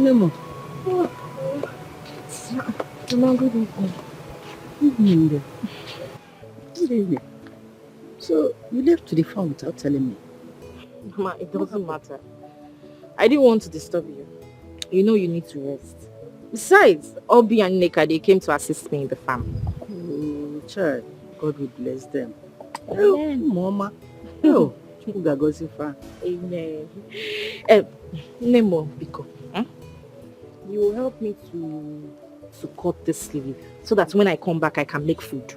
Nemo. Mama, good evening. Evening. Good evening. So, you left to the farm without telling me? Mama, it doesn't matter. I didn't want to disturb you. You know you need to rest. Besides, Obi and Neka, they came to assist me in the farm. Oh, child. God will bless them. Amen. Oh, Mama. Oh, Amen. Nemo, Biko, you will help me to cut this sleeve so that when I come back, I can make food.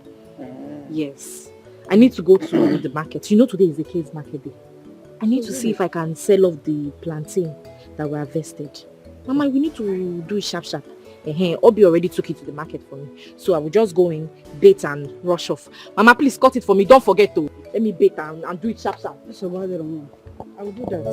Yes. I need to go to the market. You know today is the kids' market day. I need to see if I can sell off the plantain that were harvested. Mama, we need to do it sharp. Obi already took it to the market for me. So I will just go in, bait and rush off. Mama, please cut it for me. Don't forget to let me bait and do it sharp. That's about it, Mama. I will do that.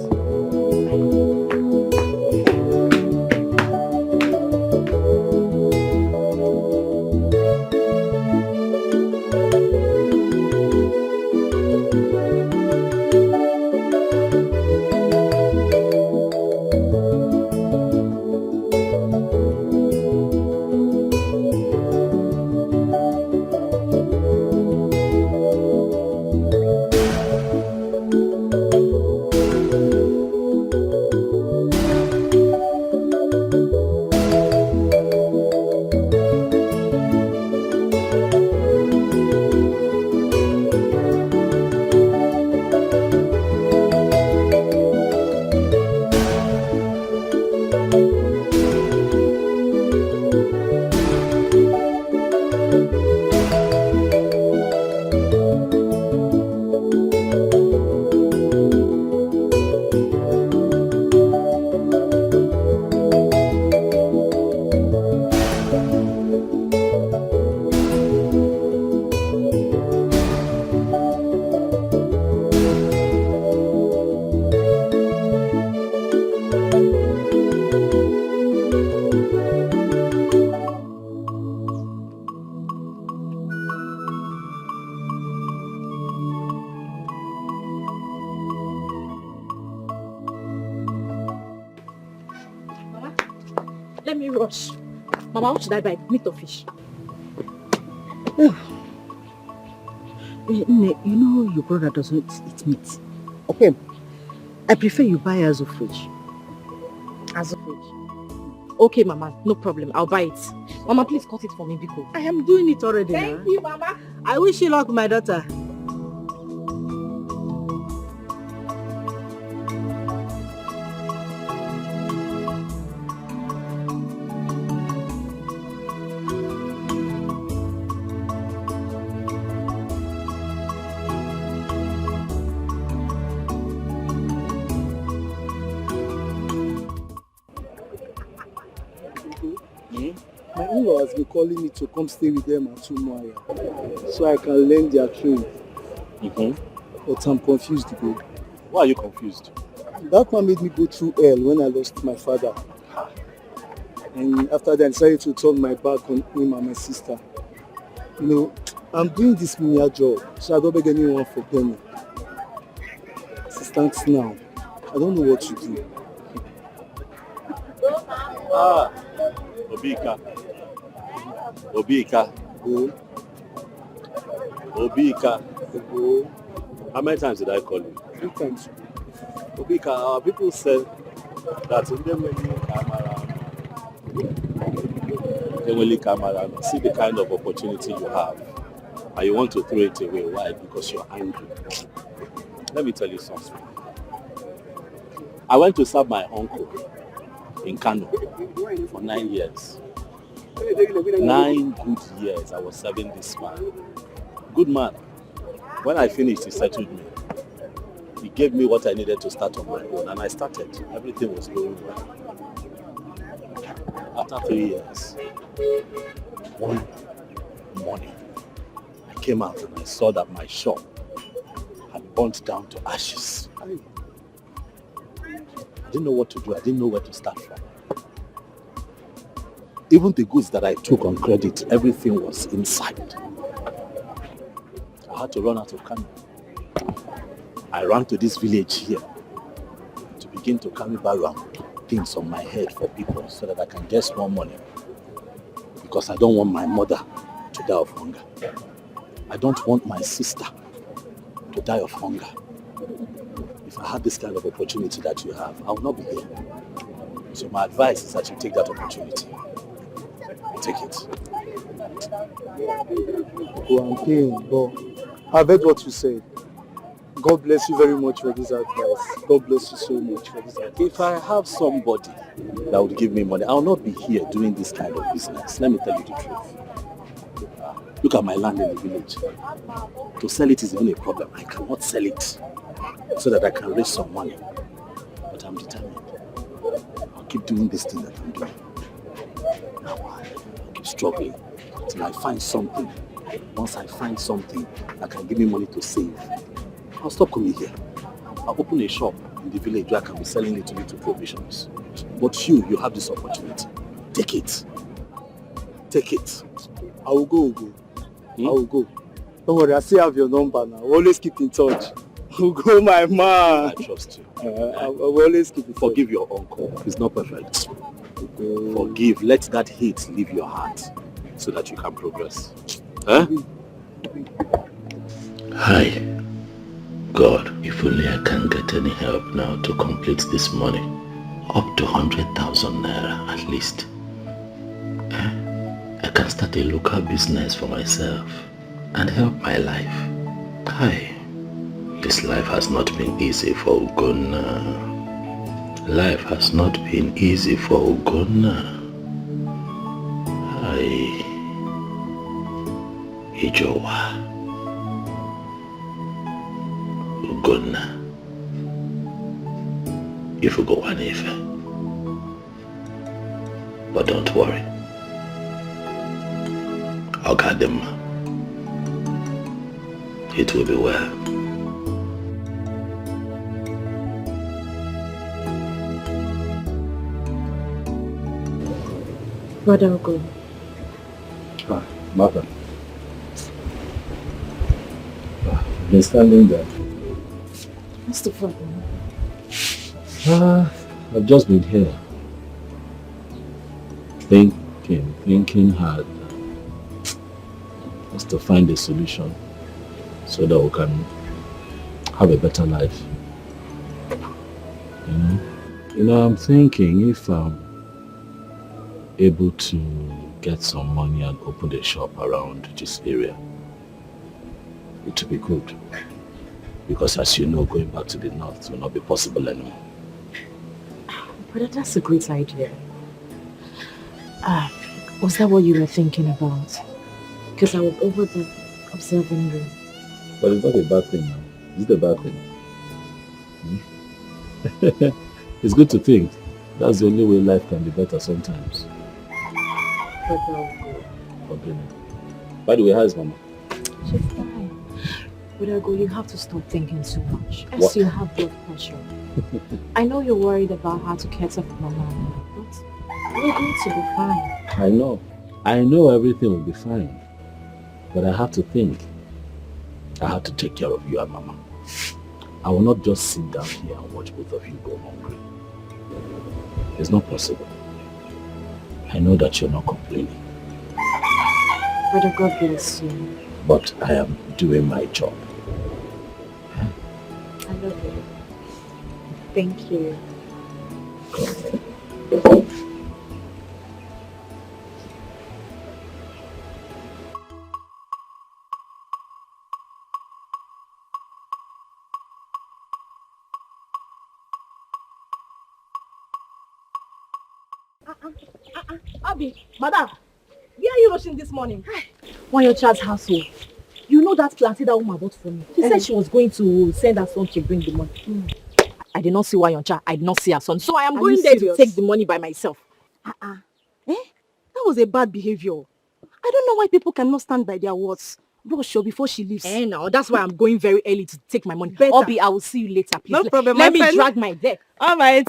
Let me rush. Mama, what should I buy? Meat or fish? You know your brother doesn't eat meat. Okay. I prefer you buy Azu fridge. Azu fridge. Okay, Mama, no problem. I'll buy it. Mama, please cut it for me, Biko. I am doing it already. Thank you, Mama. I wish you luck, my daughter. My in-law has been calling me to come stay with them at Umuahia so I can learn their trade. But I'm confused, bro. Why are you confused? That man made me go through hell when I lost my father. And after that, I decided to turn my back on him and my sister. You know, I'm doing this menial job, so I don't beg anyone for penny. As it stands now, I don't know what to do. Obika. Obika. How many times did I call you? 3 times. Obika, people said that in them when you come around, see the kind of opportunity you have, and you want to throw it away. Why? Because you're angry. Let me tell you something. I went to serve my uncle in Kano for 9 years. 9 good years I was serving this man. Good man. When I finished, he settled me. He gave me what I needed to start on my own, and I started. Everything was going well. After 3 years, one morning, I came out and I saw that my shop had burnt down to ashes. I didn't know what to do. I didn't know where to start from. Even the goods that I took on credit, everything was inside. I had to run out of Kano. I ran to this village here to begin to carry barrow things on my head for people so that I can get more money. Because I don't want my mother to die of hunger. I don't want my sister to die of hunger. If I had this kind of opportunity that you have, I would not be here. So my advice is that you take that opportunity. Take it. I'm paying, but I've heard what you said. God bless you very much for this advice. God bless you so much for this advice. If I have somebody that would give me money, I will not be here doing this kind of business. Let me tell you the truth. Look at my land in the village. To sell it is even a problem. I cannot sell it so that I can raise some money. But I'm determined. I'll keep doing this thing that I'm doing. Now I'll keep struggling until I find something. Once I find something that can give me money to save, I'll stop coming here. I'll open a shop in the village where I can be selling little provisions. But you have this opportunity. Take it. Take it. I will go. I will go. Don't worry, I still have your number now. We'll always keep in touch. I'll go, my man. I trust you. I will always keep in touch. Forgive your uncle. He's not perfect. Forgive. Let that hate leave your heart so that you can progress. Huh? Hi. God, if only I can get any help now to complete this money. Up to 100,000 naira at least. I can start a local business for myself and help my life. Hi. This life has not been easy for Ugonna. Life has not been easy for Ugonna. Hi. Ijowa. Ugonna. If you go one Ife. But don't worry. I'll guide them. It will be well. Brother Ogo. Mother. I've been standing there. What's the problem? I've just been here. Thinking hard. Just to find a solution so that we can have a better life. You know, I'm thinking if I'm able to get some money and open a shop around this area, it will be good. Because as you know, going back to the north will not be possible anymore. Brother, that's a great idea. Was that what you were thinking about? Because I was over there observing you. But it's not a bad thing now. Is it a bad thing? It's good to think. That's the only way life can be better sometimes. Okay. By the way, how is Mama? She's fine. But Ogo, you have to stop thinking too much. As What? you have blood pressure. I know you're worried about how to catch up with Mama, but you're going to be fine. I know everything will be fine. But I have to think. I have to take care of you and Mama. I will not just sit down here and watch both of you go hungry. It's not possible. I know that you're not complaining. Brother, God bless you. But I am doing my job. I love you. Thank you. Abi, madam, where are you rushing this morning? Why your child's household? You know that plantain that woman bought for me. She said she was going to send her son to bring the money. I did not see Wayoncha. I did not see her son. So I am Are going you there serious? to take the money by myself. That was a bad behavior. I don't know why people cannot stand by their words. Rush her before she leaves. Now that's why I'm going very early to take my money. Better. Obi, I will see you later, please. No problem, Let my me friend. drag my deck. All right.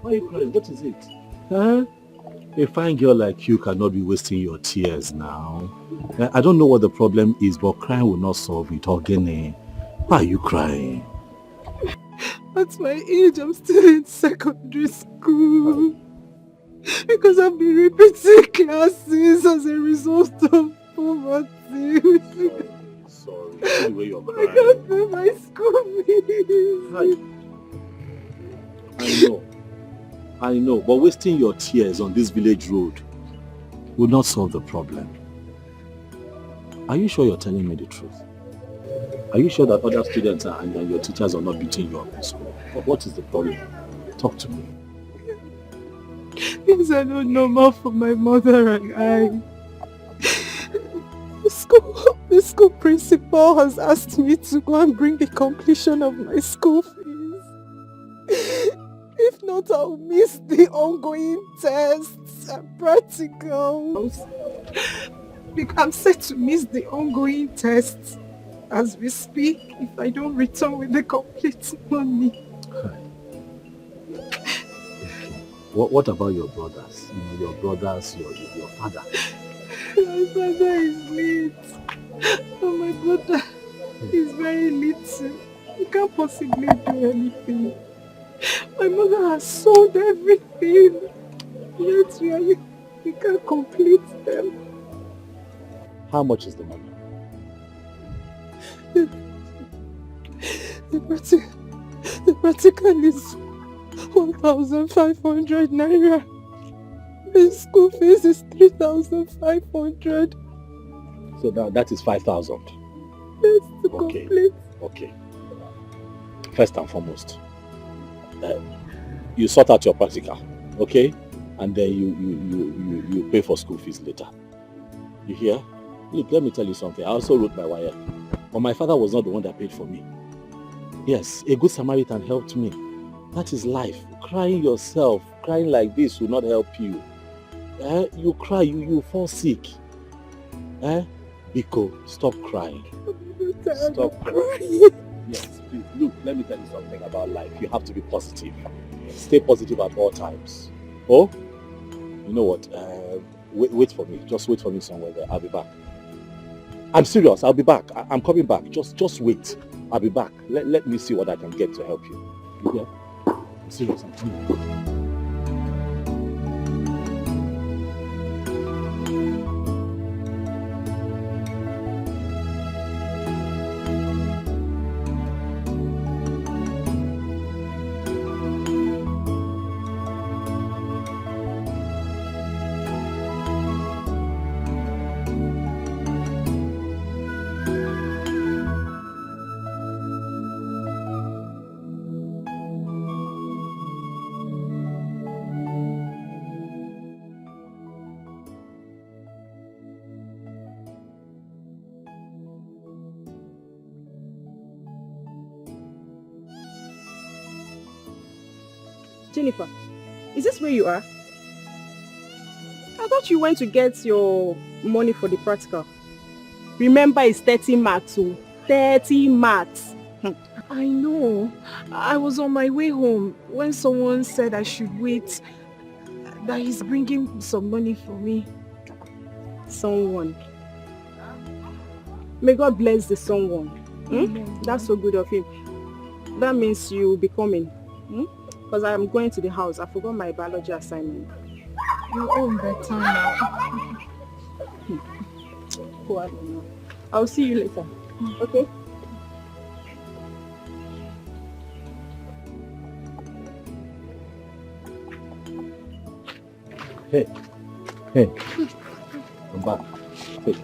Why are you crying? What is it? Huh? A fine girl like you cannot be wasting your tears now. I don't know what the problem is, but crying will not solve it. Ogene, why are you crying? At my age, I'm still in secondary school. Because I've been repeating classes as a result of poverty. Sorry. See the way you're I crying. can't pay my school fees. I know, but wasting your tears on this village road will not solve the problem. Are you sure you're telling me the truth? Are you sure that other students and your teachers are not beating you up in school? What is the problem? Talk to me. Things are not normal for my mother and I. The school principal has asked me to go and bring the completion of my school fees. If not, I'll miss the ongoing tests and practicals. I'm set to miss the ongoing tests as we speak if I don't return with the complete money. What about your brothers? Your brothers, your father? My father is late. Oh, my brother is very little. He can't possibly do anything. My mother has sold everything. Yet we can't complete them. How much is the money? The practical is 1,500 naira. The school fees is 3,500. So that is 5,000. Yes, to complete. Okay. First and foremost, you sort out your practical, okay? And then you pay for school fees later. You hear? Look, let me tell you something. I also wrote my wire, but my father was not the one that paid for me. Yes, a good Samaritan helped me. That is life. Crying yourself, crying like this will not help you. You cry, you fall sick. Biko, stop crying. Stop crying. Yes, please. Look, let me tell you something about life. You have to be positive. Stay positive at all times. Oh, you know what? Wait for me. Just wait for me somewhere there. I'll be back. I'm serious. I'll be back. I'm coming back. Just wait. I'll be back. Let me see what I can get to help you. Yeah? I'm serious. I'm coming. Jennifer, is this where you are? I thought you went to get your money for the practical. Remember, it's 30 marks, so 30 marks. I know. I was on my way home when someone said I should wait, that he's bringing some money for me. Someone. May God bless the someone. That's so good of him. That means you'll be coming. Because I'm going to the house. I forgot my biology assignment. You own better now. Oh, I don't know. I'll see you later. Okay? Hey. I'm back. Hey.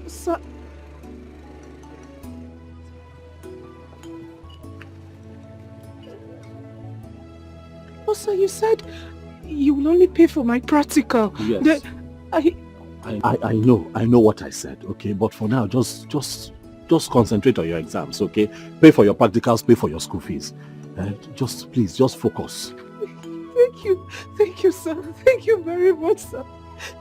So, also, you said you will only pay for my practical. Yes. I know what I said, okay? But for now, just concentrate on your exams, okay? Pay for your practicals, pay for your school fees. Please focus. Thank you, sir. Thank you very much, sir.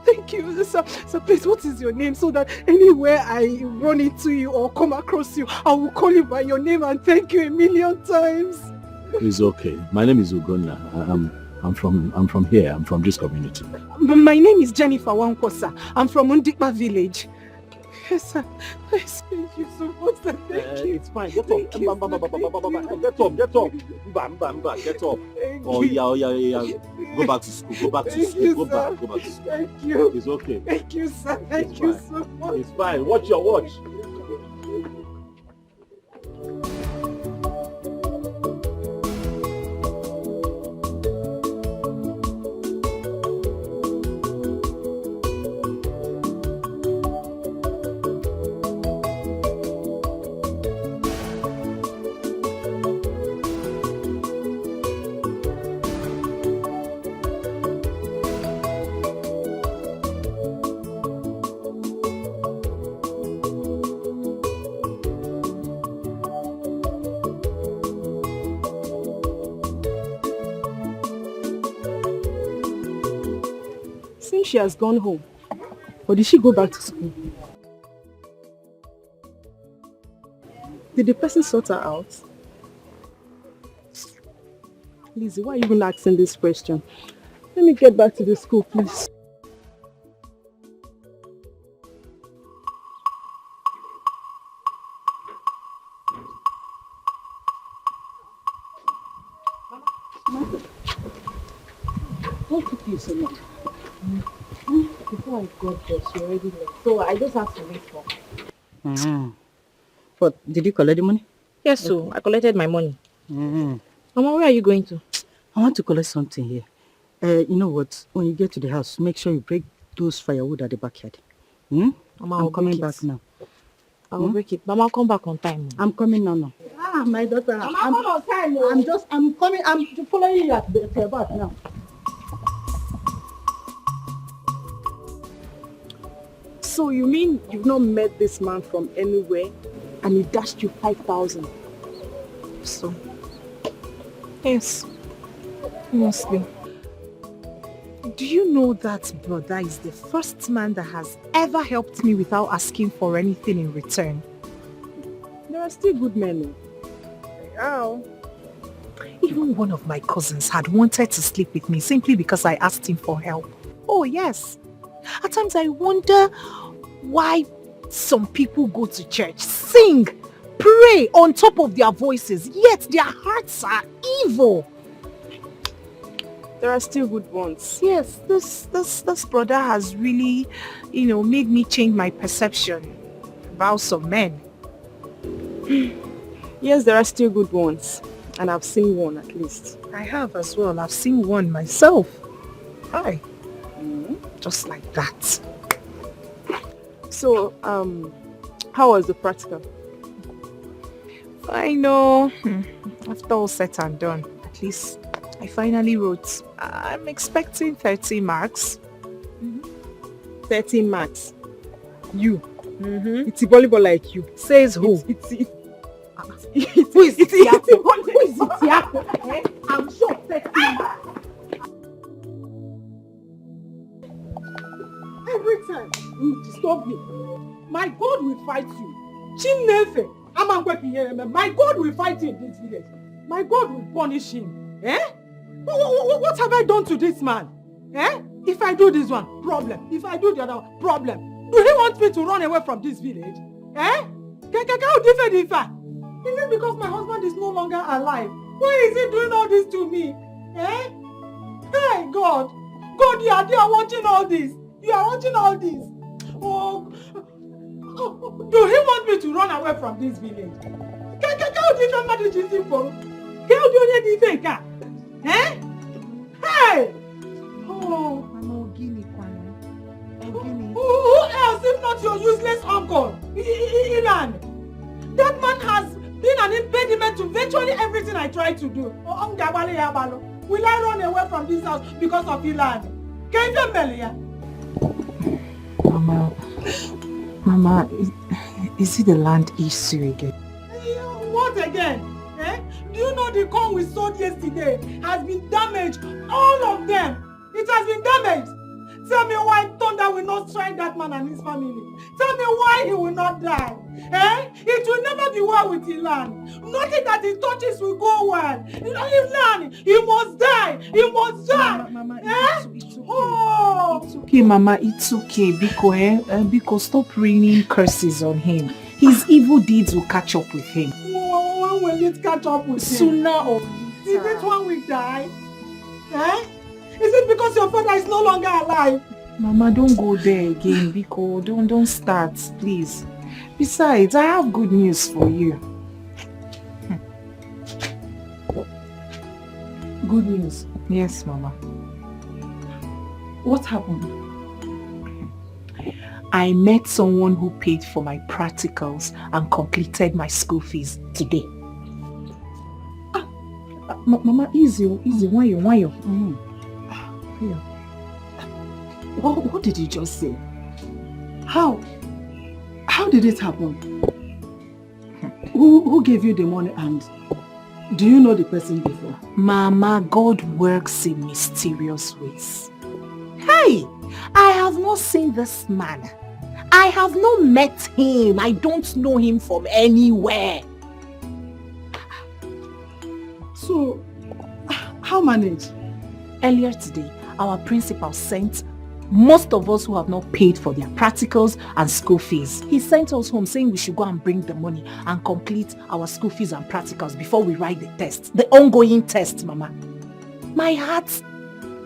Thank you, sir. So please, what is your name so that anywhere I run into you or come across you, I will call you by your name and thank you a million times. It's okay. My name is Ugonna. I'm from here. I'm from this community. My name is Jennifer Wankosa. I'm from Undikpa village. Yes, sir. Please, thank you so much, sir. Thank you. It's fine. Get up. Thank you, Get up. Get up. Mba. Get up. Oh yeah. Go back to school. Go back to school. Go back to school. Thank you. It's okay. Thank you, sir. Thank you so much. It's fine. Watch your watch. Since she has gone home, or did she go back to school? Did the person sort her out? Lizzie, why are you even asking this question? Let me get back to the school, please. What took you so much? Before I got there, she already left. So I just have to wait for her. But did you collect the money? Yes, so I collected my money. Mm-hmm. Mama, where are you going to? I want to collect something here. You know what? When you get to the house, make sure you break those firewood at the backyard. Mama, I'm coming back now. I will break it. Mama, I'll come back on time. I'm coming now. Ah, my daughter. Mama, come on time. I'm coming. I'm following you at the back now. So you mean you've not met this man from anywhere and he dashed you 5,000? So, yes, mostly. Do you know that brother is the first man that has ever helped me without asking for anything in return? There are still good men. Oh. Even one of my cousins had wanted to sleep with me simply because I asked him for help. Oh yes. At times I wonder why some people go to church, sing, pray on top of their voices, yet their hearts are evil. There are still good ones. Yes, this brother has really, made me change my perception about some men. Yes, there are still good ones. And I've seen one at least. I have as well. I've seen one myself. Hi. Just like that. So, how was the practical? I know. After all said and done, at least I finally wrote. I'm expecting 30 marks. 30 marks? You? It's a volleyball like you. Says who? Who is it? I'm sure 30 marks. Every time you disturb me, my God will fight you. Chinefe, my God will fight you in this village. My God will punish him. What have I done to this man? If I do this one, problem. If I do the other one, problem. Do he want me to run away from this village? Is it because my husband is no longer alive? Why is he doing all this to me? Hey, God. God, you are there watching all this. You are watching all this. Oh, do he want me to run away from this village? Hey! Oh, who else if not your useless uncle, Ilan? That man has been an impediment to virtually everything I try to do. Will I run away from this house because of Ilan? Can you tell me? Mama, is it the land issue again? What again? Do you know the corn we sold yesterday has been damaged? All of them. It has been damaged. Tell me why thunder will not strike that man and his family. Tell me why he will not die. It will never be well with Ilan. Nothing that he touches will go well. Ilan, he must die. He must die. Mama, it's okay. Oh. It's okay, Mama. It's okay. Because stop raining curses on him. His evil deeds will catch up with him. When will it catch up with him? Sooner or Is it when we die? Is it because your father is no longer alive? Mama, don't go there again, Biko. Don't start, please. Besides, I have good news for you. Good news. Yes, Mama. What happened? I met someone who paid for my practicals and completed my school fees today. Mama, easy. Why you? What did you just say? How did it happen? Who gave you the money, and do you know the person before? Mama, God works in mysterious ways. Hey, I have not seen this man. I have not met him. I don't know him from anywhere. So, how manage? Earlier today, our principal sent most of us who have not paid for their practicals and school fees. He sent us home saying we should go and bring the money and complete our school fees and practicals before we write the test, the ongoing test, Mama. My heart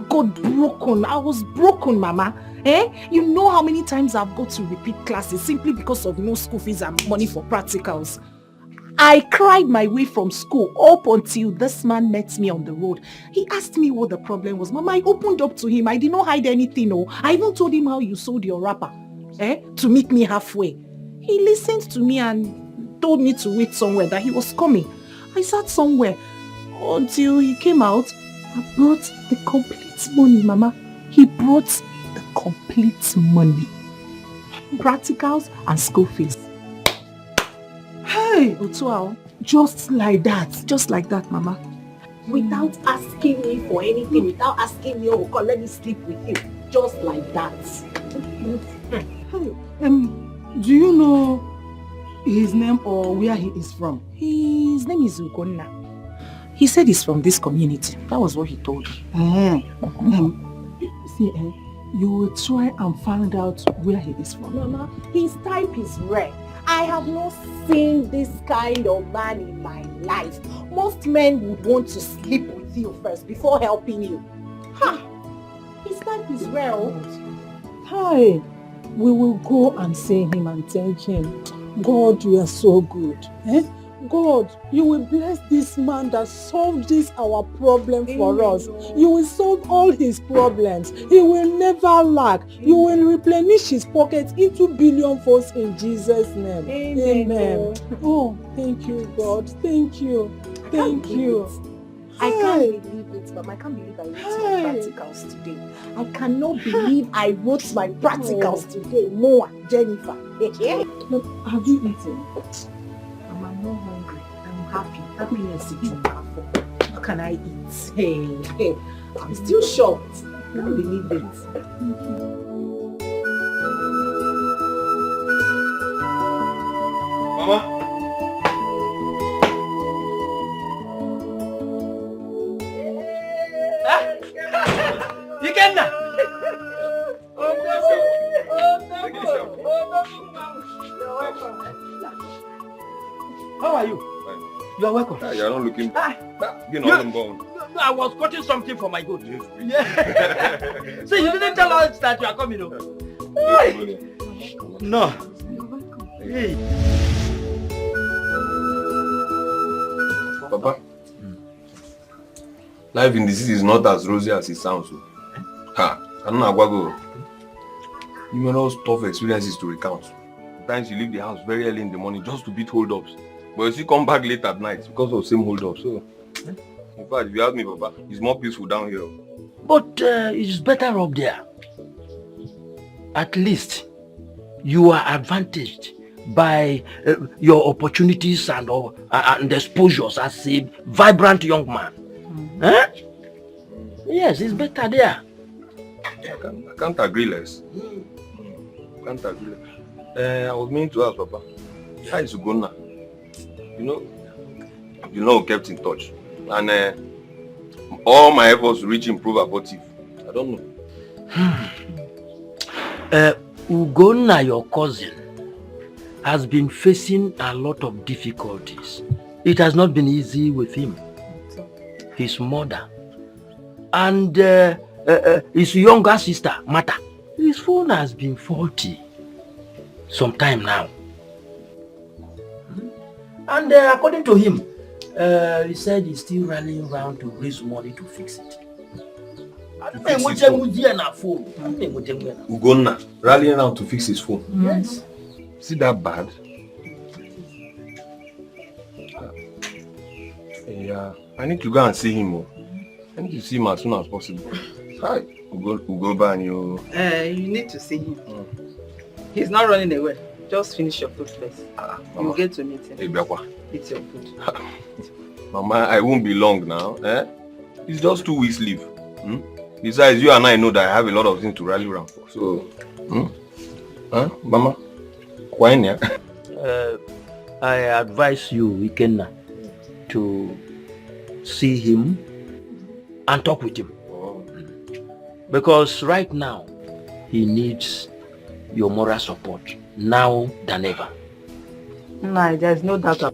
got broken. I was broken, Mama. You know how many times I've got to repeat classes simply because of no school fees and money for practicals. I cried my way from school up until this man met me on the road. He asked me what the problem was. Mama, I opened up to him. I did not hide anything. No. I even told him how you sold your wrapper to meet me halfway. He listened to me and told me to wait somewhere, that he was coming. I sat somewhere until he came out and brought the complete money, Mama. He brought the complete money. Practicals and school fees. Hey, Otuao, just like that. just like that, Mama. Without asking me for anything, without asking me, oh, God, let me sleep with you. Just like that. Hey, do you know his name or where he is from? His name is Ugonna. He said he's from this community. That was what he told me. See, you will try and find out where he is from. Mama, his type is rare. I have not seen this kind of man in my life. Most men would want to sleep with you first before helping you. His type is rare. Hi, we will go and see him and thank him. God, you are so good. God, you will bless this man that solved this our problem for us. You will solve all his problems. He will never lack. You will replenish his pockets into billion folds in Jesus' name. Amen. Oh, thank you, God. Thank you. Thank you. I can't believe it, Mom. I can't believe I wrote my practicals today. I cannot believe I wrote my practicals today. Noah, Jennifer. Have you eaten? I'm not hungry. I'm happy. Happiness is what can I eat? Hey, I'm still shocked. I can't believe it. Mama? Ikenna! How are you? You are welcome. You are not looking. You know, I'm going. No, I was cutting something for my goat. Yeah. So you didn't tell us that you are coming, though? No. Hey. Papa, life in the city is not as rosy as it sounds. I don't know go. Numerous tough experiences to recount. Sometimes you leave the house very early in the morning just to beat hold-ups. But you still come back late at night because of the same hold-ups. So, in fact, if you ask me, Papa, it's more peaceful down here. But it's better up there. At least you are advantaged by your opportunities and exposures as a vibrant young man. Yes, it's better there. I can't agree less. Can't agree less. I was meaning to ask Papa, how is Ugonna? You know, kept in touch. And all my efforts to reach him prove abortive. I don't know. Ugonna, your cousin, has been facing a lot of difficulties. It has not been easy with him, his mother, and his younger sister, Mata. His phone has been faulty some time now. And according to him, he said he's still rallying around to raise money to fix it. Ugonna rallying around to fix his phone. Yes. Is it that bad? Yeah, I need to go and see him. I need to see him as soon as possible. Hi, Ugo Banyo. You need to see him. He's not running away. Just finish your food first. You'll get to meet him. Hey, Biakwa. Eat your food. Mama, I won't be long now. It's just 2 weeks leave. Besides, you and I know that I have a lot of things to rally around for. So, Mama, why here? I advise you, Ikenna, to see him and talk with him. Because right now, he needs your moral support, now than ever. No, there's no doubt.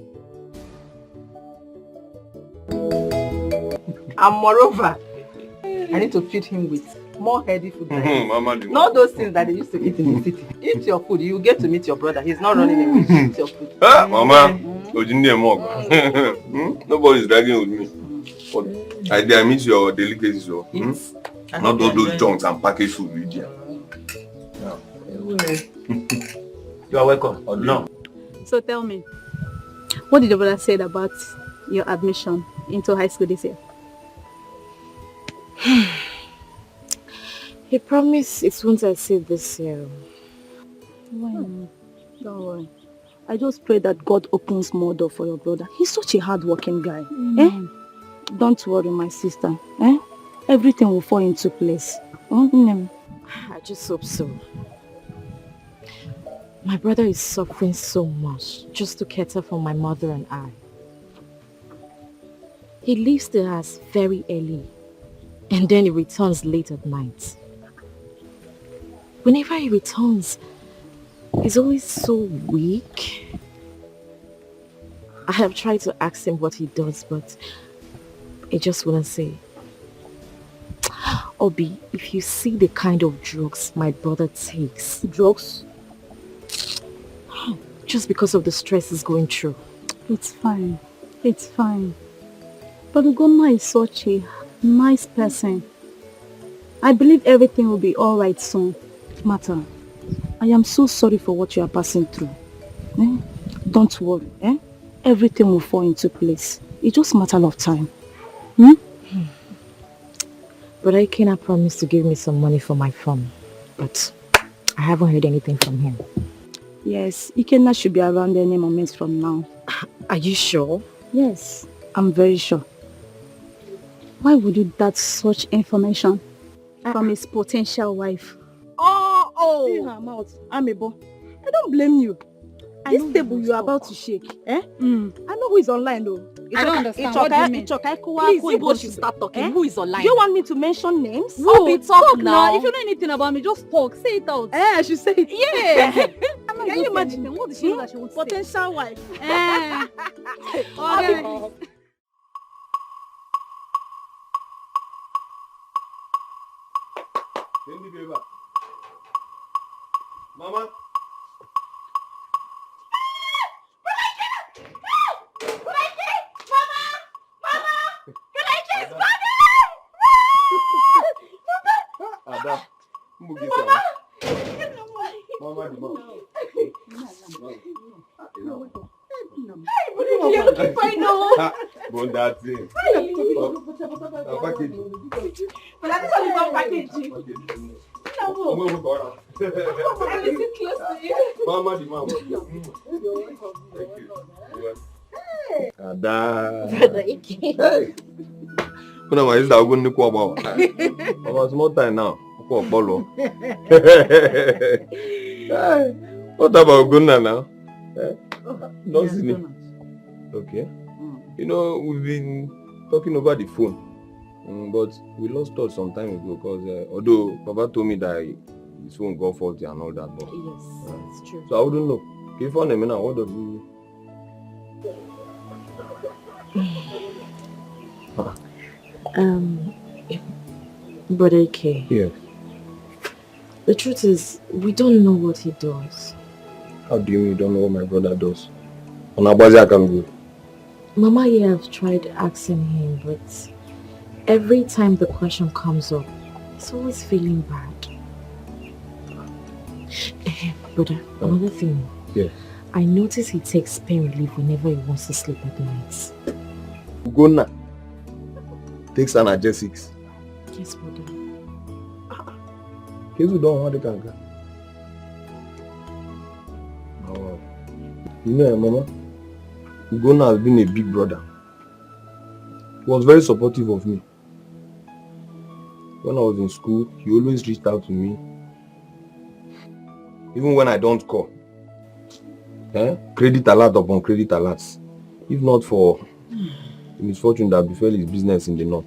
And moreover, I need to feed him with more healthy food. Mama, not those things that they used to eat in the city. Eat your food. You get to meet your brother. He's not running away. Eat your food. Mama, nobody's dragging with me. But I miss your delicacies. Not those junks and packaged food with you. You are welcome. No. So tell me, what did your brother say about your admission into high school this year? He promised it won't exceed this year. Don't worry. I just pray that God opens more door for your brother. He's such a hard-working guy. Don't worry, my sister. Everything will fall into place. I just hope so. My brother is suffering so much just to cater for my mother and I. He leaves the house very early and then he returns late at night. Whenever he returns, he's always so weak. I have tried to ask him what he does, but he just wouldn't say. Obi, if you see the kind of drugs my brother takes. Drugs? Just because of the stress he's going through. It's fine. It's fine. But Ugonna is such a nice person. I believe everything will be alright soon. Mata, I am so sorry for what you are passing through. Don't worry. Everything will fall into place. It's just a matter of time. But Ikenna promised to give me some money for my farm. But I haven't heard anything from him. Yes, Ikenna should be around any moments from now. Are you sure? Yes, I'm very sure. Why would you doubt such information from his potential wife? See her mouth, Amebo. I don't blame you. This table you are about to shake. I know who is online though. I don't understand. What do you mean? Please, Igbo should start talking. Who is online? Do you want me to mention names? Who? Talk now. If you know anything about me, just talk. Say it out. I should say it. Yeah. Can you imagine? What did she know that she wants to say? Potential wife. Okay. Mama. Ada, Mama, You're looking fine now. Bon, that's it. Package. But that's only one package. Mama, the mama. Thank you. Ada. Hey. When am I going to go about? About small time now. Polo. What about Gunna now? Don't see me. Okay. You know, we've been talking over the phone. But we lost touch some time ago because although Papa told me that his phone got faulty and all that, but Yes, it's true. so I wouldn't know. Can you find him now? What does he Brother Ike. Yeah. The truth is, we don't know what he does. How do you mean you don't know what my brother does? On Abazi I can go. Mama here have tried asking him, but every time the question comes up, he's always feeling bad. Brother, another thing. Yeah. I notice he takes pain relief whenever he wants to sleep at night. Ugonna takes analgesics. Yes, brother. Kids don't want the kanka. Oh. You know, Mama, Ugonna has been a big brother. He was very supportive of me. When I was in school, he always reached out to me. Even when I don't call. Credit alert upon credit alerts. If not for the misfortune that befell his business in the north.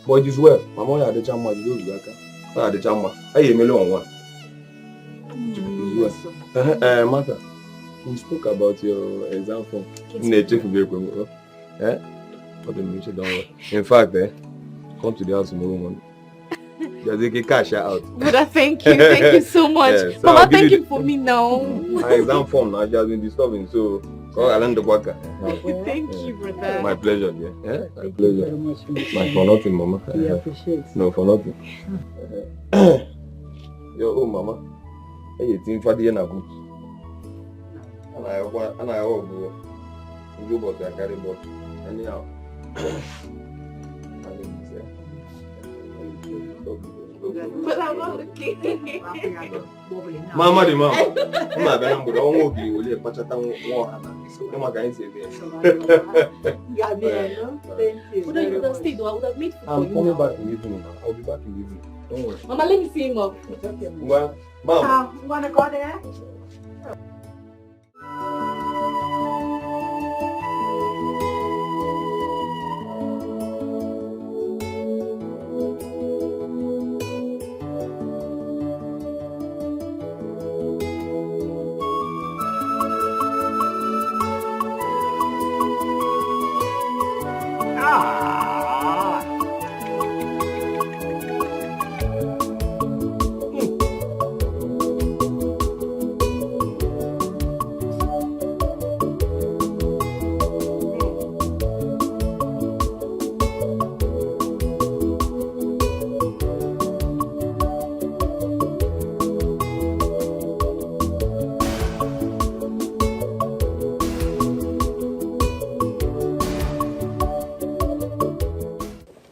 But it is well. My mother had the chama, you do the I had the chama. I am on one. It is well. Martha, we spoke about your exam form. In fact, come to the house tomorrow morning. Just take a cash out. Brother, thank you so much. Yes, so Mama, thank you for me now. My exam form now just been disturbing, so call Alan the worker. Thank you, brother. My pleasure, yeah. My pleasure. My for nothing, Mama. We appreciate. No, for nothing. Yo, Mama. Hey, you think for the end of it? And I hope you go to carry boat. Anyhow. But I'm not okay. Mama, the mama. I'm going to go to the Pachata. I'm coming back in the evening. I'll be back in the evening. Don't worry. Mama, let me see him up. Well, Mom. You wanna go there?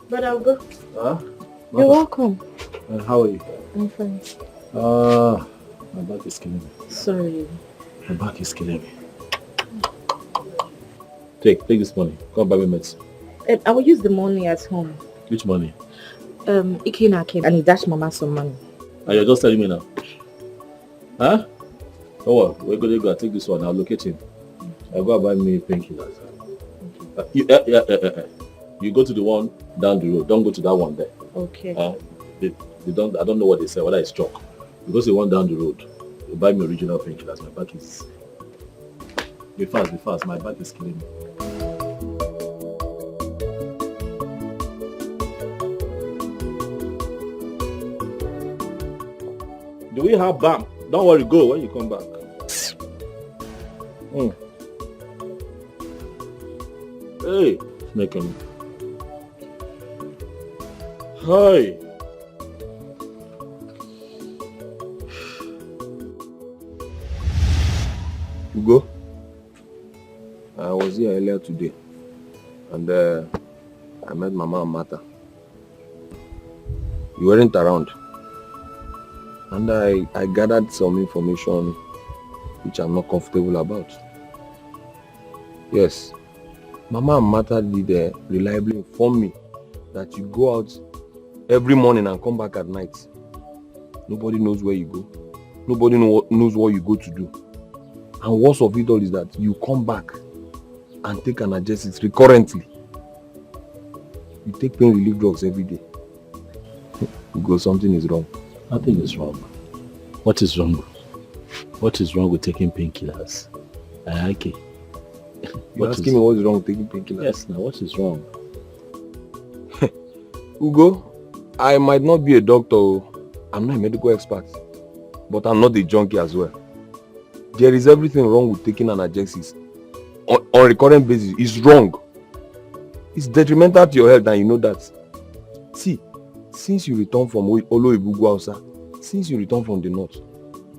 But I'll go. Huh? You're welcome. How are you? I'm fine. My back is killing me. Sorry. My back is killing me. Take this money. Come buy me medicine. I will use the money at home. Which money? Ikena came and he dashed Mama some money. And you're just telling me now? Huh? Oh, well, we're going to go. Take this one. I'll locate him. I'll go buy me painkillers. You go to the one down the road. Don't go to that one there. Okay. They don't. I don't know what they say. Whether it's chalk. Because the one down the road. You buy me original painkillers. My back is. Be fast. My back is killing me. Do we have BAM? Don't worry. Go when you come back. Hey, making. Hi. Ugo, I was here earlier today and I met Mama and Martha. You weren't around and I gathered some information which I'm not comfortable about. Yes, Mama and Martha did reliably inform me that you go out every morning and come back at night. Nobody knows where you go. Nobody knows what you go to do. And worst of it all is that you come back and take analgesics recurrently. You take pain relief drugs every day. Because something is wrong. Nothing is wrong. What is wrong? What is wrong with taking painkillers? Okay. You're asking me what is wrong with taking painkillers? Yes, now what is wrong? Ugo, I might not be a doctor. I'm not a medical expert. But I'm not a junkie as well. There is everything wrong with taking analgesics. On a recurrent basis, it's wrong. It's detrimental to your health and you know that. See, since you return from Oloibugwausa, since you return from the north,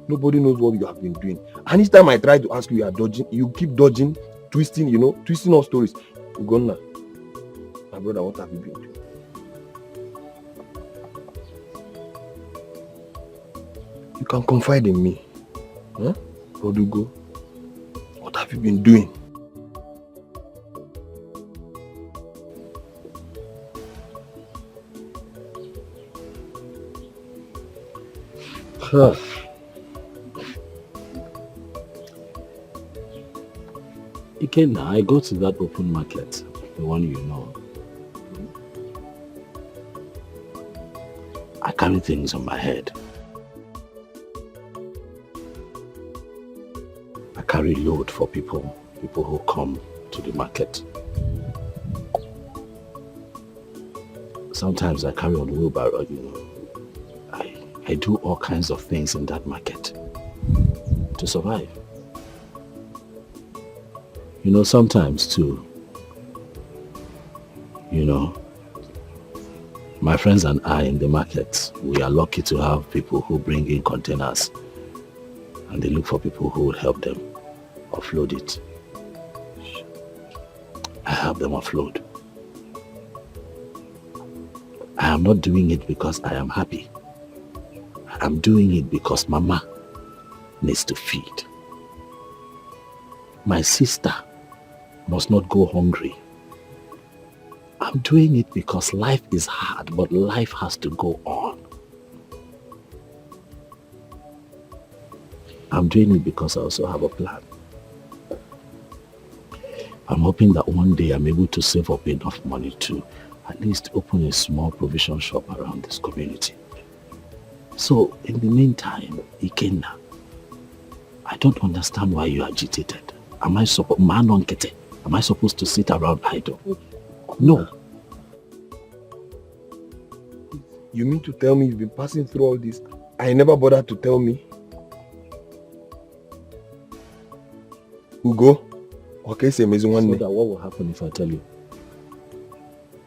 nobody knows what you have been doing. And each time I try to ask you, you are dodging, you keep dodging, twisting all stories. Ugonna, my brother, what have you been doing? You can confide in me. Huh? Rodugo, what have you been doing? Ikenna, I go to that open market, the one you know. I carry things on my head. I carry load for people who come to the market. Sometimes I carry on wheelbarrow, I do all kinds of things in that market to survive. Sometimes too, my friends and I in the market, we are lucky to have people who bring in containers and they look for people who will help them offload it. I help them offload. I am not doing it because I am happy. I'm doing it because Mama needs to feed. My sister must not go hungry. I'm doing it because life is hard, but life has to go on. I'm doing it because I also have a plan. I'm hoping that one day I'm able to save up enough money to at least open a small provision shop around this community. So, in the meantime, Ikenna, I don't understand why you're agitated. Am I supposed to sit around idle? No. You mean to tell me you've been passing through all this and you never bothered to tell me? Ugo? Okay, say amazing one. So that what will happen if I tell you?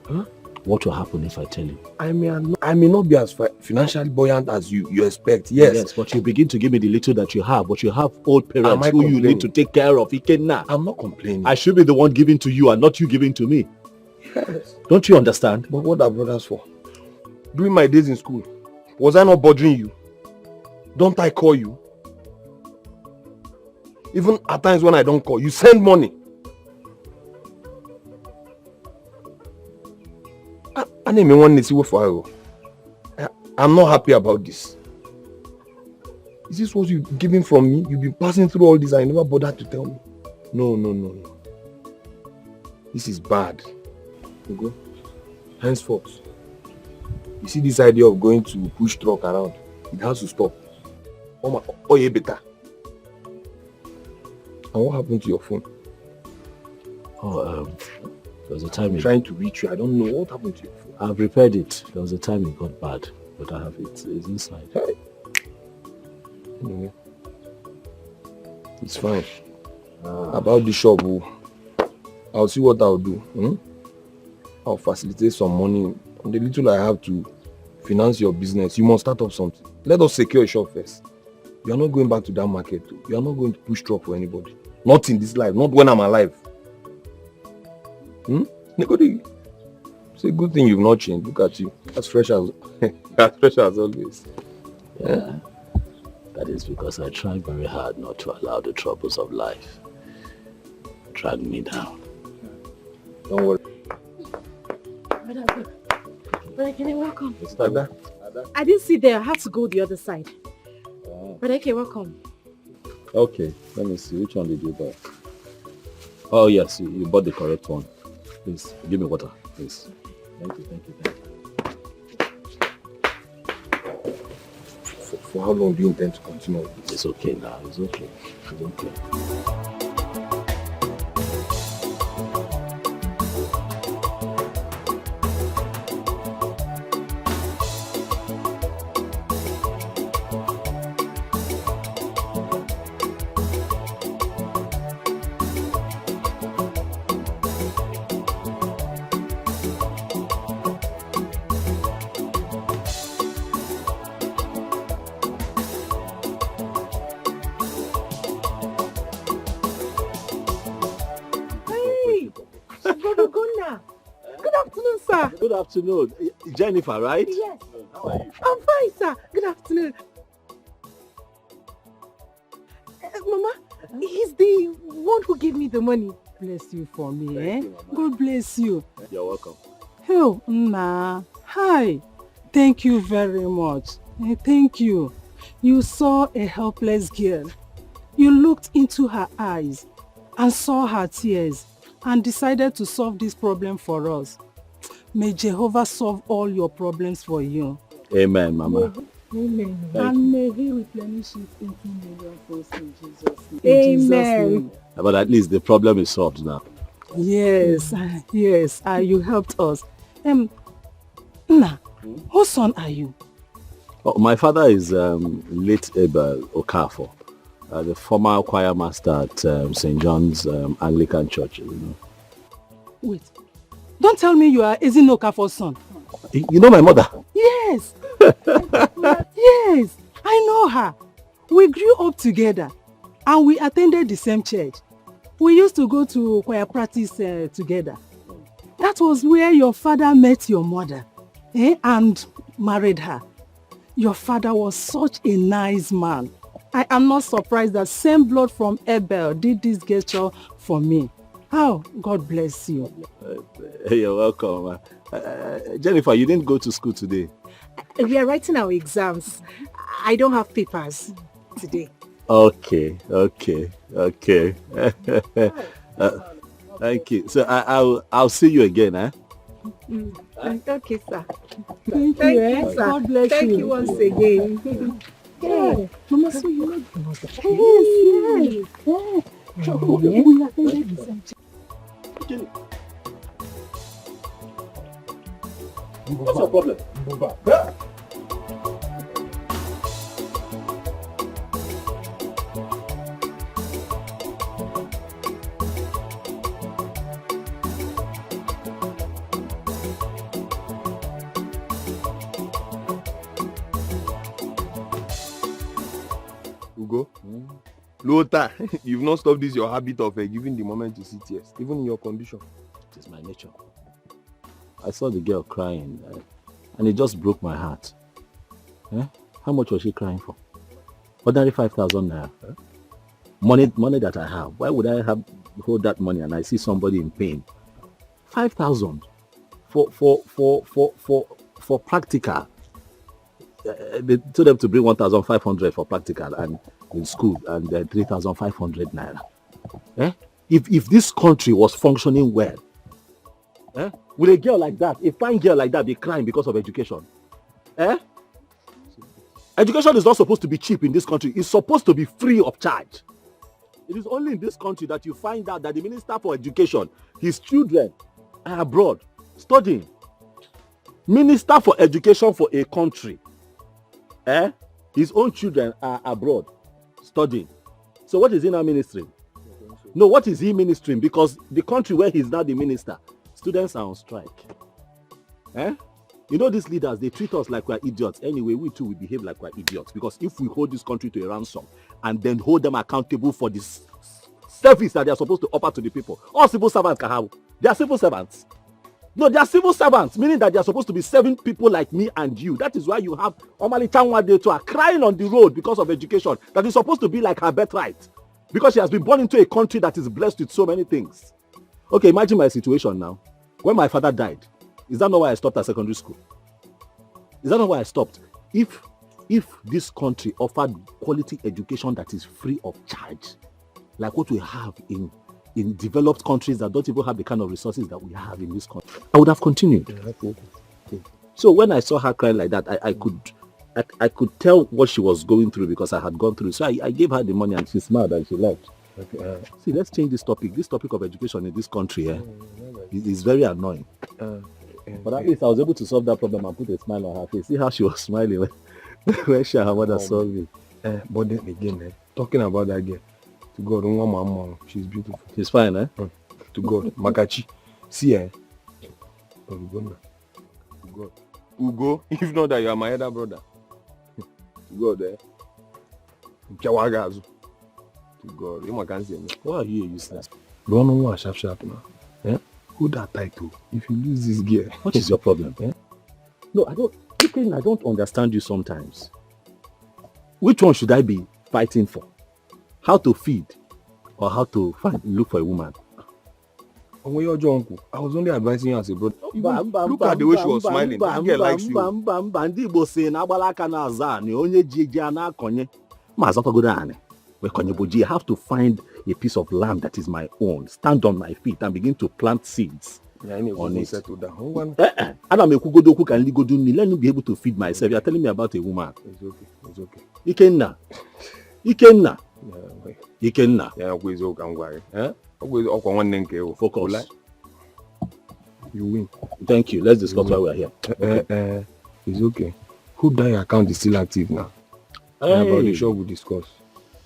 Huh? What will happen if I tell you? I may not be as financially buoyant as you expect, yes. Yes, but you begin to give me the little that you have, but you have old parents who you need to take care of. Ikenna. I'm not complaining. I should be the one giving to you and not you giving to me. Yes. Don't you understand? But what are brothers for? During my days in school, was I not bothering you? Don't I call you? Even at times when I don't call, you send money. I'm not happy about this. Is this what you're giving from me? You've been passing through all this and you never bothered to tell me. No. This is bad. You go. Henceforth, you see this idea of going to push truck around, it has to stop. Oh yeah, better. And what happened to your phone? There was a time I'm trying to reach you. I don't know what happened to your phone. I've repaired it. There was a time it got bad, but I have it. It's inside. Hey. Anyway, it's fine. About the shop, I'll see what I'll do. I'll facilitate some money. And the little I have to finance your business, you must start up something. Let us secure a shop first. You are not going back to that market. You are not going to push truck for anybody. Not in this life. Not when I'm alive. It's a good thing you've not changed. Look at you. As fresh as always. Yeah. That is because I try very hard not to allow the troubles of life drag me down. Don't worry. Brother Kenny, welcome. It's Ada. I didn't see there. I had to go the other side. Brother Kenny, welcome. Okay, let me see. Which one did you buy? Oh, yes, you bought the correct one. Please, give me water, please. Thank you. For how long do you intend to continue? It's okay now. It's okay. Good afternoon. Jennifer, right? Yes. How are you? I'm fine, sir. Good afternoon. Mama, he's the one who gave me the money. Bless you for me, Thank you, Mama. God bless you. You're welcome. Oh, Nna. Hi. Thank you very much. Thank you. You saw a helpless girl. You looked into her eyes and saw her tears and decided to solve this problem for us. May Jehovah solve all your problems for you. Amen, Mama. Amen. And may he replenish it into million folds in Jesus' name. Amen. But at least the problem is solved now. Yes, you helped us. Nna, whose son are you? Oh, my father is late Abel Okafor, the former choir master at St. John's Anglican Church. You know. Wait, don't tell me you are Ezino Okafor's son. You know my mother? Yes. Yes, I know her. We grew up together and we attended the same church. We used to go to choir practice together. That was where your father met your mother and married her. Your father was such a nice man. I am not surprised that same blood from Abel did this gesture for me. Oh, God bless you. You're welcome. Jennifer, you didn't go to school today. We are writing our exams. I don't have papers today. Okay. Thank you. So I'll see you again, eh? Okay, sir. Thank Thank you, you, sir. God bless Thank you. you once again. Yeah. Mama, so you know the mother. Yes. We attended the same church. What's your problem? Ugo, Lota, you've not stopped this your habit of giving the moment to see tears, even in your condition. It is my nature. I saw the girl crying and it just broke my heart. How much was she crying for? Ordinary 5,000 naira. Money that I have. Why would I hold that money and I see somebody in pain? 5,000 for practical. They told them to bring 1,500 for practical and in school and 3,500 naira. If this country was functioning well, with a girl like that, a fine girl like that be crying because of education? Education is not supposed to be cheap in this country. It's supposed to be free of charge. It is only in this country that you find out that the Minister for Education, his children are abroad studying. Minister for Education for a country, his own children are abroad studying. So what is he now ministering? No, what is he ministering? Because the country where he's now the minister, students are on strike. You know, these leaders, they treat us like we're idiots. Anyway, we too will behave like we're idiots. Because if we hold this country to a ransom and then hold them accountable for this service that they are supposed to offer to the people, all civil servants can have. They are civil servants. No, they are civil servants, meaning that they are supposed to be serving people like me and you. That is why you have Omali Tanwade to are crying on the road because of education. That is supposed to be like her birthright. Because she has been born into a country that is blessed with so many things. Okay, imagine my situation now. When my father died, is that not why I stopped at secondary school? Is that not why I stopped? If this country offered quality education that is free of charge, like what we have in developed countries that don't even have the kind of resources that we have in this country, I would have continued. Yeah. So when I saw her crying like that, I could tell what she was going through because I had gone through. So I gave her the money and she smiled and she left. Okay. See, let's change this topic. This topic of education in this country is very annoying. But at least I was able to solve that problem and put a smile on her face. See how she was smiling when she and her mother solved it. But then again, talking about that girl, to God, she's beautiful. She's fine, eh? To God, Makachi. See, to God. Ugo, if not that you are my elder brother. To God, Chawagazu. To God, you can't say me. Why are you useless? Don't know what sharp now. Who that title? If you lose this gear, what is your problem? No, I don't understand you sometimes. Which one should I be fighting for? How to feed or how to look for a woman? I was only advising you as a brother. Look at the way she was smiling. That girl likes you. I have to find a piece of land that is my own, stand on my feet and begin to plant seeds on it. Adam Ekugodoku can let me be able to feed myself. You are telling me about a woman. It's okay. Ikenna. Focus. You win. Thank you. Let's discuss why we are here. It's okay. Who die account is still active now? About the shop we discuss.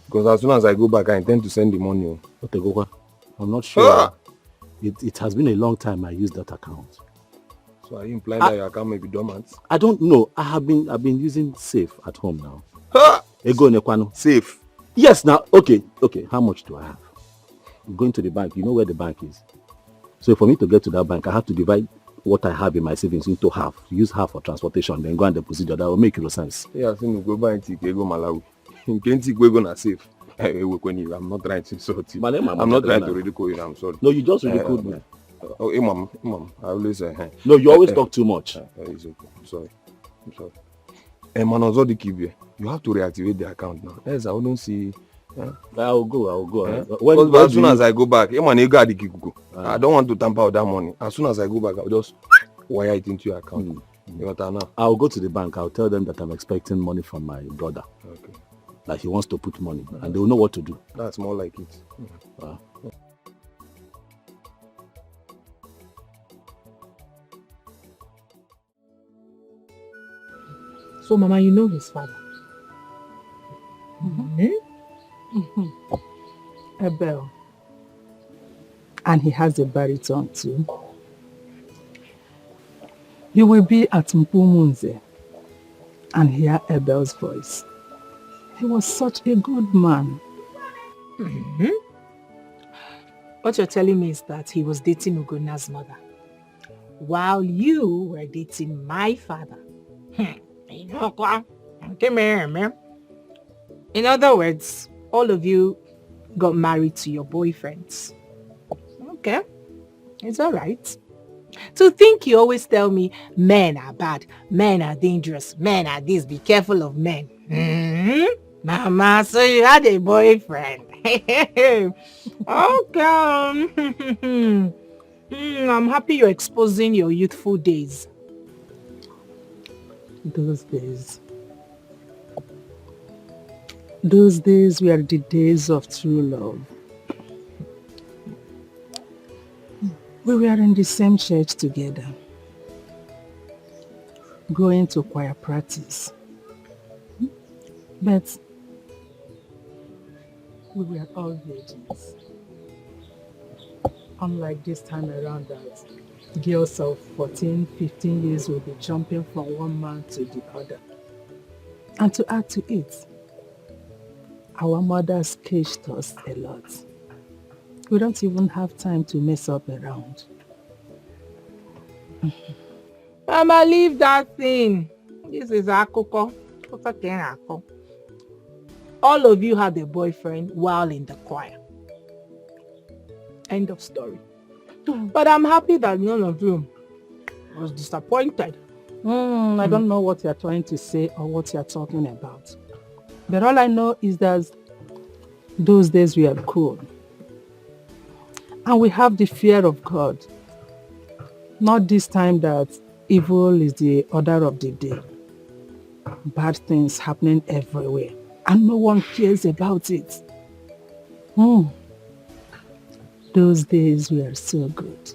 Because as soon as I go back, I intend to send the money. I'm not sure. It has been a long time I used that account. So are you implying that your account may be dormant? I don't know. I've been using Safe at home now. Ego Nekwano. Safe. Yes, now okay. How much do I have? I'm going to the bank. You know where the bank is. So for me to get to that bank, I have to divide what I have in my savings into half. Use half for transportation, then go and deposit that. Will make no sense. Yeah, so you go buy and take go Malawi. You can't take go na safe. I'm not trying to insult you. I'm not trying to ridicule you. I'm sorry. No, you just ridiculed me. Oh, Imam. I always say. No, you always talk too much. It's okay. I'm sorry. You have to reactivate the account now. Yes, I don't see. I'll go. As soon as I go back, I don't want to tamper with that money. As soon as I go back, I'll just wire it into your account. I'll go to the bank. I'll tell them that I'm expecting money from my brother. Okay. Like he wants to put money, and they will know what to do. That's more like it. So, Mama, you know his father? Abel. And he has a baritone too. You will be at Mpumunze and hear Abel's voice. He was such a good man. What you're telling me is that he was dating Ugona's mother, while you were dating my father. In other words, all of you got married to your boyfriends. Okay, it's all right. To think you always tell me men are bad, men are dangerous, men are this, be careful of men. Mama, so you had a boyfriend. Okay. I'm happy you're exposing your youthful days. Those days were the days of true love. We were in the same church together, going to choir practice. But we were all virgins. Unlike this time around that girls of 14, 15 years will be jumping from one man to the other. And to add to it, our mothers caged us a lot. We don't even have time to mess up around. Mama, leave that thing. This is Akoko. All of you had a boyfriend while in the choir. End of story. But I'm happy that none of you was disappointed I don't know what you're trying to say or what you're talking about. But all I know is that those days we are cool. And we have the fear of God. Not this time that evil is the order of the day. Bad things happening everywhere. And no one cares about it. Those days were so good.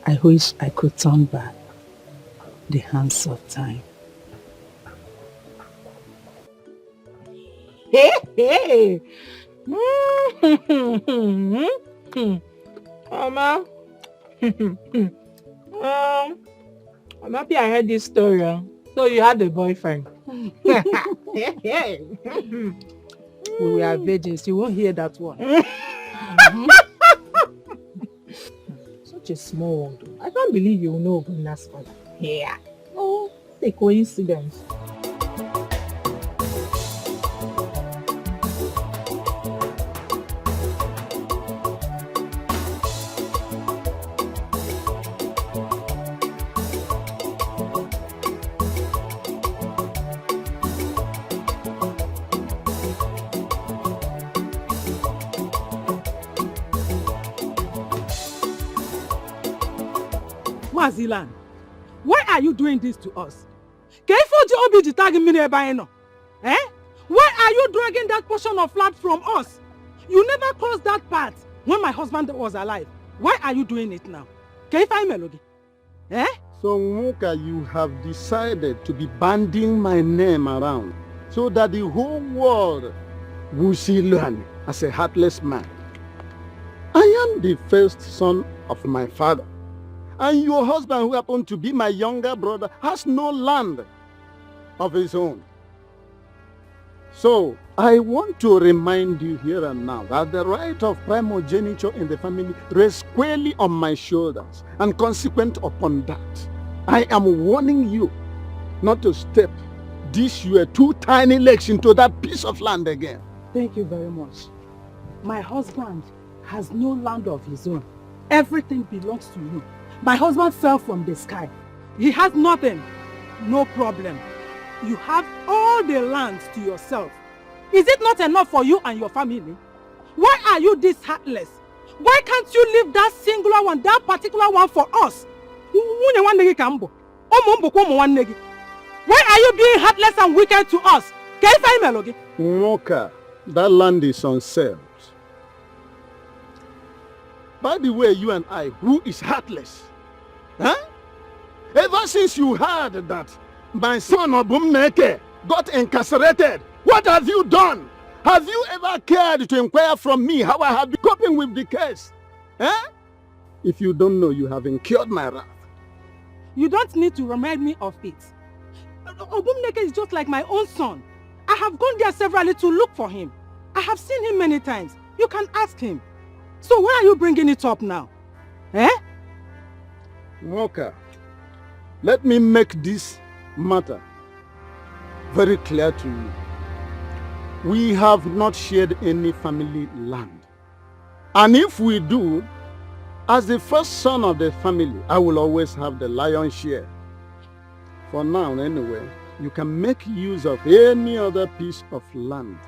I wish I could turn back the hands of time. Hey! Mama, I'm happy I heard this story. So you had a boyfriend. We were virgins. You won't hear that one. Such a small one. I can't believe you know Ogunna's father. Yeah. Oh, it's a coincidence. Mazilan, why are you doing this to us? Eh? Why are you dragging that portion of land from us? You never crossed that path when my husband was alive. Why are you doing it now? Eh? So, Nwoka, you have decided to be banding my name around so that the whole world will see Luhani as a heartless man. I am the first son of my father. And your husband, who happened to be my younger brother, has no land of his own. So, I want to remind you here and now that the right of primogeniture in the family rests squarely on my shoulders, and consequent upon that, I am warning you not to step these your two tiny legs into that piece of land again. Thank you very much. My husband has no land of his own. Everything belongs to you. My husband fell from the sky. He has nothing. No problem. You have all the lands to yourself. Is it not enough for you and your family? Why are you this heartless? Why can't you leave that singular one, that particular one for us? Why are you being heartless and wicked to us? Nwoka, that land is on sale. By the way, you and I, who is heartless? Huh? Ever since you heard that my son Obumneke got incarcerated, what have you done? Have you ever cared to inquire from me how I have been coping with the case? Huh? If you don't know, you have incurred my wrath. You don't need to remind me of it. Obumneke is just like my own son. I have gone there severally to look for him. I have seen him many times. You can ask him. So why are you bringing it up now? Eh? Walker, let me make this matter very clear to you. We have not shared any family land. And if we do, as the first son of the family, I will always have the lion's share. For now, anyway, you can make use of any other piece of land,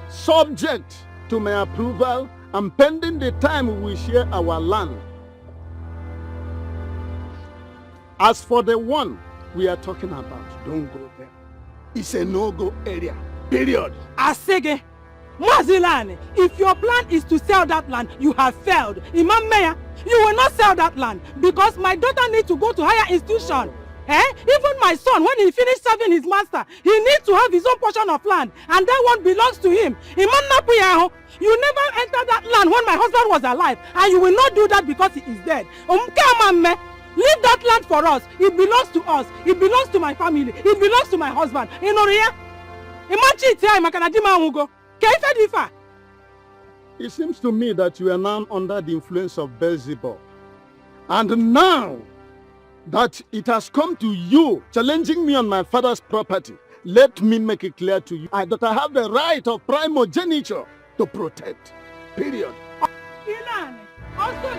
subject to my approval and pending the time we share our land. As for the one we are talking about, don't go there. It's a no-go area, period. Asege, Mwazilane, if your plan is to sell that land, you have failed. Imam Mayor, you will not sell that land because my daughter needs to go to higher institution. Even my son, when he finished serving his master, he needs to have his own portion of land, and that one belongs to him. Imam Napuyaho, you never entered that land when my husband was alive, and you will not do that because he is dead. Leave that land for us. It belongs to us. It belongs to my family. It belongs to my husband. It seems to me that you are now under the influence of Beelzebub. And now that it has come to you challenging me on my father's property, let me make it clear to you that I have the right of primogeniture to protect. Period. Also,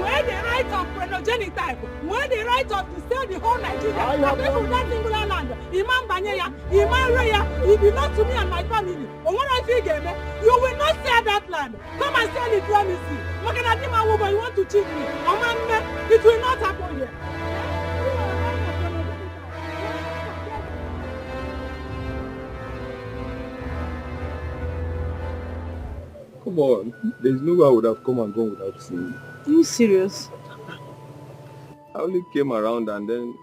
where the right of progenitype, where the right of to sell the whole Nigeria, and people that singular land, Imam Banyaya, Imam Raya, it belongs to me and my family. Or what I feel, you will not sell that land. Come and sell it, let me see. Makanadima Wuba, you want to cheat me? It will not happen here. Come on, there's no way I would have come and gone without seeing you. Are you serious? I only came around and then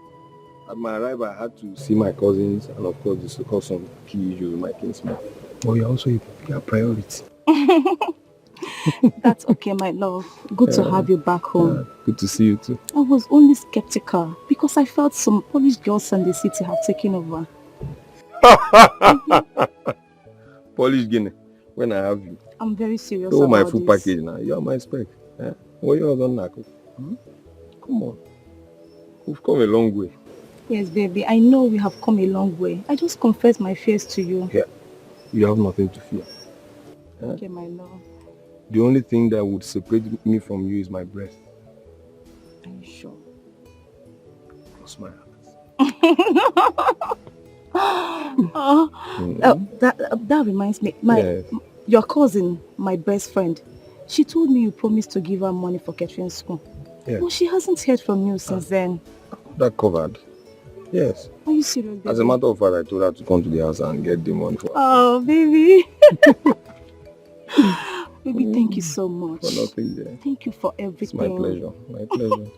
at my arrival I had to see my cousins and of course discuss some key issues with my kinsman. But you're also a priority. That's okay, my love. Good to have you back home. Good to see you too. I was only skeptical because I felt some Polish girls in the city have taken over. Polish Guinea, when I have you. I'm very serious about about my full this. package now. You're my spec. What you done now? Come on. We've come a long way. Yes, baby. I know we have come a long way. I just confess my fears to you. Yeah. You have nothing to fear. Okay, my love. The only thing that would separate me from you is my breath. Are you sure? Cross my heart. That reminds me. Yes. Your cousin, my best friend, she told me you promised to give her money for catering school. Yeah. Well, she hasn't heard from you since then. That covered. Yes. Are you serious, baby? As a matter of fact, I told her to come to the house and get the money for her. Oh, baby. Baby, thank you so much. For nothing there. Thank you for everything. It's my pleasure. My pleasure.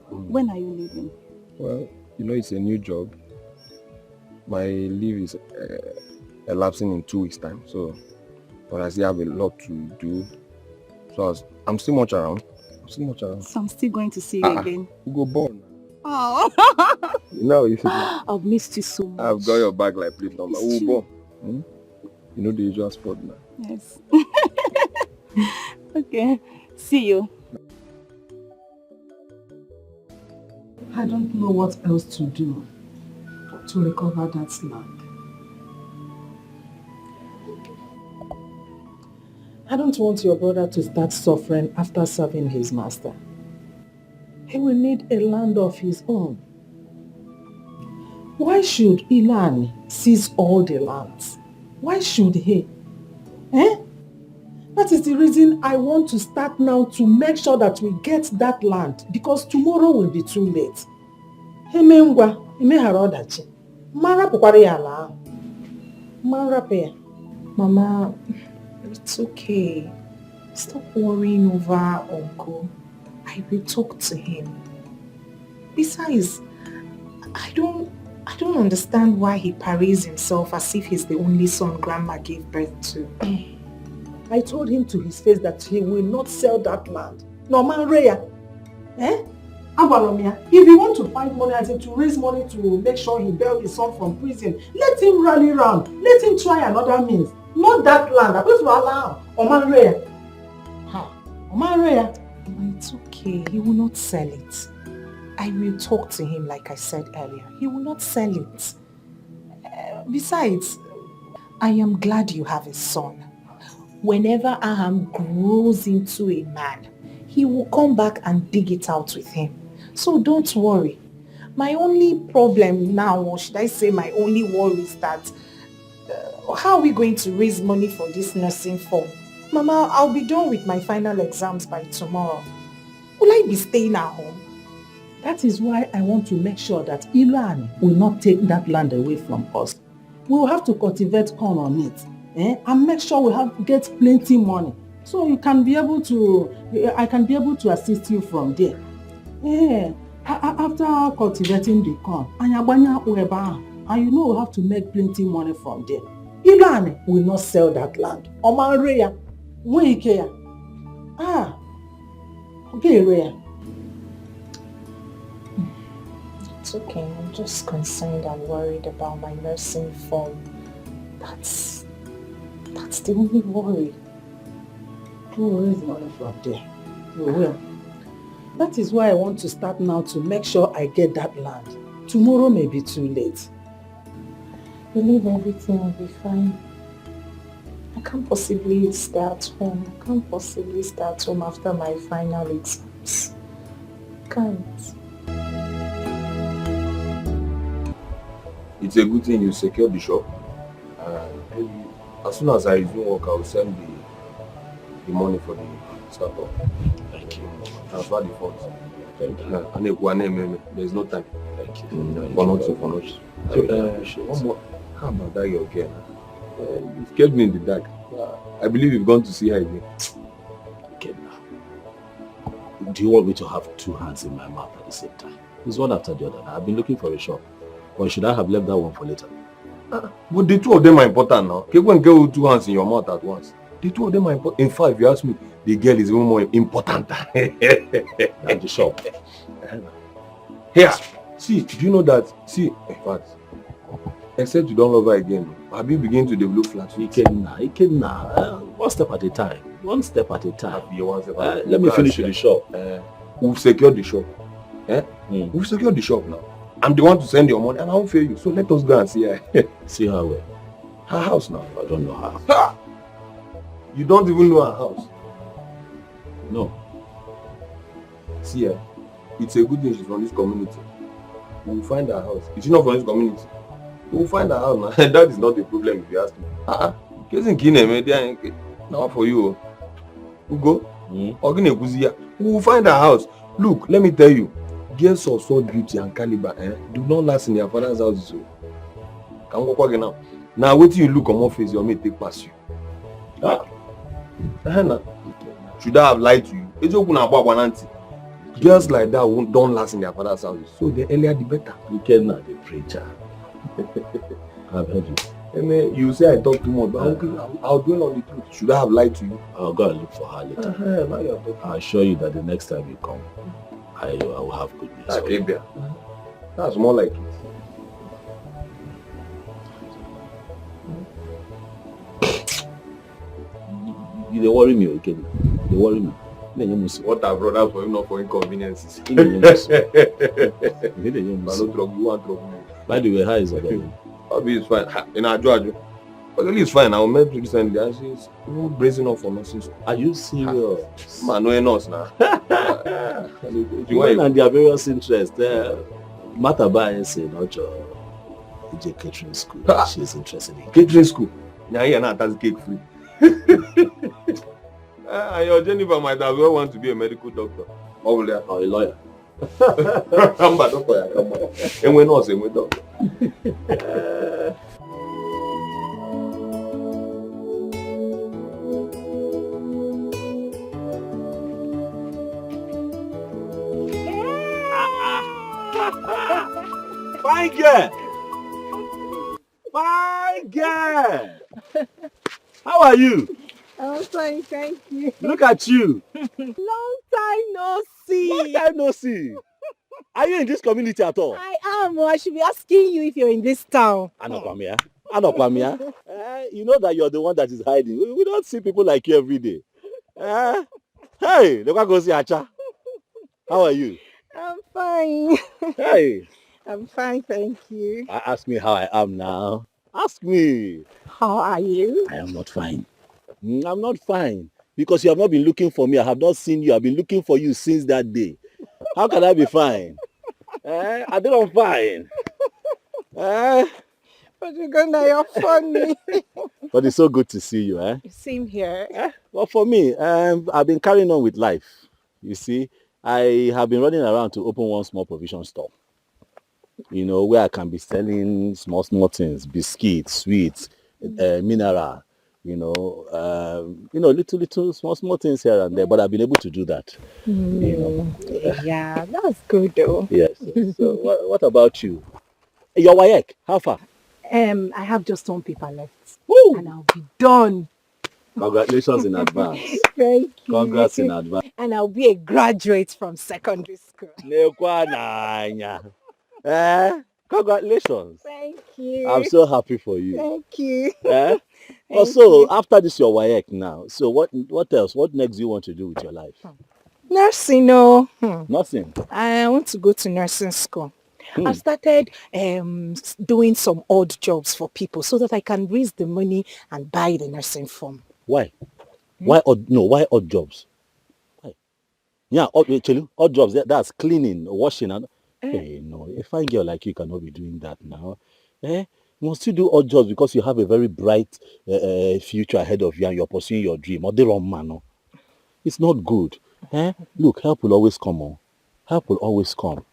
When are you leaving? Well, you know, it's a new job. My leave is elapsing in 2 weeks' time. So, but I still have a lot to do. So I'm still much around. So I'm still going to see you again. You go born. Oh. You should. I've missed you so much. I've got your back like plate number. Who born? You know the usual spot now. Yes. Okay. See you. I don't know what else to do to recover that land. I don't want your brother to start suffering after serving his master. He will need a land of his own. Why should Ilan seize all the lands? Why should he? That is the reason I want to start now to make sure that we get that land, because tomorrow will be too late. Mama, it's okay. Stop worrying over Uncle. I will talk to him. Besides, I don't understand why he parades himself as if he's the only son Grandma gave birth to. I told him to his face that he will not sell that land. No man Raya. If you want to find money, as in to raise money to make sure he bail his son from prison, let him rally round. Let him try another means. Not that land. I'm going to allow Oman Raya. Oman Raya. It's okay. He will not sell it. I will talk to him like I said earlier. He will not sell it. Besides, I am glad you have a son. Whenever Aham grows into a man, he will come back and dig it out with him. So don't worry. My only problem now, or should I say my only worry, is that how are we going to raise money for this nursing form? Mama, I'll be done with my final exams by tomorrow. Will I be staying at home? That is why I want to make sure that Ilan will not take that land away from us. We will have to cultivate corn on it, and make sure we get plenty money, so you can be able to. I can be able to assist you from there. After cultivating the corn, and you know we have to make plenty money from there. Ilan will not sell that land. Oman Raya, when care. Okay, Raya. It's okay. I'm just concerned and worried about my nursing form. That's the only worry. Don't raise money from there. You will. That is why I want to start now to make sure I get that land. Tomorrow may be too late. Believe everything will be fine. I can't possibly stay at home. I can't possibly stay at home after my final exams. Can't. It's a good thing you secured the shop. As soon as I resume work, I will send the money for the startup. Thank you. Transfer the funds. Thank you. There is no time. Thank you. For nothing. So, one more. How about that your girl? You've kept me in the dark. I believe you've gone to see her again. Okay, now. Do you want me to have two hands in my mouth at the same time? It's one after the other. I've been looking for a shop. Or should I have left that one for later? But the two of them are important now. You can't get with two hands in your mouth at once. The two of them are important. In fact, if you ask me, the girl is even more important than the shop. Here, see, do you know that? See, in fact, except you don't love her again, have you begin to develop flat feet? One step at a time. One step at a time. Let me finish with the shop. We've secured the shop. We've secured the shop now. I'm the one to send your money and I won't fail you. So let us go and see her. See her where? Her house now. I don't know her. You don't even know her house? No. See her. It's a good thing she's from this community. We'll find her house. Is she not from this community? We'll find her house now. That is not the problem if you ask me. Now for you. We'll go. We'll find her house. Look, let me tell you. Girls of sword beauty and caliber do not last in their father's house. So. Can go again now. Now wait till you look on my face, your mate take past you. Should I have lied to you? It's open about one auntie. Girls like that don't last in their father's houses. So the earlier the better. You cannot the preacher. I've heard you. You say I talk too much, but I'll dwell on the truth. Should I have lied to you? I'll go and look for her later. I'll assure you that the next time you come, I will have good news. Okay, that's more like it. They worry me, okay? They worry me. What I brought up for you, not for inconveniences. By the way, how is it? Obi is fine. In Ajo. But at least fine. I will make you recently and she's bracing up for nursing school. Are you serious? Man, no nurse now. When and their various interests, Mataba is in Ojo catering school. She's interested in catering school. Yeah, not that's cake free. Your Jennifer might as well want to be a medical doctor. Or a lawyer. I'm bad for you. And we're not saying we're doctor. Fine girl! Fine girl! How are you? I'm fine, thank you. Look at you. Long time no see. Long time no see. Are you in this community at all? I am. I should be asking you if you're in this town. Anokwamia. You know that you're the one that is hiding. We don't see people like you every day. Hey, look at go see Acha. How are you? I'm fine. Hey. I'm fine, thank you. Ask me how I am now. Ask me. How are you? I am not fine. I'm not fine. Because you have not been looking for me. I have not seen you. I've been looking for you since that day. How can I be fine? I think I'm fine. But you're funny. But it's so good to see you. Same here. Well, for me, I've been carrying on with life. You see, I have been running around to open one small provision store. You know, where I can be selling small things, biscuits, sweets, mineral, little small things here and there, but I've been able to do that. Yeah, that's good though. Yes. So what about you? Your WAEC, how far? I have just one paper left. Woo! And I'll be done. Congratulations in advance. Thank you. Congrats in advance. And I'll be a graduate from secondary school. Congratulations. Thank you. I'm so happy for you. Thank you. Also, after this your WAEC now, so what else? What next do you want to do with your life? Nursing, no. Nothing. I want to go to nursing school. I've started doing some odd jobs for people so that I can raise the money and buy the nursing form. Why? Why odd jobs? Why? Yeah, actually, odd jobs, that's cleaning, washing. And hey, no, a fine girl like you cannot be doing that now. You must you do odd jobs because you have a very bright future ahead of you and you're pursuing your dream. Or the wrong man. No? It's not good. Look, help will always come on. Help will always come.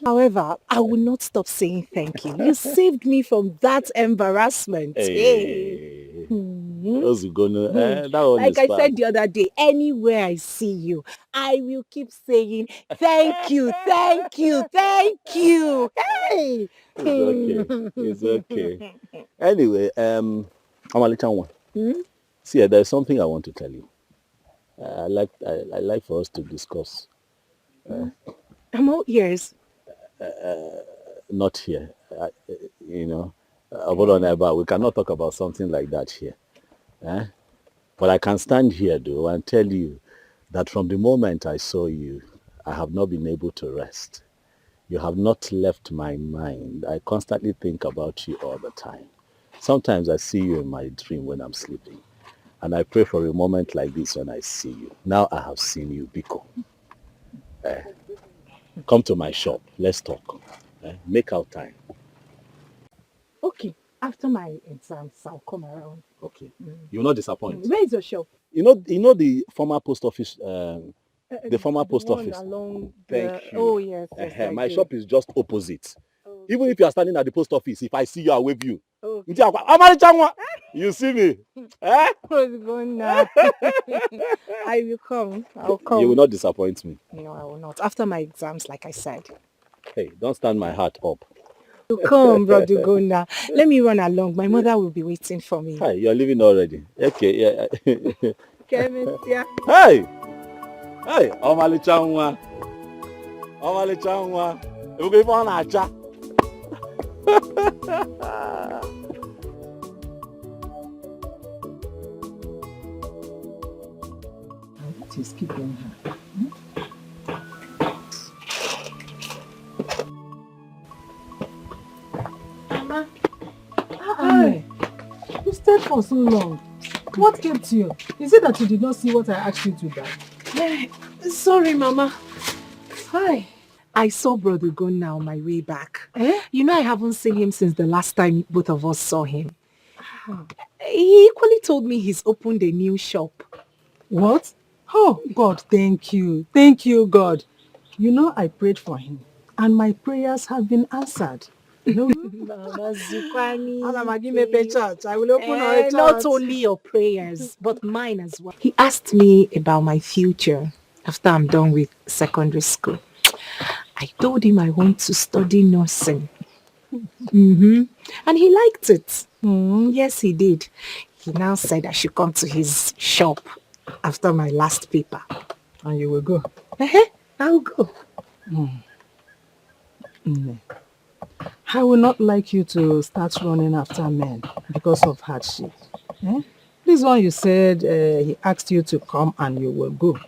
However, I will not stop saying thank you. You saved me from that embarrassment. Hey. That one Like is I fast. said the other day, anywhere I see you, I will keep saying thank you, thank you, thank you. Hey! It's okay. Anyway, Amalichanwa. See, there's something I want to tell you. I like for us to discuss. I'm all ears. Not here. But we cannot talk about something like that here. But I can stand here, though, and tell you that from the moment I saw you, I have not been able to rest. You have not left my mind. I constantly think about you all the time. Sometimes I see you in my dream when I'm sleeping. And I pray for a moment like this when I see you. Now I have seen you, Biko. Come to my shop. Let's talk. Make out time. Okay, after my exams, I'll come around. Okay. You will not disappoint. Where is your shop? You know the former post office. The former post one office. Along Thank you. Oh yes, yes. My shop is just opposite. Okay. Even if you are standing at the post office, if I see you, I wave you. Okay. You see me? What's going on? I will come. I'll come. You will not disappoint me. No, I will not. After my exams, like I said. Hey, don't stand my heart up. You come, brother Gona. Let me run along. My mother will be waiting for me. Hi, you're leaving already. Okay, yeah. Hey! Hey, Omalichanwa. Omalichanwa. You go on acha. Just keep going. Mama. Hi. You stayed for so long. What kept you? Is it that you did not see what I asked you to do? Sorry, Mama. Hi. I saw Brother Gona on my way back. You know I haven't seen him since the last time both of us saw him. He equally told me he's opened a new shop. What? Oh, God, thank you. Thank you, God. You know, I prayed for him, and my prayers have been answered. No, Mama Zukwani. I will open our church. Not only your prayers, but mine as well. He asked me about my future after I'm done with secondary school. I told him I want to study nursing. And he liked it. Yes, he did. He now said I should come to his shop after my last paper. And you will go? I'll go. I would not like you to start running after men because of hardship. This one you said he asked you to come and you will go.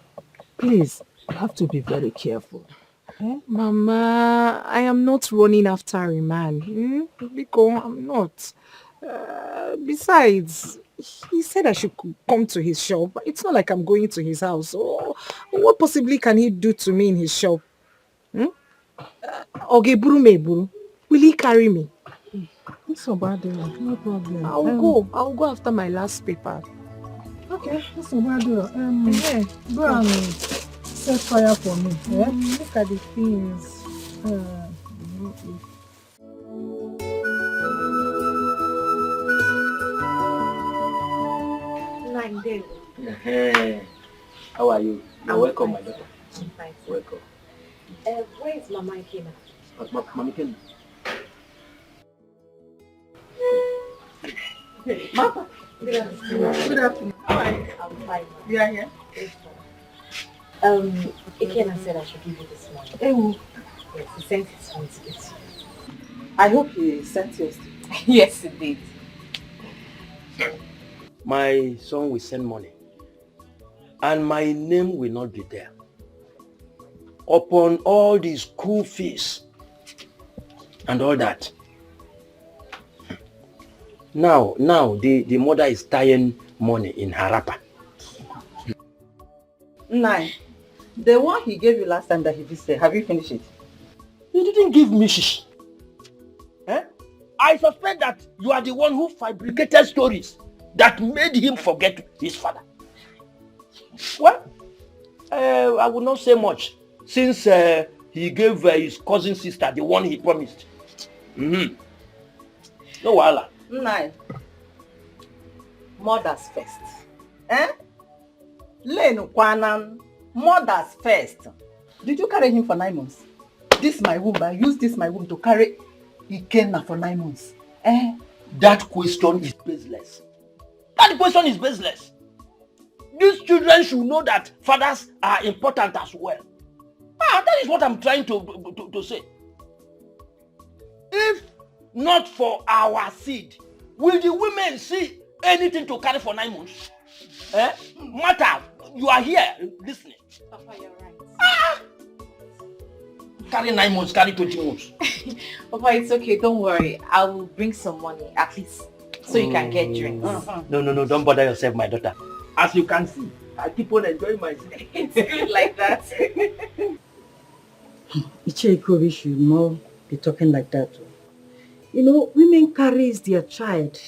Please, you have to be very careful. Mama, I am not running after a man. Because I'm not. Besides, he said I should come to his shop. It's not like I'm going to his house. What possibly can he do to me in his shop? Will he carry me? It's so bad, no problem. I'll go after my last paper. Okay, that's so bad. Go and set fire for me. Look at the things. How are you? You're welcome, my daughter. Fine. Welcome. Where is Mama Ikena? Mama Ikena. Mama. Good afternoon. I'm fine. You are here? Ikena said I should give you this money. Yes, he sent his phone to get you. I hope he sent yours. Yes, he did. My son will send money, and my name will not be there. upon all the school fees and all that. Now the mother is tying money in her wrapper. Nine. The one he gave you last time that he visited, have you finished it? He didn't give me shish. Eh? I suspect that you are the one who fabricated stories that made him forget his father. Well, I will not say much since he gave his cousin sister the one he promised. No wahala. Nine. Mothers first. Eh? Lenu Kwanan. Mothers first. Did you carry him for 9 months? This my womb. I use this my womb to carry Ikenna for 9 months. Eh? That question is baseless. That question is baseless. These children should know that fathers are important as well. That is what I'm trying to say. If not for our seed, will the women see anything to carry for 9 months? Eh? Matter, you are here listening. Papa, you're right. Carry 9 months, carry 20 months. Papa, it's okay, don't worry. I will bring some money at least so you can get drinks. No, don't bother yourself, my daughter. As you can see, I keep on enjoying myself. It's good like that. Ichikobi should not be talking like that. You know, women carries their child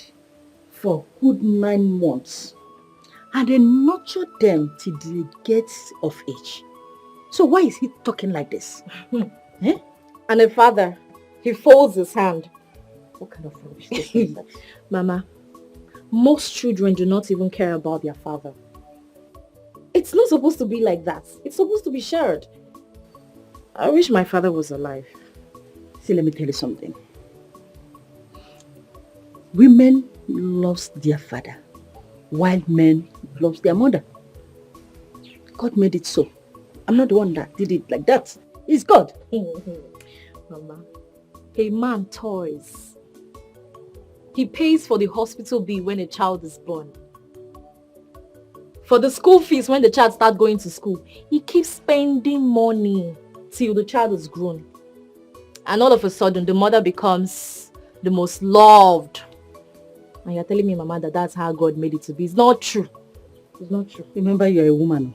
for good 9 months and they nurture them till they get of age. So why is he talking like this? Eh? And the father, he folds his hand. What kind of rubbish is that? Mama, most children do not even care about their father. It's not supposed to be like that. It's supposed to be shared. I wish my father was alive. See, let me tell you something. Women loves their father, while men loves their mother. God made it so. I'm not the one that did it like that. It's God. Mama, a man toys. He pays for the hospital bill when a child is born. For the school fees when the child starts going to school. He keeps spending money till the child is grown. And all of a sudden, the mother becomes the most loved. And you're telling me, Mama, that that's how God made it to be. It's not true. It's not true. Remember, you're a woman.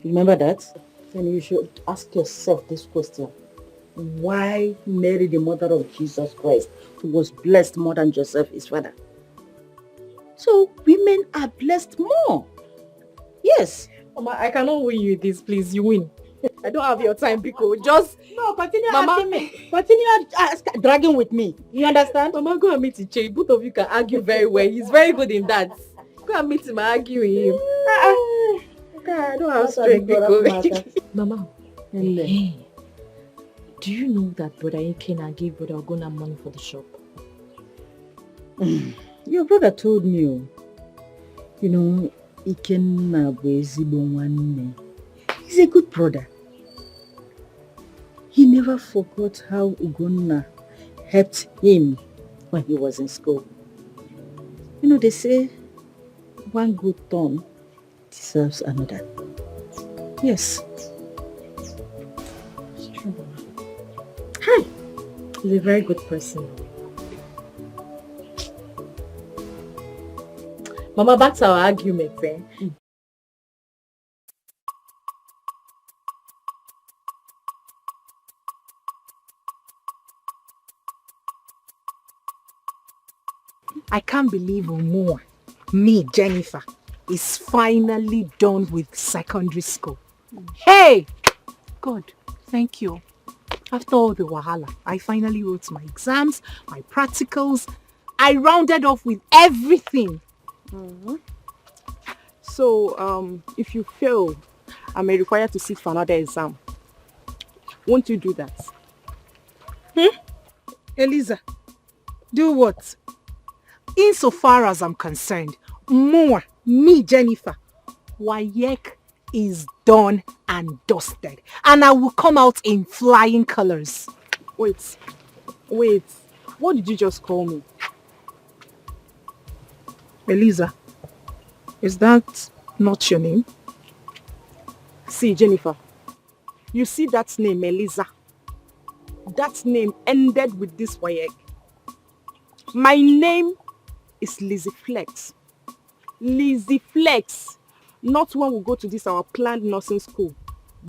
Remember that? Then you should ask yourself this question. Why Mary, the mother of Jesus Christ, who was blessed more than Joseph, his father? So women are blessed more. Yes. Mama, I cannot win you this, please. You win. I don't have your time, Biko. Just... No, continue Mama, asking me. Continue dragging with me. You understand? Mama, go and meet Iche. Both of you can argue very well. He's very good in that. Go and meet him and argue with him. Okay, I don't have strength, Biko. Mama, hey, do you know that Brother Ikenna gave Brother Ogona money for the shop? Your brother told me, you know, Ikenna he's a good brother. He never forgot how Ugonna helped him when he was in school. You know, they say one good turn deserves another. Yes. It's true. Hi. He's a very good person. Mama, back to our argument, eh? I can't believe Omoa, me, Jennifer, is finally done with secondary school. Hey! God, thank you. After all the wahala, I finally wrote my exams, my practicals. I rounded off with everything. So, if you fail, I may require to sit for another exam. Won't you do that? Eliza, do what? Insofar as I'm concerned, me, Jennifer, WAEC is done and dusted. And I will come out in flying colors. Wait. What did you just call me? Eliza, is that not your name? See, Jennifer, You see that name, Eliza? That name ended with this wayeg. My name is Lizzie Flex. Lizzie Flex. Not when we go to this our planned nursing school.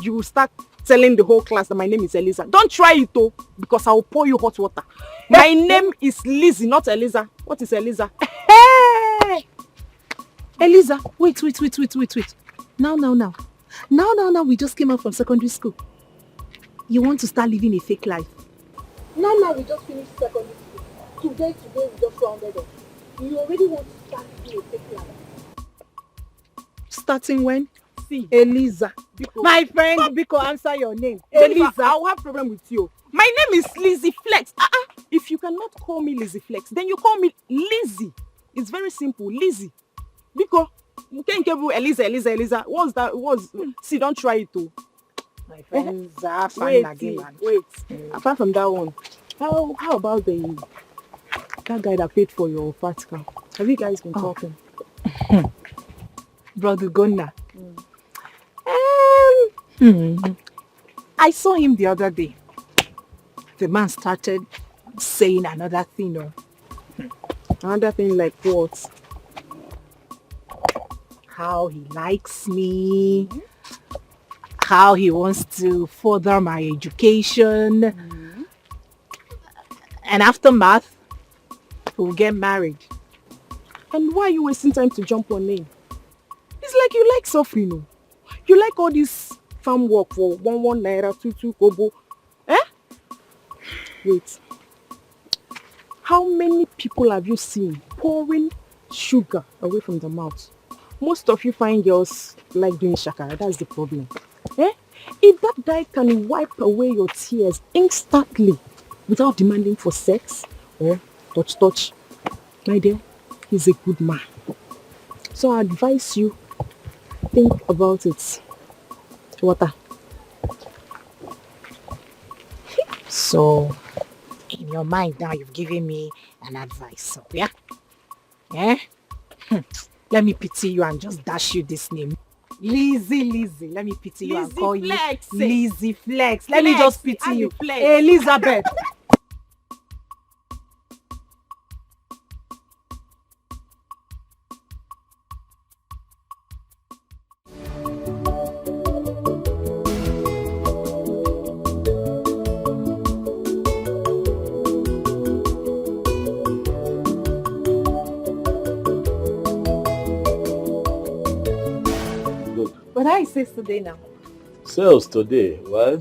You will start telling the whole class that my name is Eliza. Don't try it though, because I will pour you hot water. My name is Lizzie, not Eliza. What is Eliza? Hey! Eliza, wait. Now, we just came out from secondary school. You want to start living a fake life? Now we just finished secondary school. Today we just rounded up. You already want to start living a fake life. Starting when? See, Eliza. Biko. My friend, Biko, answer your name. Eliza, I'll have problem with you. My name is Lizzie Flex. If you cannot call me Lizzie Flex, then you call me Lizzie. It's very simple, Lizzie. Biko, you can't give Eliza. What's that? See, don't try it too. My friends are Wait. Apart from that one, how about that guy that paid for your practical? Have you guys been talking? Brother Gonna. I saw him the other day. The man started saying another thing. Another thing like what? How he likes me, how he wants to further my education, and after math, we'll get married. And why are you wasting time to jump on him? It's like you like suffering. You like all this farm work for 1 naira, 2 kobo. Wait. How many people have you seen pouring sugar away from the mouth? Most of you fine girls like doing shakara. That's the problem. If that guy can wipe away your tears instantly without demanding for sex or touch, my dear, he's a good man. So I advise you, think about it. Water. So, in your mind now, you've given me an advice, so yeah? Yeah? Let me pity you and just dash you this name. Lizzie. Let me pity you and call Flex. you Lizzie Flex. Let me just pity you. Flex. Elizabeth. But how is sales today now? Sales today, well,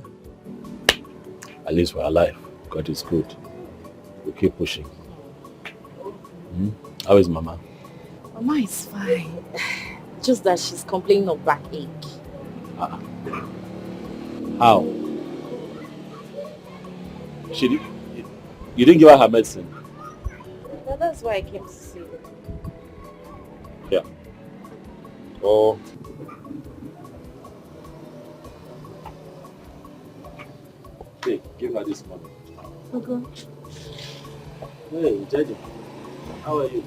at least we're alive. God is good. We keep pushing. How is Mama? Mama is fine. Just that she's complaining of backache. How? You didn't give her medicine? Well, that's why I came to see her. Yeah. Oh. Hey, give her this money. Okay. Hey, Jaji. How are you?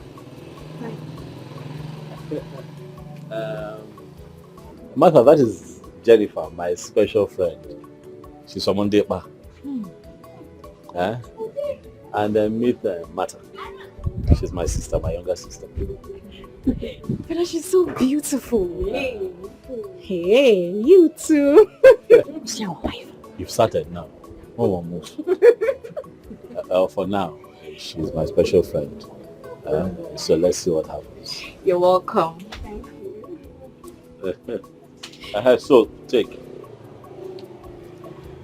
Hi. Martha, that is Jennifer, my special friend. She's from Monday. And then meet Martha. She's my sister, my younger sister. But she's so beautiful. Hey, you too. You've started now. No one moves. For now, she's my special friend. So let's see what happens. You're welcome. Thank you. So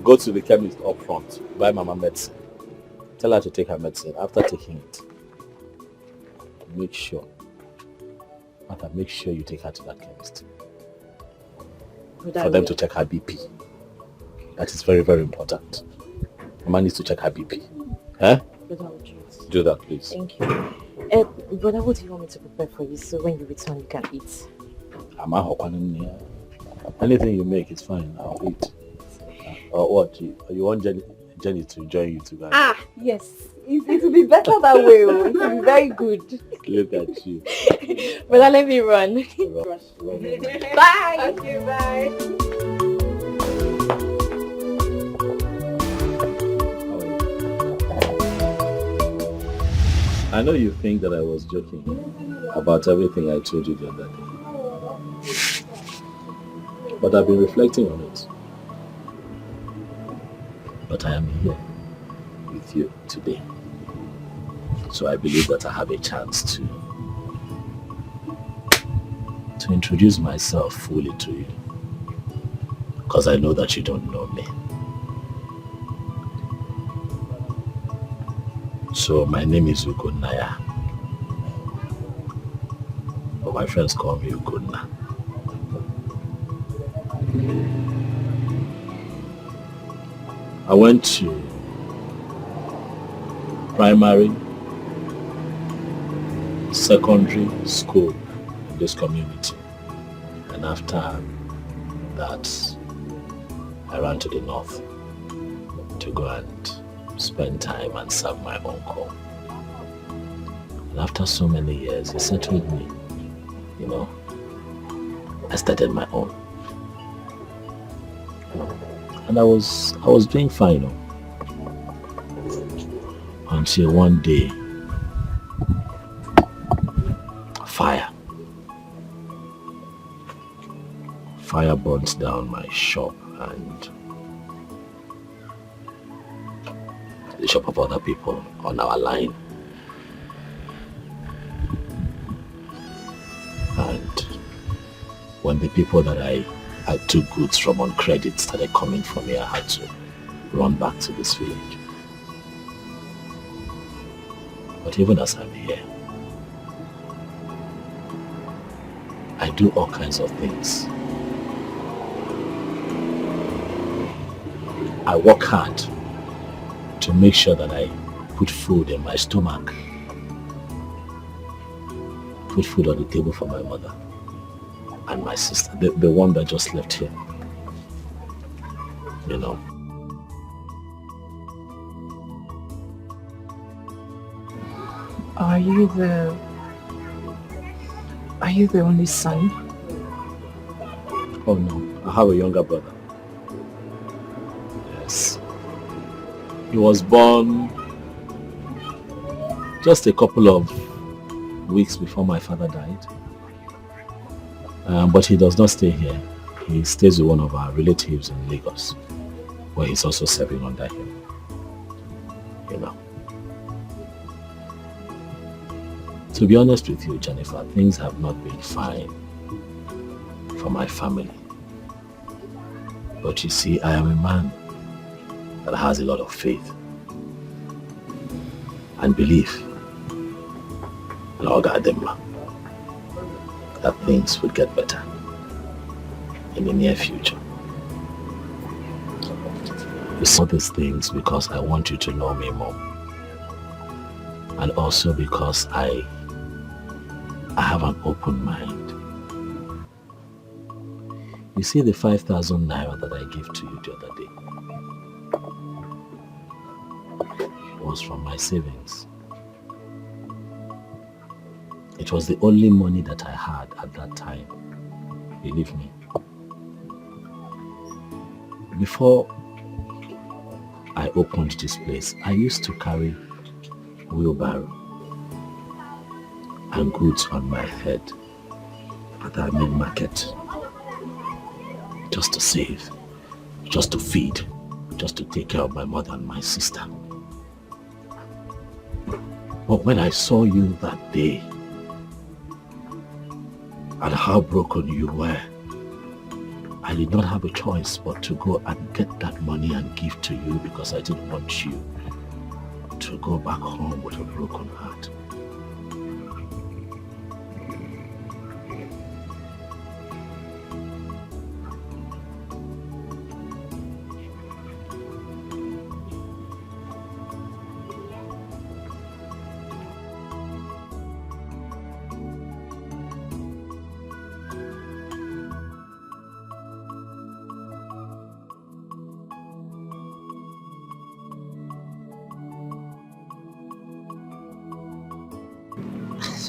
go to the chemist up front, buy Mama medicine. Tell her to take her medicine. After taking it, make sure you take her to that chemist. For them to check her BP. That is very, very important. Mama needs to check her BP. Do that, please. Thank you. Brother, what do you want me to prepare for you so when you return you can eat? Anything you make is fine. I'll eat. What? You want Jenny to join you too, guys? Yes. It will be better that way. It will be very good. Look at you. Brother, let me run. Bye. Okay, bye. I know you think that I was joking about everything I told you the other day. But I've been reflecting on it. But I am here with you today. So I believe that I have a chance to introduce myself fully to you. Because I know that you don't know me. So my name is Ugonaya. But my friends call me Ugonna. I went to primary, secondary school in this community. And after that, I ran to the north to go and spend time and serve my uncle. And after so many years, he settled me. You know, I started my own. And I was doing fine, until one day, fire burnt down my shop and the shop of other people on our line. And when the people that I took goods from on credit started coming for me, I had to run back to this village. But even as I'm here, I do all kinds of things. I work hard to make sure that I put food in my stomach, put food on the table for my mother and my sister, the one that just left here. You know. Are you the only son? Oh no, I have a younger brother. Yes. He was born just a couple of weeks before my father died. But he does not stay here. He stays with one of our relatives in Lagos, where he's also serving under him. You know. To be honest with you, Jennifer, things have not been fine for my family. But you see, I am a man that has a lot of faith and belief in Ogadema that things would get better in the near future. I saw these things because I want you to know me more, and also because I have an open mind. You see the 5,000 naira that I gave to you the other day was from my savings. It was the only money that I had at that time. Believe me. Before I opened this place, I used to carry wheelbarrow and goods on my head at our main market, just to save, just to feed, just to take care of my mother and my sister. But when I saw you that day and how broken you were, I did not have a choice but to go and get that money and give to you, because I didn't want you to go back home with a broken heart.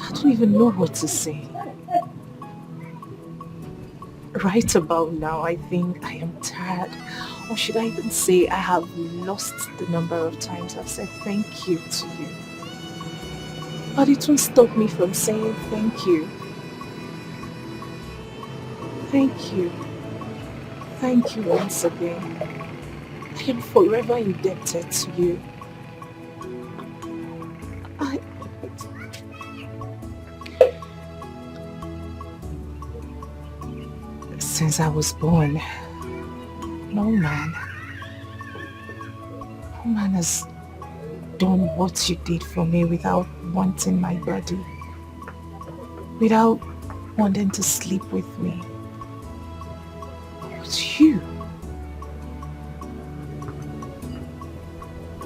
I don't even know what to say. Right about now, I think I am tired. Or should I even say I have lost the number of times I've said thank you to you. But it won't stop me from saying thank you. Thank you. Thank you once again. I am forever indebted to you. Since I was born, no man has done what you did for me without wanting my body, without wanting to sleep with me. But you,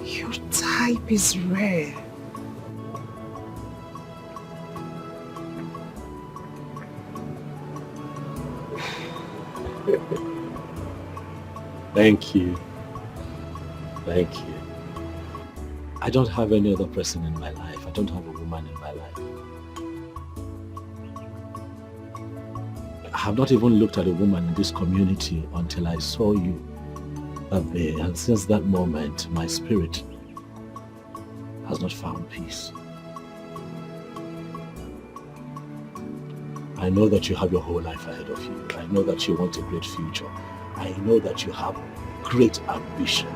your type is rare. Thank you. Thank you. I don't have any other person in my life. I don't have a woman in my life. I have not even looked at a woman in this community until I saw you that day. And since that moment, my spirit has not found peace. I know that you have your whole life ahead of you. I know that you want a great future. I know that you have great ambition.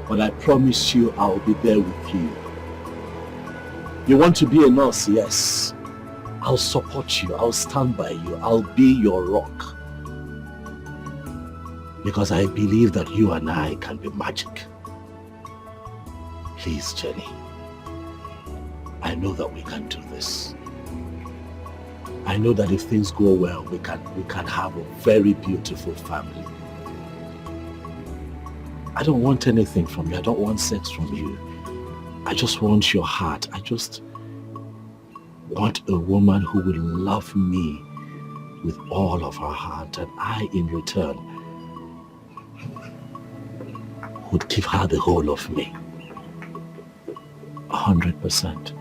But I promise you I'll be there with you. You want to be a nurse? Yes. I'll support you. I'll stand by you. I'll be your rock. Because I believe that you and I can be magic. Please, Jenny. I know that we can do this. I know that if things go well, we can have a very beautiful family. I don't want anything from you. I don't want sex from you. I just want your heart. I just want a woman who will love me with all of her heart, and I, in return, would give her the whole of me. 100%.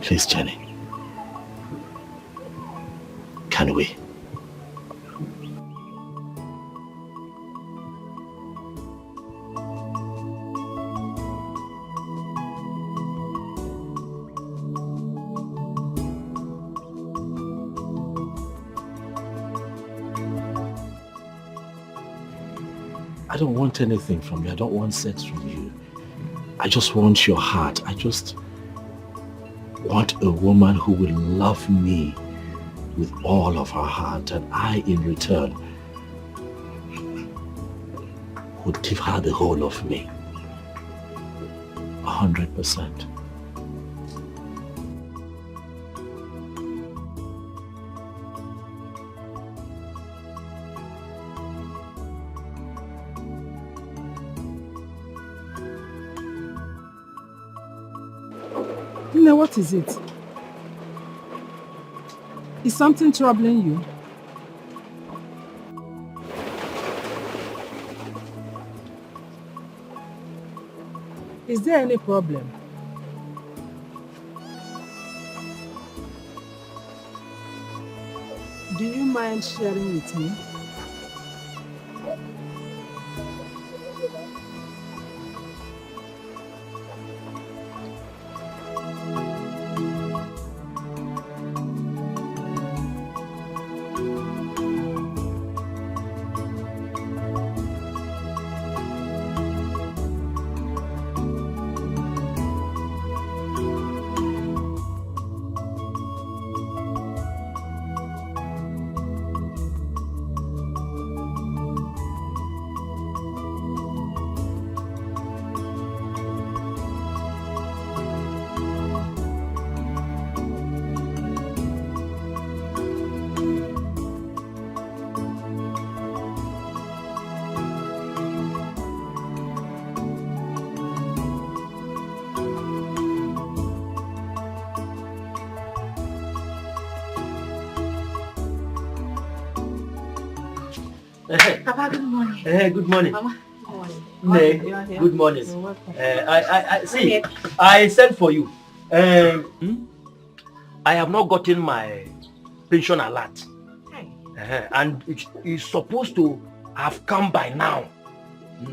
Please, Jenny. Can we? I don't want anything from you. I don't want sex from you. I just want your heart. I just want a woman who will love me with all of her heart, and I, in return, would give her the whole of me. 100%. Now, what is it? Is something troubling you? Is there any problem? Do you mind sharing with me? Papa, good morning. Good morning. Mama, good morning. Nay, good morning. I see. I sent for you. I have not gotten my pension alert, and it's supposed to have come by now.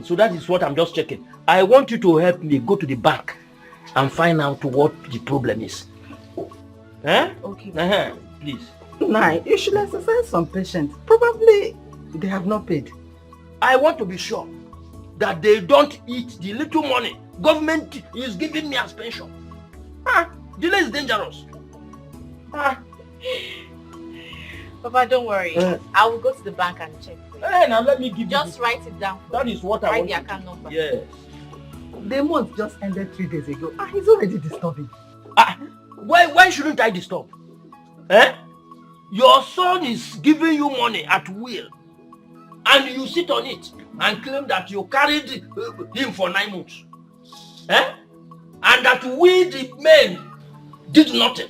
So that is what I'm just checking. I want you to help me go to the bank and find out what the problem is. Okay. Please. Nah, you should exercise some patience. Probably they have not paid. I want to be sure that they don't eat the little money government is giving me as pension. Delay is dangerous. Papa, don't worry. I will go to the bank and check. Now let me give Just write it down. That is what I want. Write the account number. Yes. The month just ended 3 days ago. He's already disturbing. Why shouldn't I disturb? Your son is giving you money at will, and you sit on it and claim that you carried him for 9 months. And that we the men did nothing.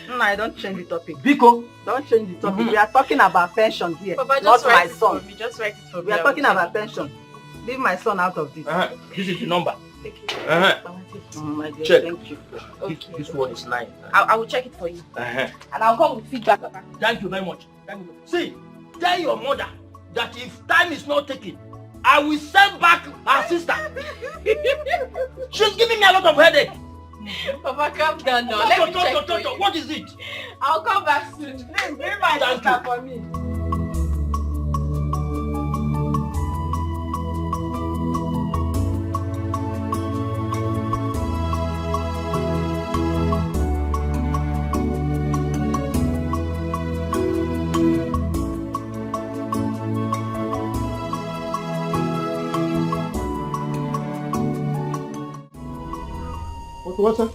No, don't change the topic. Biko, don't change the topic. We are talking about pension here, Papa, not just my son. For me. Just write it for me. We are talking about pension. Leave my son out of this. This is the number. My dear, Check. thank you. Okay. This one is 9. I will check it for you. And I'll come with feedback, Papa. Thank you very much. See, tell your mother that if time is not taken, I will send back her sister. She's giving me a lot of headache. Papa, calm down now. Let me check for you. What is it? I'll come back soon. Please, bring my sister for me. Water,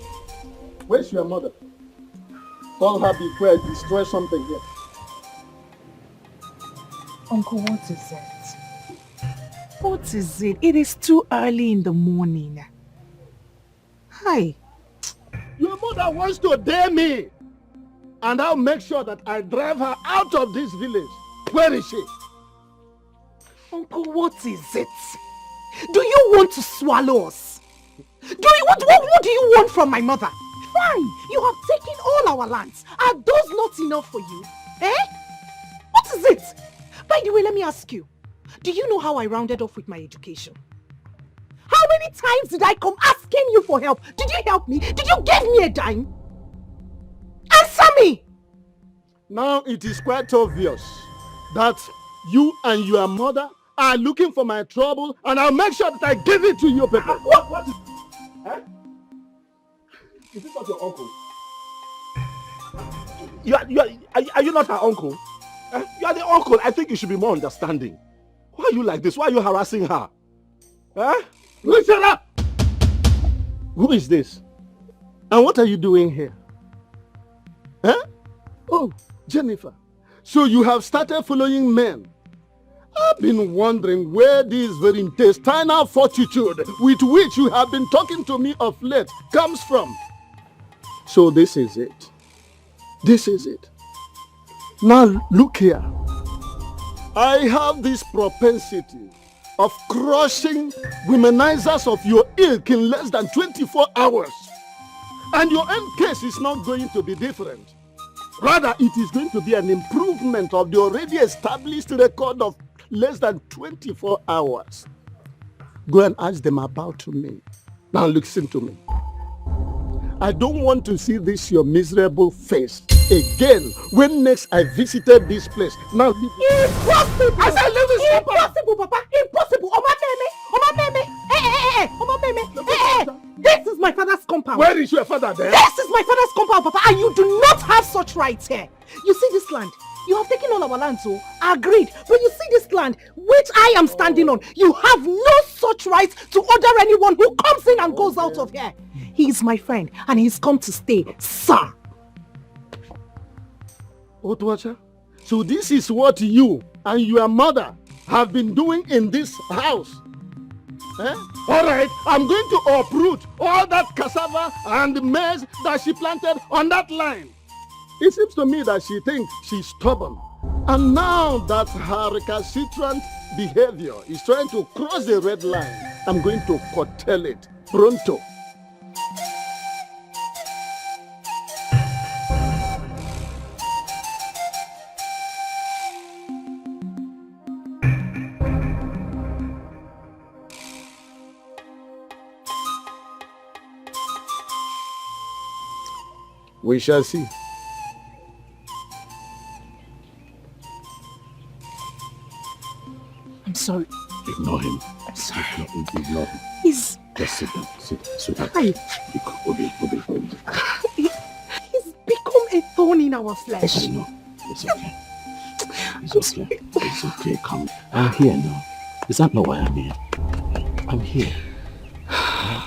where's your mother? Call her before I destroy something here. Uncle, what is it? What is it? It is too early in the morning. Hi. Your mother wants to dare me. And I'll make sure that I drive her out of this village. Where is she? Uncle, what is it? Do you want to swallow us? What do you want from my mother? Fine, you have taken all our lands. Are those not enough for you? What is it? By the way, let me ask you. Do you know how I rounded off with my education? How many times did I come asking you for help? Did you help me? Did you give me a dime? Answer me! Now it is quite obvious that you and your mother are looking for my trouble, and I'll make sure that I give it to you people. What is... Is this not your uncle? Are you not her uncle? You are the uncle. I think you should be more understanding. Why are you like this? Why are you harassing her? Listen up! Who is this? And what are you doing here? Oh, Jennifer. So you have started following men. I've been wondering where this very intestinal fortitude with which you have been talking to me of late comes from. So this is it. This is it. Now look here. I have this propensity of crushing womenizers of your ilk in less than 24 hours. And your end case is not going to be different. Rather, it is going to be an improvement of the already established record of less than 24 hours. Go and ask them about me. Now listen to me. I don't want to see this your miserable face again when next I visited this place. Now leave it. Impossible! I said leave this compound. Impossible, Papa! Impossible! This is my father's compound. Where is your father then? This is my father's compound, Papa, and you do not have such rights here. You see this land? You have taken all our land, so agreed. But you see this land, which I am standing on, you have no such right to order anyone who comes in and goes out of here. He is my friend, and he's come to stay, sir. Otwacha, so this is what you and your mother have been doing in this house. All right, I'm going to uproot all that cassava and maize that she planted on that line. It seems to me that she thinks she's stubborn. And now that her recalcitrant behavior is trying to cross the red line, I'm going to curtail it pronto. We shall see. I'm sorry. Ignore him. I'm sorry. Ignore him. He's... Just sit down. Sit down. Hi. Obi. He's become a thorn in our flesh. I know. It's okay. It's okay. It's okay. Come. I'm here now. Is that not why I'm here? I'm here.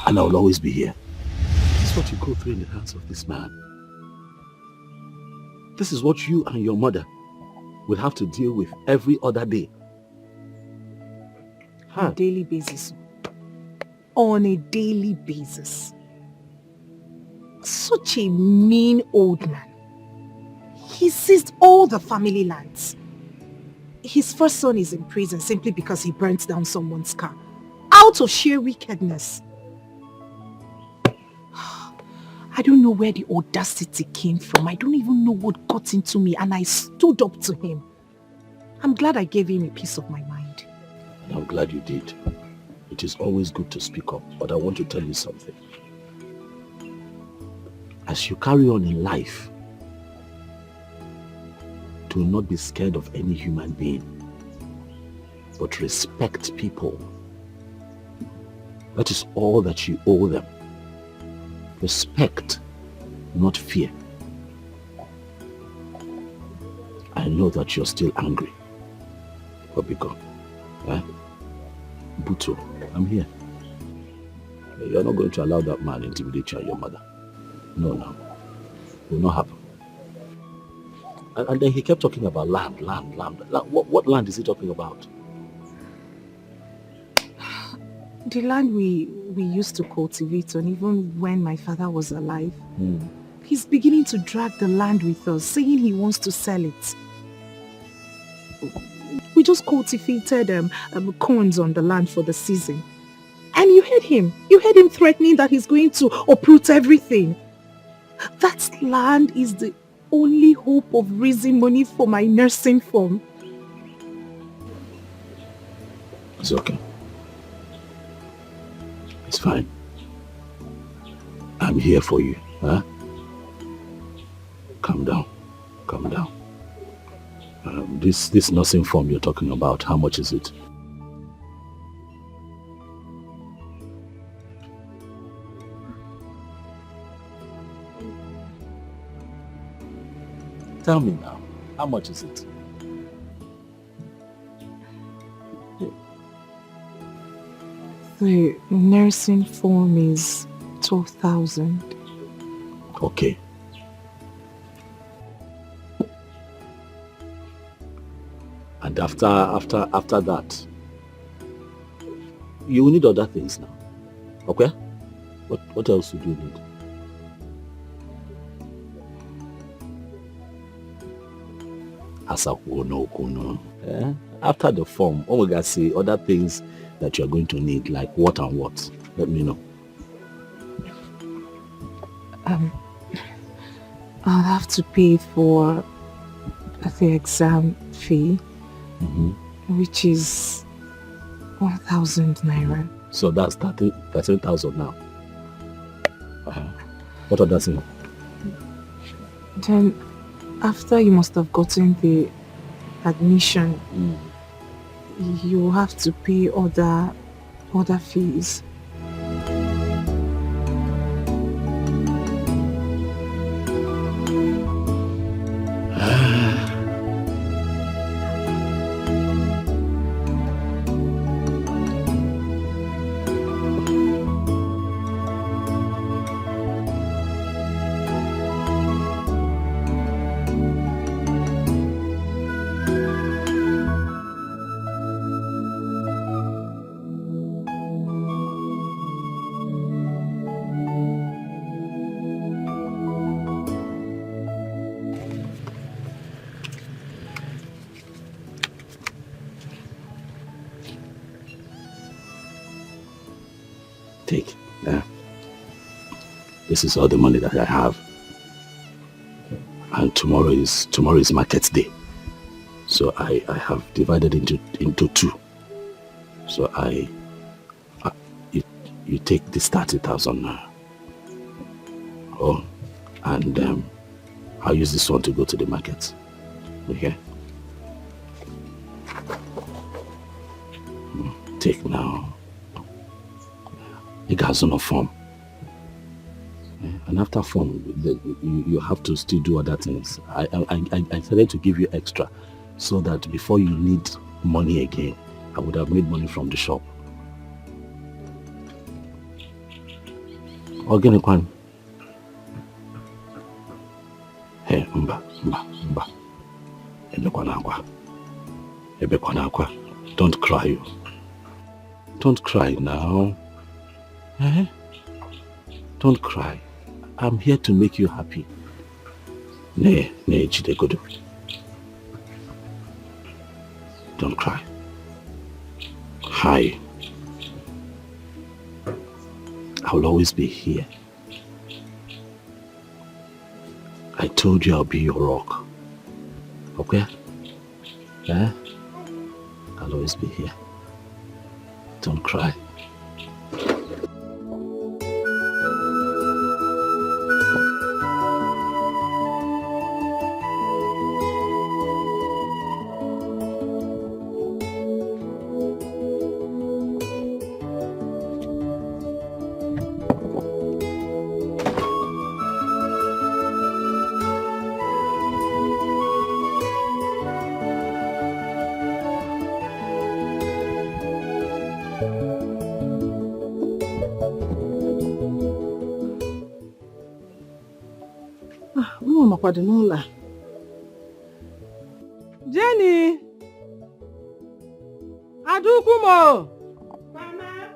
And I'll always be here. This is what you go through in the hands of this man. This is what you and your mother will have to deal with every other day. On a daily basis. On a daily basis. Such a mean old man. He seized all the family lands. His first son is in prison simply because he burnt down someone's car. Out of sheer wickedness. I don't know where the audacity came from. I don't even know what got into me, and I stood up to him. I'm glad I gave him a piece of my mind. And I'm glad you did. It is always good to speak up, but I want to tell you something. As you carry on in life, do not be scared of any human being, but respect people. That is all that you owe them. Respect, not fear. I know that you're still angry, but be gone. Buto, I'm here. You're not going to allow that man intimidate you and your mother. No. It will not happen. And then he kept talking about land. What land is he talking about? The land we used to cultivate on, even when my father was alive. He's beginning to drag the land with us, saying he wants to sell it. We just cultivated corns on the land for the season. And you heard him. You heard him threatening that he's going to uproot everything. That land is the only hope of raising money for my nursing firm. It's okay. It's fine. I'm here for you. Calm down. This nursing form you're talking about, how much is it? Tell me now, how much is it? The nursing form is 12,000. Okay. And after that, you will need other things now. Okay? What else would you need? After the form, Omega say other things that you're going to need, like what and what. Let me know. I'll have to pay for the exam fee, which is 1,000 naira. So that's 13,000 now. What other thing? Then, after you must have gotten the admission, you have to pay other fees. Take. This is all the money that I have. And tomorrow is market day. So I have divided into two. So you take this 30,000 now. Oh, And I'll use this one to go to the market. Okay? Take now. You guys no form. And after form, you have to still do other things. I decided to give you extra so that before you need money again, I would have made money from the shop. Organic one. Hey, mba. Ebekwanakwa. Don't cry. Don't cry now. Eh? Don't cry. I'm here to make you happy. Ne, Chidegodo. Don't cry. Hi. I will always be here. I told you I'll be your rock. Okay? Yeah? I'll always be here. Don't cry. Jenny! Adukumo! Mama!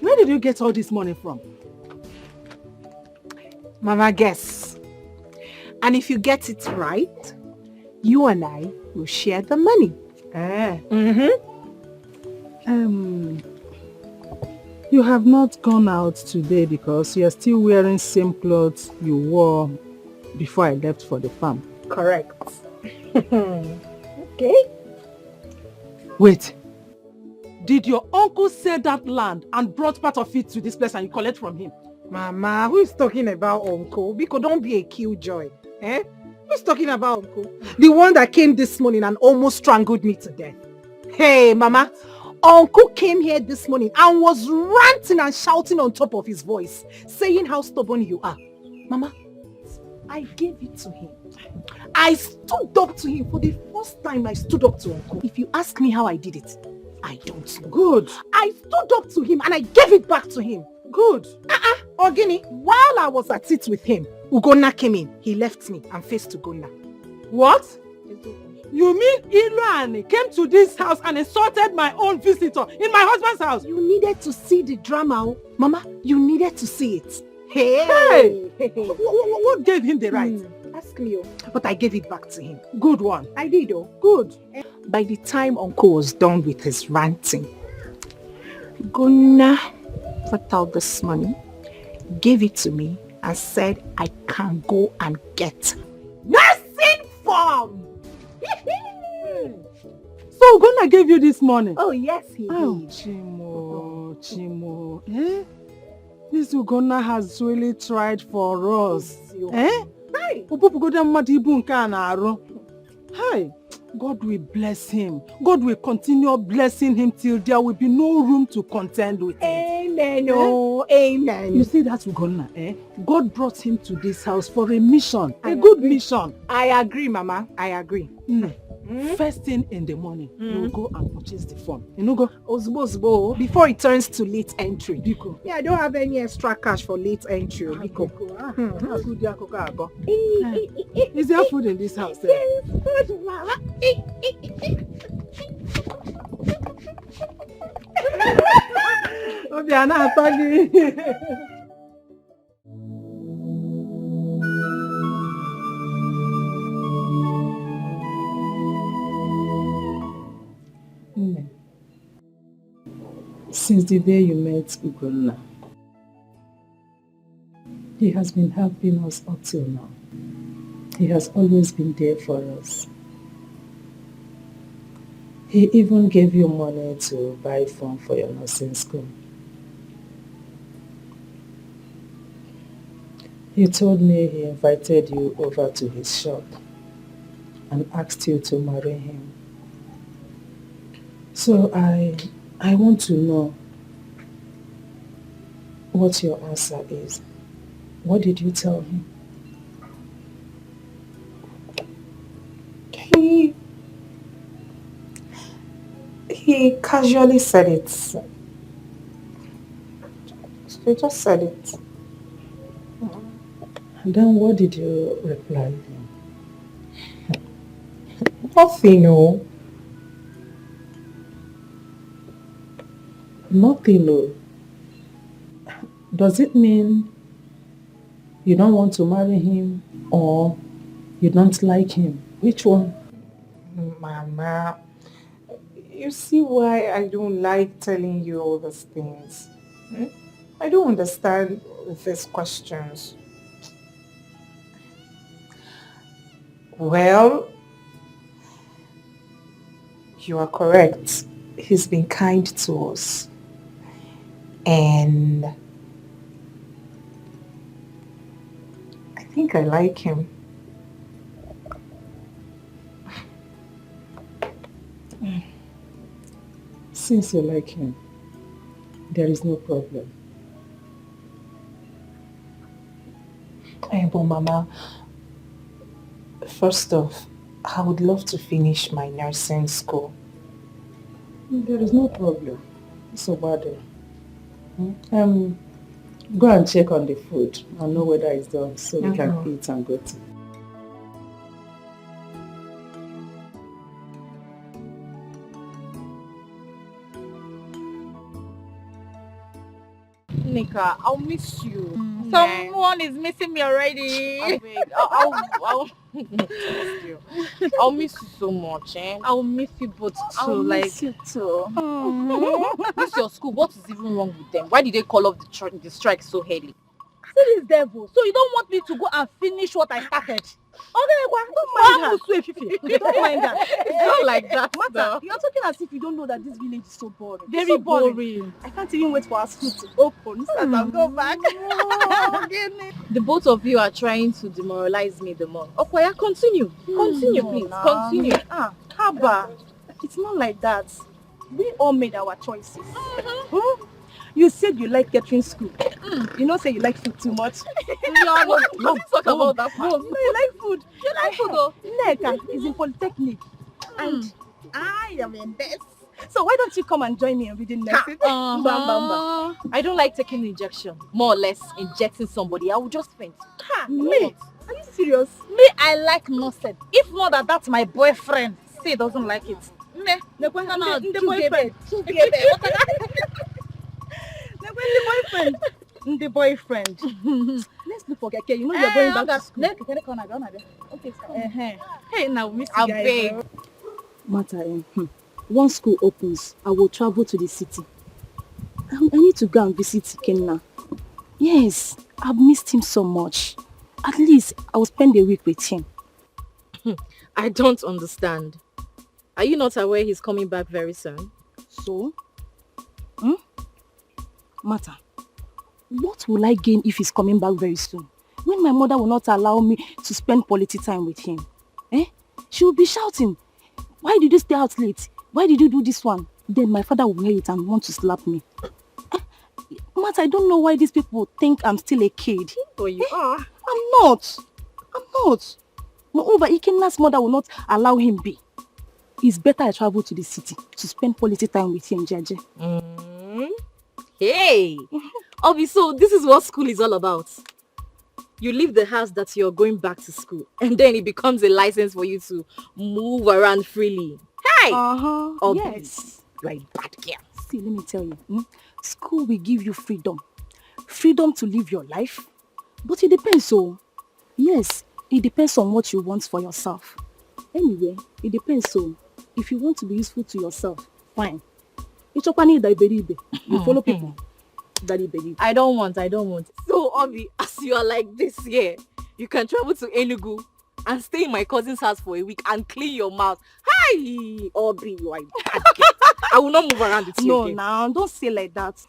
Where did you get all this money from? Mama, guess. And if you get it right, you and I will share the money. You have not gone out today because you are still wearing same clothes you wore before I left for the farm. Correct. Okay. Wait. Did your uncle sell that land and brought part of it to this place and you collect from him? Mama, who is talking about uncle? Because don't be a killjoy. Eh? Who's talking about uncle? The one that came this morning and almost strangled me to death. Hey, Mama. Uncle came here this morning and was ranting and shouting on top of his voice, saying how stubborn you are. Mama, I gave it to him. I stood up to him for the first time I stood up to Uncle. If you ask me how I did it, I don't know. Good. I stood up to him and I gave it back to him. Good. Ogini, while I was at it with him, Ugonna came in. He left me and faced Ugonna. What? You mean Iluani came to this house and insulted my own visitor in my husband's house? You needed to see the drama, Mama. You needed to see it. Hey! What gave him the right? Ask me, but I gave it back to him. Good one. I did, oh. Good. By the time Uncle was done with his ranting, Gunna put out this money, gave it to me, and said I can go and get nursing form. So Gunna gave you this money? Oh, yes, he did. Chimo. Eh? This Ugonna has really tried for us. Eh? Hey, God will bless him. God will continue blessing him till there will be no room to contend with him. Amen. Oh, amen. You see that Ugonna, eh? God brought him to this house for a mission, a good mission. I agree, Mama. I agree. First thing in the morning, you will go and purchase the form. You know, go Osbo, before it turns to late entry. Biko. Yeah, I don't have any extra cash for late entry. Biko. Is there food in this house? Yes, food, Mama. Obiana, Pagi. Since the day you met Ugonna, he has been helping us up till now. He has always been there for us. He even gave you money to buy phone for your nursing school. He told me he invited you over to his shop and asked you to marry him. So I want to know what your answer is. What did you tell him? He casually said it. He just said it. And then what did you reply him? Nothing, no. Nothing, no. Does it mean you don't want to marry him or you don't like him? Which one? Mama, you see why I don't like telling you all these things. I don't understand these questions. Well, you are correct. He's been kind to us. And I think I like him. Since you like him, there is no problem. But Mama, first off, I would love to finish my nursing school. There is no problem. It's a bad. Go and check on the food and know whether it's done so we can eat and go to. Nika, I'll miss you. Someone is missing me already. I'll miss you so much, eh? I'll miss you both too. I'll miss you too. This your school. What is even wrong with them? Why did they call off the strike so early? See this devil. So you don't want me to go and finish what I started? Okay, don't mind her. Don't mind her. It's not like that. Mata, you're talking as if you don't know that this village is so boring. Very so boring. I can't even wait for our school to open so that I'll go back. The both of you are trying to demoralize me the more. Okoya, continue. Continue, please. Continue. Haba, it's not like that. We all made our choices. You said you like catering school. You know, say you like food too much. No, talk about that part. No, you like food. You like food though? Neka is in Polytechnic. And I am in this. So why don't you come and join me in reading nursing? Bam, bam, bam. I don't like taking injection. More or less injecting somebody. I will just faint. Me? Are you serious? Me, I like nursing. If not that's my boyfriend. Say he doesn't like it. The boyfriend. The boyfriend. Let's look for Keke. You know you're going back to school. Okay, hey, now miss you guys. Mata, once school opens, I will travel to the city. I need to go and visit Kenna. Yes, I've missed him so much. At least I will spend a week with him. I don't understand. Are you not aware he's coming back very soon? So? Mata, what will I gain if he's coming back very soon? When my mother will not allow me to spend quality time with him? She will be shouting, why did you stay out late? Why did you do this one? Then my father will hear it and want to slap me. Mata, I don't know why these people think I'm still a kid. But you are. I'm not. Moreover, Ikenna's mother will not allow him be. It's better I travel to the city to spend quality time with him, Jaje. Hey! Obi, so this is what school is all about. You leave the house that you're going back to school, and then it becomes a license for you to move around freely. Hey! Obi, Yes. you're a bad girl. See, let me tell you. School will give you freedom. Freedom to live your life. But it depends, so. Yes, it depends on what you want for yourself. Anyway, it depends, so. If you want to be useful to yourself, fine. You follow people. I don't want. So, Obi, as you are like this here, you can travel to Enugu, and stay in my cousin's house for a week and clean your mouth. Hi, Aubrey, you are a bad girl. I will not move around with you No, again. now, don't say like that.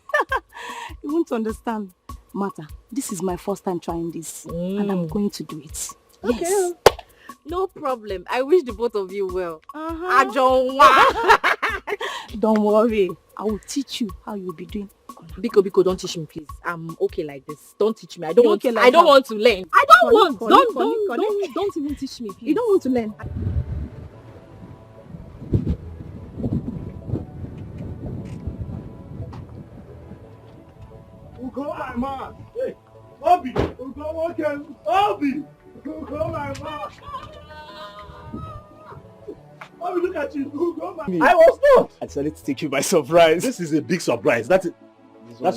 You won't understand. Martha, this is my first time trying this. And I'm going to do it. Okay. Yes. No problem. I wish the both of you well. Don't worry. I will teach you how you'll be doing. Biko, don't teach me, please. I'm okay like this. Don't teach me. I don't want. Okay like I don't how? want to learn. I don't want. Don't even teach me, please. You don't want to learn. Ugo, my man. Hey, Obi. Ugo, welcome. Obi. Ugo, my man. Obi, look at you. Ugo, my man. I was not. I decided to take you by surprise. This is a big surprise. That's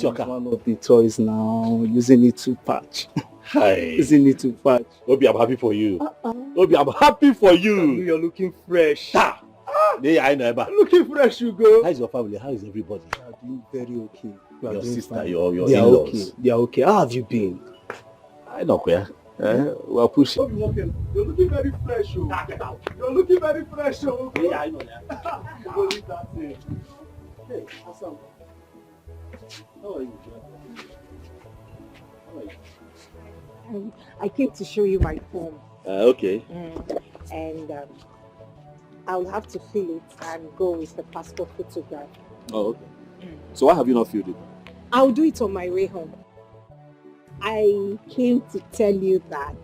your car. One of the toys now. Using it to patch. Hi. Using it to patch. Obi, I'm happy for you. Obi, I'm happy for you. You're looking fresh. I know. Looking fresh, Ugo. How's your family? How is everybody? You are doing very okay. Your sister, fine. your They are in-laws. okay. They are okay. How have you been? I know where. We're pushing. You're looking very fresh, oh. Get out. You're looking very fresh, oh. Yeah, I know that. Hey, Hassan. How are you? I came to show you my form. Okay. And I'll have to fill it and go with the passport photograph. Oh, okay. So why have you not filled it? I'll do it on my way home. I came to tell you that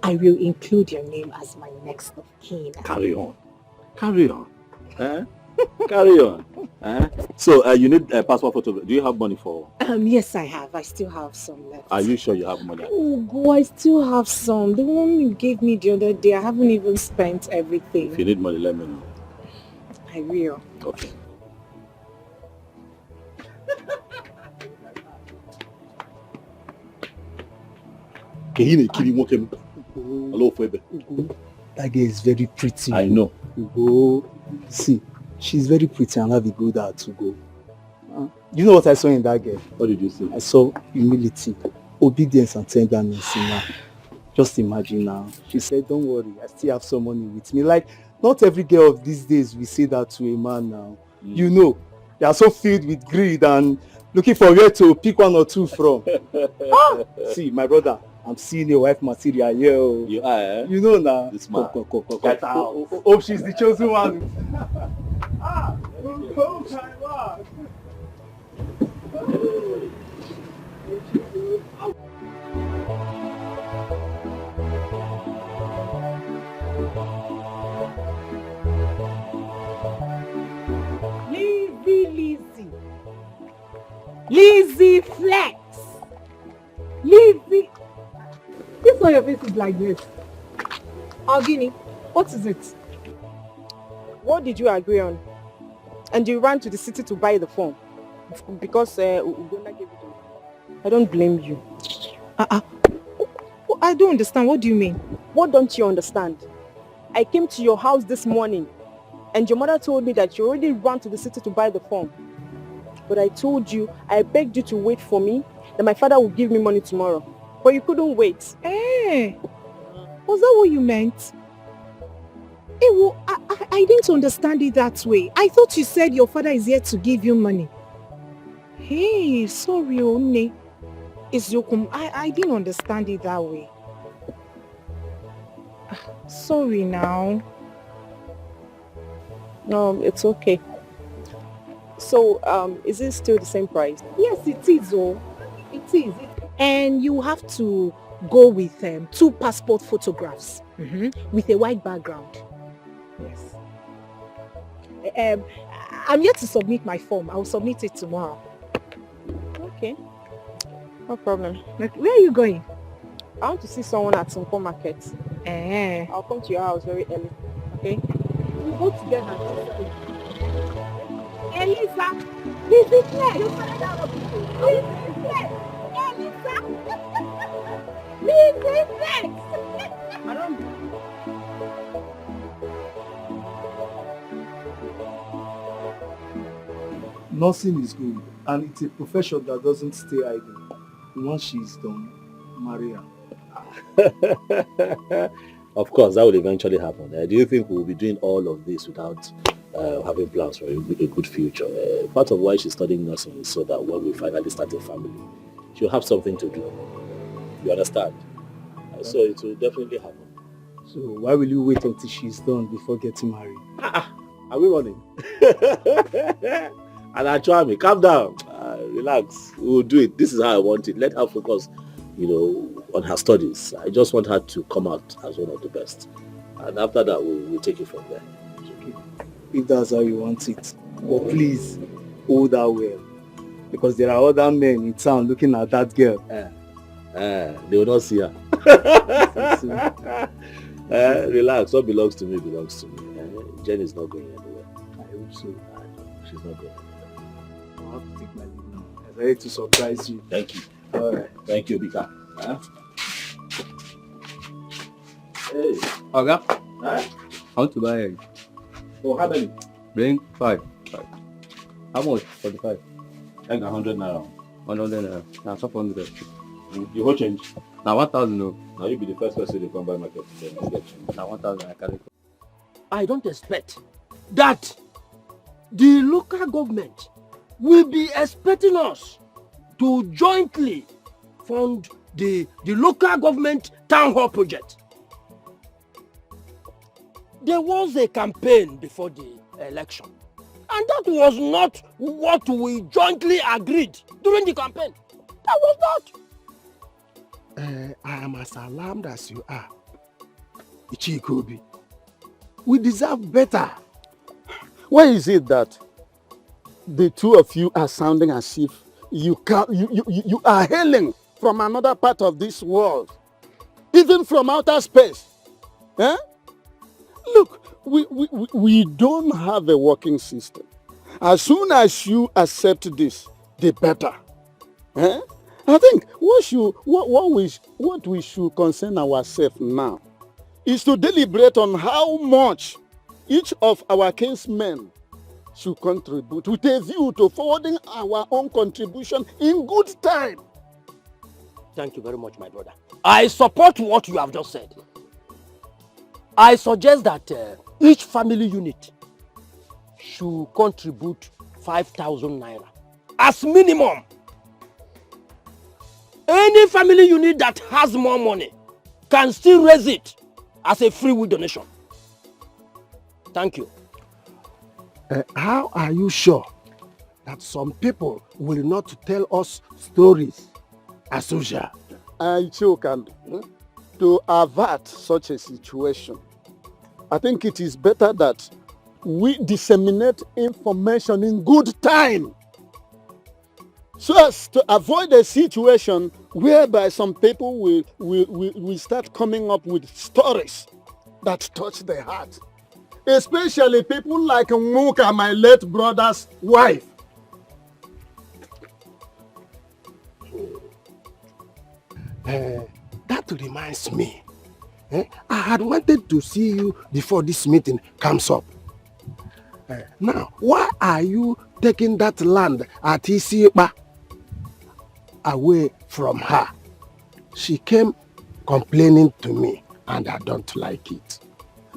I will include your name as my next of kin. Carry on. Carry on. Carry on. So you need a passport photo. Do you have money for? Yes, I have. I still have some left. Are you sure you have money? Oh, go! I still have some. The one you gave me the other day, I haven't even spent everything. If you need money, let me know. I will. Okay. Hello, Febe. That girl is very pretty. I know. Ugo, see, she's very pretty and have a good heart to go. You know what I saw in that girl? What did you see? I saw humility, obedience and tenderness in her. Just imagine now. She said, don't worry, I still have some money with me. Like, not every girl of these days will say that to a man now. You know, they are so filled with greed and looking for where to pick one or two from. See, my brother, I'm seeing a wife material here. You are, eh? You know now. This man. Get out. Hope she's the chosen one. Oh my God. Lizzie Flex. Lizzie. This why your face is like this. Ogini, what is it? What did you agree on? And you ran to the city to buy the phone because Ugonna gave it to you. I don't blame you. I don't understand. What do you mean? What don't you understand? I came to your house this morning and your mother told me that you already ran to the city to buy the phone. But I told you, I begged you to wait for me, that my father would give me money tomorrow. But you couldn't wait. Eh, was that what you meant? Well, I didn't understand it that way. I thought you said your father is here to give you money. Hey, sorry, One. It's Yokum. I didn't understand it that way. Sorry now. No, it's okay. So, is it still the same price? Yes, it is. Oh, it is. And you have to go with 2 passport photographs with a white background. Yes. I'm yet to submit my form. I will submit it tomorrow. Okay. No problem. Where are you going? I want to see someone at some market. I'll come to your house very early. Okay? We'll go together. Elisa! Lizzie Flex! Lizzie Flex! Elisa! Lizzie Flex! I don't... Nursing is good and it's a profession that doesn't stay idle. Once she's done, marry her. Of course, that will eventually happen. Do you think we'll be doing all of this without having plans for a good future? Part of why she's studying nursing is so that when we finally start a family, she'll have something to do. You understand? So it will definitely happen. So why will you wait until she's done before getting married? Are we running? And actually, calm down. Relax. We'll do it. This is how I want it. Let her focus, on her studies. I just want her to come out as one of the best. And after that, we'll take it from there. Okay. If that's how you want it. But please, hold her well. Because there are other men in town looking at that girl. They will not see her. Relax. What belongs to me belongs to me. Jen is not going anywhere. I hope so. I know. She's not going anywhere. I'll have to take my leave now. I'm ready to surprise you. Thank you. All right. Thank you, Bika. Hey. Oga, Huh? I want to buy egg. Oh, how many? Bring 5. How much for the 5? Egg 100 naira. 100 naira. Now, 500. You won't change. Now, 1,000 no. Now you be the first person to come by market today. Let's get you. Now, 1,000 I carry. I don't expect that the local government will be expecting us to jointly fund the local government town hall project. There was a campaign before the election, and that was not what we jointly agreed during the campaign. That was not. I am as alarmed as you are, Ichikobi. We deserve better. Why is it that the two of you are sounding as if you are hailing from another part of this world, even from outer space? Eh? Look, we don't have a working system. As soon as you accept this, the better. Eh? I think what we should concern ourselves now is to deliberate on how much each of our kinsmen should contribute with a view to forwarding our own contribution in good time. Thank you very much, my brother. I support what you have just said. I suggest that each family unit should contribute 5,000 naira as minimum. Any family unit that has more money can still raise it as a free will donation. Thank you. How are you sure that some people will not tell us stories as usual? To avert such a situation, I think it is better that we disseminate information in good time so as to avoid a situation whereby some people will start coming up with stories that touch the heart. Especially people like Muka, my late brother's wife. That reminds me. I had wanted to see you before this meeting comes up. Now, why are you taking that land at Isipa away from her? She came complaining to me and I don't like it.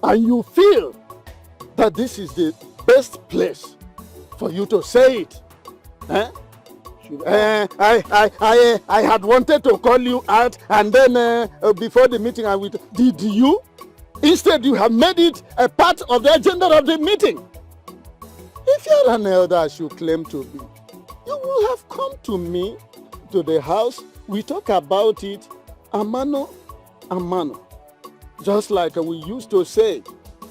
And you feel that this is the best place for you to say it. I had wanted to call you out and then before the meeting I would. Did you? Instead you have made it a part of the agenda of the meeting. If you're an elder as you claim to be, you will have come to me, to the house. We talk about it, amano, amano. Just like we used to say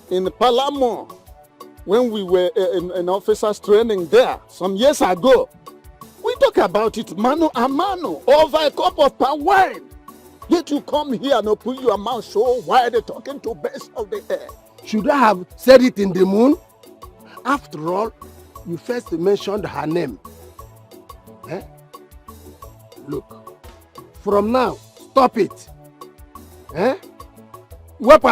in Palamo when we were in officers training there some years ago. We talk about it mano a mano over a cup of palm wine. Yet you come here and open your mouth so wide talking to birds of the air. Should I have said it in the moon? After all, you first mentioned her name. Look, from now, stop it. If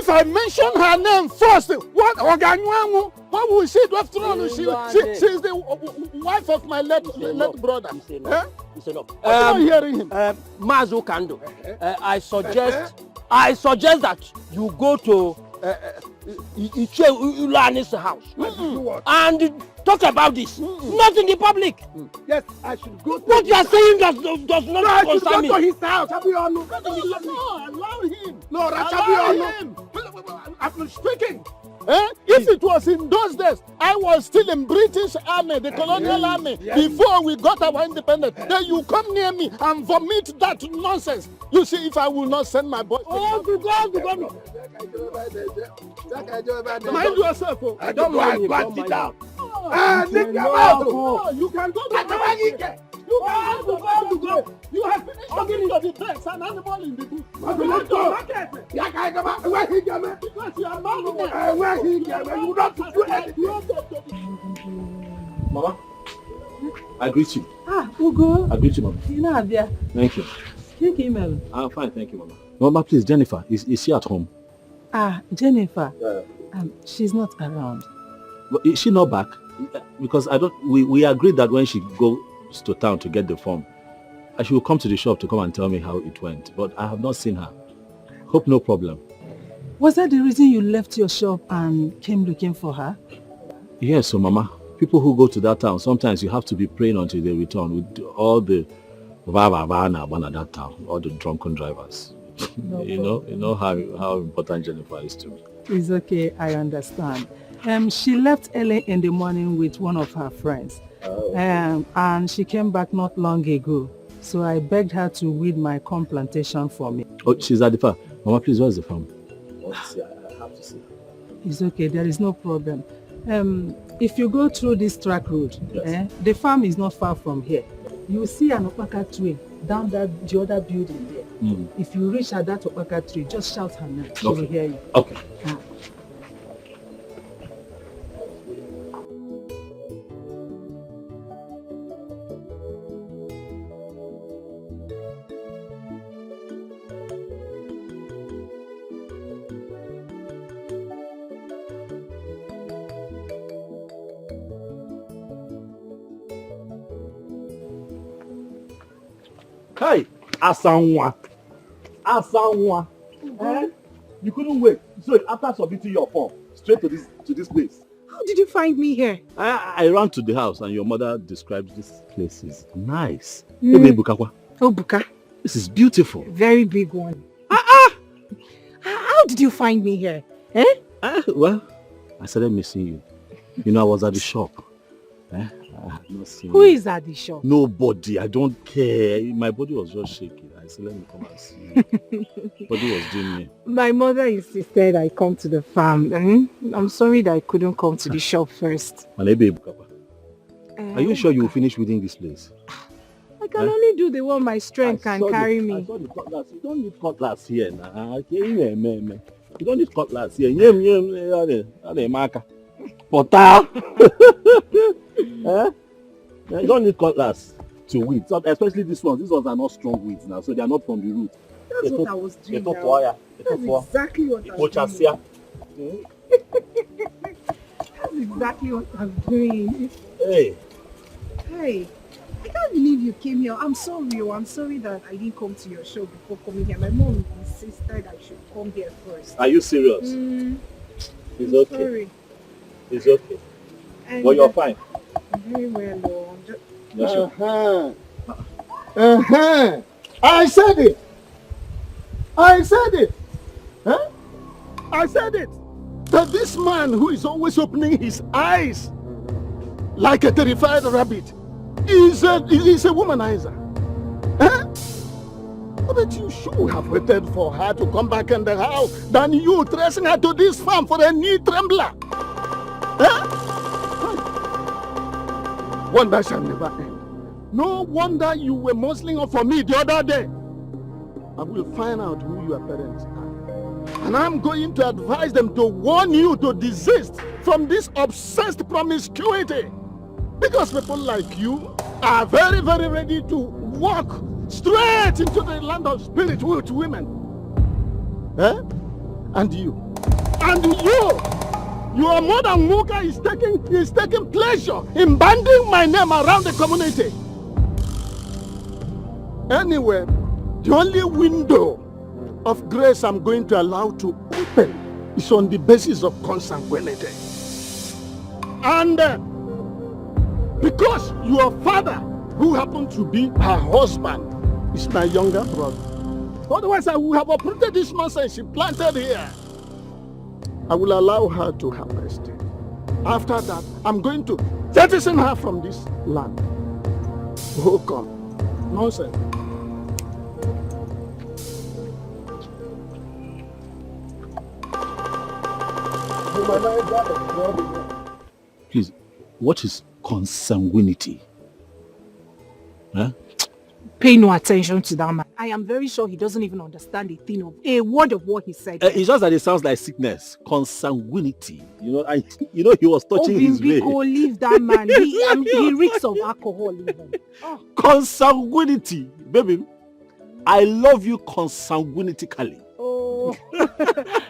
I mention her name first, what will she do after all? She's the wife of my late brother. It's enough. I'm not hearing him. Mazu Kando, I suggest that you go to Iche Ulani's house and talk about this. Not in the public. Yes, I should go to what you are saying does not concern me. No, I should go to his house. No, allow him. No, allow him. I'm speaking. If it was in those days, I was still in British army, the colonial army, before we got our independence. Then you come near me and vomit that nonsense. You see, if I will not send my boys. To go. Mind yourself. I don't mind him. Don't mind him. You can go to you have finished talking to the birds and animal in the bush. Because you are not you not do anything. Mama, I greet you. Ugo. I greet you, Mama. You know, there. Thank you. I'm fine, thank you, Mama. Mama, please, Jennifer, is she at home? Jennifer. She's not around. But is she not back? Because we agreed that when she goes to town to get the form, she will come to the shop to come and tell me how it went. But I have not seen her. Hope no problem. Was that the reason you left your shop and came looking for her? Yes, so Mama, people who go to that town, sometimes you have to be praying until they return with all the that town, all the drunken drivers. You know how important Jennifer is to me. It's okay, I understand. She left early in the morning with one of her friends. And she came back not long ago. So I begged her to weed my corn plantation for me. Oh, she's at the farm. Mama, please, where's the farm? I have to see. It's okay, there is no problem. If you go through this track road, the farm is not far from here. You will see an opaka tree down the other building there. If you reach at that opaka tree, just shout her name. She will hear you. Okay. Hey, Asanwa. You couldn't wait. So after submitting your form, straight to this place. How did you find me here? I ran to the house and your mother described this place is nice. Hey, baby, Bukakwa. Oh, Buka. This is beautiful. Very big one. How did you find me here? Well, I started missing you. You know, I was at the shop. Who is at the shop? Nobody. I don't care. My body was just shaking. I said, let me come and see you. Body was doing me. My mother insisted I come to the farm. I'm sorry that I couldn't come to the shop first. Are you sure you will finish within this place? I can only do the one my strength can carry me. I saw the cutlass. You don't need cutlass here now. You don't need cutlass here. You don't need cutlass to weed, especially these ones. These ones are not strong weeds now, so they are not from the root. That's what I was doing now. That's exactly what I was doing. That's exactly what I'm doing. Hey, I can't believe you came here. I'm sorry that I didn't come to your show before coming here. My mom insisted I should come here first. Are you serious? It's okay. Sorry. It's okay. But you're fine. Very well, I said it. I said it. That this man who is always opening his eyes like a terrified rabbit is a womanizer. But you should have waited for her to come back in the house than you tracing her to this farm for a knee trembler. Wonder shall never end. No wonder you were muzzling up for me the other day. I will find out who your parents are. And I'm going to advise them to warn you to desist from this obsessed promiscuity. Because people like you are very, very ready to walk straight into the land of spirit with women. And you. Your mother Muka is taking pleasure in banding my name around the community. Anyway, the only window of grace I'm going to allow to open is on the basis of consanguinity. And because your father, who happened to be her husband, is my younger brother. Otherwise, I would have uprooted this nonsense she planted here. I will allow her to have rest. After that, I'm going to jettison her from this land. Oh, come. Nonsense. Please, what is consanguinity? Huh? Pay no attention to that man. I am very sure he doesn't even understand a word of what he said. It's just that it sounds like sickness. Consanguinity. You know, he was touching his way. Leave that man. He reeks of alcohol even. Oh. Consanguinity. Baby, I love you consanguinitically. Oh,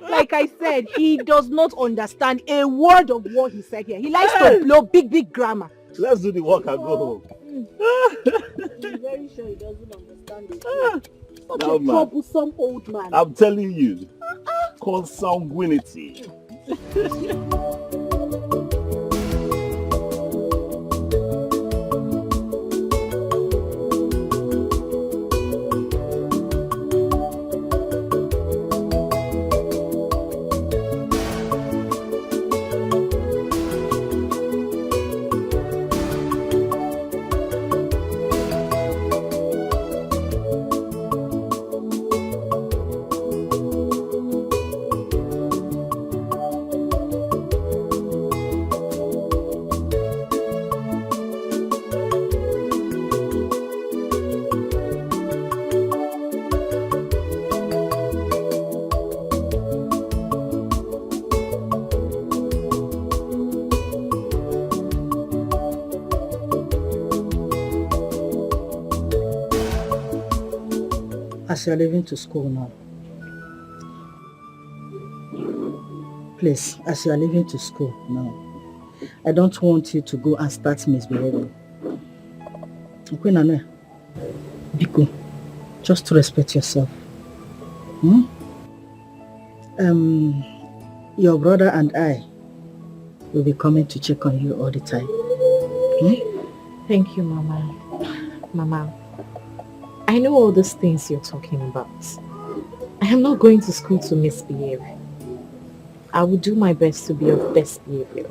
like I said, he does not understand a word of what he said here. He likes to blow big grammar. Let's do the work and go home. I'm very sure he doesn't understand it. Such a troublesome old man. I'm telling you. Consanguinity. As you're leaving to school now, please, as you're leaving to school now, I don't want you to go and start misbehaving. Okay, Nana? Biko, just to respect yourself. Your brother and I will be coming to check on you all the time. Thank you, Mama. Mama, I know all these things you're talking about. I am not going to school to misbehave. I will do my best to be of best behavior.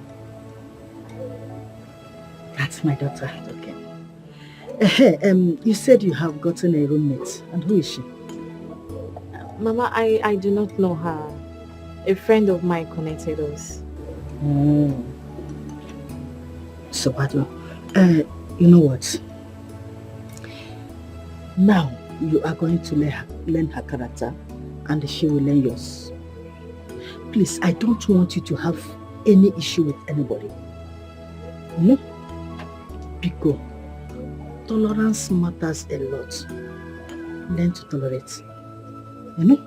That's my daughter, okay. You said you have gotten a roommate. And who is she? Mama, I do not know her. A friend of mine connected us. So, Badu, you know what? Now, you are going to learn her character and she will learn yours. Please, I don't want you to have any issue with anybody. No? Because tolerance matters a lot. Learn to tolerate. You know?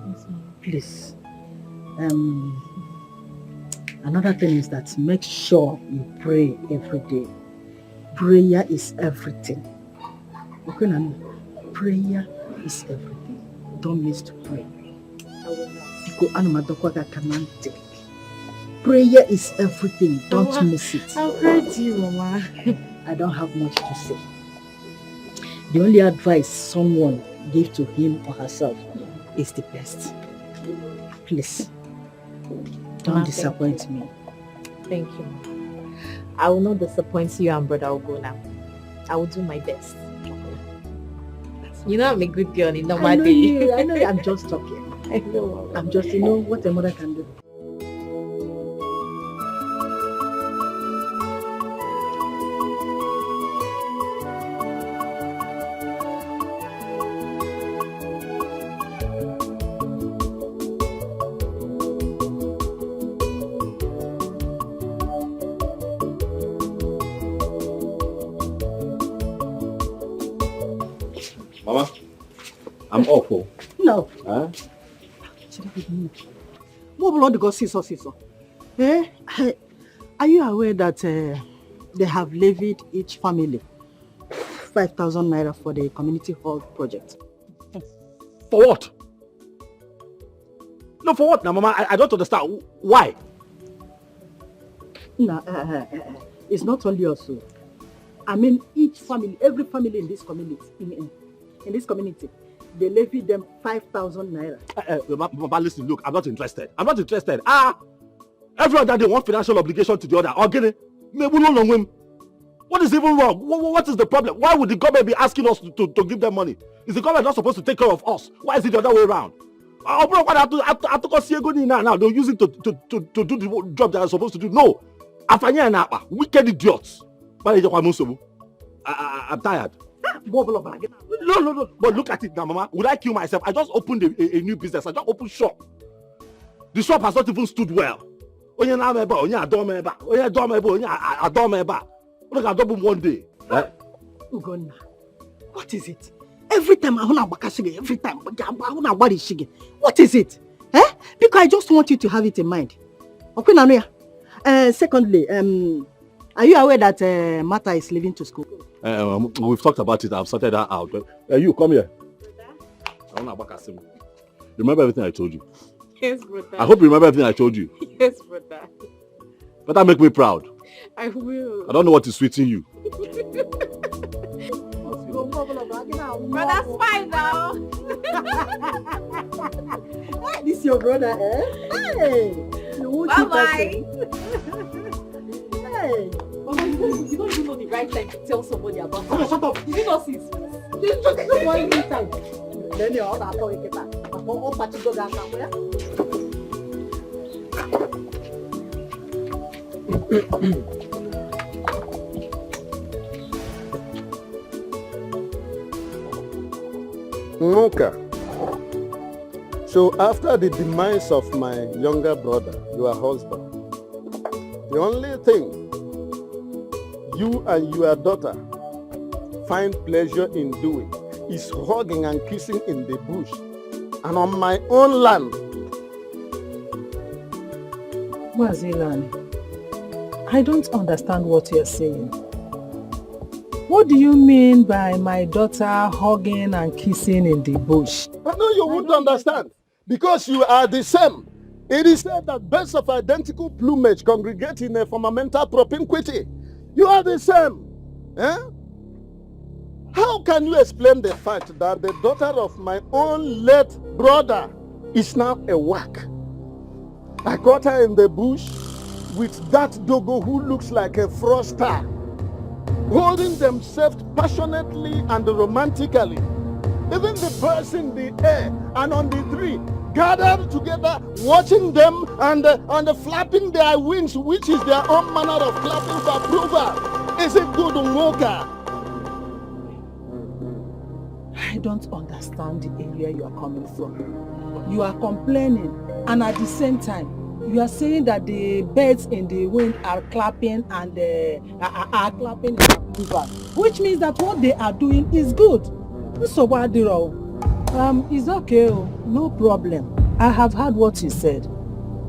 Yes, Mama. Please. Another thing is that make sure you pray every day. Prayer is everything. Okay, Nani? Prayer is everything. Don't miss to pray. I will not. Prayer is everything. Don't miss it. I've heard you, Mama. I don't have much to say. The only advice someone gave to him or herself is the best. Please, don't disappoint me. Thank you. I will not disappoint you and Brother Ogo now. I will do my best. You know I'm a good girl in normal day. I know you. I'm just talking. I know. I'm just, what a mother can do. Mama, I'm awful. No. Huh? What blood go siso? Are you aware that they have levied each family 5,000 naira for the community hall project. For what? No, for what now, Mama? I don't understand. Why? No, it's not only us. I mean, each family, every family in this community, in this community, they levy them 5,000 naira. Mama, listen, look, I'm not interested. I'm not interested. Every other day, one financial obligation to the other. What is even wrong? What is the problem? Why would the government be asking us to give them money? Is the government not supposed to take care of us? Why is it the other way around? Now they'll use it to do the job they're supposed to do. No. Wicked idiots. I'm tired. No. But look at it now, Mama. Would I kill myself? I just opened a new business. I just opened shop. The shop has not even stood well. One day. Ugonna, what is it? Every time I want to shige, every time I want to worry shige. What is it? Because I just want you to have it in mind. Okay, Nanuya. Secondly, are you aware that Martha is leaving to school? We've talked about it. I've sorted that out. You come here. Remember everything I told you? Yes, brother. I hope you remember everything I told you. Yes, brother. Better make me proud. I will. I don't know what is sweeting you. But that's fine now. This is your brother, eh? Hey! Bye-bye. Hey! You don't even know the right time to tell somebody about it. Shut up! Did you not see his face? Just one time. Then you're all about it. All party go down somewhere. Nuka. So after the demise of my younger brother, your husband, the only thing you and your daughter find pleasure in doing is hugging and kissing in the bush and on my own land. Wazilani, I don't understand what you're saying. What do you mean by my daughter hugging and kissing in the bush? I know you wouldn't understand because you are the same. It is said that birds of identical plumage congregate in a fundamental propinquity. You are the same. How can you explain the fact that the daughter of my own late brother is now a whack? I caught her in the bush with that dogo who looks like a froster, holding themselves passionately and romantically. Even the birds in the air and on the tree gathered together, watching them and flapping their wings, which is their own manner of clapping for approval. Is it good, Unwoka? I don't understand the area you are coming from. You are complaining, and at the same time, you are saying that the birds in the wind are clapping and are clapping in approval, which means that what they are doing is good. So it's okay, no problem. I have heard what you said.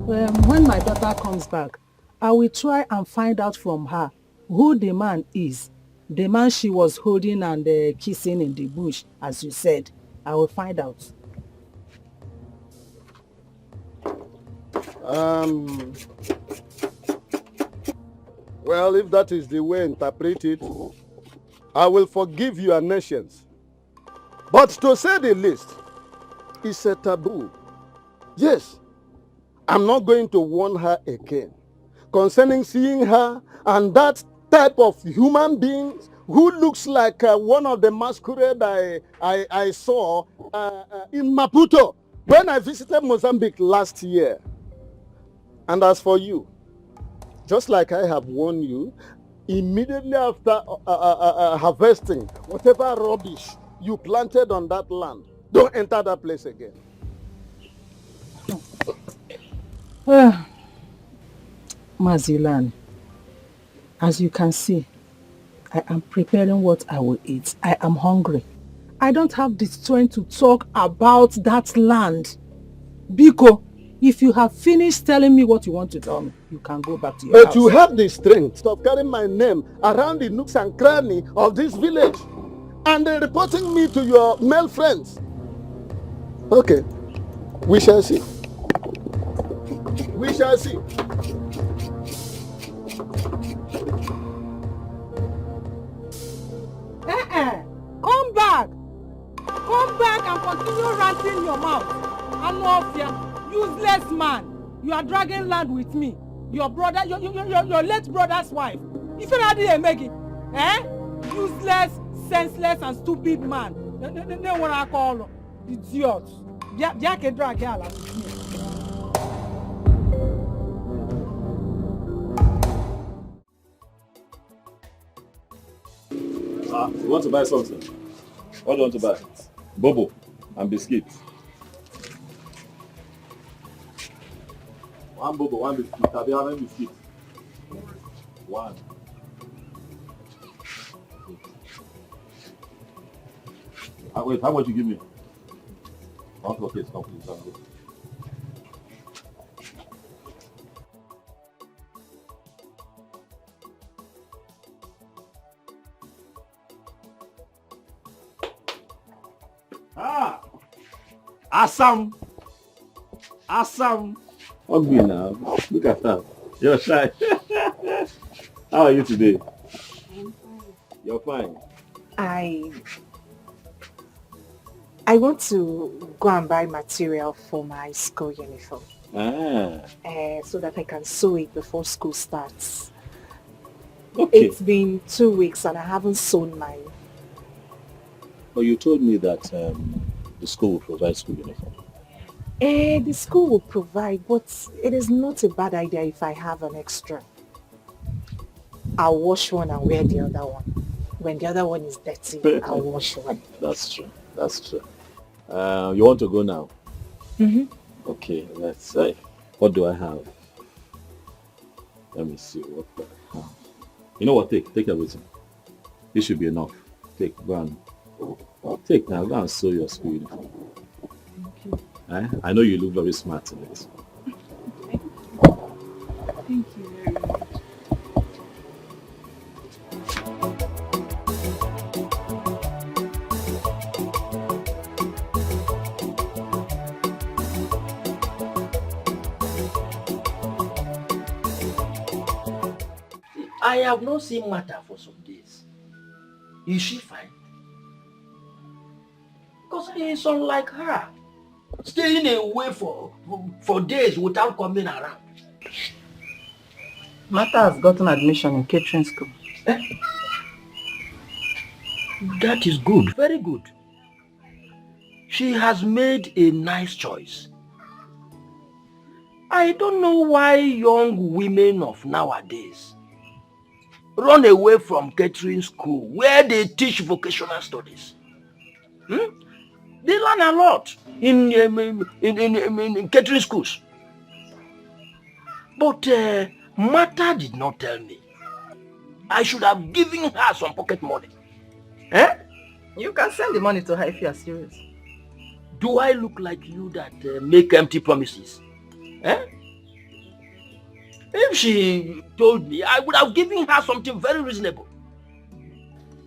When my daughter comes back, I will try and find out from her who the man is. The man she was holding and kissing in the bush, as you said. I will find out. Well, if that is the way interpreted, I will forgive your nations. But to say the least, it's a taboo. Yes, I'm not going to warn her again concerning seeing her and that type of human being who looks like one of the masquerade I saw in Maputo when I visited Mozambique last year. And as for you, just like I have warned you, immediately after harvesting whatever rubbish you planted on that land, don't enter that place again. Mazilan, as you can see, I am preparing what I will eat. I am hungry. I don't have the strength to talk about that land. Biko, if you have finished telling me what you want to tell me, you can go back to your house. But you have the strength of carrying my name around the nooks and crannies of this village. and reporting me to your male friends. Okay, we shall see. We shall see. Come back. Come back and continue ranting your mouth. Anofia, useless man. You are dragging land with me. Your brother, your late brother's wife. You said I didn't make it. Eh? Useless, senseless, and stupid man. No what I call idiot. Yeah, can drag here with me. You want to buy something? What do you want to buy? Bobo and biscuits. One bobo, one biscuit. Have you have any biscuits? One. Wait, how much you give me? Okay, stop, please. Go. Assam. What be now? Look at that. You're shy. How are you today? I'm fine. You're fine. I want to go and buy material for my school uniform. So that I can sew it before school starts. Okay. It's been 2 weeks and I haven't sewn mine. Well, you told me that the school will provide school uniform. The school will provide, but it is not a bad idea if I have an extra. I'll wash one and wear the other one. When the other one is dirty, I'll wash one. That's true. You want to go now? Mm-hmm. Okay, let's say. What do I have? Let me see what I have. You know what? Take everything. This should be enough. Take, go and take now. Go and sew your school uniform. Okay. I know you look very smart in it. Thank you very much. I have not seen Martha for some days. Is she fine? Because it's unlike her. Staying away for days without coming around. Martha has gotten admission in catering school. That is good, very good. She has made a nice choice. I don't know why young women of nowadays run away from catering school where they teach vocational studies. They learn a lot in catering schools. But Martha did not tell me. I should have given her some pocket money. You can send the money to her if you are serious. Do I look like you that make empty promises? If she told me, I would have given her something very reasonable.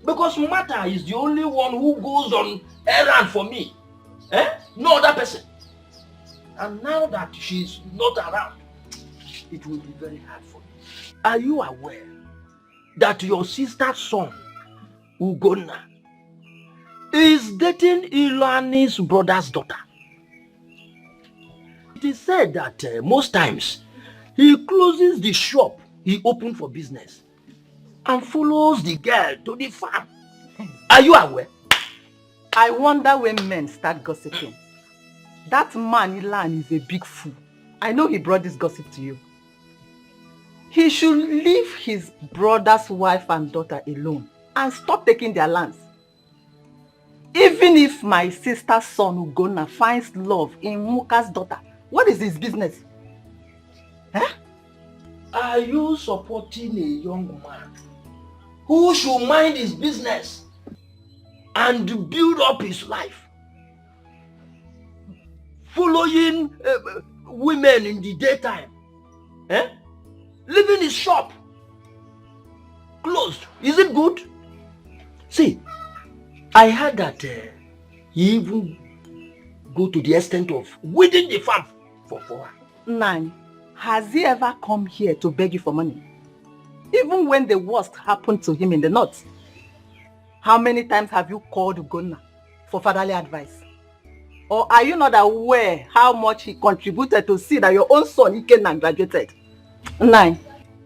Because Martha is the only one who goes on errand for me. No other person. And now that she's not around, it will be very hard for me. Are you aware that your sister's son, Ugonna, is dating Ilani's brother's daughter? It is said that most times he closes the shop he opened for business and follows the girl to the farm. Are you aware? I wonder when men start gossiping. That man, Ilan, is a big fool. I know he brought this gossip to you. He should leave his brother's wife and daughter alone and stop taking their lands. Even if my sister's son, Ugonna, finds love in Muka's daughter, what is his business? Are you supporting a young man who should mind his business and build up his life? Following women in the daytime? Leaving his shop closed. Is it good? See, I heard that he even go to the extent of weeding the farm for 4 hours. Nine, has he ever come here to beg you for money? Even when the worst happened to him in the north. How many times have you called Ugonna for fatherly advice? Or are you not aware how much he contributed to see that your own son Ikenna graduated? Nine,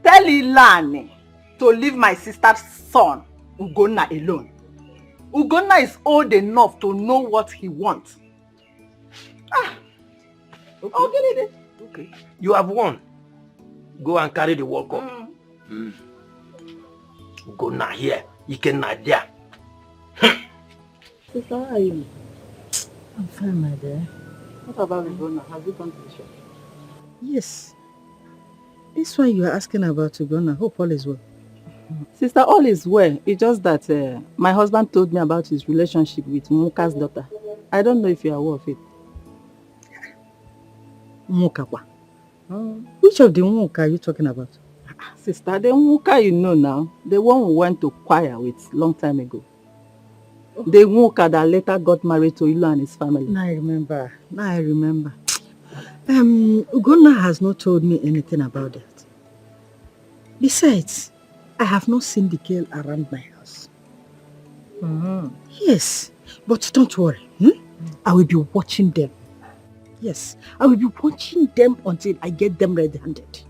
tell Ilani to leave my sister's son Ugonna alone. Ugonna is old enough to know what he wants. Okay. Okay. You have won. Go and carry the World Cup. Ugonna here, Ikenna there. Sister, how are you? I'm fine, my dear. What about Ugonna? Have you gone to the shop? Yes. This one you are asking about Ugonna. Hope all is well. Sister, all is well. It's just that my husband told me about his relationship with Muka's daughter. I don't know if you are aware of it. Muka. Which of the Muka are you talking about? Sister, the Muka you know now, the one who went to choir with long time ago. The Muka that later got married to Ilu and his family. Now I remember. Ugonna has not told me anything about that. Besides, I have not seen the girl around my house. Yes, but don't worry. I will be watching them. Yes, I will be watching them until I get them red-handed.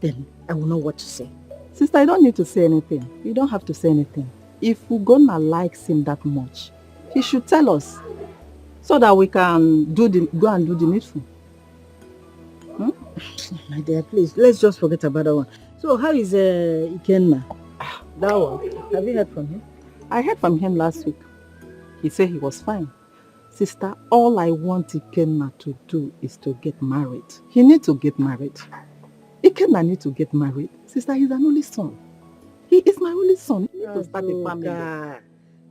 Then I will know what to say. Sister, you don't need to say anything. You don't have to say anything. If Ugonna likes him that much, he should tell us so that we can go and do the needful. My dear, please, let's just forget about that one. So how is Ikenna? That one, have you heard from him? I heard from him last week. He said he was fine. Sister, all I want Ikenna to do is to get married. He needs to get married. Ikenna needs to get married. Sister, he's an only son. He is my only son. He needs to start a family.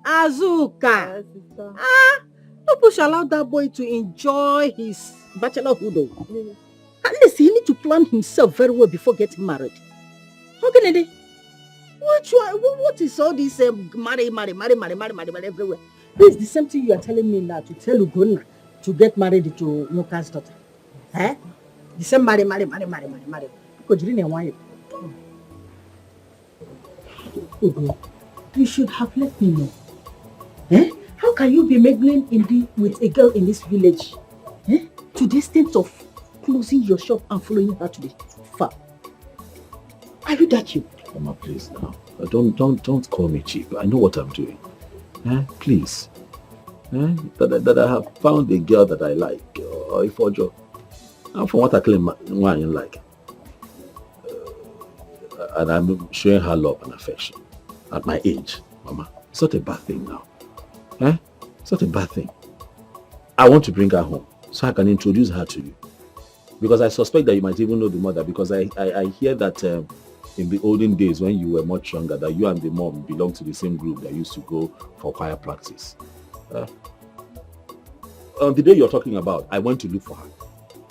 Azuka! No push allow that boy to enjoy his bachelorhood. At least he needs to plan himself very well before getting married. How can it? What is all this marry everywhere? This is the same thing you are telling me now to tell Ugonna to get married to Muka's daughter. Eh? The same marry. Because you didn't want it. Ugo, you should have let me know. Eh? How can you be mingling with a girl in this village? Eh? To the extent of closing your shop and following her to the farm. Are you that you? Mama, please now. Don't call me cheap. I know what I'm doing. Please. That I have found a girl that I like, or if Ojo. And from what I claim, one you like. And I'm showing her love and affection. At my age, Mama. It's not a bad thing now. It's not a bad thing. I want to bring her home so I can introduce her to you. Because I suspect that you might even know the mother, because I hear that in the olden days when you were much younger, that you and the mom belonged to the same group that used to go for choir practice. On the day you're talking about, I went to look for her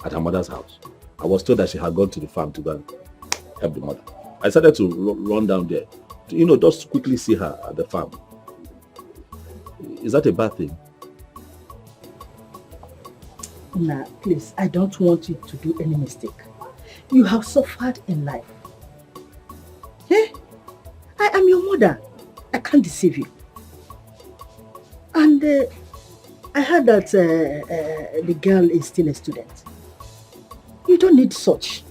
at her mother's house. I was told that she had gone to the farm to go and help the mother. I started to run down there, to, just quickly see her at the farm. Is that a bad thing? Nah, please, I don't want you to do any mistake. You have suffered in life. I am your mother. I can't deceive you. And I heard that the girl is still a student. You don't need such.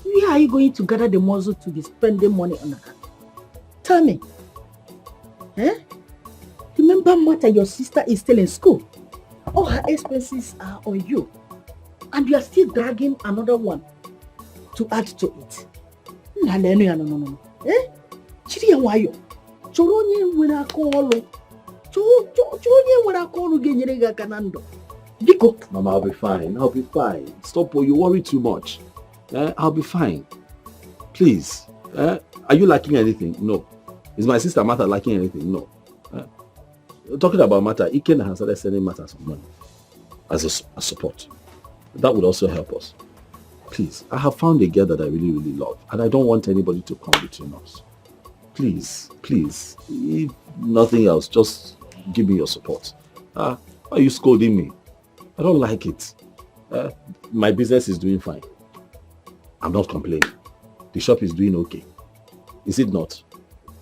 Where are you going to gather the muscle to be spending money on her? Tell me. Remember, Martha, your sister is still in school. All her expenses are on you. And you are still dragging another one to add to it. No. Chiri ya wayo. Choro onye nwere aka ọlụ. Choro onye nwere aka ọlụ ga-enyere gị aka na ndụ. Biko. Mama, I'll be fine. Stop, you worry too much. I'll be fine. Please. Are you lacking anything? No. Is my sister Martha lacking anything? No. Talking about Martha, Ikenna has started sending Martha some money as a support. That would also help us. Please, I have found a girl that I really, really love, and I don't want anybody to come between us. Please, please, if nothing else, just give me your support. Why are you scolding me? I don't like it. My business is doing fine. I'm not complaining. The shop is doing okay. Is it not?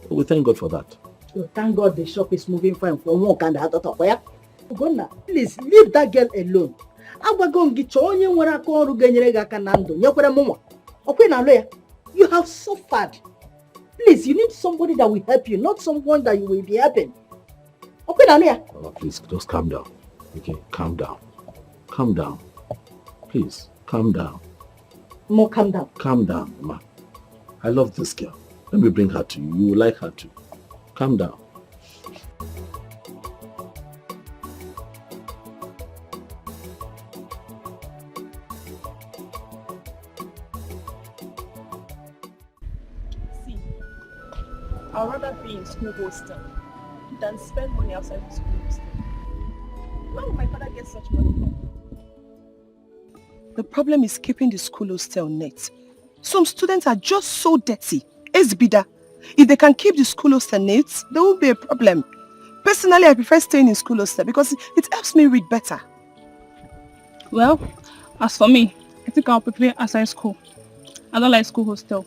We thank God for that. Oh, thank God the shop is moving fine from one kind of talk. Ugonna, please leave that girl alone. You have suffered. Please, you need somebody that will help you, not someone that you will be helping. Please, just calm down. Okay, calm down. Calm down. Please, calm down. More calm down. Calm down, Ma. I love this girl. Let me bring her to you. You will like her too. Calm down. See, I'd rather be in school hostel than spend money outside the school hostel. Where will my father get such money from? The problem is keeping the school hostel net. Some students are just so dirty. Esbida. If they can keep the school hostel net, there won't be a problem. Personally, I prefer staying in school hostel because it helps me read better. Well, as for me, I think I'll prepare outside school. I don't like school hostel.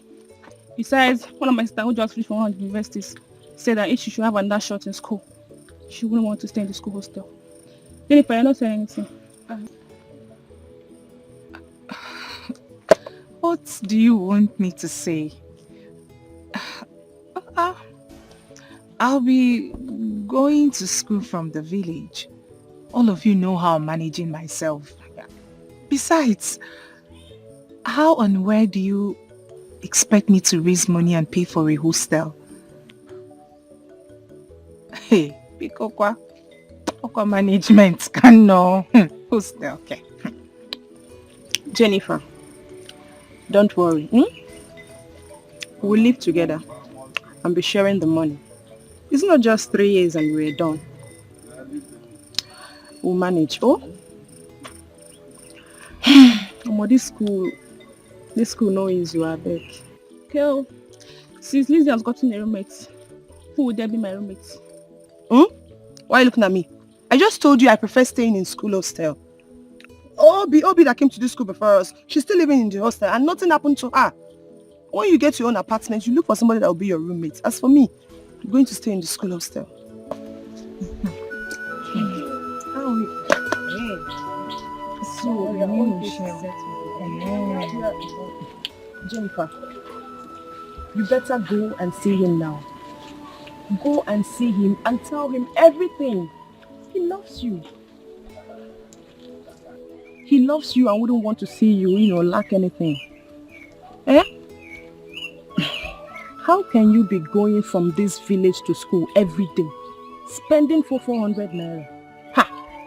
Besides, one of my sisters who just finished from one of the universities said that if she should have another shot in school, she wouldn't want to stay in the school hostel. Jennifer, you're not saying anything. What do you want me to say? I'll be going to school from the village. All of you know how I'm managing myself. Besides, how and where do you expect me to raise money and pay for a hostel? Hey, Bikokwa management can know. Hostel, okay. Jennifer, don't worry. We'll live together and be sharing the money. It's not just 3 years and we're done. We'll manage. This school knows you are back. Okay, since Lizzie has gotten a roommate, who would there be my roommate? Why are you looking at me? I just told you I prefer staying in school hostel. Obi that came to this school before us, she's still living in the hostel and nothing happened to her. When you get your own apartment, you look for somebody that will be your roommate. As for me, I'm going to stay in the school hostel. Jennifer, you better go and see him now. Go and see him and tell him everything. He loves you. He loves you and wouldn't want to see you, lack anything. How can you be going from this village to school every day, spending 400 naira?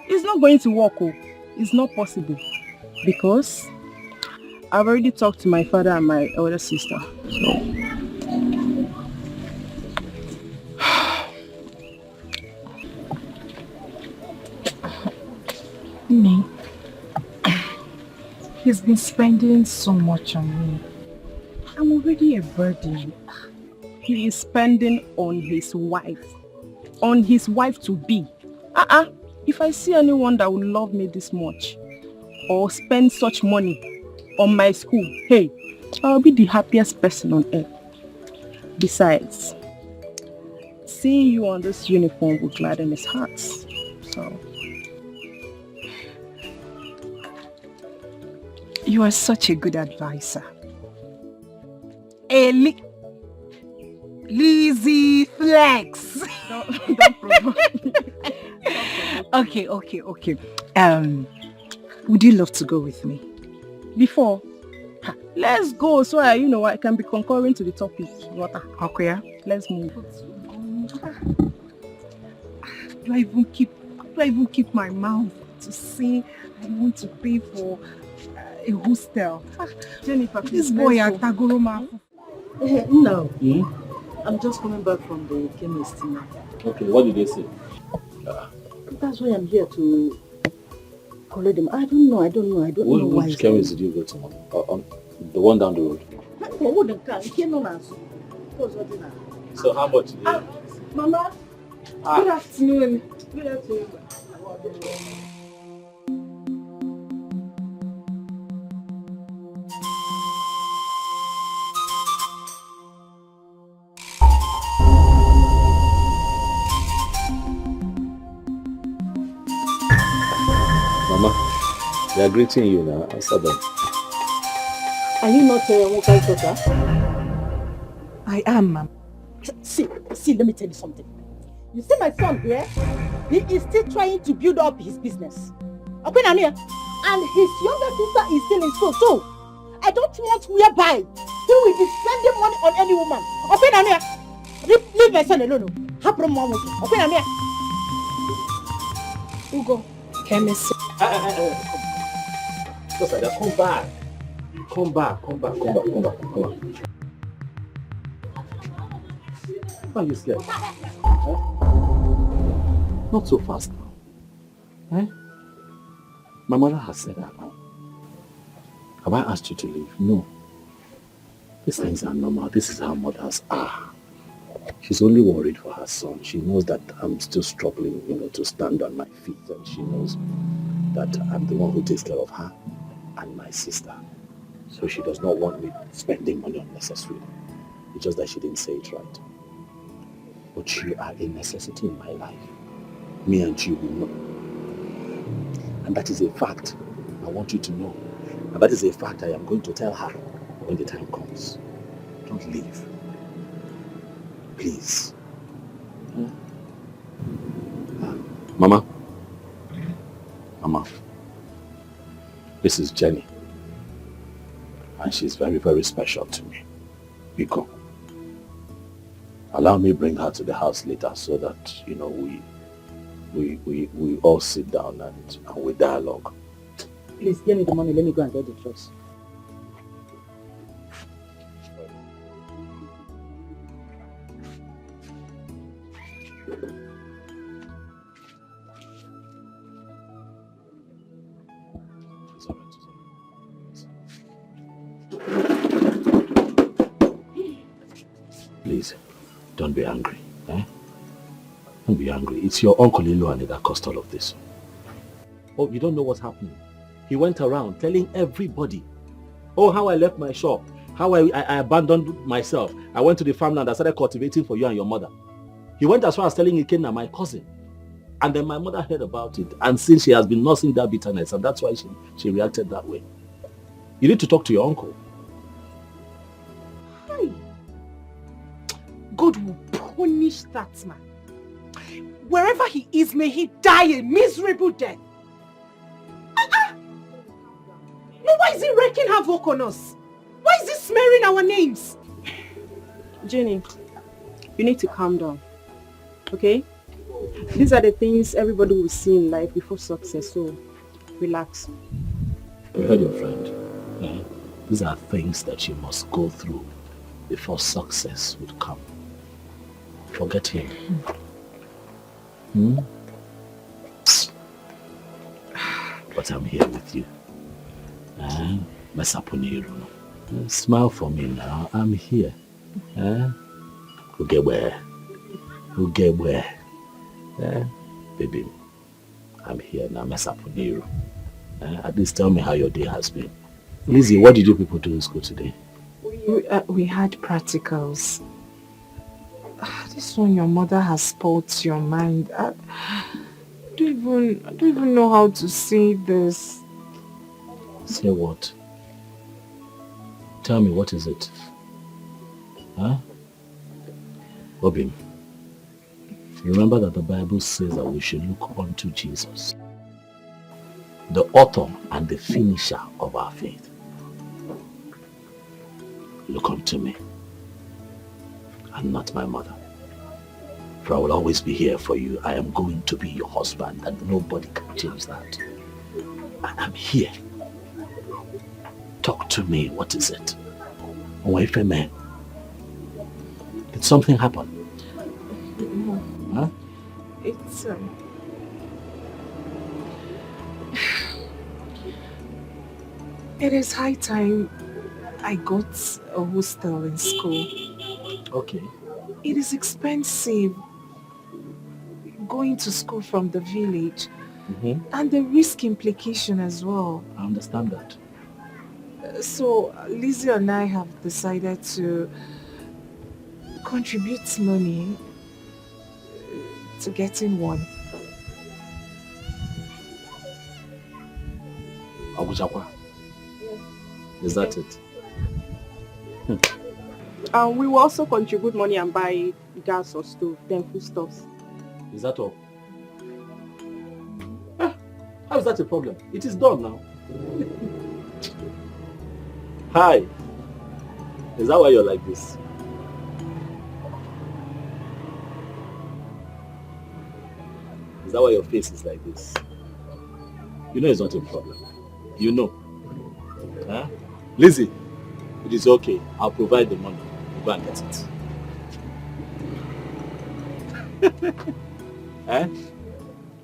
It's not going to work. It's not possible. Because I've already talked to my father and my elder sister. Me. He's been spending so much on me. I'm already a burden. He is spending on his wife. On his wife to be. If I see anyone that would love me this much or spend such money on my school, hey, I'll be the happiest person on earth. Besides, seeing you on this uniform will gladden his heart. So, you are such a good advisor. Lizzie Flex. Don't provoke me. Okay. Would you love to go with me? Before, let's go so I can be concurring to the topic. Okay, yeah? Let's move. Do I even keep my mouth to say I want to pay for a hostel? Jennifer, this boy at Tagoroma. No. I'm just coming back from the chemist now. Okay, what did they say? That's why I'm here to collect them. I don't know why. Which chemist did you go to? The one down the road. So how much? Mama, Ah. good afternoon. Good afternoon. Mama, they are greeting you now. Answer them. Are you not Wokai daughter? I am, Mama. See, let me tell you something. You see my son here? He is still trying to build up his business. Okay, Nania? And his younger sister is still in school, so I don't want whereby he will be spending money on any woman. Okay, Nania? Leave my son alone. Happen, mom. Okay, Nania? Ugo, chemist. Just like that, come back. Come back. Why are you scared? Huh? Not so fast now. Eh? My mother has said that now. Have I asked you to leave? No. These things are normal. This is how mothers are. She's only worried for her son. She knows that I'm still struggling, to stand on my feet, and she knows that I'm the one who takes care of her and my sister. So she does not want me spending money unnecessarily. It's just that she didn't say it right. But you are a necessity in my life. Me and you will know. And that is a fact I want you to know. And that is a fact I am going to tell her when the time comes. Don't leave. Please. Mama. This is Jenny. And she's very, very special to me. Biko. Allow me bring her to the house later so that, we all sit down and we dialogue. Please, give me the money. Let me go and get the drugs. Please, don't be angry. Don't be angry. It's your Uncle Iluani that caused all of this. Oh, you don't know what's happening. He went around telling everybody, how I left my shop, how I abandoned myself. I went to the farmland, I started cultivating for you and your mother. He went as far as telling Ikenna, my cousin. And then my mother heard about it. And since she has been nursing that bitterness, and that's why she reacted that way. You need to talk to your uncle. Hi. God will punish that man. Wherever he is, may he die a miserable death. No, why is he wreaking havoc on us? Why is he smearing our names? Jenny, you need to calm down, okay? These are the things everybody will see in life before success, so relax. You heard your friend. These are things that you must go through before success would come. Forget him. But I'm here with you. Smile for me now. I'm here. Ugebwe. Baby, I'm here now. Mesapuniru. At least tell me how your day has been. Lizzie, what did you people do in school today? We had practicals. This one your mother has spoilt your mind. I don't even know how to say this. Say what? Tell me, what is it? Obim, remember that the Bible says that we should look unto Jesus, the author and the finisher of our faith. Look unto me and not my mother. For I will always be here for you. I am going to be your husband, and nobody can change that. I am here. Talk to me. What is it? Wife and man. Did something happen? No. It's it is high time I got a hostel in school. Okay. it is expensive going to school from the village. And the risk implication as well. I understand that. So Lizzie and I have decided to contribute money to getting one. Abujakwa. Is that it? We will also contribute money and buy gas or stove, then foodstuffs. Is that all? How is that a problem? It is done now. Hi. Is that why you're like this? Is that why your face is like this? You know it's not a problem. You know. Huh? Lizzie, it is okay. I'll provide the money. You go and get it. Eh?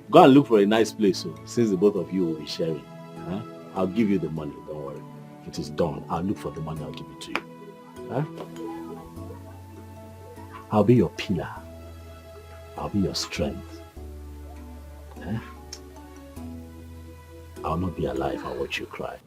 Go and look for a nice place, so, since the both of you will be sharing. Huh? I'll give you the money, don't worry. It is done. I'll look for the money, I'll give it to you. Huh? I'll be your pillar. I'll be your strength. Huh? I'll not be alive, I'll watch you cry.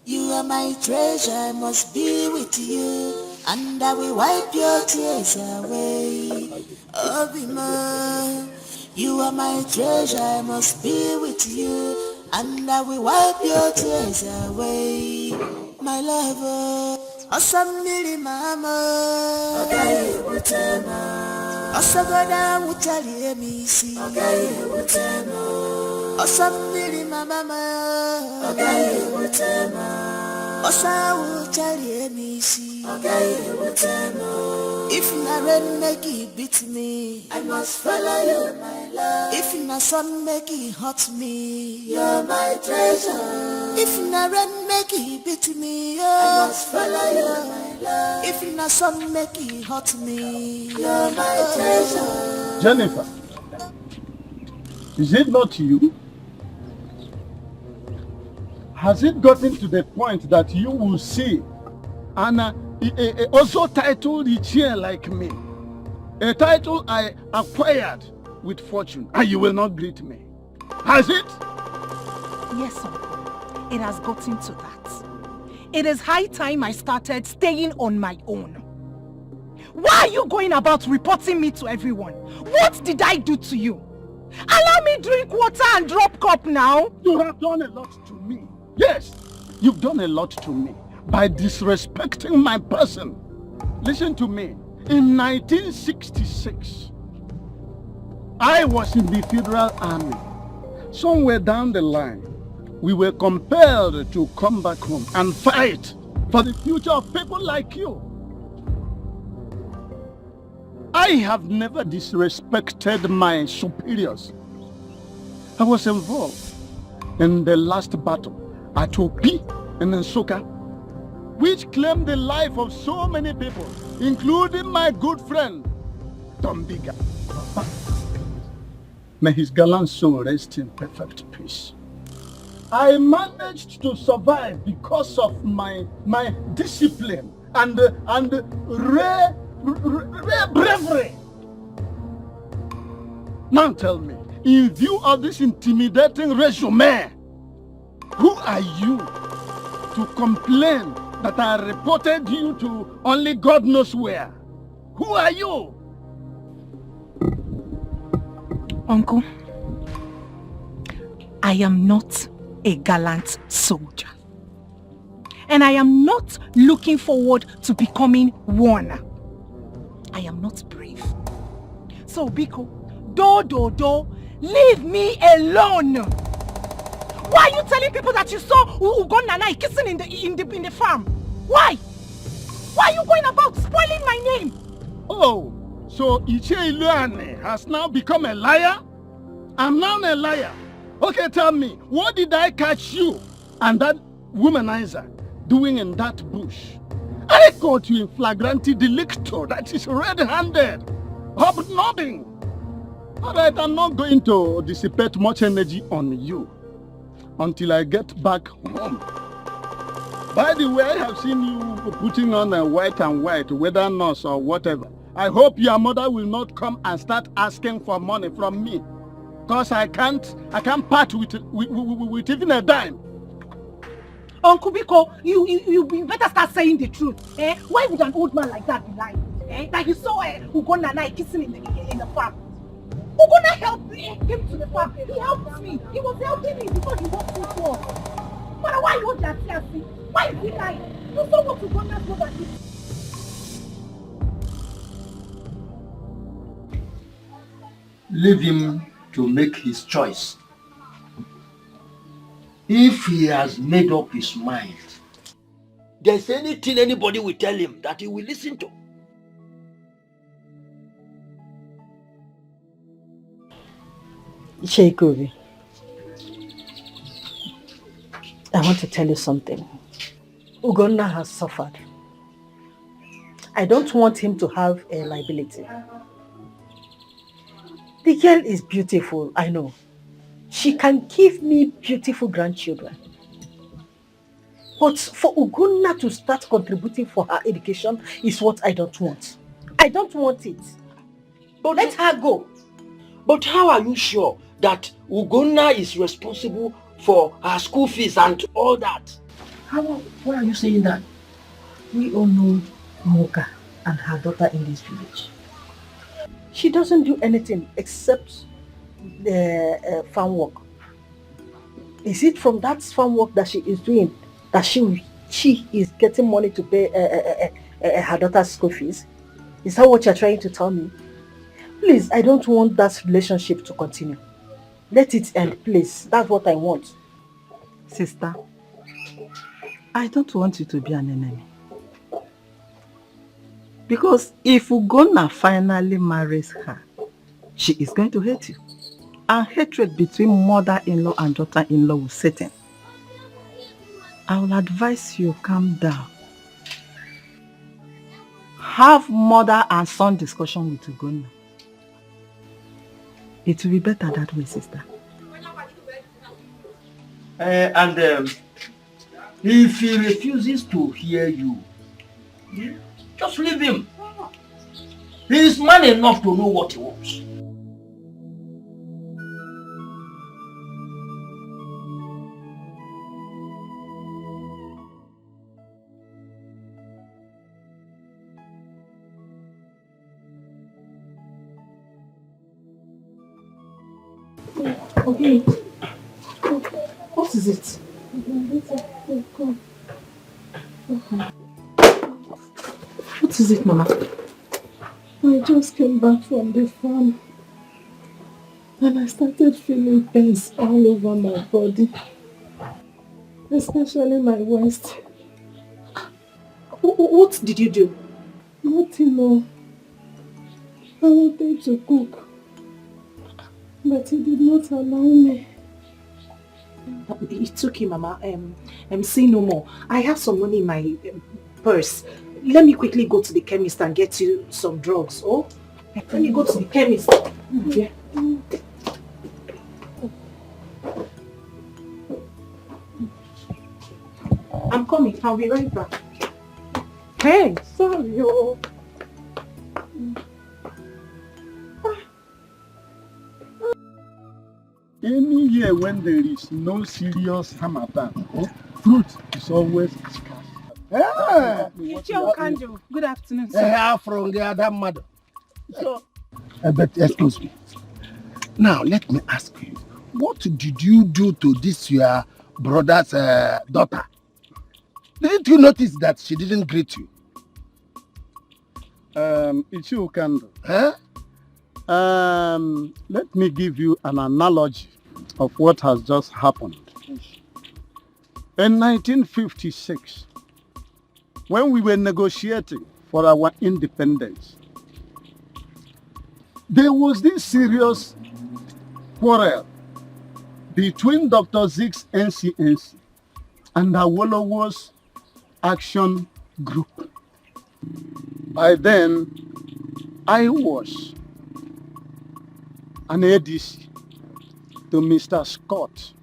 You are my treasure, I must be with you, and I will wipe your tears away. Oh, be mine. You are my treasure, I must be with you, and I will wipe your tears away. My lover, Osamiri mama, Okaye Butema, Osagoda Mutali Emisi, Okaye Butema, Osamiri mama, Okaye Butema, Osa Mutali Emisi, Okaye Butema. If na rain make it beat me, I must follow you, my love. If na sun make it hurt me, you're my treasure. If na rain make it beat me, I must follow you, my love. If na sun make it hurt me, you're my treasure. Jennifer, is it not you? Has it gotten to the point that you will see Anna also titled Ichie like me, a title I acquired with fortune, and you will not greet me? Has it? Yes, uncle. It has gotten to that. It is high time I started staying on my own. Why are you going about reporting me to everyone? What did I do to you? Allow me drink water and drop cup now. You have done a lot to me. Yes, you've done a lot to me by disrespecting my person. Listen to me. In 1966, I was in the Federal Army. Somewhere down the line, we were compelled to come back home and fight for the future of people like you. I have never disrespected my superiors. I was involved in the last battle at Opi and Nsukka, which claimed the life of so many people, including my good friend, Tombiga. May his gallant soul rest in perfect peace. I managed to survive because of my discipline and rare bravery. Now tell me, in view of this intimidating resume, who are you to complain that I reported you to only God knows where? Who are you? Uncle, I am not a gallant soldier. And I am not looking forward to becoming one. I am not brave. So, Biko, leave me alone. Why are you telling people that you saw Ugon Nanai kissing in the farm? Why? Why are you going about spoiling my name? Oh, so Ichie Iluane has now become a liar? I'm now a liar. Okay, tell me, what did I catch you and that womanizer doing in that bush? I caught you in flagranti delicto, that is red-handed, hobnobbing. Alright, I'm not going to dissipate much energy on you until I get back home. By the way, I have seen you putting on a white and white, whether nurse or whatever. I hope your mother will not come and start asking for money from me. Because I can't part with even a dime. Uncle Biko, you better start saying the truth. Eh? Why would an old man like that be lying? Eh? That he saw Ugonna and I kissing in the farm. Ugonna helped me, came to the farm. He helped me. He was helping me before he walked into us. But why you want that see? Why is he lying? You saw what Ugonna told us. Leave him to make his choice. If he has made up his mind, there's anything anybody will tell him that he will listen to. Sheikovi, I want to tell you something. Ugonna has suffered. I don't want him to have a liability. The girl is beautiful, I know. She can give me beautiful grandchildren. But for Ugonna to start contributing for her education is what I don't want. I don't want it. But let her go. But how are you sure that Ugonna is responsible for her school fees and all that? Why are you saying that? We all know Moka and her daughter in this village. She doesn't do anything except the farm work. Is it from that farm work that she is doing that she is getting money to pay her daughter's school fees? Is that what you're trying to tell me? Please, I don't want that relationship to continue. Let it end, please. That's what I want. Sister, I don't want you to be an enemy. Because if Ugonna finally marries her, she is going to hate you. And hatred between mother-in-law and daughter-in-law will set in. I will advise you calm down. Have mother and son discussion with Ugonna. It will be better that way, sister. If he refuses to hear you, just leave him. He is man enough to know what he wants. Okay. What is it? What is it, Mama? I just came back from the farm and I started feeling pains all over my body, especially my waist. What did you do? Nothing, no. I wanted to cook, but he did not allow me. It's okay, Mama. Say no more. I have some money in my purse. Let me quickly go to the chemist and get you some drugs. Oh, let me go to the chemist. Yeah. I'm coming. I'll be right back. Hey, sorry, oh. Any year when there is no serious harmattan, fruit is always scarce. It's your candle. Good afternoon, sir. Yeah, from the other mother. So, but excuse me. Now, let me ask you, what did you do to this your brother's daughter? Didn't you notice that she didn't greet you? It's you, Candle. Huh? Let me give you an analogy of what has just happened. In 1956, when we were negotiating for our independence, there was this serious quarrel between Dr. Zeke's NCNC and Awolowo's Action Group. By then, I was an ADC to Mr. Scott,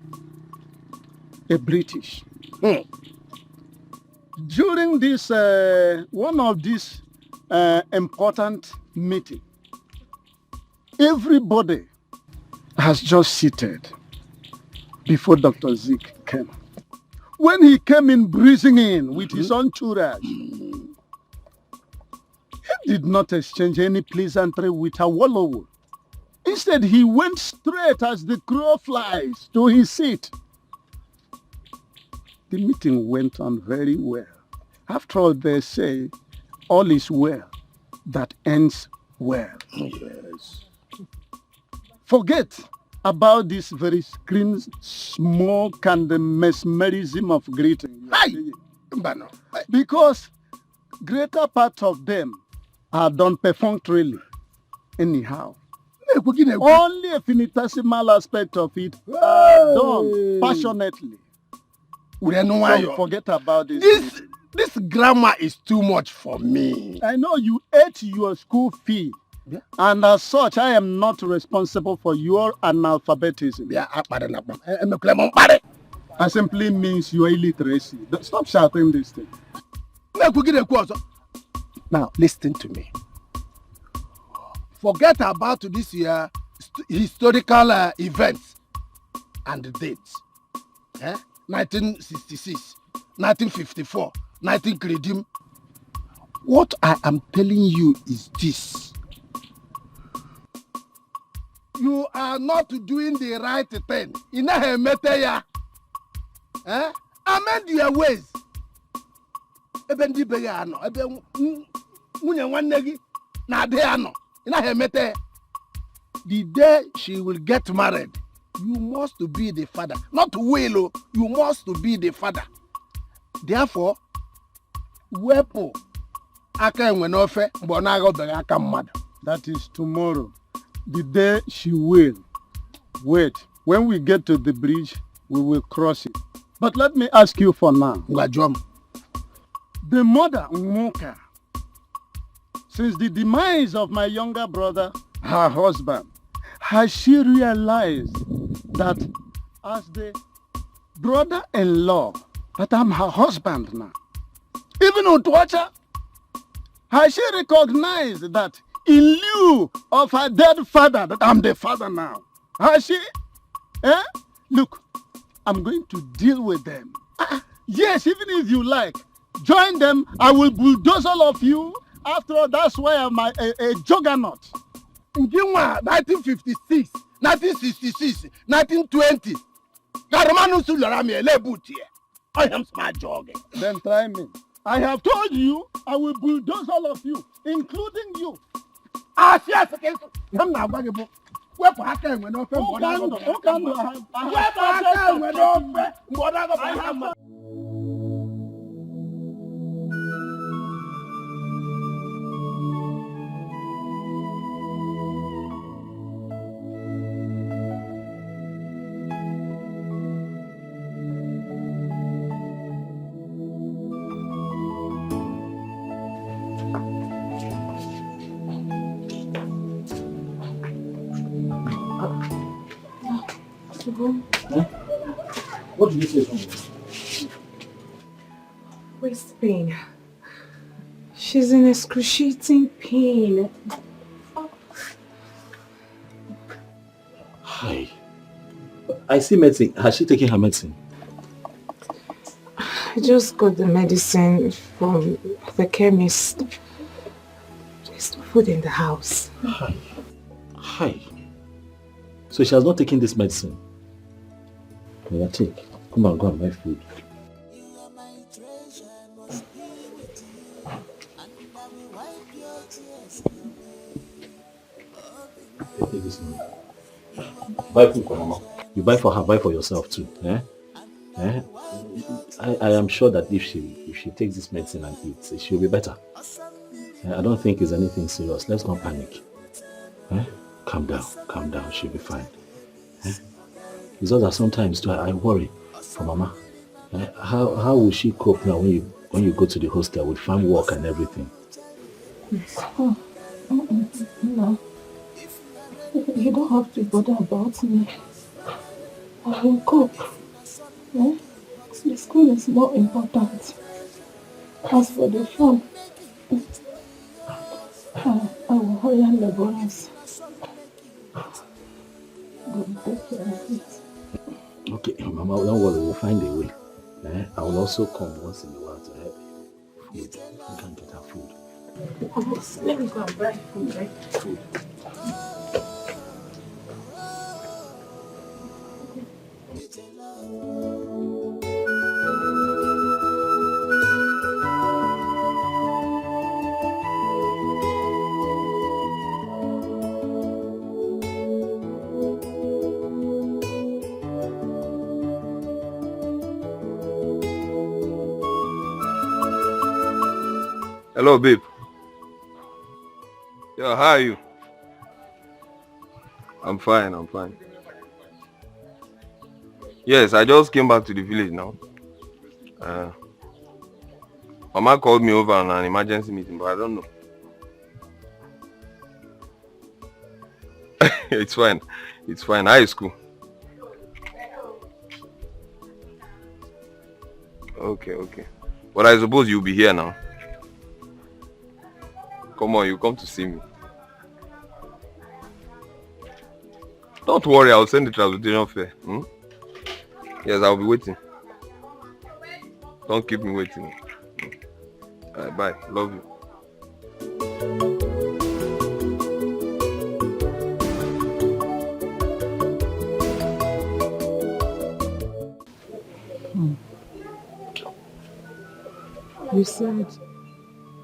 a British. During this, one of these important meeting. Everybody has just seated before Dr. Zeke came. When he came in breezing in with his entourage, he did not exchange any pleasantry with Awolowo. Instead, he went straight as the crow flies to his seat. The meeting went on very well. After all, they say, all is well that ends well. Yes. Forget about this very screen smoke and the mesmerism of greeting. Because greater part of them are done perfunctorily. Anyhow. Only a finitesimal aspect of it are done passionately. Don't forget about this. This grammar is too much for me. I know you ate your school fee. Yeah. And as such, I am not responsible for your analphabetism. Yeah, I simply means your illiteracy. Stop shouting this thing. Now, listen to me. Forget about this year historical events and the dates. 1966, 1954, 19 Credim. What I am telling you is this. You are not doing the right thing. Amend your ways. The day she will get married, you must be the father. Not will, you must be the father. Therefore, wepo aka enwenofe bonago aka mmadu. That is tomorrow. The day she will. Wait, when we get to the bridge, we will cross it. But let me ask you for now. The mother, Nwoka, since the demise of my younger brother, her husband, has she realized that as the brother-in-law, that I'm her husband now? Even Utuacha, has she recognized that in lieu of her dead father, that I'm the father now? Has she? Look, I'm going to deal with them. Yes, even if you like, join them, I will bulldoze all of you. After all, that's why I'm a juggernaut. 1956, 1966, 1920. I am smart jogging. Then try me. I have told you I will bulldoze all of you, including you. Yes, I'm not valuable. I have What did you say from me? Waist pain. She's in excruciating pain. Hi. I see medicine. Has she taken her medicine? I just got the medicine from the chemist. There's no food in the house. Hi. So she has not taken this medicine? Yeah, take. Come on, go and buy food. Take this now. Buy food for Mama. You buy for her, buy for yourself too. I am sure that if she takes this medicine and eats, she'll be better. I don't think it's anything serious. Let's not panic. Calm down, she'll be fine. It's just that sometimes too, I worry for Mama. How will she cope now when you go to the hostel with farm work and everything? No. You don't have to bother about me. I will cope. The school is more important. As for the phone, Oh, hurry on the bonus. Take care of it. Okay, Mama, don't worry, we'll find a way. I will also come once in a while to help you. Food. You can get her food. Let me go and buy food, right? Food. Hello, babe. Yeah, how are you? I'm fine, I'm fine. Yes, I just came back to the village now. Mama called me over on an emergency meeting, but I don't know. It's fine. It's fine. High school. Okay, okay. But I suppose you'll be here now. Come on, you come to see me. Don't worry, I'll send the transportation fare. Yes, I'll be waiting. Don't keep me waiting. Alright, bye. Love you. You said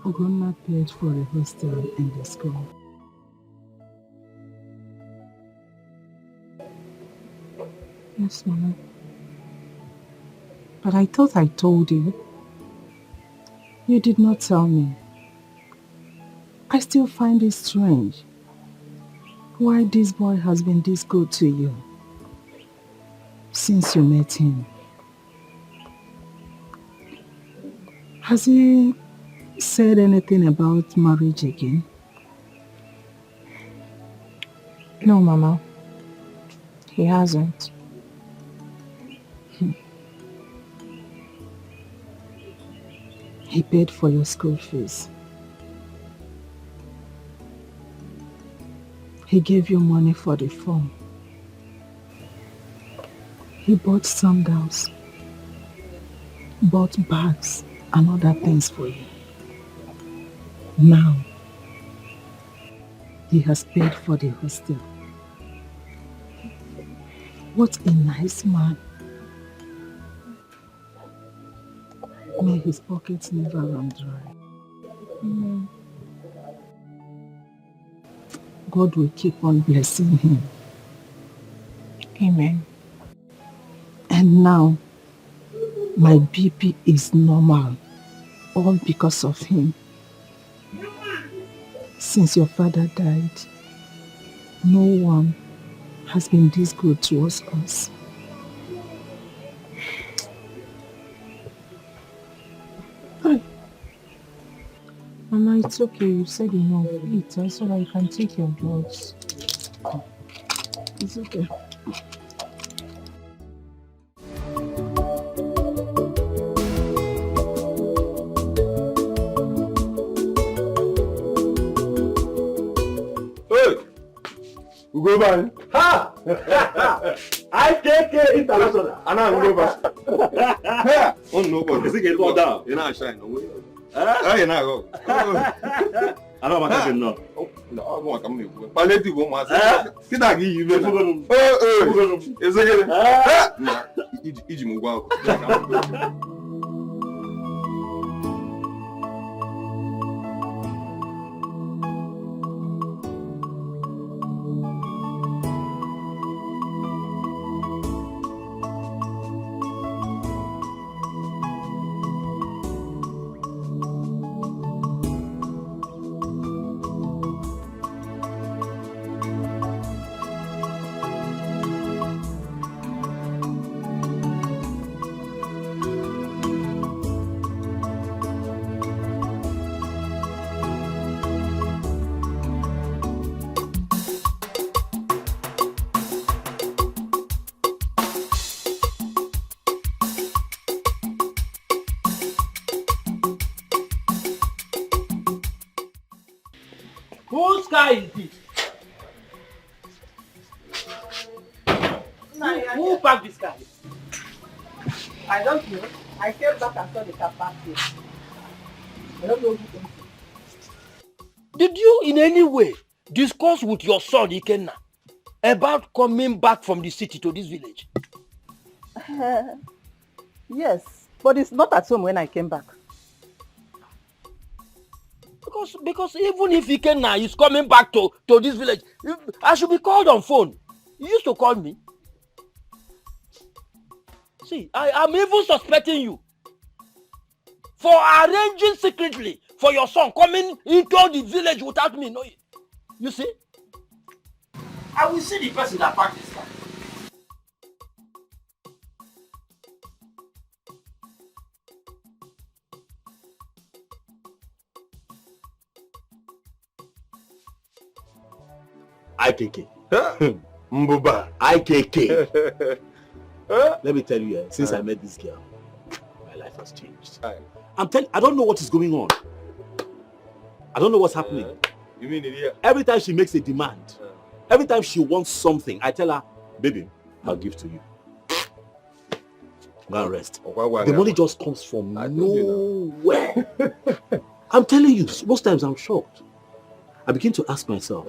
Ugonna paid for the hostel in the school. Yes, Mama. But I thought I told you. You did not tell me. I still find it strange why this boy has been this good to you since you met him. Has he said anything about marriage again? No, Mama. He hasn't. He paid for your school fees. He gave you money for the form. He bought sandals, bought bags and other things for you. Now, he has paid for the hostel. What a nice man. May his pockets never run dry. God will keep on blessing him. Amen. And now, my BP is normal, all because of him. Since your father died, no one has been this good towards us. Mama, it's okay. You said enough. Eat so that you can take your drugs. It's okay. We go back. Ha! IKK International. Anna, we go back. Oh no, God. Is it get more down? You're not shine. Ah, you're not go. I don't want to know. Oh, no, I want to come here. Palliative won't matter. Sit down, you will. Is it? Ah, Iji Mugwa. car is this? Who parked this car? I don't know. I came back and saw the car parked here. I don't know who. Did you in any way discuss with your son Ikenna about coming back from the city to this village? Yes, but it's not at home when I came back. Because even if Ikenna is coming back to this village, I should be called on phone. You used to call me. See, I'm even suspecting you for arranging secretly for your son coming into the village without me knowing. You see? I will see the person that parked this car. IKK. Mbuba. IKK. Let me tell you, since I met this girl, my life has changed. I don't know what is going on. I don't know what's happening. You mean it here? Every time she makes a demand, every time she wants something, I tell her, baby, I'll give to you. Go and rest. The money just comes from nowhere. I'm telling you, most times I'm shocked. I begin to ask myself,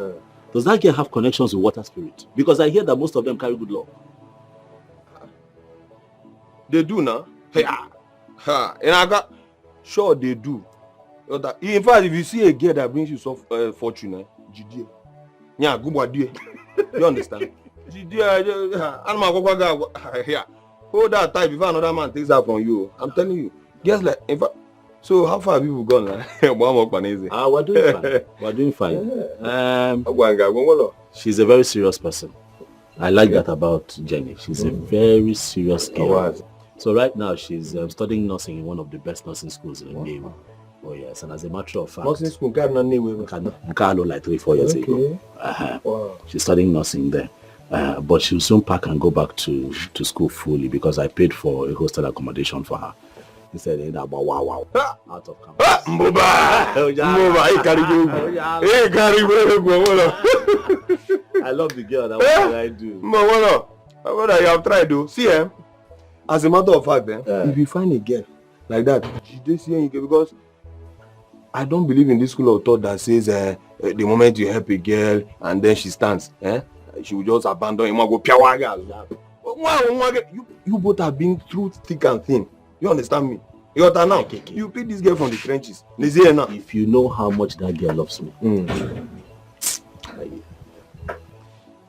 does that girl have connections with water spirit? Because I hear that most of them carry good luck. They do now. Yeah. And I got sure they do. In fact, if you see a girl that brings you some fortune, yeah, good idea. You understand? Hold that tight before another man takes that from you. I'm telling you. Guess like, in fact, so how far have people gone now? We're doing fine. We're doing fine. She's a very serious person. I like that about Jenny. She's a very serious girl. So right now she's studying nursing in one of the best nursing schools in the name. Oh yes, and as a matter of fact, nursing school like 3-4 years ago. She's studying nursing there. But she'll soon pack and go back to school fully because I paid for a hostel accommodation for her. He said, wow, out of campus. I love the girl. That's what I do. You have tried though. See, as a matter of fact, if you find a girl like that, she just see you because I don't believe in this school of thought that says the moment you help a girl and then she stands, she will just abandon him and go piawaga. You both have been through thick and thin. You understand me? You understand now? You pick this girl from the trenches. If you know how much that girl loves me.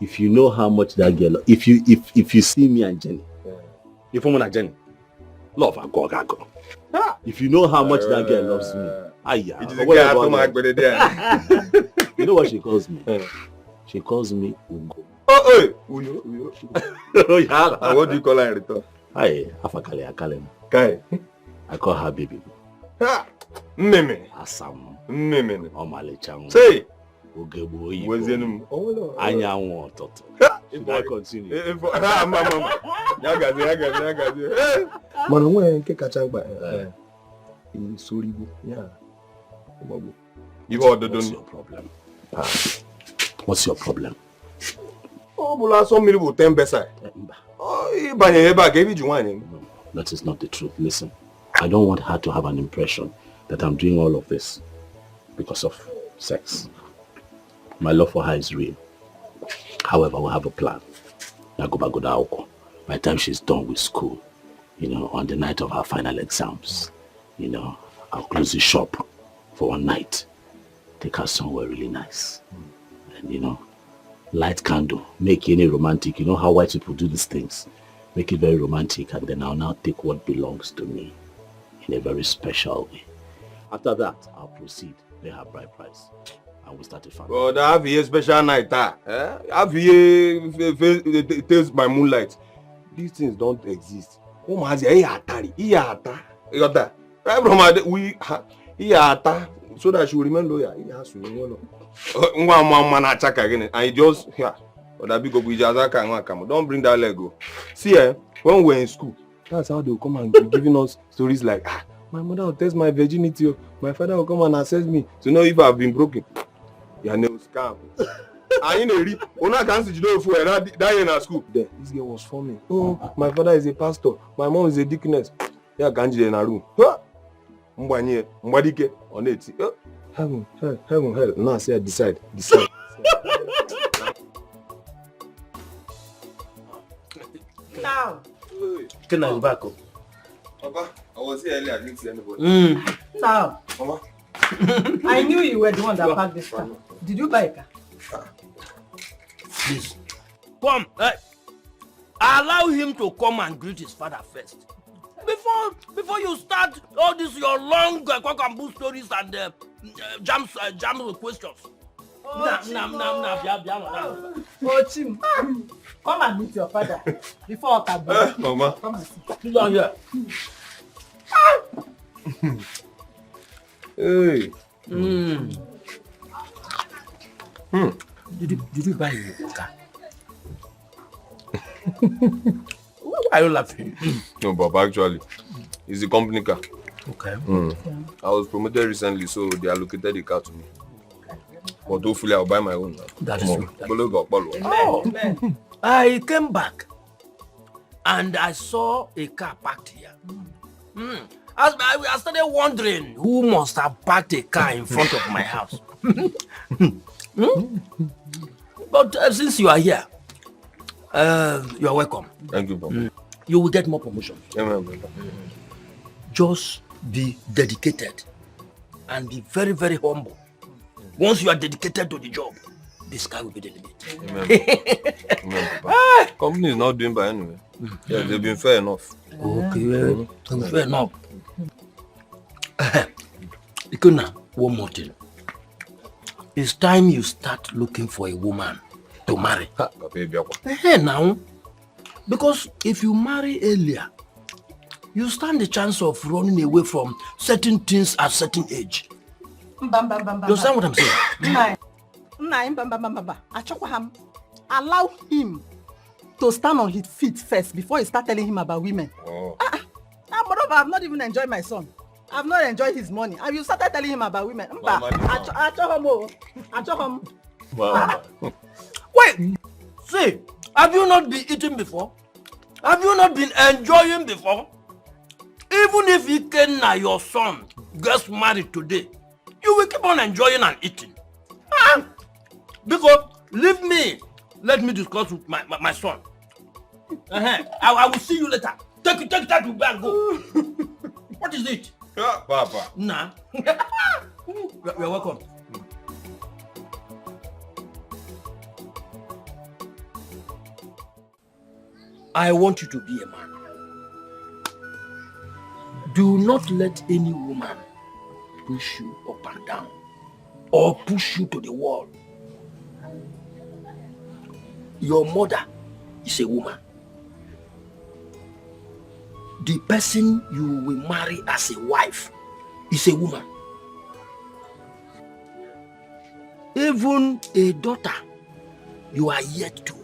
If you know how much that girl, if you see me and Jenny, if I'm not Jenny, love and go. If you know how much that girl loves me, you know what she calls me? She calls me Ugo. Uyo. And what do you call her in return? I call her baby. Meme. Asam. Meme. Omalichang. Say. Ugebo. Anyanwu Toto. Should I continue? Mana nwe nke kacha mkpa. Sorigo. Yeah. What's your problem? What's your problem? That is not the truth. Listen, I don't want her to have an impression that I'm doing all of this because of sex. My love for her is real. However, we have a plan. By the time she's done with school, on the night of her final exams, I'll close the shop for one night. Take her somewhere really nice. And, light candle, make any romantic. You know how white people do these things. Make it very romantic, and then I'll now take what belongs to me in a very special way. After that, I'll proceed, pay her bride price, and we'll start a family. But I have a special night, have a taste by moonlight. These things don't exist. You got that? So that she will remain loyal. He has to remain loyal. And he just don't bring that leg. See, when we're in school, that's how they'll come and be giving us stories like, my mother will test my virginity, my father will come and assess me to know if I've been broken. Your name scam. I ain't a read. Una can't see you for that in school. Then this girl was forming. Oh, my father is a pastor. My mom is a deaconess. Yeah, Ganji in a room. Mbanye, Mbadike, on it. Heaven, hell. Now say I decide. Now. Can I back up? Papa, I was here earlier. I didn't see anybody. Now. Mama. I knew you were the one that packed this car. Did you buy a car? Please. Come. Allow him to come and greet his father first. Before you start all these your long cock and bull stories and jams with questions. Chim. Come and meet your father before Okabu. Mama. Come and sit. Sit down here. Hey. Did you buy a car? Why are you laughing? No, Papa, actually, it's a company car. Okay. I was promoted recently, so they allocated the car to me. But hopefully I'll buy my own. That is true. Amen. I came back and I saw a car parked here. I started wondering who must have parked a car in front of my house. But since you are here, you are welcome. Thank you, Papa. You will get more promotion. Amen, Papa. Just be dedicated and be very, very humble. Once you are dedicated to the job, the sky will be the limit. Amen, Papa. Company is not doing bad anyway. Yeah, they've been fair enough. Okay, fair enough. Ikuna, one more thing. It's time you start looking for a woman to marry. Now, because if you marry earlier, you stand the chance of running away from certain things at certain age. You understand what I'm saying? Allow him to stand on his feet first before you start telling him about women. Moreover, I've not even enjoyed my son. I've not enjoyed his money. And you started telling him about women. Wait, see, have you not been eating before? Have you not been enjoying before? Even if Ikenna, your son, gets married today, you will keep on enjoying and eating. Because, leave me, let me discuss with my son. I will see you later. Take that to bed and go. What is it? Papa. Nah. You're welcome. I want you to be a man. Do not let any woman push you up and down or push you to the wall. Your mother is a woman. The person you will marry as a wife is a woman. Even a daughter you are yet to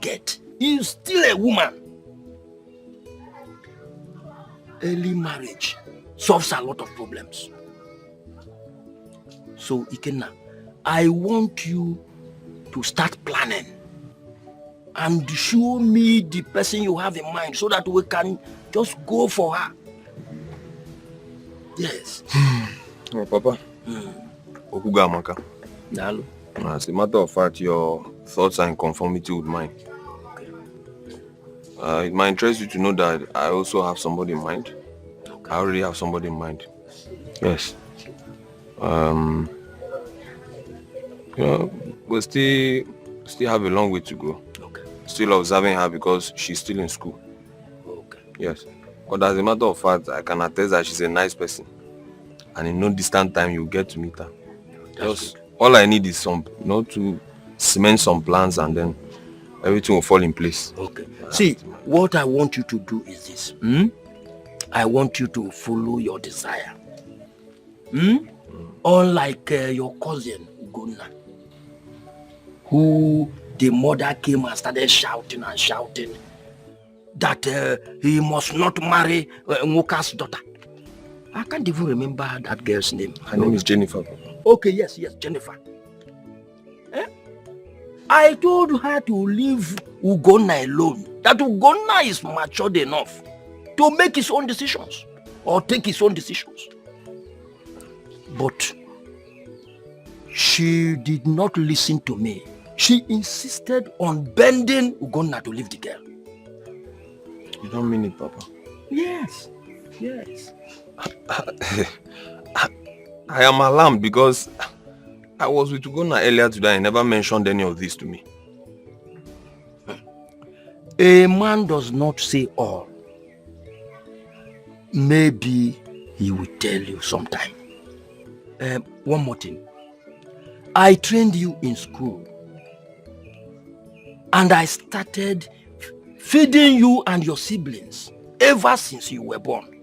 get is still a woman. Early marriage solves a lot of problems. So Ikenna, I want you to start planning and show me the person you have in mind so that we can just go for her. Yes. Oh, Papa. Okuga Amaka. Nalo. As a matter of fact, your thoughts are in conformity with mine. It might interest you to know that I also have somebody in mind. Okay. I already have somebody in mind. Yes. You know, we still have a long way to go. Okay. Still observing her because she's still in school. Okay. Yes. But as a matter of fact, I can attest that she's a nice person. And in no distant time, you'll get to meet her. Just all I need is to cement some plans and then everything will fall in place. Okay. See, what I want you to do is this. I want you to follow your desire. Unlike your cousin, Gunna, who the mother came and started shouting that he must not marry Nwoka's daughter. I can't even remember that girl's name. Her name is Jennifer. Okay, yes, Jennifer. I told her to leave Ugonna alone. That Ugonna is matured enough to make his own decisions or take his own decisions. But she did not listen to me. She insisted on bending Ugonna to leave the girl. You don't mean it, Papa? Yes, yes. I am alarmed because I was with Ugonna earlier today and never mentioned any of this to me. A man does not say all. Maybe he will tell you sometime. One more thing. I trained you in school. And I started feeding you and your siblings ever since you were born.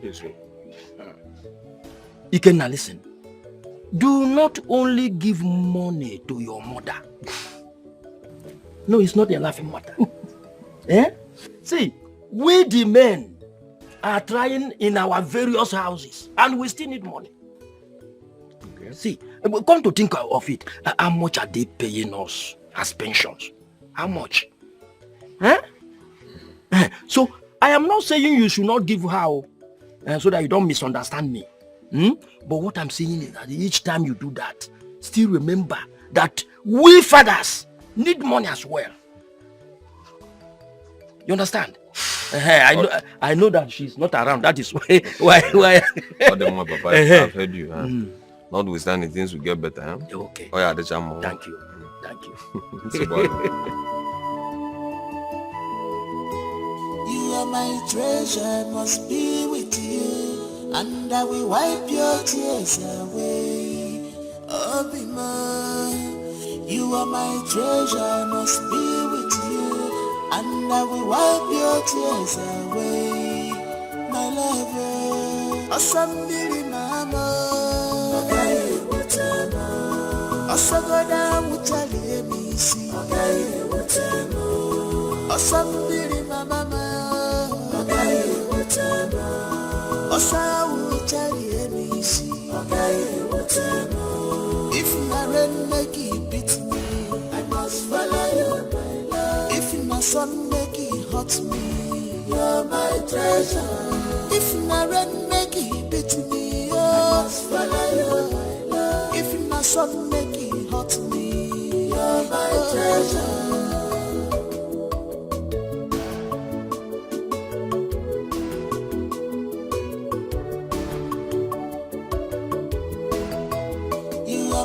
Yes, sir. Ikenna, listen. Do not only give money to your mother. No, it's not a laughing matter. Eh? See, we the men are trying in our various houses and we still need money. Okay. See, come to think of it, how much are they paying us as pensions? How much? Eh? So, I am not saying you should not give her so that you don't misunderstand me. But what I'm saying is that each time you do that, still remember that we fathers need money as well. You understand? I know that she's not around. That is why. Papa, I've heard you. Notwithstanding, things will get better. Huh? Okay. Oh, yeah, the Thank you. Thank you. You are my treasure, must be with you, and I will wipe your tears away. Oh, be mine. You are my treasure, must be with you, and I will wipe your tears away. My lover, Asambili mama, Magaye Wutama, Asagoda Wutali Emisi, Magaye Wutama, Asambili mama, Magaye Wutama, Asawutali Emisi, Magaye Wutama. If my rain make it beat me, I must follow you, my love. If my sun make it hurt me, you're my treasure. If my rain make it beat me, I must follow you, my love. If my sun make it hurt me, you're my treasure.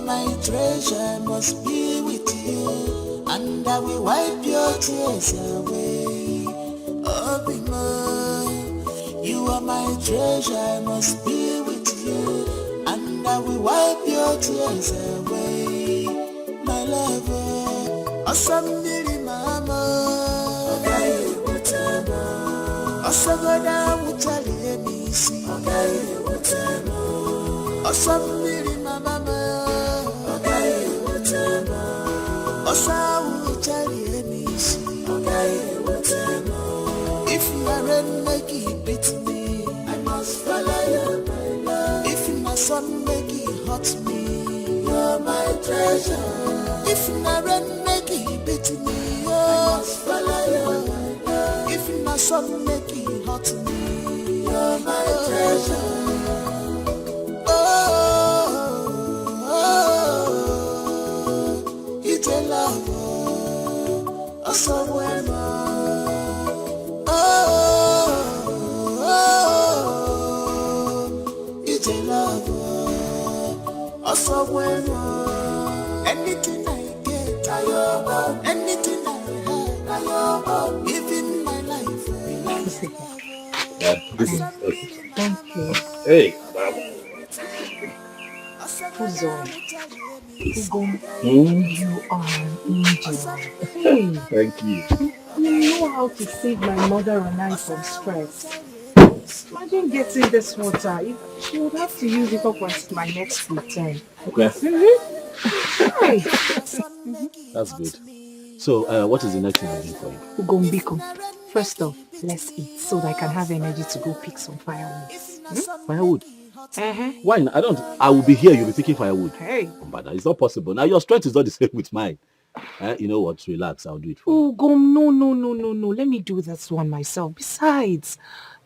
My treasure must be with you, and I will wipe your tears away. Oh, be mine. You are my treasure, must be with you, and I will wipe your tears away. My lover, Asambili mama, Magaye Wutama, Asagoda Wutali Emisi, Magaye Wutama, Asambili mama. If you are rain make it beat me, I must follow you, my love. If my sun make it hurt me, you're my treasure. If my rain make it beat me, I must follow you, my love. If my sun make it hurt me, you're my treasure. It's a love, somewhere. It's a love, somewhere. Anything I get, anything I have, even my life. Thank you. Hey. Who's on? You are an angel. Hey. Thank you. You know how to save my mother and I from stress. Imagine getting this water. She would have to use it up until my next return. Okay. Hey. That's good. So, what is the next thing I'm doing for you? Ugombiko. First off, let's eat so that I can have energy to go pick some firewood. Firewood? Why not? I will be here, you'll be taking firewood. Hey. But it's not possible. Now your strength is not the same with mine. You know what? Relax, I'll do it for Oh, Gom, no. Let me do this one myself. Besides,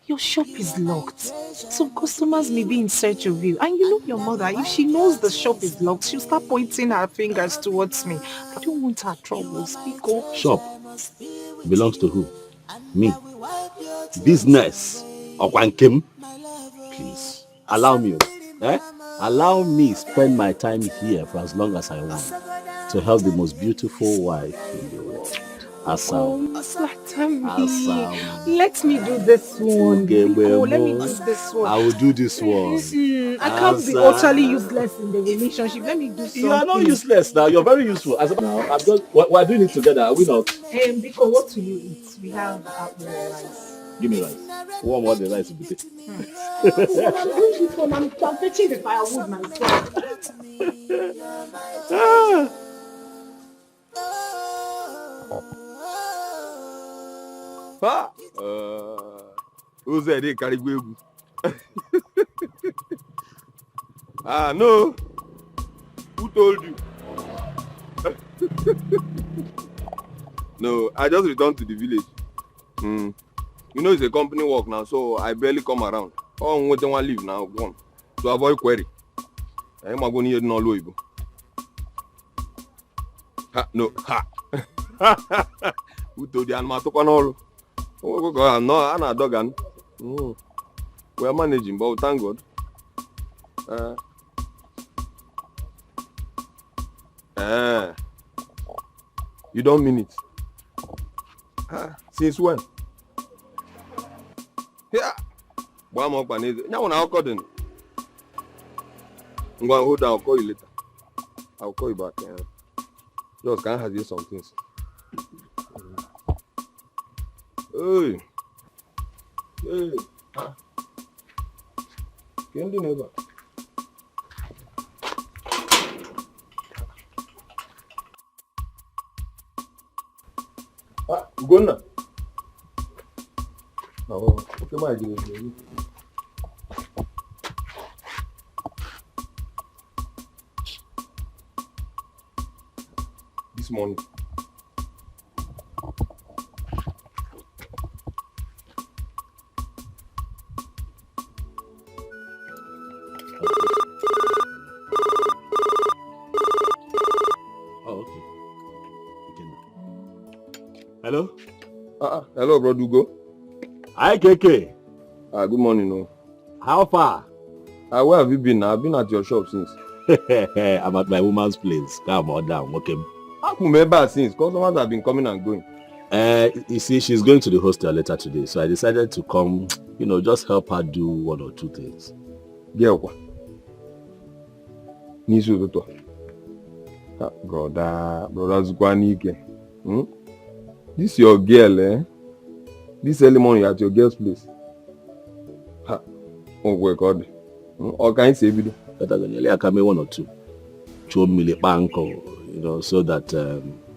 your shop is locked. Some customers may be in search of you. And you know your mother, if she knows the shop is locked, she'll start pointing her fingers towards me. I don't want her trouble. Speak up. Shop belongs to who? Me. Business. Okwankim. Please, allow me. Allow me spend my time here for as long as I want to help the most beautiful wife in the world. Asam. Let me do this one. Okay, Let me do this one. I will do this one. I can't be utterly useless in the relationship. Let me do something. You are not useless now. You're very useful. We're doing it together. Are we not? Because what will you eat? We have rice. Give me rice. One more the rice will be taken. I'm doing this one. I'm fetching the firewood myself. Who's that? They carry you. No. Who told you? No, I just returned to the village. You know it's a company work now, so I barely come around. Oh, what do I leave now? Gone. To avoid query. I'm going to no Louisville. No. Who told you I'm not talking all? Oh, no, I'm not dog. We are managing, but thank God. You don't mean it. Since when? Yeah. One more panel. Now I'll call them. I'm going to hold down. I'll call you later. I'll call you back. Just can't have you some things. Hey. Can't do never. Go now. Oh, okay, my dear. This morning. Hello? Hello, bro Dugo. Hi, KK. Good morning, no. How far? Where have you been? I've been at your shop since. I'm at my woman's place. Come on down, okay? I've been remember since. Customers have been coming and going. You see, she's going to the hostel later today, so I decided to come, just help her do one or two things. Girl, Nisu Toto. Brother Zukwanike. This your girl, eh? This early morning at your girl's place. Oh, my God. Or can you say video? I can make one or two. Show me the bank, so that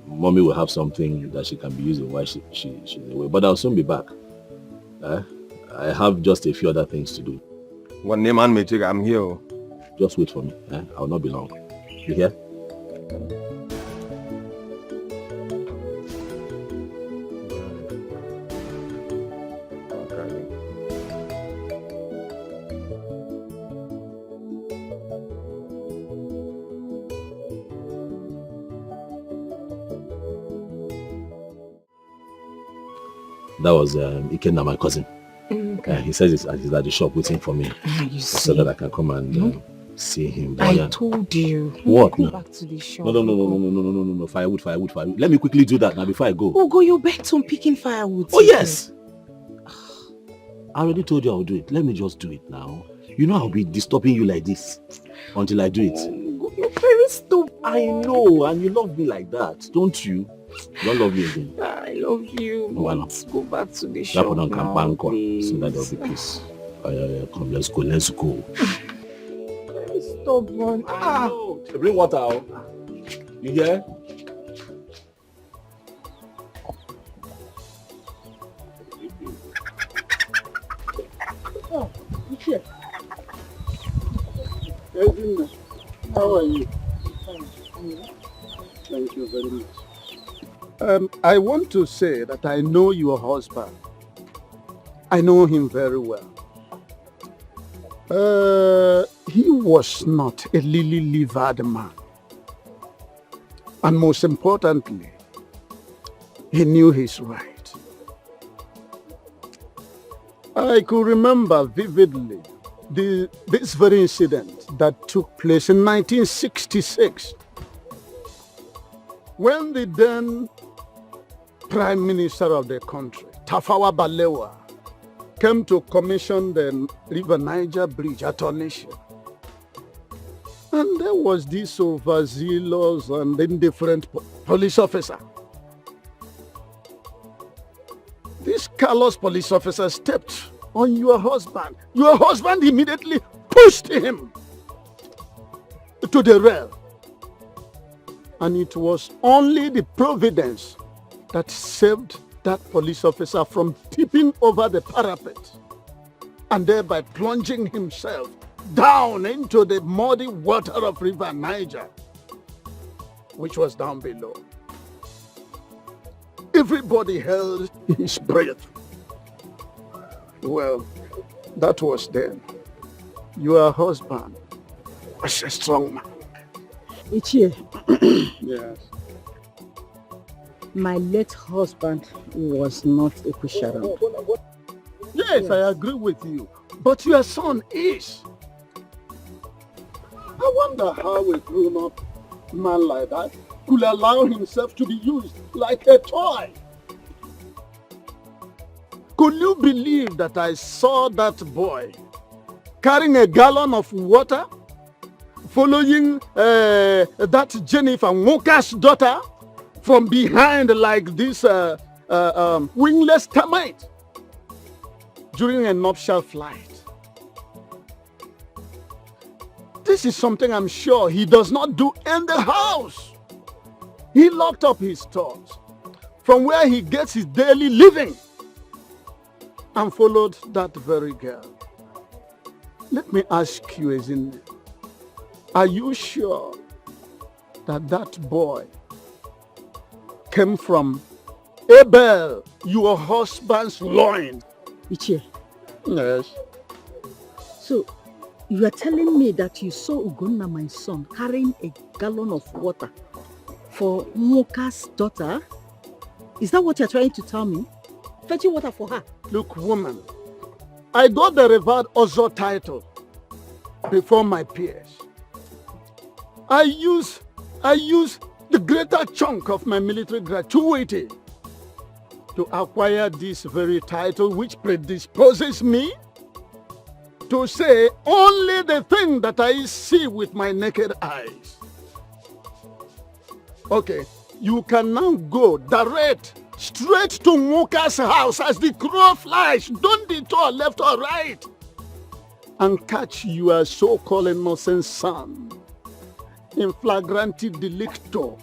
mommy will have something that she can be using while she's away. But I'll soon be back. I have just a few other things to do. One name and magic, I'm here. Just wait for me. I'll not be long. You hear? That was Ikenna, my cousin. Okay. He says he's at the shop waiting for me so that I can come and see him. I told you. What? Go back to the shop. No. Firewood. Let me quickly do that now before I go. Oh, go, you're bent on picking firewood. Oh, yes. I already told you I'll do it. Let me just do it now. You know I'll be disturbing you like this until I do it. Oh, you're very stupid. I know, and you love me like that, don't you? You don't love me again. I love you. Let's go back to the shop now, please. So that there'll be peace. Come, let's go. Very stubborn. I know. Bring water out. You hear? Oh, you here? How are you? Thank you very much. I want to say that I know your husband. I know him very well. He was not a lily-livered man. And most importantly, he knew his right. I could remember vividly this very incident that took place in 1966 when the then Prime Minister of the country, Tafawa Balewa, came to commission the River Niger Bridge at Onitsha. And there was this overzealous and indifferent police officer. This callous police officer stepped on your husband. Your husband immediately pushed him to the rail. And it was only the providence that saved that police officer from tipping over the parapet and thereby plunging himself down into the muddy water of River Niger, which was down below. Everybody held his breath. Well, that was then. Your husband was a strong man. Ichie. Yes. My late husband was not a pusher. Yes, I agree with you. But your son is. I wonder how a grown-up man like that could allow himself to be used like a toy. Could you believe that I saw that boy carrying a gallon of water, following that Jennifer Walker's daughter from behind like this wingless termite during a nuptial flight? This is something I'm sure he does not do in the house. He locked up his stores from where he gets his daily living and followed that very girl. Let me ask you, Ezinne, are you sure that that boy came from Abel, your husband's loin? Ichie. Yes. So, you are telling me that you saw Ugonna, my son, carrying a gallon of water for Moka's daughter? Is that what you're trying to tell me? Fetching water for her? Look, woman, I got the revered Ozo title before my peers. I use the greater chunk of my military gratuity to acquire this very title, which predisposes me to say only the thing that I see with my naked eyes. Okay, you can now go direct straight to Muka's house as the crow flies. Don't detour left or right. And catch your so-called innocent son in flagranti delicto,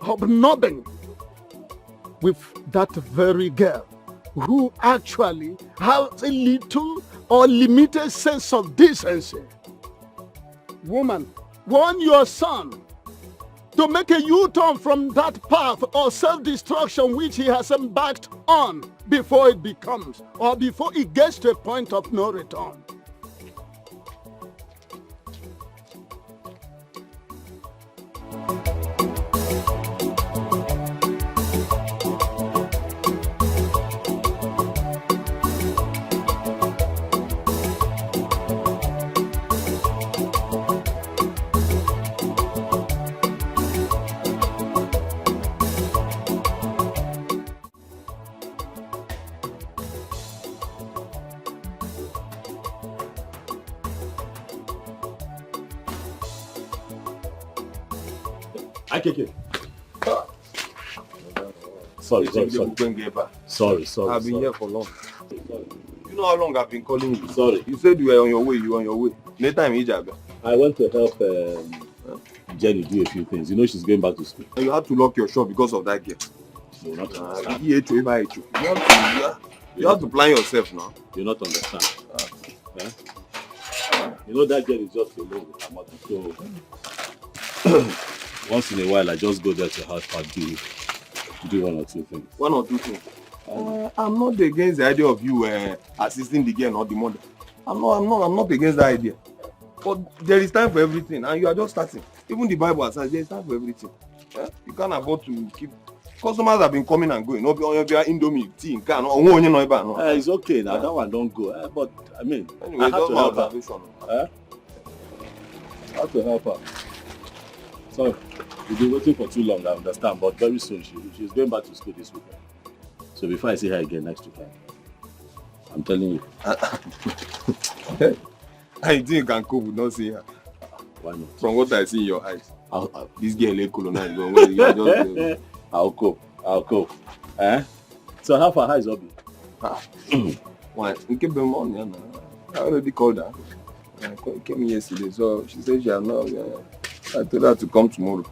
hobnobbing with that very girl who actually has a little or limited sense of decency. Woman, warn your son to make a U-turn from that path or self-destruction which he has embarked on before it becomes, or before it gets to a point of no return. Sorry. Sorry. I've been here for long. You know how long I've been calling you? Sorry. You said you were on your way. You were on your way. Next time, Ijab. I went to help Jenny do a few things. You know she's going back to school. And you had to lock your shop because of that girl. You not understand. You have to plan yourself now. You not understand. You know that girl is just alone with her mother. So Once in a while, I just go there to help her do one or two things. One or two things. I'm not against the idea of you assisting the girl, not the mother. I'm not against that idea. But there is time for everything, and you are just starting. Even the Bible says there is time for everything. You can't afford to keep. Customers have been coming and going. No, Indomie, tea, can. It's okay now. That one don't go. But I mean, anyway, I have to help her. Huh? I have to help her. So we've been waiting for too long. I understand, but very soon she's going back to school this weekend. So before I see her again next weekend, I'm telling you. I think you can cope with not seeing her. Why not? From what I see in your eyes, this girl is colonized. I'll cope. So how far is Obi? Why? I already called her. I came yesterday, so she said she had not. I told her to come tomorrow.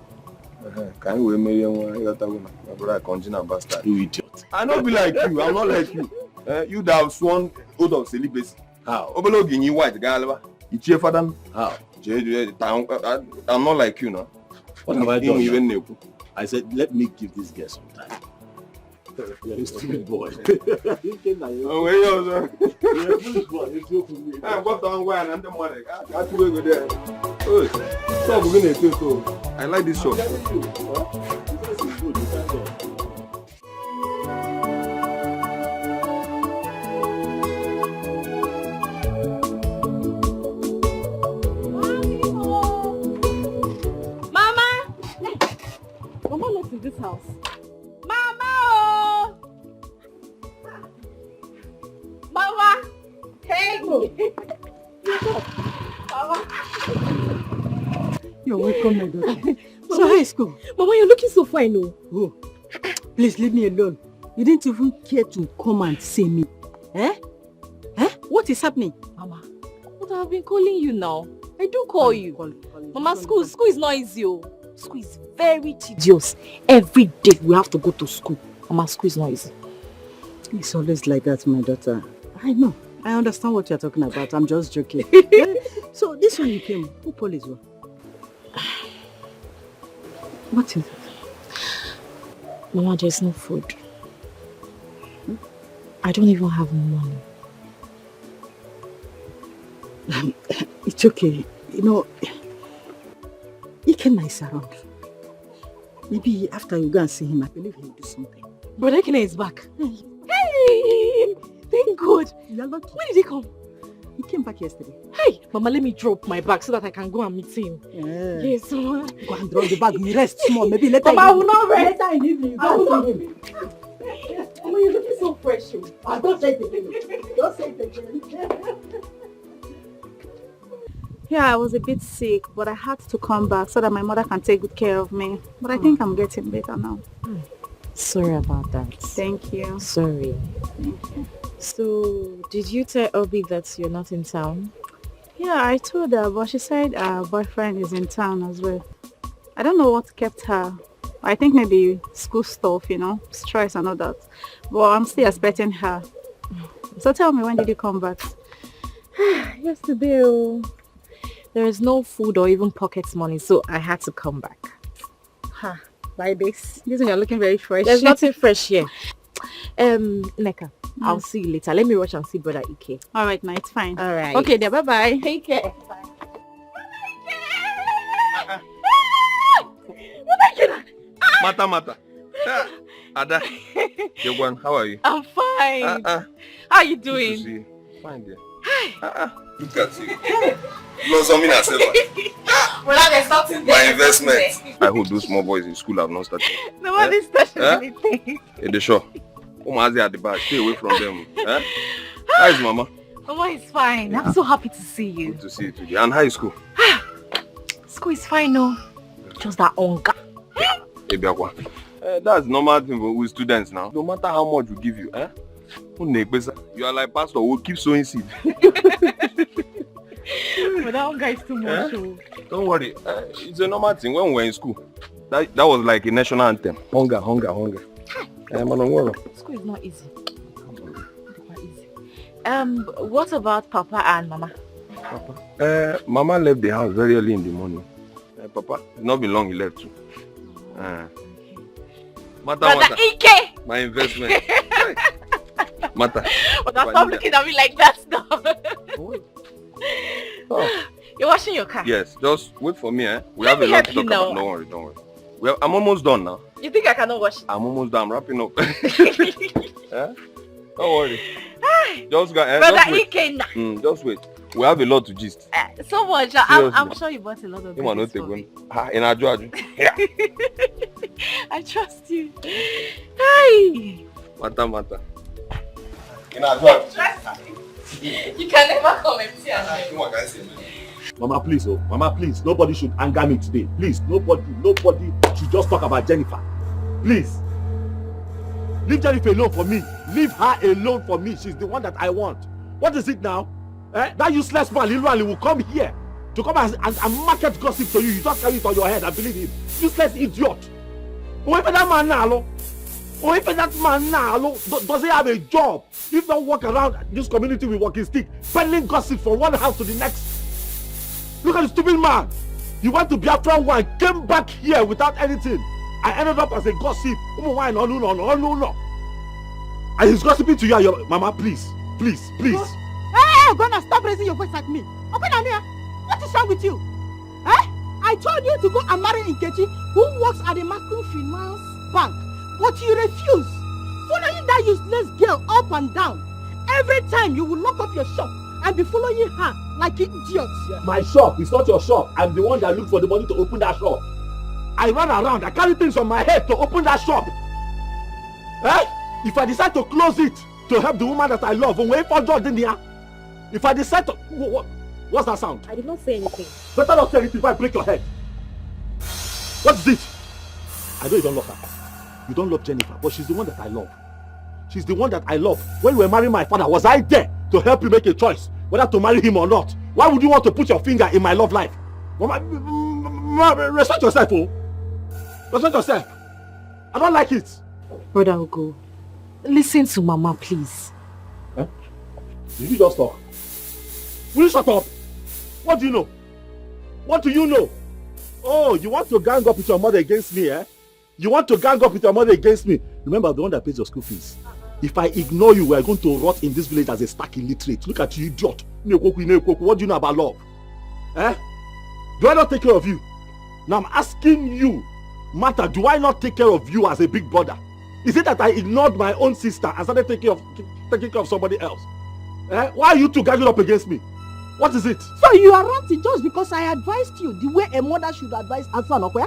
Can you marry my brother Conjina bastard? You idiot. I don't be like you. I'm not like you. You that have sworn oath of celibacy. How? Obelogini white girl. You cheer for them. How? I'm not like you now. What have I done? Even I said, let me give this girl some time. You're a stupid boy. Oh, where you are? You're a foolish boy. You're joking me. I got on one and the money. I got to go there. Oh, stop being a fool. I like this shop. Mama lives in this house. Mama! Oh! Mama! Hey! Mama! You're welcome, my daughter. So high school. Mama, you're looking so fine, no? Oh, please leave me alone. You didn't even care to come and see me. What is happening? Mama, but I've been calling you now. I do call you. Mama, school is not easy. School is very tedious. Every day we have to go to school. Mama, school is not easy. It's always like that, my daughter. I know. I understand what you're talking about. I'm just joking. So this one you came, who police were? What is it? Mama, there's no food. I don't even have money. It's okay. You know, Ikena is around. Maybe after you go and see him, I believe he'll do something. Brother Ikena is back. Hey! Thank God. You're lucky. When did he come? He came back yesterday. Hey! Mama, let me drop my bag so that I can go and meet him. Yeah. Yes, Mama. Go and drop the bag. Me rest small. Maybe later. Mama, I will not rest. Later in the evening. I will not. Mama, you're looking so fresh. Don't say it again. Don't say it again. Yeah, I was a bit sick, but I had to come back so that my mother can take good care of me. But I think I'm getting better now. Sorry about that. Thank you. Sorry. Thank you. So, did you tell Obi that you're not in town? Yeah, I told her, but she said her boyfriend is in town as well. I don't know what kept her. I think maybe school stuff, stress and all that. But I'm still expecting her. So tell me, when did you come back? Yesterday. There is no food or even pocket money, so I had to come back. By this you're looking very fresh. There's nothing fresh here. Neka, I'll see you later. Let me rush and see Brother Ike. All right, now it's fine. All right. Okay, then bye-bye. Take care. Mata. Ada. Jegwan, how are you? I'm fine. How are you doing? Good to see you. Fine, dear. Look at you. Blossoming herself. Well, there's nothing there. My investment. I hope those small boys in school have not started. Nobody's touching anything. In the shop. Umazi at the back. Stay away from them. How is Mama? Mama is fine. I'm so happy to see you. Good to see you today. And how is school? School is fine, no. Just that hunger. That's normal thing with students now. No matter how much we give you, you are like pastor, we'll keep sowing seed. But that hunger is too much. Don't worry. It's a normal thing when we're in school. That was like a national anthem. Hunger. School is not easy. What about Papa and Mama? Mama left the house very early in the morning. Papa. It's not been long he left too. Brother Ike! My investment. Mata. But stop looking at me like that now. You're washing your car? Yes, just wait for me, eh? We Let have a me lot help to you talk now. about. Don't worry, don't worry. I'm almost done now. You think I cannot wash it? I'm almost done. I'm wrapping up. Eh? Don't worry. Just go. Brother Just wait. Ike now. Just wait. We have a lot to gist. So much. I'm sure you bought a lot of You want goodies to for me. in Aju. Yeah. I trust you. Hi. Mata. In Aju. You can never come empty-handed. Mama, please, oh. Mama, please. Nobody should anger me today. Please, nobody should just talk about Jennifer. Please. Leave Jennifer alone for me. Leave her alone for me. She's the one that I want. What is it now? That useless man, Lilwali, will come here to come and market gossip to you. You just carry it on your head and believe him. Useless idiot. Whoever that man now, does he have a job? If not walk around this community with walking stick, peddling gossip from one house to the next. Look at the stupid man. You went to Biafra one, came back here without anything. I ended up as a gossip. No. And he's gossiping to you and your mama, please. Hey, Gonna, stop raising your voice at me. Open on here. What is wrong with you? I told you to go and marry Nkechi, who works at the microfinance bank, but you refuse. Following that useless girl up and down. Every time you will lock up your shop and be following her like idiots. My shop is not your shop. I'm the one that looked for the money to open that shop. I run around, I carry things on my head to open that shop. If I decide to close it to help the woman that I love, if I decide to... What's that sound? I did not say anything. Better not say anything if I break your head. What is it? I know you don't love her. You don't love Jennifer, but she's the one that I love. She's the one that I love. When you were marrying my father, was I there to help you make a choice whether to marry him or not? Why would you want to put your finger in my love life? Respect yourself, oh. Respect yourself. I don't like it. Brother Ugo, listen to Mama, please. Did you just talk? Will you shut up? What do you know? What do you know? Oh, you want to gang up with your mother against me, eh? You want to gang up with your mother against me? Remember, I'm the one that pays your school fees. If I ignore you, we are going to rot in this village as a stark illiterate. Look at you, idiot. What do you know about love? Do I not take care of you? Now I'm asking you, Martha, do I not take care of you as a big brother? Is it that I ignored my own sister and started taking care of somebody else? Why are you two gagging up against me? What is it? So you are ranting just because I advised you the way a mother should advise her son, okay?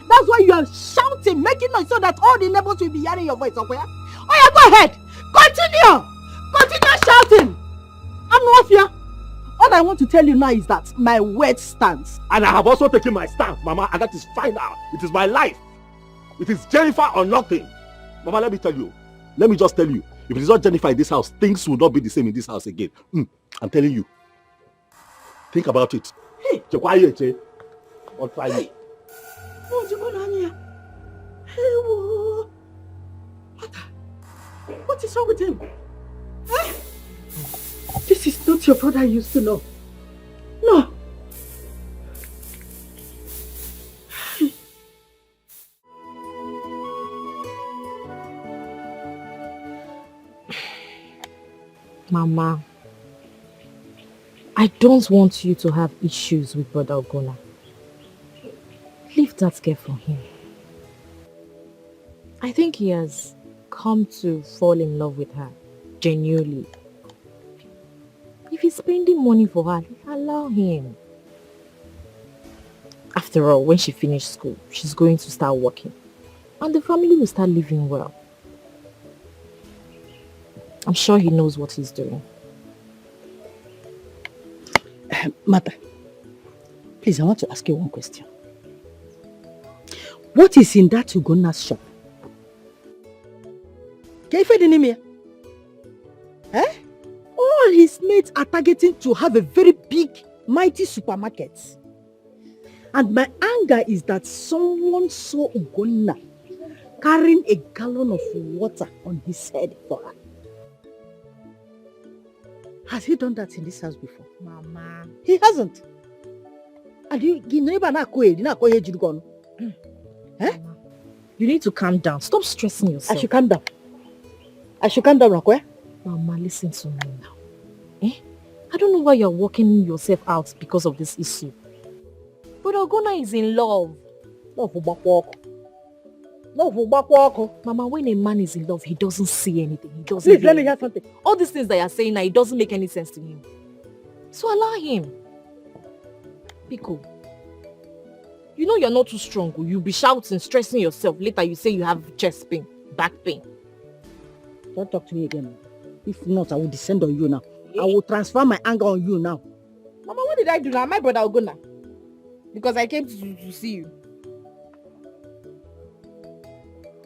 That's why you are shouting, making noise so that all the neighbors will be hearing your voice, okay? Oh yeah, go ahead. Continue shouting. I'm not here. All I want to tell you now is that my word stands. And I have also taken my stance, Mama, and that is final. It is my life. It is Jennifer or nothing. Mama, let me tell you. Let me just tell you. If it is not Jennifer in this house, things will not be the same in this house again. I'm telling you. Think about it. Hey, quiet, eh? Or try it. What is wrong with him? This is not your brother I used to know. No. Mama, I don't want you to have issues with Brother Ogona. Leave that girl for him. I think he has come to fall in love with her, genuinely. If he's spending money for her, allow him. After all, when she finishes school, she's going to start working. And the family will start living well. I'm sure he knows what he's doing. Mother, please, I want to ask you one question. What is in that Ugona's shop? All his mates are targeting to have a very big, mighty supermarket. And my anger is that someone saw Ugonna carrying a gallon of water on his head for her. Has he done that in this house before? Mama. He hasn't. And you never not quit, not go ahead, you gone. You need to calm down. Stop stressing yourself. I should calm down. Rakwe. Mama, listen to me now. I don't know why you're working yourself out because of this issue. But Ogona is in love. Mama, when a man is in love, he doesn't see anything. He doesn't. Please, let me hear something. All these things that you're saying now, it doesn't make any sense to him. So allow him. Pico, you know you're not too strong. You'll be shouting, stressing yourself. Later you say you have chest pain, back pain. Don't talk to me again. If not, I will descend on you now. I will transfer my anger on you now. Mama, what did I do now? My brother Ogona. Because I came to see you.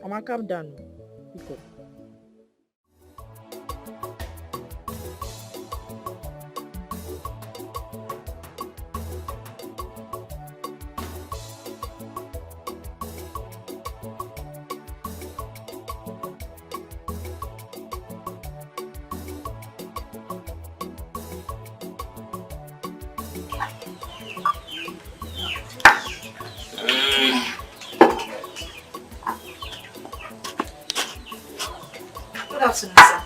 Mama, calm down. Pico. Good afternoon, sir.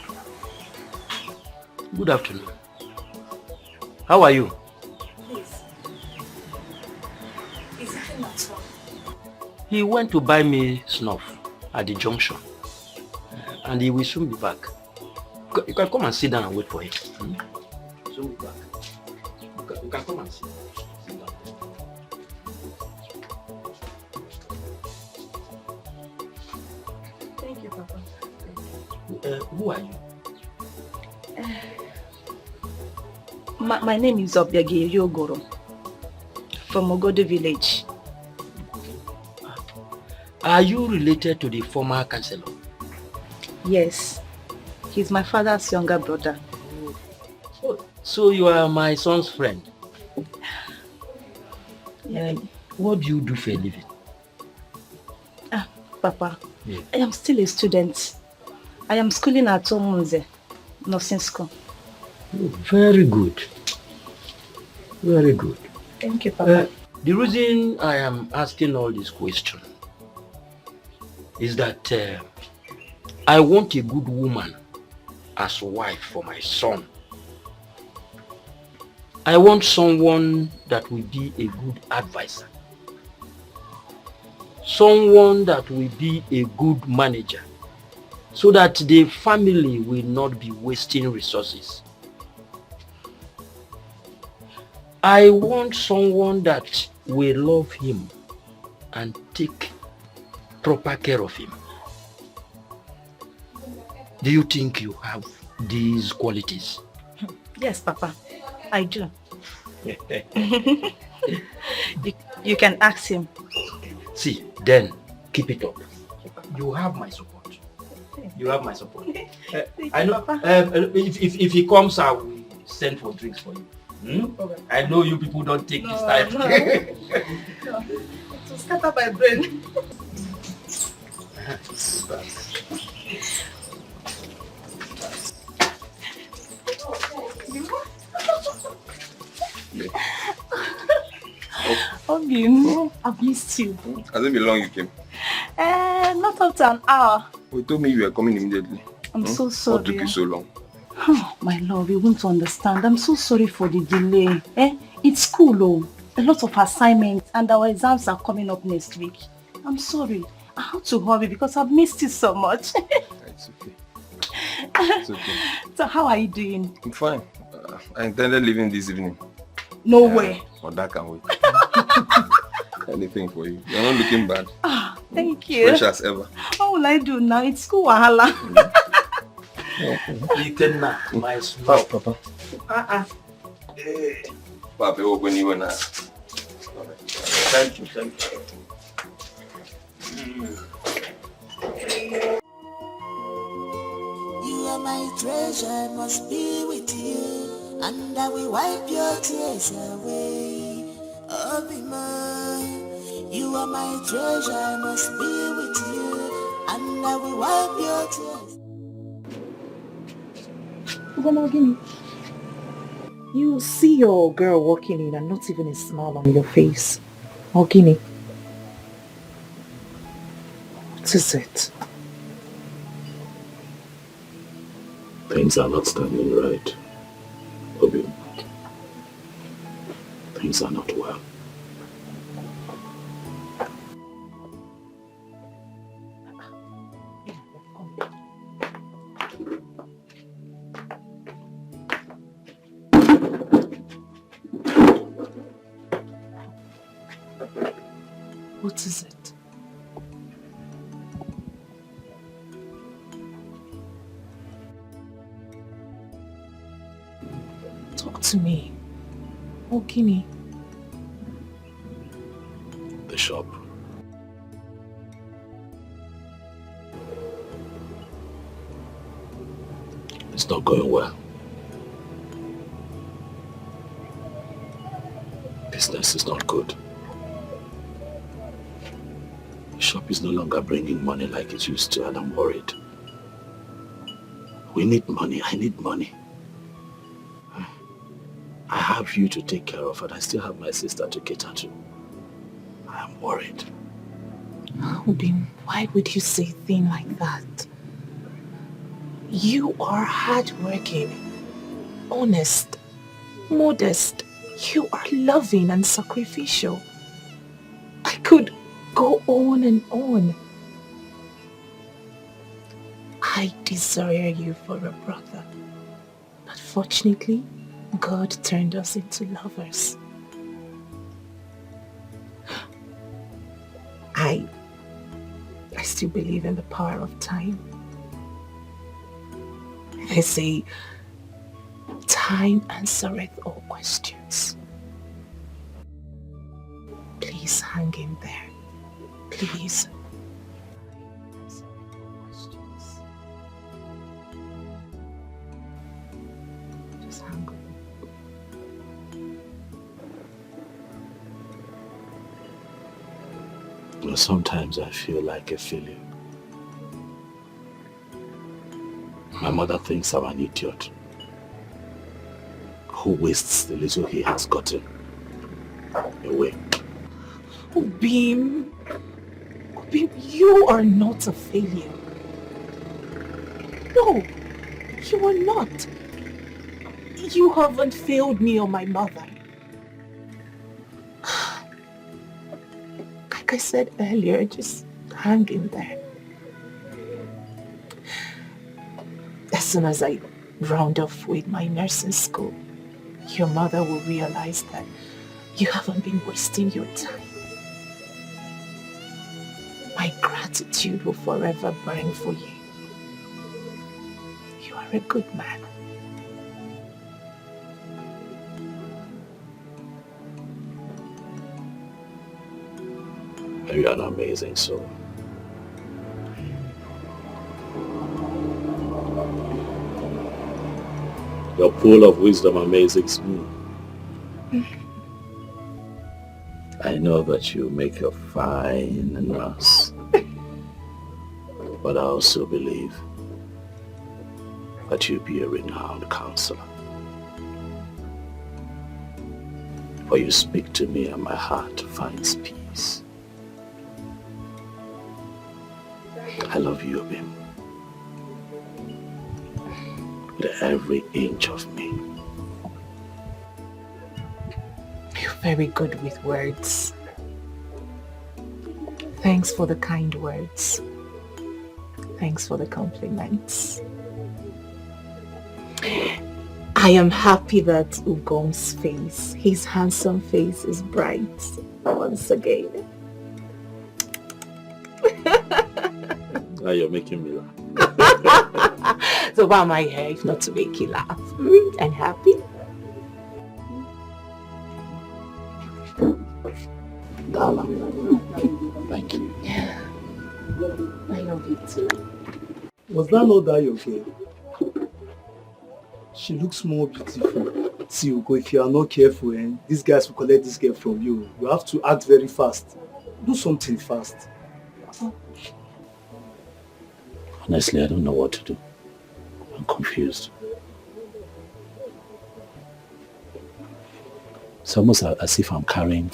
Good afternoon. How are you? Please. Is it not wrong? He went to buy me snuff at the junction. And he will soon be back. You can come and sit down and wait for him. Soon be back. You can come and sit down. Thank you, Papa. Who are you? My name is Obiagi Yogoro from Ogodo village. Are you related to the former councillor? Yes, he's my father's younger brother. So you are my son's friend? What do you do for a living? Papa, Yeah. I am still a student. I am schooling at Omunze, nursing school. Very good. Very good. Thank you, Papa. The reason I am asking all these questions is that I want a good woman as wife for my son. I want someone that will be a good advisor. Someone that will be a good manager, so that the family will not be wasting resources. I want someone that will love him and take proper care of him. Do you think you have these qualities? Yes, Papa, I do. You can ask him. See, then keep it up. You have my support. You have my support. I know. If he comes, I will send for drinks for you. I know you people don't take this time. No. It will scatter my brain. Obim, I've missed you. Has it been long you came? Not up to an hour. You told me you were coming immediately. I'm so sorry. What took you so long? Oh, my love, you won't understand. I'm so sorry for the delay. It's school, oh. A lot of assignments and our exams are coming up next week. I'm sorry. I have to hurry because I've missed you so much. It's okay. It's okay. So how are you doing? I'm fine. I intended leaving this evening. No way. But that can wait. Anything for you. You're not looking bad. Thank you. Fresh as ever. What will I do now? It's school wahala. My smile. Papa. Papa, open you now. Thank you, thank you. You are my treasure, must be with you, and I will wipe your tears away. Oh, be mine. You are my treasure, must be with you, and I will wipe your tears. You see your girl walking in and not even a smile on your face. Ogini, what is it? Things are not standing right, Obi. Things are not well. What is it? Talk to me. Ogini. The shop. It's not going well. Business is not good. The shop is no longer bringing money like it used to, and I'm worried. We need money. I need money. I have you to take care of, and I still have my sister to cater to. I am worried. Obim, why would you say a thing like that? You are hardworking, honest, modest. You are loving and sacrificial. I could go on and on. I desire you for a brother. But fortunately, God turned us into lovers. I still believe in the power of time. They say, time answereth all questions. Please hang in there. Please. Just hang on. Sometimes I feel like a failure. My mother thinks I'm an idiot who wastes the little he has gotten away. Obim, you are not a failure. No, you are not. You haven't failed me or my mother. Like I said earlier, just hang in there. As soon as I round off with my nursing school, your mother will realize that you haven't been wasting your time. My gratitude will forever burn for you. You are a good man. You are an amazing soul. Your pool of wisdom amazes me. I know that you make a fine nurse, but I also believe that you be a renowned counselor. For you speak to me and my heart finds peace. I love you, Obim. With every inch of me. You're very good with words. Thanks for the kind words. Thanks for the compliments. I am happy that Ugom's face, his handsome face, is bright once again. Now you're making me laugh. So why am I here if not to make you laugh and happy? Thank you. I love you too. Was that not that your girl? She looks more beautiful. See, Ugo, if you are not careful, these guys will collect this girl from you. You have to act very fast. Do something fast. Honestly, I don't know what to do. I'm confused. It's almost as if I'm carrying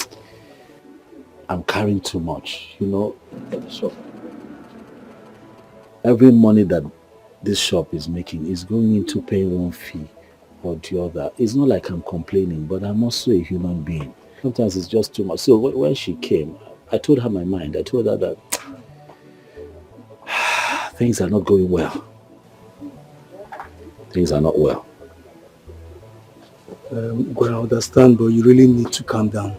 too much, you know. So every money that this shop is making is going into paying one fee or the other. It's not like I'm complaining, but I'm also a human being. Sometimes it's just too much. So when she came, I told her my mind. I told her that things are not going well. Things are not well. Well, I understand, but you really need to calm down.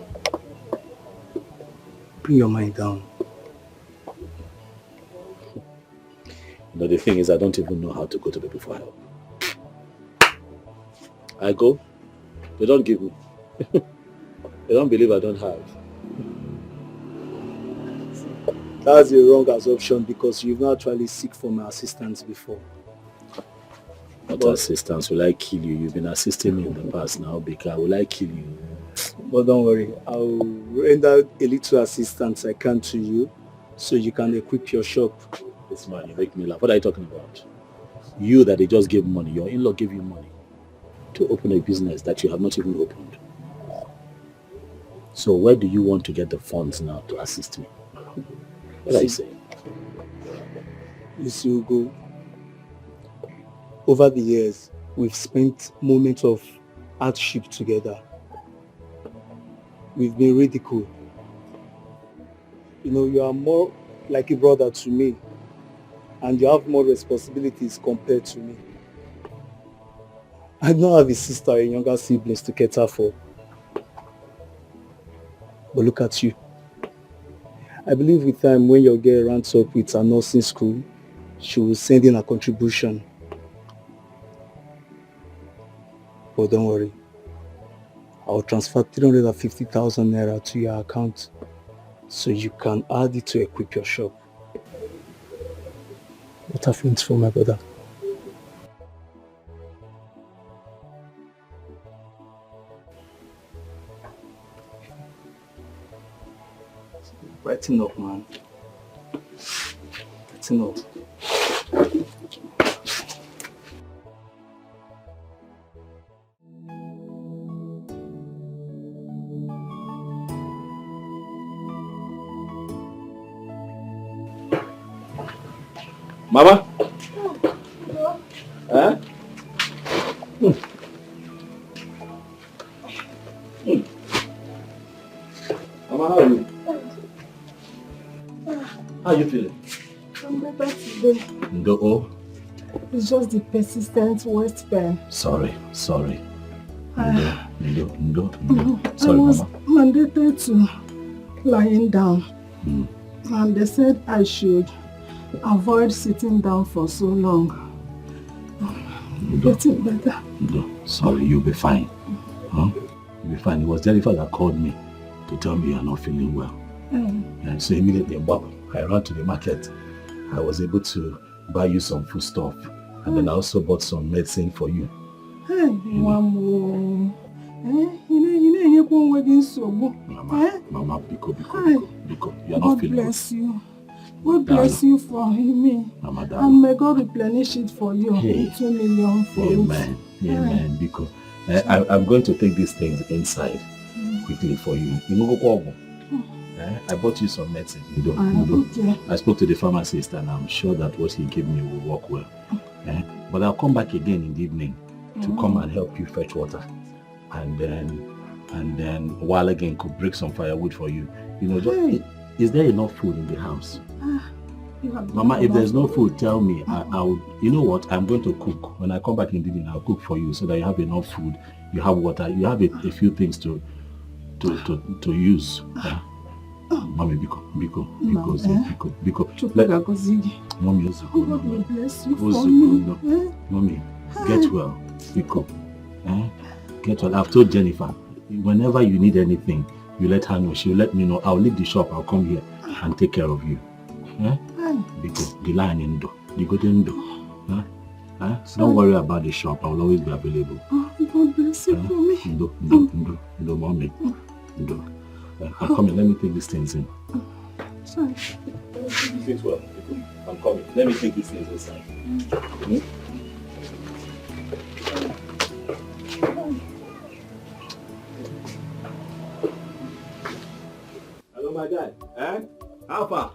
Bring your mind down. You know, the thing is, I don't even know how to go to people for help. I go, they don't give me. They don't believe I don't have. That's a wrong assumption because you've not actually seek for my assistance before. What assistance? Will I kill you? You've been assisting me in the past now, Bika. Will I kill you? But don't worry, I'll render a little assistance I can to you so you can equip your shop. This man, you make me laugh. What are you talking about? You that they just gave money, your in-law gave you money to open a business that you have not even opened. So where do you want to get the funds now to assist me? What are you saying? You see, Ugo, over the years, we've spent moments of hardship together. We've been ridiculed. You know, you are more like a brother to me, and you have more responsibilities compared to me. I don't have a sister or younger siblings to cater for. But look at you. I believe with time, when your girl runs up with her nursing school, she will send in a contribution. But don't worry. I'll transfer 350,000 naira to your account so you can add it to equip your shop. What a feelings for my brother. Brighten up, man. Brighten up. Mama? Huh? Mama, how are you? How are you feeling? I'm better today. Ndo. It's just the persistent waist pain. Sorry. Ndo. I Sorry, was Mama. mandated to lying down. And they said I should avoid sitting down for so long. Getting better. Ndo. Sorry, you'll be fine. Huh? You'll be fine. It was Jennifer that called me to tell me you're not feeling well. And so immediately, I ran to the market. I was able to buy you some food stuff. And then I also bought some medicine for you. Hey, Mama. Mama, Biko, you're not feeling God bless you. God bless you for me. Mama, and may God replenish it for you. Hey. 2 million for Amen. Amen. Biko, I'm going to take these things inside quickly for you. I bought you some medicine. Okay. I spoke to the pharmacist and I'm sure that what he gave me will work well. But I'll come back again in the evening to come and help you fetch water. And then while again could break some firewood for you. Is there enough food in the house? Mama, if there's no food, tell me. I'll. You know what? I'm going to cook. When I come back in the evening, I'll cook for you so that you have enough food. You have water. You have a few things to use. Mommy, Biko. Mommy, God bless you for me. Mommy, get well. Biko. Get well. I've told Jennifer, whenever you need anything, you let her know. She'll let me know. I'll leave the shop. I'll come here and take care of you. Biko, the line in do. You go to do. Don't worry about the shop. I'll always be available. God bless you for me. No, mommy. I'm coming. Let me take these things in. Sorry. Sit well. I'm coming. Let me take these things inside. guy. Eh? How far?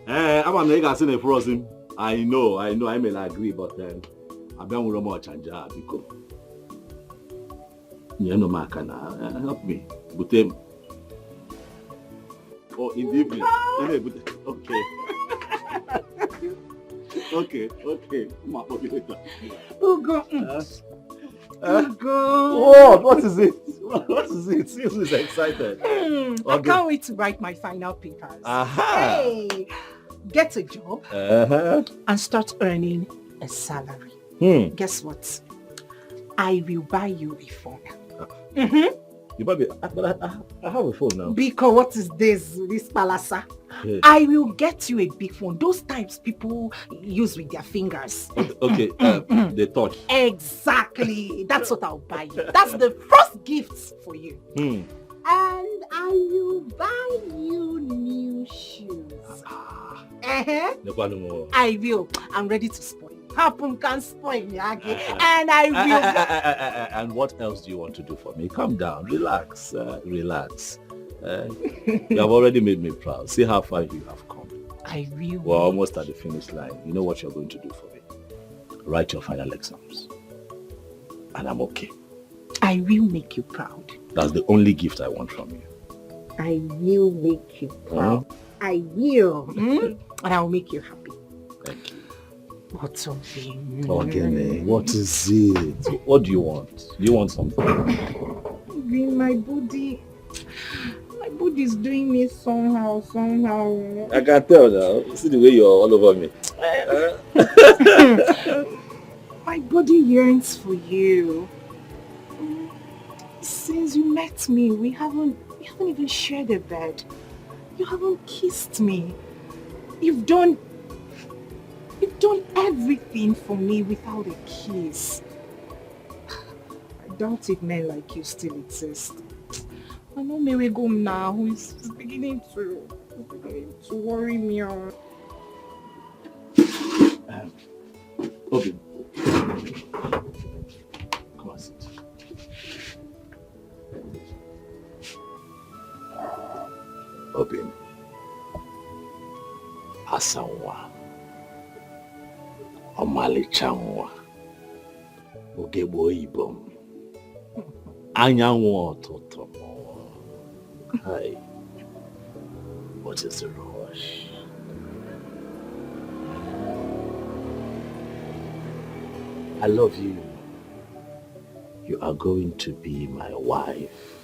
I'm a nigga seen a frozen. I know, I may not agree, but I've been with much and because you know, man can help me. But oh, in the evening. Okay. Okay. Oh God. What is it? What is it? Seems is excited. I can't wait to write my final papers. Hey, get a job and start earning a salary. Guess what? I will buy you a phone. You buy me, but I have a phone now. Because what is this palasa? I will get you a big phone. Those types people use with their fingers. Okay, they touch. Exactly. That's what I'll buy you. That's the first gift for you. And I will buy you new shoes. I will. I'm ready to spoil. Happen can spoil me again. And I will. And what else do you want to do for me? Calm down. Relax. Relax. You have already made me proud. See how far you have come. I will. We're almost at the finish line. You know what you're going to do for me? Write your final exams. And I'm okay. I will make you proud. That's the only gift I want from you. I will make you proud. I will. And I'll make you happy. Thank you. What's something? Okay, what is it? What do you want? Do you want something? My body is doing me somehow. I can tell now. See the way you're all over me. My body yearns for you. Since you met me, we haven't even shared a bed. You haven't kissed me. You've done everything for me without a kiss. I doubt if men like you still exist. I know maybe go now. It's beginning to worry me on. Okay. Come on, sit. Obin. Asanwa. Ọmalịcha nwa. Ogegbe oyibo m. Anyanwụ ụtụtụ m. Hi. What is the rush? I love you. You are going to be my wife.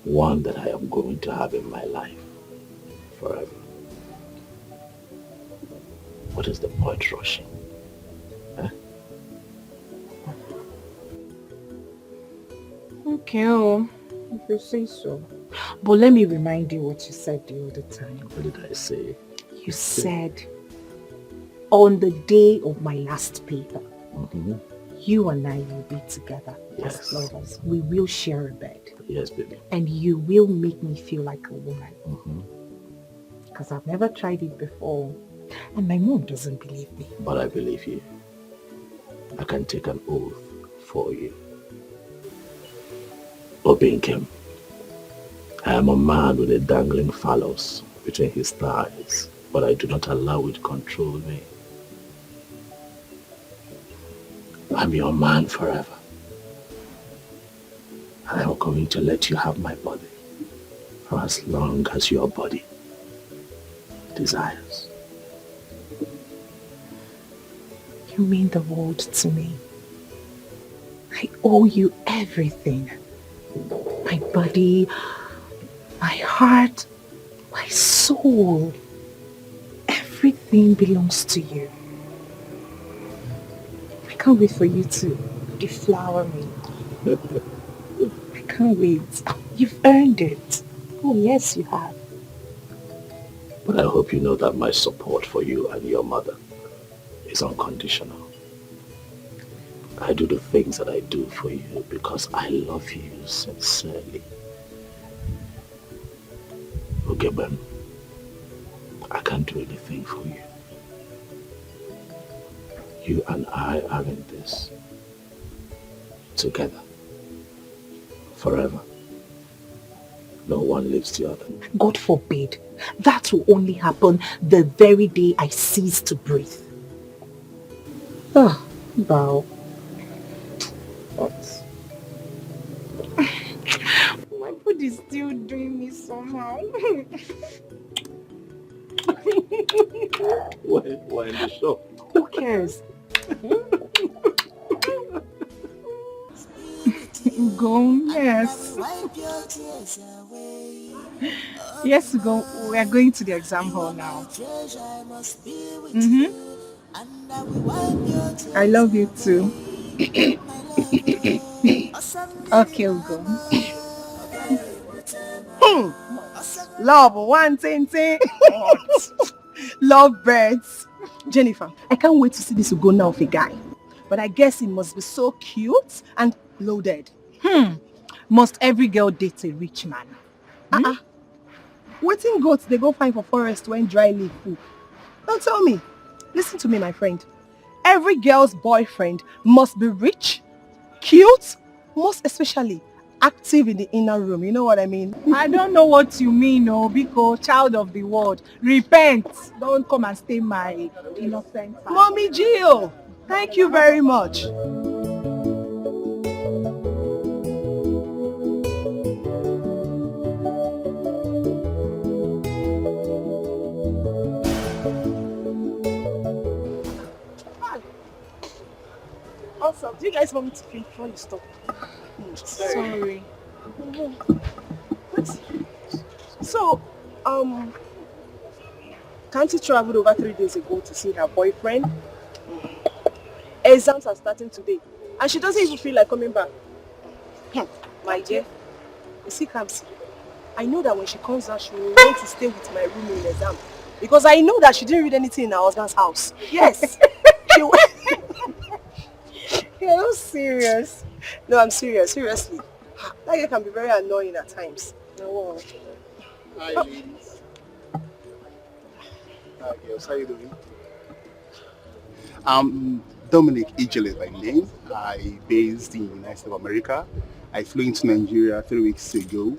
One that I am going to have in my life forever. What is the point rushing? Huh? Okay, if you say so. But let me remind you what you said the other time. What did I say? You said, on the day of my last paper, you and I will be together as lovers. We will share a bed. Yes, baby. And you will make me feel like a woman. Because I've never tried it before. And my mom doesn't believe me. But I believe you. I can take an oath for you. Obinkem, I am a man with a dangling phallus between his thighs, but I do not allow it to control me. I'm your man forever. I am going to let you have my body for as long as your body desires. You mean the world to me. I owe you everything. My body, my heart, my soul. Everything belongs to you. I can't wait for you to deflower me. I can't wait. You've earned it. Oh, yes, you have. But I hope you know that my support for you and your mother is unconditional. I do the things that I do for you because I love you sincerely. Okay, Ben, I can't do anything for you. You and I are in this together, forever. No one leaves the other. God forbid. That will only happen the very day I cease to breathe. Ah, Bao. What? My food is still doing me somehow. We're in the shop. Who cares? Go, yes. Yes, go. We are going to the exam hall now. I love you too. Okay, we'll go. Love, one thing. Love birds. Jennifer, I can't wait to see this Ugonna of a guy. But I guess he must be so cute and loaded. Must every girl date a rich man? Waiting goats, they go find for forest when dry leaf full. Don't tell me. Listen to me, my friend. Every girl's boyfriend must be rich, cute, most especially active in the inner room. You know what I mean? I don't know what you mean, Biko, child of the world. Repent. Don't come and stay my innocent. Mommy Gio, thank you very much. Also, do you guys want me to drink before you stop? Sorry. What? So, Kanti traveled over 3 days ago to see her boyfriend. Exams are starting today, and she doesn't even feel like coming back. My dear, you see, Kamsi, I know that when she comes out, she will want to stay with my room in exam. Because I know that she didn't read anything in her husband's house. Yes. You're not serious. No, I'm serious. Seriously. That girl can be very annoying at times. No. Hi, ladies. Hi, girls. How you doing? Dominic Ijel is my name. I based in the United States of America. I flew into Nigeria 3 weeks ago.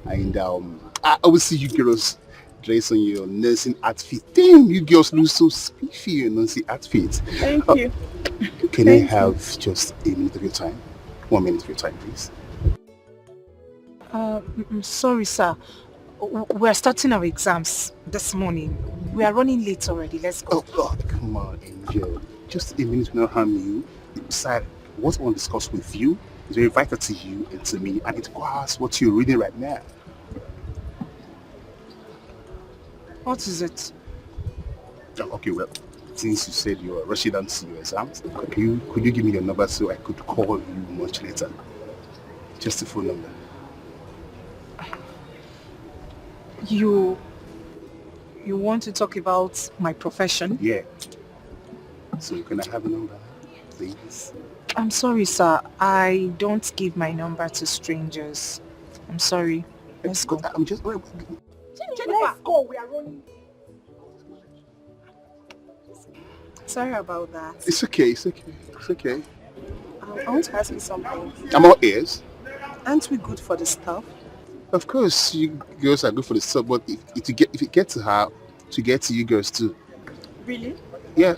And I always see you girls dress on your nursing outfit. Damn, you girls look so spiffy in your nursing outfit. Thank you. Can I have just a minute of your time? 1 minute of your time, please. Sorry, sir. We're starting our exams this morning. We are running late already. Let's go. Oh, come on, Angel. Just a minute will not harm you. Besides, what I want to discuss with you is very vital to you and to me, and it requires what you're reading right now. What is it? Okay, well, since you said you are rushing down to your exams, could you give me your number so I could call you much later? Just the phone number. You want to talk about my profession? Yeah. So can I have a number, please? I'm sorry, sir. I don't give my number to strangers. I'm sorry. Let's go. I'm just... Let's go. We are running. Sorry about that. It's okay. It's okay. I want to ask you something. I'm all ears. Aren't we good for the stuff? Of course, you girls are good for the stuff, but if it gets to her, to get to you girls too. Really? Yeah.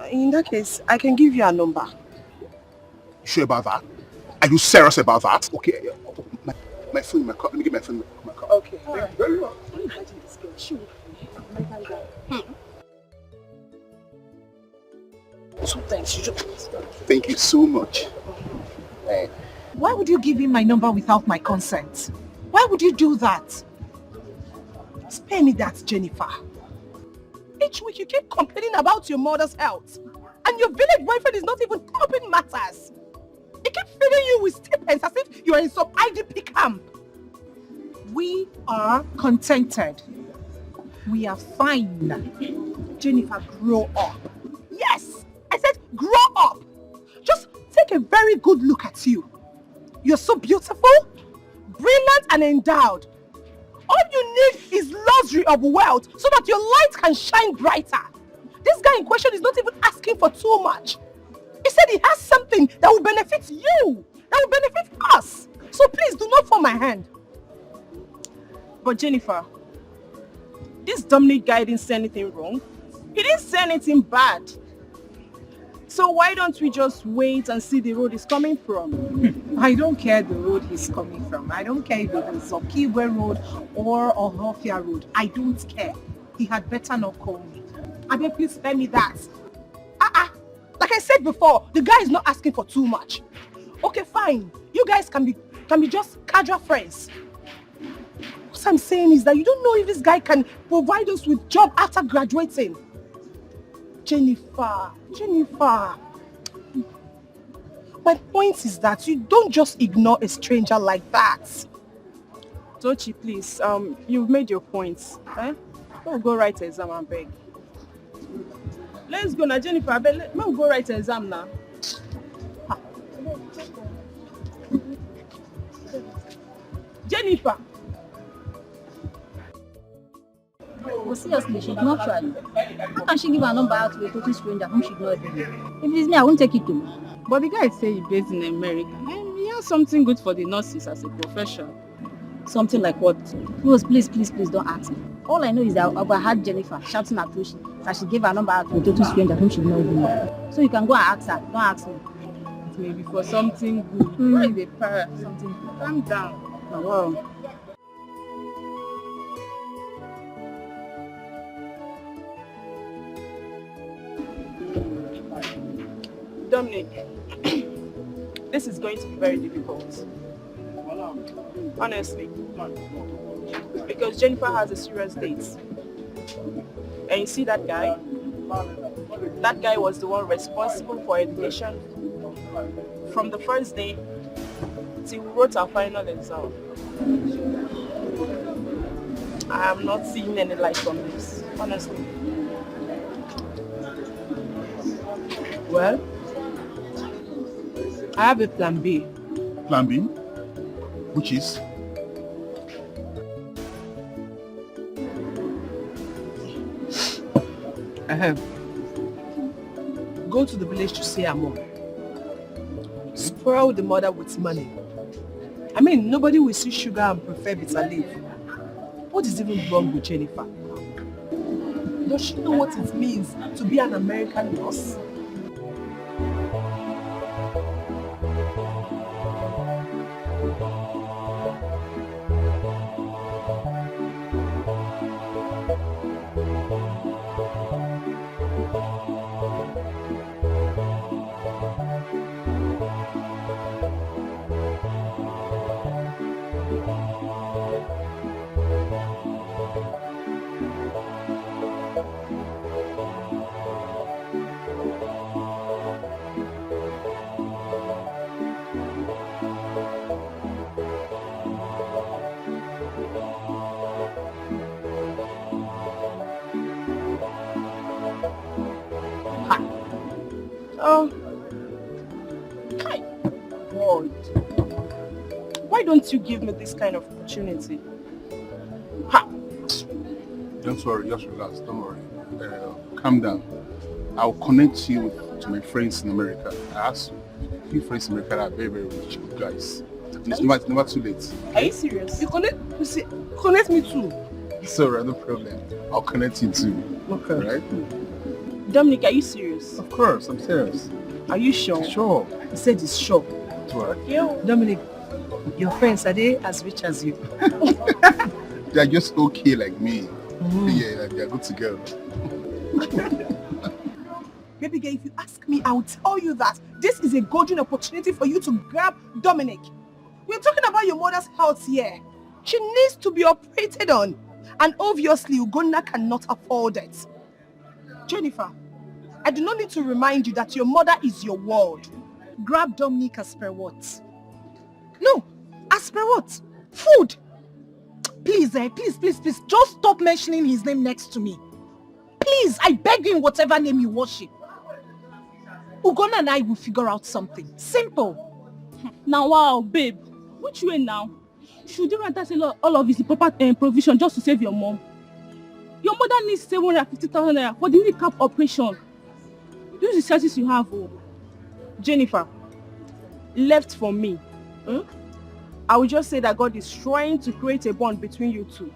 In that case, I can give you a number. Sure about that? Are you serious about that? Okay. My phone in my car. Let me get my phone in my car. Okay. Very well. This girl, she will So thanks. Thank you so much. Why would you give him my number without my consent? Why would you do that? Spare me that, Jennifer. Each week you keep complaining about your mother's health. And your village boyfriend is not even helping matters. He keeps feeding you with stipends as if you are in some IDP camp. We are contented. We are fine. Jennifer, grow up. Yes, I said grow up. Just take a very good look at you. You're so beautiful, brilliant and endowed. All you need is luxury of wealth so that your light can shine brighter. This guy in question is not even asking for too much. He said he has something that will benefit you, that will benefit us. So please do not force my hand. But Jennifer, this Dominic guy didn't say anything wrong. He didn't say anything bad. So why don't we just wait and see the road he's coming from? I don't care the road he's coming from. I don't care if it is Okigwe Road or Ohofia Road. I don't care. He had better not call me. Abe, please spare me that. Like I said before, the guy is not asking for too much. Okay, fine. You guys can be just casual friends. What I'm saying is that you don't know if this guy can provide us with job after graduating. Jennifer. My point is that you don't just ignore a stranger like that. Tochi, please, you've made your points. Don't go write an exam and beg. Let's go now, Jennifer. Let's go write an exam now. Jennifer. Well, seriously, she did not try. How can she give her number out to a total stranger whom she did not even know? If it is me, I won't take it to. But the guy say he's based in America. And he has something good for the nurses as a profession. Something like what? Rose, please don't ask me. All I know is that I had Jennifer shouting at Toshi that she gave her number out to a total stranger whom she did not even know. So you can go and ask her. Don't ask me. It may be for something good. Why is the para? Something good. Calm down. Oh, wow. Dominic, this is going to be very difficult. Honestly. Because Jennifer has a serious date. And you see that guy? That guy was the one responsible for education from the first day till we wrote our final exam. I am not seeing any light from this, honestly. Well, I have a plan B. Plan B? Which is? I have. Go to the village to see her mom. Spoil the mother with money. I mean, nobody will see sugar and prefer bitter leaf. What is even wrong with Jennifer? Does she know what it means to be an American nurse? God. Why don't you give me this kind of opportunity? Don't worry, just relax, don't worry. Calm down. I'll connect you to my friends in America. I have a few friends in America that are very, very rich guys. It's never too late. Are you serious? You connect me too. Sorry, no problem. I'll connect you too. Okay. Right? Dominic, are you serious? Of course, I'm serious. Are you sure? Sure. He said he's sure. Dominic, your friends, are they as rich as you? They're just okay like me. Yeah, like they're good to go. Baby girl, if you ask me, I will tell you that this is a golden opportunity for you to grab Dominic. We're talking about your mother's health here. She needs to be operated on. And obviously, Ugonna cannot afford it. Jennifer, I do not need to remind you that your mother is your world. Grab Dominic as per what? No, as per what? Food. Please, please, just stop mentioning his name next to me. Please, I beg you in whatever name you worship. Ugonna and I will figure out something. Simple. Now, wow, babe. Which way now? Should you rather sell all of his proper provision just to save your mom? Your mother needs 750,000 naira for the kneecap operation. Those resources you have. Jennifer, left for me, I will just say that God is trying to create a bond between you two.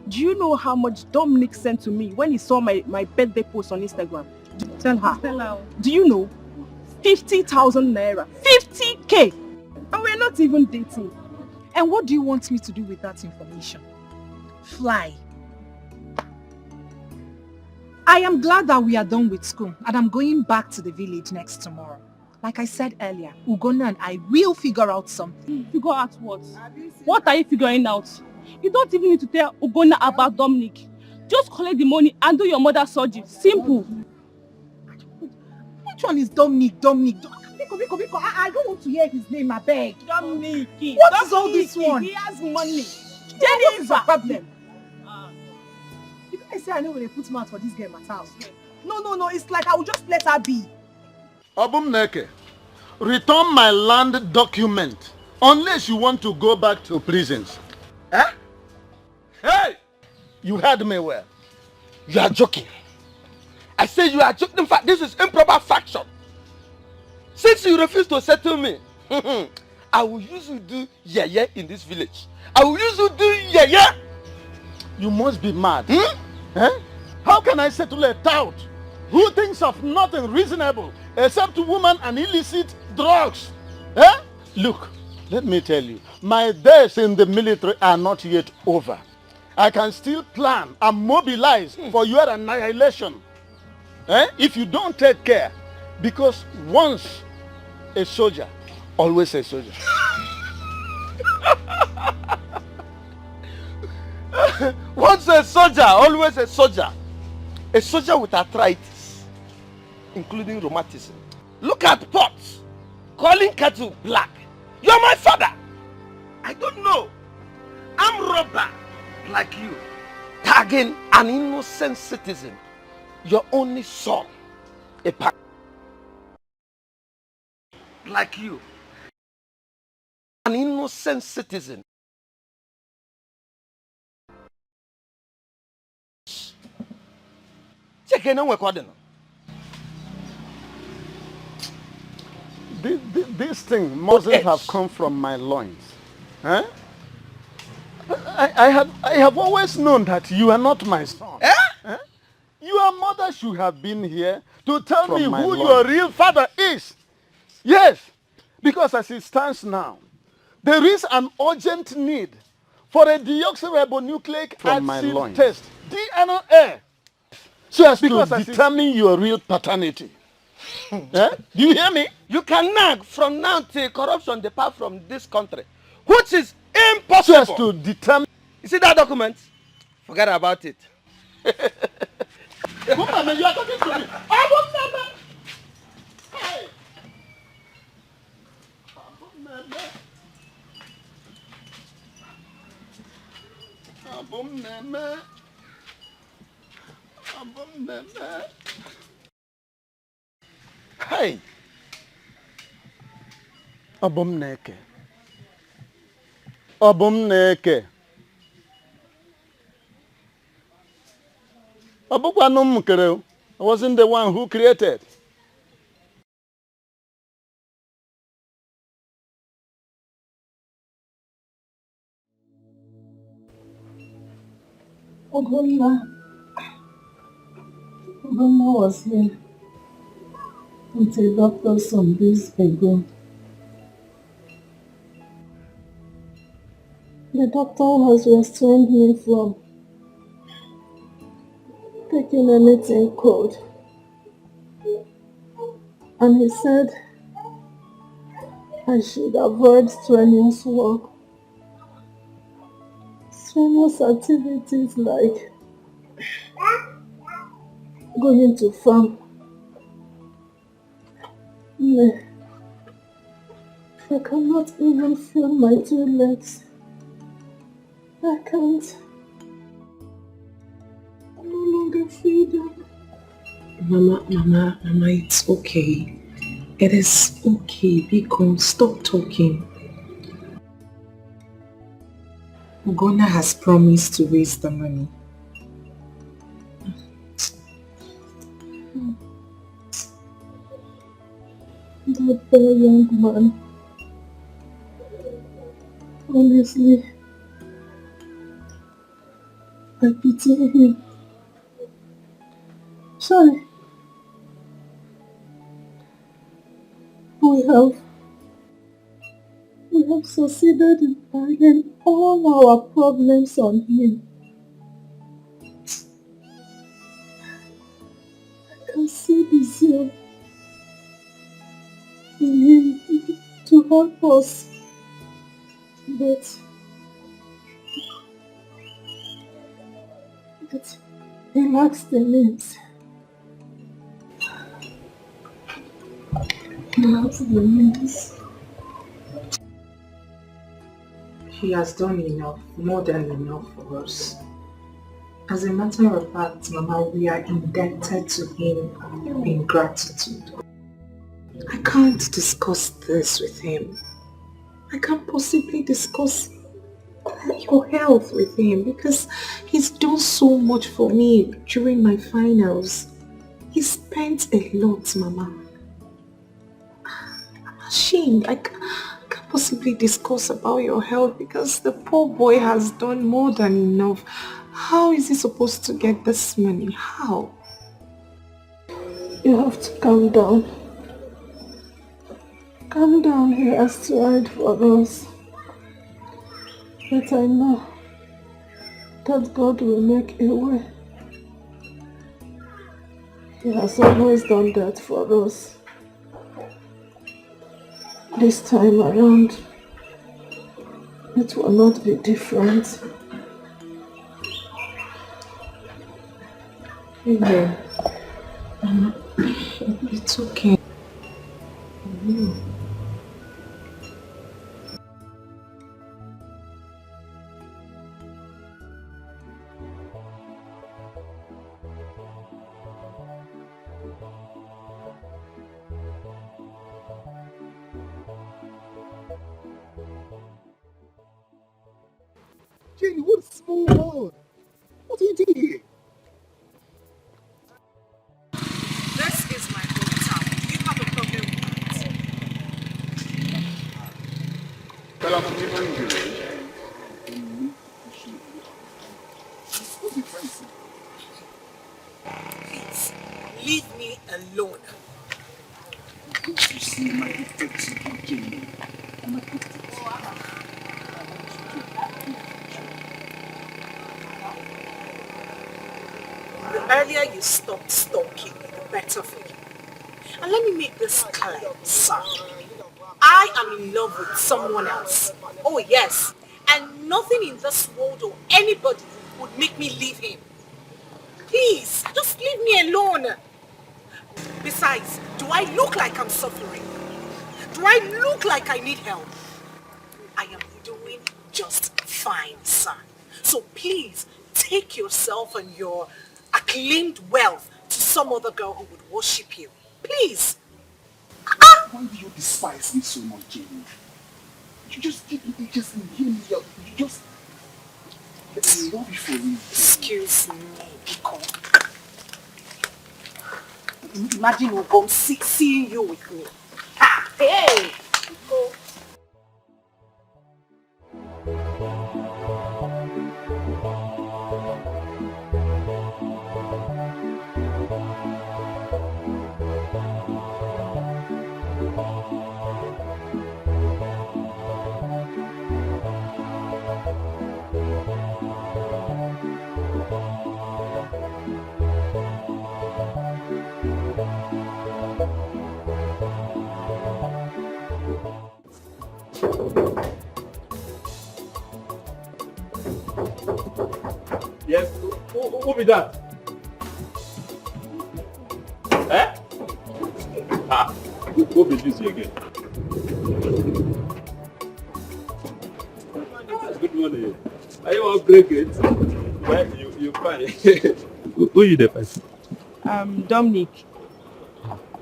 Do you know how much Dominic sent to me when he saw my birthday post on Instagram? Tell her. Tell her. Do you know? 50,000 naira. 50k! And we're not even dating. And what do you want me to do with that information? Fly. I am glad that we are done with school and I'm going back to the village next tomorrow. Like I said earlier, Ugonna and I will figure out something. Figure out what? What are you figuring out? You don't even need to tell Ugonna about Dominic. Just collect the money and do your mother's surgery. Simple. Which one is Dominic? Biko, I don't want to hear his name, I beg. Dominic. What is all this one? He has money. Jenny, what is your problem? If I say I know when they put mouth for this game at house. No, it's like I will just let her be. Obumneke, return my land document unless you want to go back to prisons. Eh? Hey! You heard me well. You are joking. I say you are joking. In fact, this is improper faction. Since you refuse to settle me, I will use you to do yeye in this village. I will use you to do yeye. You must be mad. Eh? How can I settle a tout who thinks of nothing reasonable except woman and illicit drugs? Eh? Look, let me tell you, my days in the military are not yet over. I can still plan and mobilize for your annihilation. Eh? If you don't take care, because once a soldier, always a soldier. Once a soldier, always a soldier. A soldier with arthritis, including rheumatism. Look at pots, calling cattle black. You're my father. I don't know. I'm robber like you, tagging an innocent citizen. Your only son, a pack like you, an innocent citizen. Check in on This thing mustn't have come from my loins. Eh? I have always known that you are not my son. Eh? Eh? Your mother should have been here to tell me who your real father is. Yes, because as it stands now, there is an urgent need for a deoxyribonucleic acid test, DNA, so as to determine your real paternity. Eh? Do you hear me? You can nag from now till corruption depart from this country, which is impossible. So as to determine. You see that document? Forget about it. Woman, you are talking to me. I won't never. Hey. Hey. Obumneke. I wasn't the one who created. Ogonna was here with a doctor some days ago. The doctor has restrained me from taking anything cold. And he said I should avoid strenuous work. Strenuous activities like going to farm. I cannot even feel my two legs. I can't. I no longer feel them. Mama, it's okay. It is okay. Be calm. Stop talking. Ugonna has promised to raise the money. That poor young man. Honestly, I pity him. Sorry. We have succeeded in piling all our problems on him. I can see the zeal in him to help us, but he lacks the means. He lacks the means. He has done enough, more than enough for us. As a matter of fact, Mama, we are indebted to him in gratitude. I can't discuss this with him. I can't possibly discuss your health with him because he's done so much for me during my finals. He spent a lot, Mama. I'm ashamed. I can't possibly discuss about your health because the poor boy has done more than enough. How is he supposed to get this money? How? You have to calm down. Calm down, he has tried for us. But I know that God will make a way. He has always done that for us. This time around, it will not be different. Amen. It's okay. Jenny, what a small world. What are you doing here? This is my hometown. You have a problem with Please, leave me alone. You see my defective Jenny. The earlier you stop stalking me, the better for you. And let me make this clear, sir. I am in love with someone else. Oh yes. And nothing in this world or anybody would make me leave him. Please, just leave me alone. Besides, do I look like I'm suffering? Do I look like I need help? I am doing just fine, sir. So please, take yourself and your acclaimed wealth to some other girl who would worship you. Please. Why do you despise me so much, Jenny? You just didn't just hear me out. You just love you for me. Excuse me, Biko. Imagine Ubom seeing you with me. Ah, hey! Biko. Yes, who be that? Eh? Ah, who be this again? Good morning. Are you all break it? Well, you fine. Who you the person? Dominic.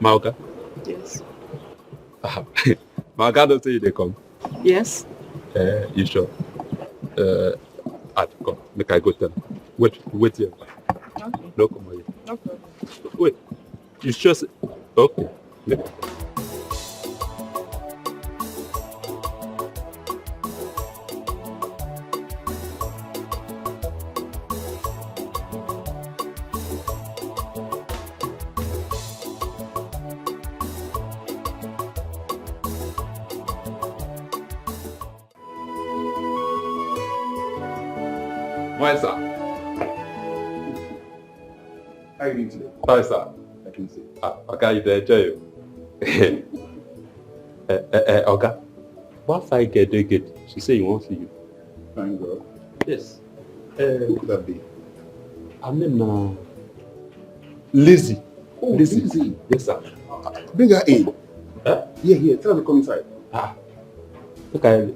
Mauka? Yes. Mauka don't say they come. Yes. You sure? Come, make I go tell him. Wait here. Okay. No, come here. No problem. Wait, you sure? Okay. My sir. How are you doing today? Hi, sir. I can see. Okay, you enjoy you. Okay. What I get? She say you won't see you. Fine girl. Yes. Who could that be? I mean, Lizzie. Oh, Lizzie. Yes, sir. Bring her in. Huh? Yeah. Tell her to come inside. Okay.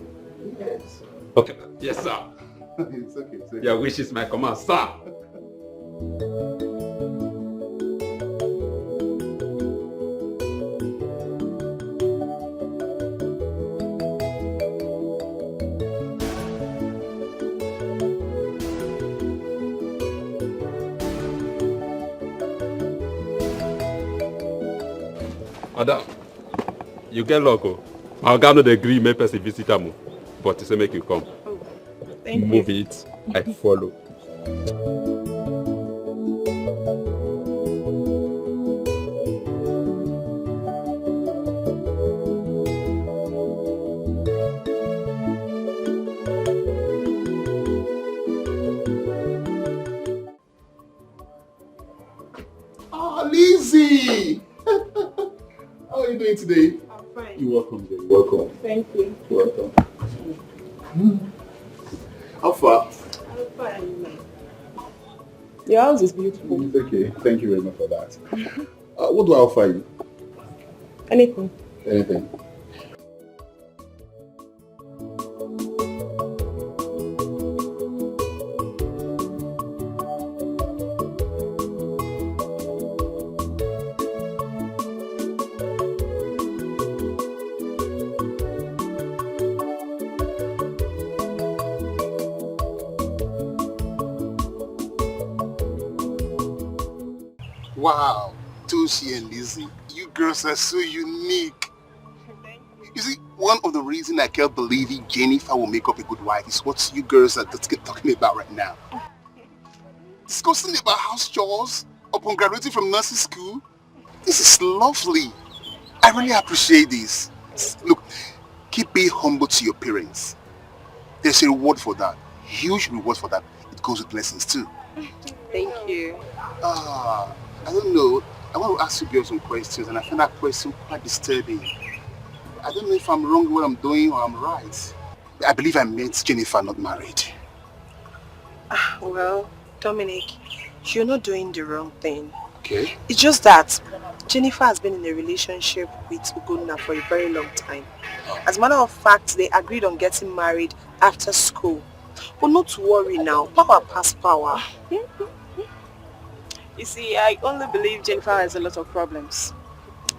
Yes. Okay. Yes, sir. It's okay. Your wish is my command, sir. Madam, you get luck. My oga no dey agree make person visit am, but he say make you come. Thank Move you. it, I follow. Ah, Lizzie! How are you doing today? I'm fine. You're welcome, dear. You're welcome. Thank you. You're welcome. How far? I'm fine. Your house is beautiful. It's okay. Thank you very much for that. What do I offer you? Anything. Anything. Wow, Toshi and Lizzie, you girls are so unique. You see, one of the reasons I kept believing Jennifer will make up a good wife is what you girls are talking about right now. Discussing about house chores upon graduating from nursing school. This is lovely. I really appreciate this. Look, keep being humble to your parents. There's a reward for that. Huge reward for that. It goes with lessons too. Thank you. I don't know. I want to ask you girls some questions, and I find that question quite disturbing. I don't know if I'm wrong with what I'm doing or I'm right. I believe I met Jennifer not married. Well, Dominic, you're not doing the wrong thing. Okay. It's just that Jennifer has been in a relationship with Ugonna for a very long time. As a matter of fact, they agreed on getting married after school. But not to worry now, power pass power. You see, I only believe Jennifer has a lot of problems,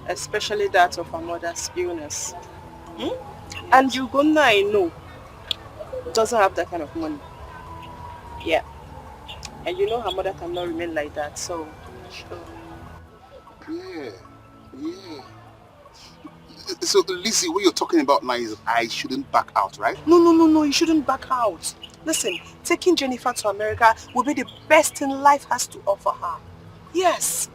especially that of her mother's illness. And Ugonna, I know, doesn't have that kind of money. Yeah. And you know her mother cannot remain like that, so... Yeah. So, Lizzie, what you're talking about now is I shouldn't back out, right? No, you shouldn't back out. Listen, taking Jennifer to America will be the best thing life has to offer her. Yes.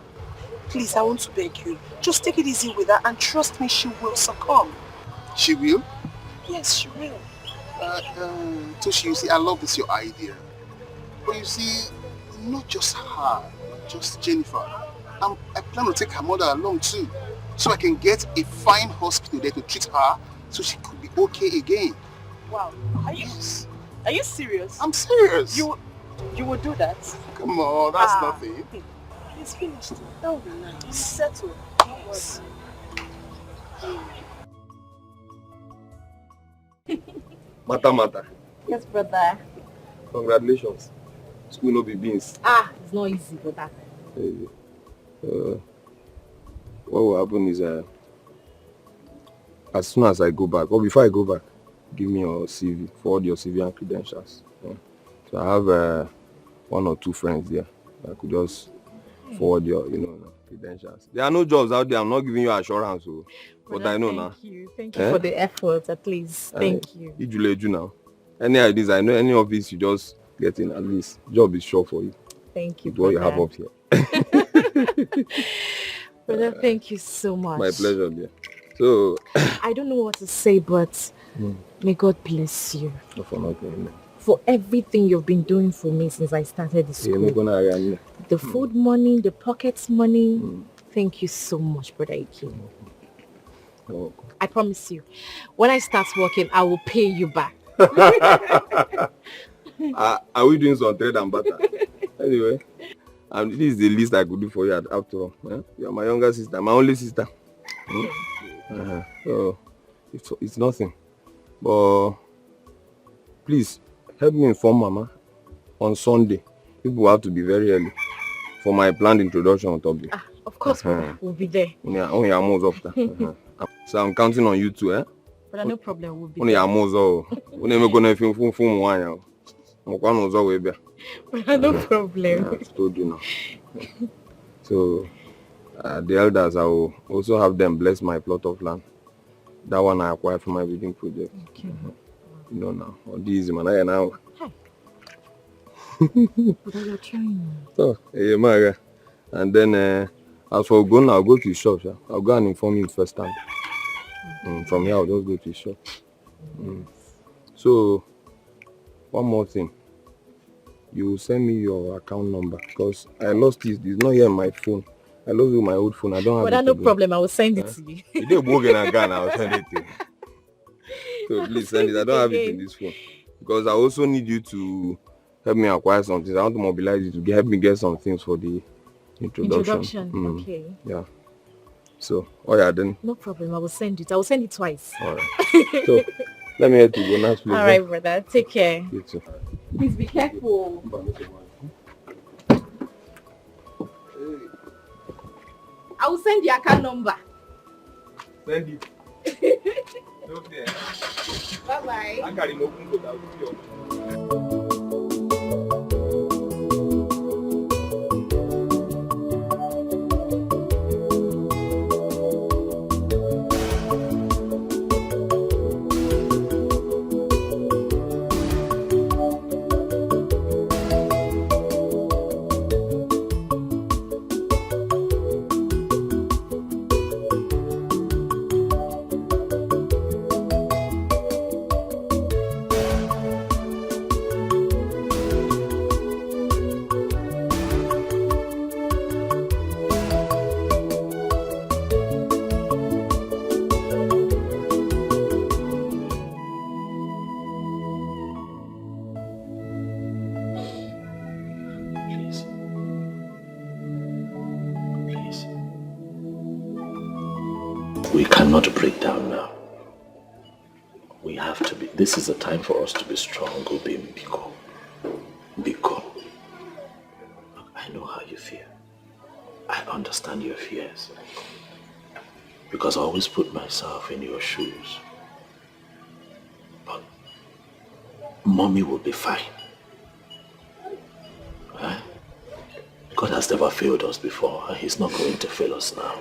Please, I want to beg you. Just take it easy with her and trust me, she will succumb. She will? Yes, she will. Toshi, you see, I love this your idea. But you see, not just her, not just Jennifer. I plan to take her mother along too. So I can get a fine hospital there to treat her so she could be okay again. Wow. Are you serious? I'm serious. You would do that? Come on, that's nothing. It's finished. That would be nice. It's settled. Don't worry. Mata. Yes, brother. Congratulations. School no be beans. It's not easy, brother. What will happen is as soon as I go back, or before I go back, give me your CV, forward your CV and credentials. Yeah. So I have one or two friends there. I could just forward your, credentials. There are no jobs out there. I'm not giving you assurance, but I know now. Thank you for the effort, at least. Thank you. You now. Any ideas? I know any of this you just get in. At least job is sure for you. Thank you. With what you have up here. Brother, thank you so much. My pleasure, dear. So I don't know what to say, but may God bless you. for nothing. for everything you've been doing for me since I started the school. The food money, the pockets money. Thank you so much, Brother Ike. I promise you, when I start working, I will pay you back. Are we doing some trade and butter? Anyway, this is the least I could do for you after all. You're my younger sister, my only sister. So it's nothing. But please help me inform Mama on Sunday. People have to be very early for my planned introduction on top. Of course, we'll be there. So I'm counting on you too, But no problem, we'll be there. No problem. I told you now. So the elders, I will also have them bless my plot of land. That one I acquired from my building project. Okay. You know now. All these man I now. But you're trying. So Maria. And then as for going, I'll go to his shop. I'll go and inform him first time. From here I'll just go to his shop. So one more thing. You send me your account number because I lost it. It's not here on my phone. I lost it with my old phone. I don't have it. No problem. I will send it to you. You did work in a gun. I will send it to you. So please send it. I don't have it in this phone because I also need you to help me acquire some things. I want to mobilize you to help me get some things for the introduction. Okay. Yeah. So, then. No problem. I will send it. I will send it twice. All right. So, let me head to go now, please. All right, brother. Take care. You too. Please be careful. I will send the account number. Send it. Okay. Bye-bye. I got him open without you. We cannot break down now. We have to be. This is the time for us to be strong, Obi Biko. Biko. I know how you feel. I understand your fears. Because I always put myself in your shoes. But Mommy will be fine. Right? God has never failed us before, and He's not going to fail us now.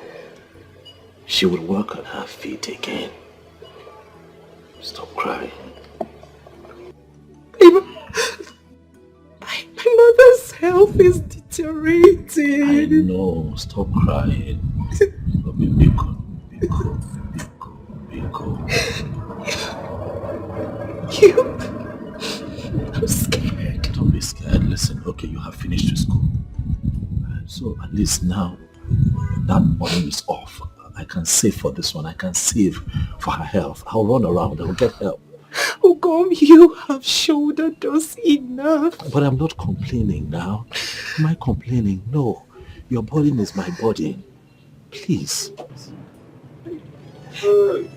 She will work on her feet again. Stop crying. My mother's health is deteriorating. I know. Stop crying. Biko. I'm scared. Don't be scared. Listen, okay, you have finished with school. So at least now, that money is off. I can save for this one. I can save for her health. I'll run around. I'll get help. Ogom, you have shouldered us enough. But I'm not complaining now. Am I complaining? No. Your burden is my burden. Please. Go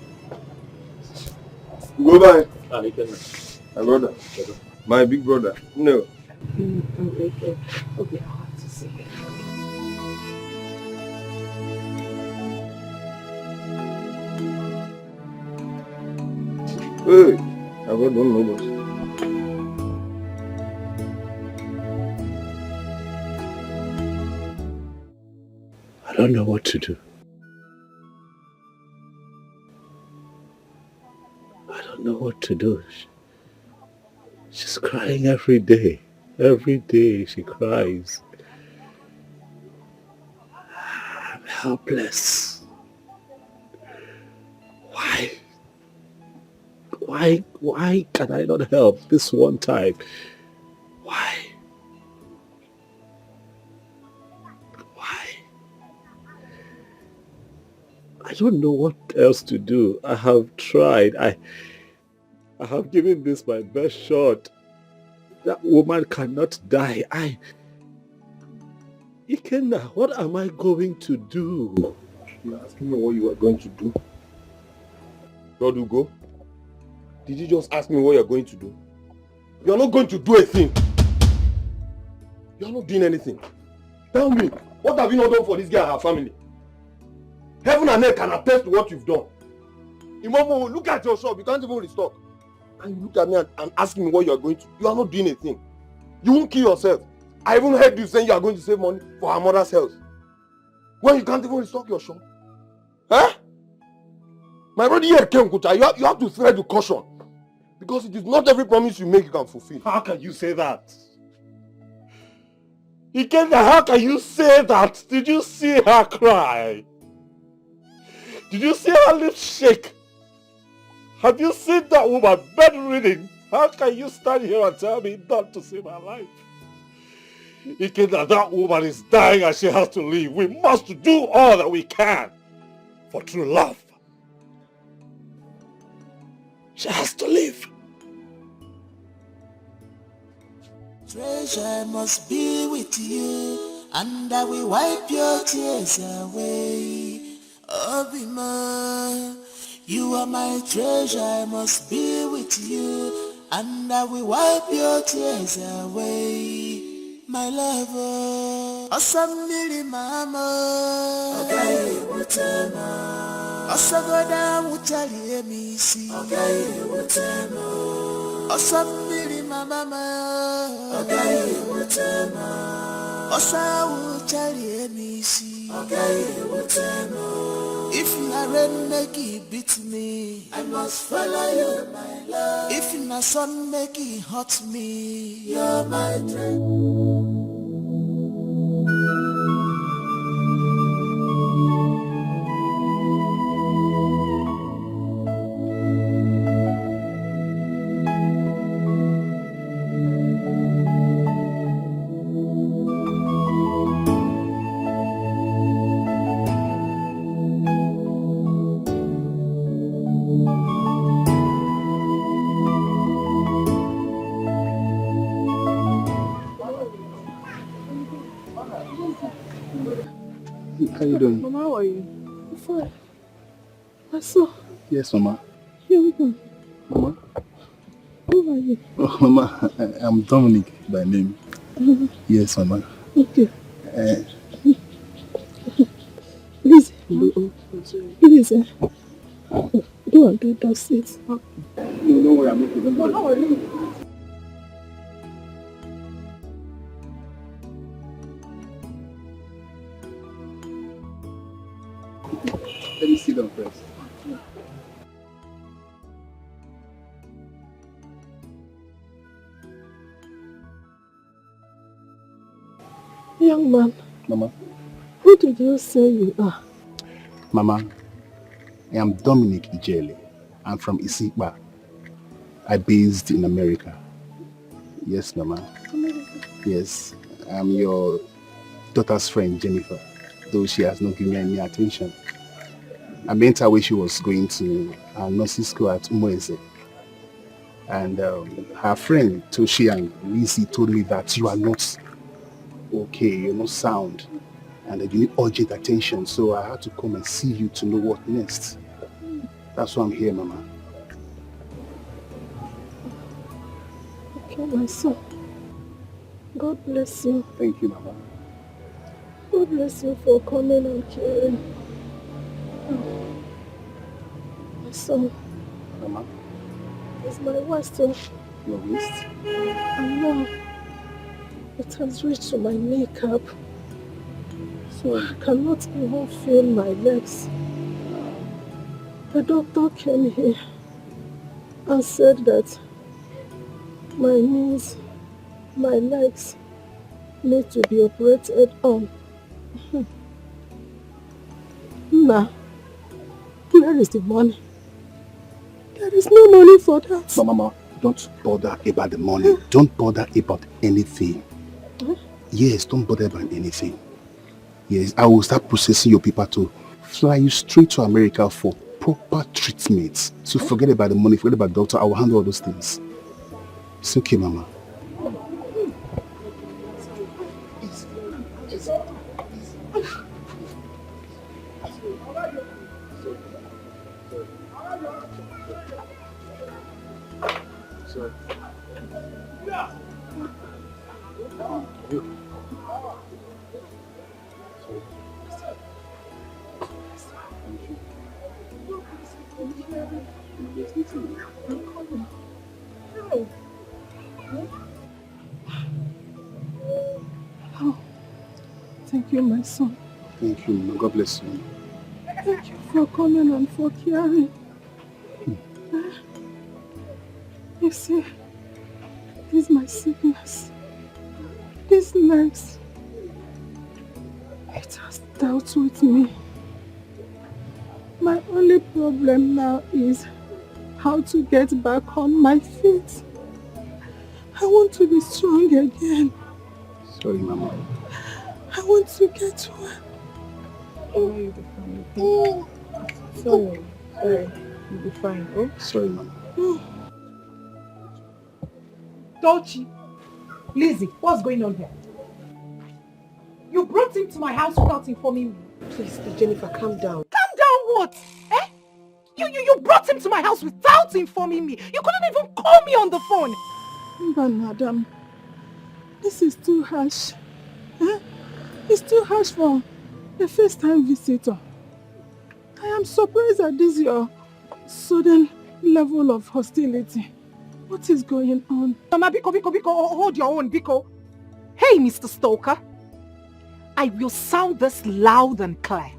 back. My brother. My big brother. No. Okay, I'll have to see. Hey, I got one nobody. I don't know what to do. I don't know what to do. She's crying every day. Every day she cries. I'm helpless. Why Why can I not help this one time? Why? I don't know what else to do. I have tried. I have given this my best shot. That woman cannot die. Ikenna, what am I going to do? You're asking me what you are going to do? Rodugo, did you just ask me what you're going to do? You're not going to do a thing. You're not doing anything. Tell me, what have you not done for this girl and her family? Heaven and earth can attest to what you've done. Imomo, look at your shop. You can't even restock. And you look at me and ask me what you are going to do. You are not doing a thing. You won't kill yourself. I even heard you saying you are going to save money for her mother's health. When you can't even restock your shop. Huh? My brother here, Ken Kuta, you have to thread with caution. Because it is not every promise you make you can fulfill. How can you say that? Ikenna, how can you say that? Did you see her cry? Did you see her lips shake? Have you seen that woman bedridden? How can you stand here and tell me not to save her life? Ikenna, that woman is dying and she has to live. We must do all that we can for true love. She has to live. Treasure must be with you, and I will wipe your tears away. Obima, you are my treasure, I must be with you, and I will wipe your tears away. My lover, Osamili mama, okay, Utema, Osagoda Utali emisi, okay, Utema, Osamili mama, okay, Utema, Osa Utali emisi, okay, Utema. If you are rain, make it beat me. I must follow you, my love. If you are sun, make it hurt me. You're my dream. How you doing? Mama, how are you? I'm fine. I saw. Yes, Mama. Here we go. Mama? Who are you? Oh, Mama, I'm Dominic by name. Yes, Mama. Okay. Please. Please. Go and get that seat. No, don't worry, I'm okay. How are you? Let me sit down first. Young man. Mama. Who did you say you are? Mama, I am Dominic Ijele. I'm from Isikpa. I based in America. Yes, Mama. Yes, I'm your daughter's friend, Jennifer, though she has not given me any attention. I met her when she was going to nursing school at Umueze. And her friend, Toshi and Lizzie, told me that you are not okay, you're not sound, and that you need urgent attention. So I had to come and see you to know what next. That's why I'm here, Mama. Okay, my son. God bless you. Thank you, Mama. God bless you for coming and caring. My son. Mama. Is my waist still? Your waist? And now it has reached to my kneecap. So I cannot even feel my legs. The doctor came here and said that my knees, my legs need to be operated on. Now, where is the money? There is no money for that. No, Mama, don't bother about the money. Don't bother about anything. Yes, don't bother about anything. Yes, I will start processing your paper to fly you straight to America for proper treatment. So forget about the money, forget about the doctor. I will handle all those things. It's okay, Mama. Sorry. Oh, thank you, my son. Thank you, Mama. God bless you. Thank you for coming and for caring. You see, this is my sickness. These legs, it has dealt with me. My only problem now is how to get back on my feet. I want to be strong again. Sorry, Mama. I want to get well. Oh, you'll be fine. Oh. Sorry. You'll be fine. Oh? Sorry, Mama. Dolce, Lizzie, what's going on here? You brought him to my house without informing me. Please, Jennifer, calm down. Calm down what? Eh? You brought him to my house without informing me. You couldn't even call me on the phone. But madam, this is too harsh. Eh? It's too harsh for a first-time visitor. I am surprised at this your sudden level of hostility. What is going on? Mama, Biko, hold your own, Biko. Hey, Mr. Stoker. I will sound this loud and clear.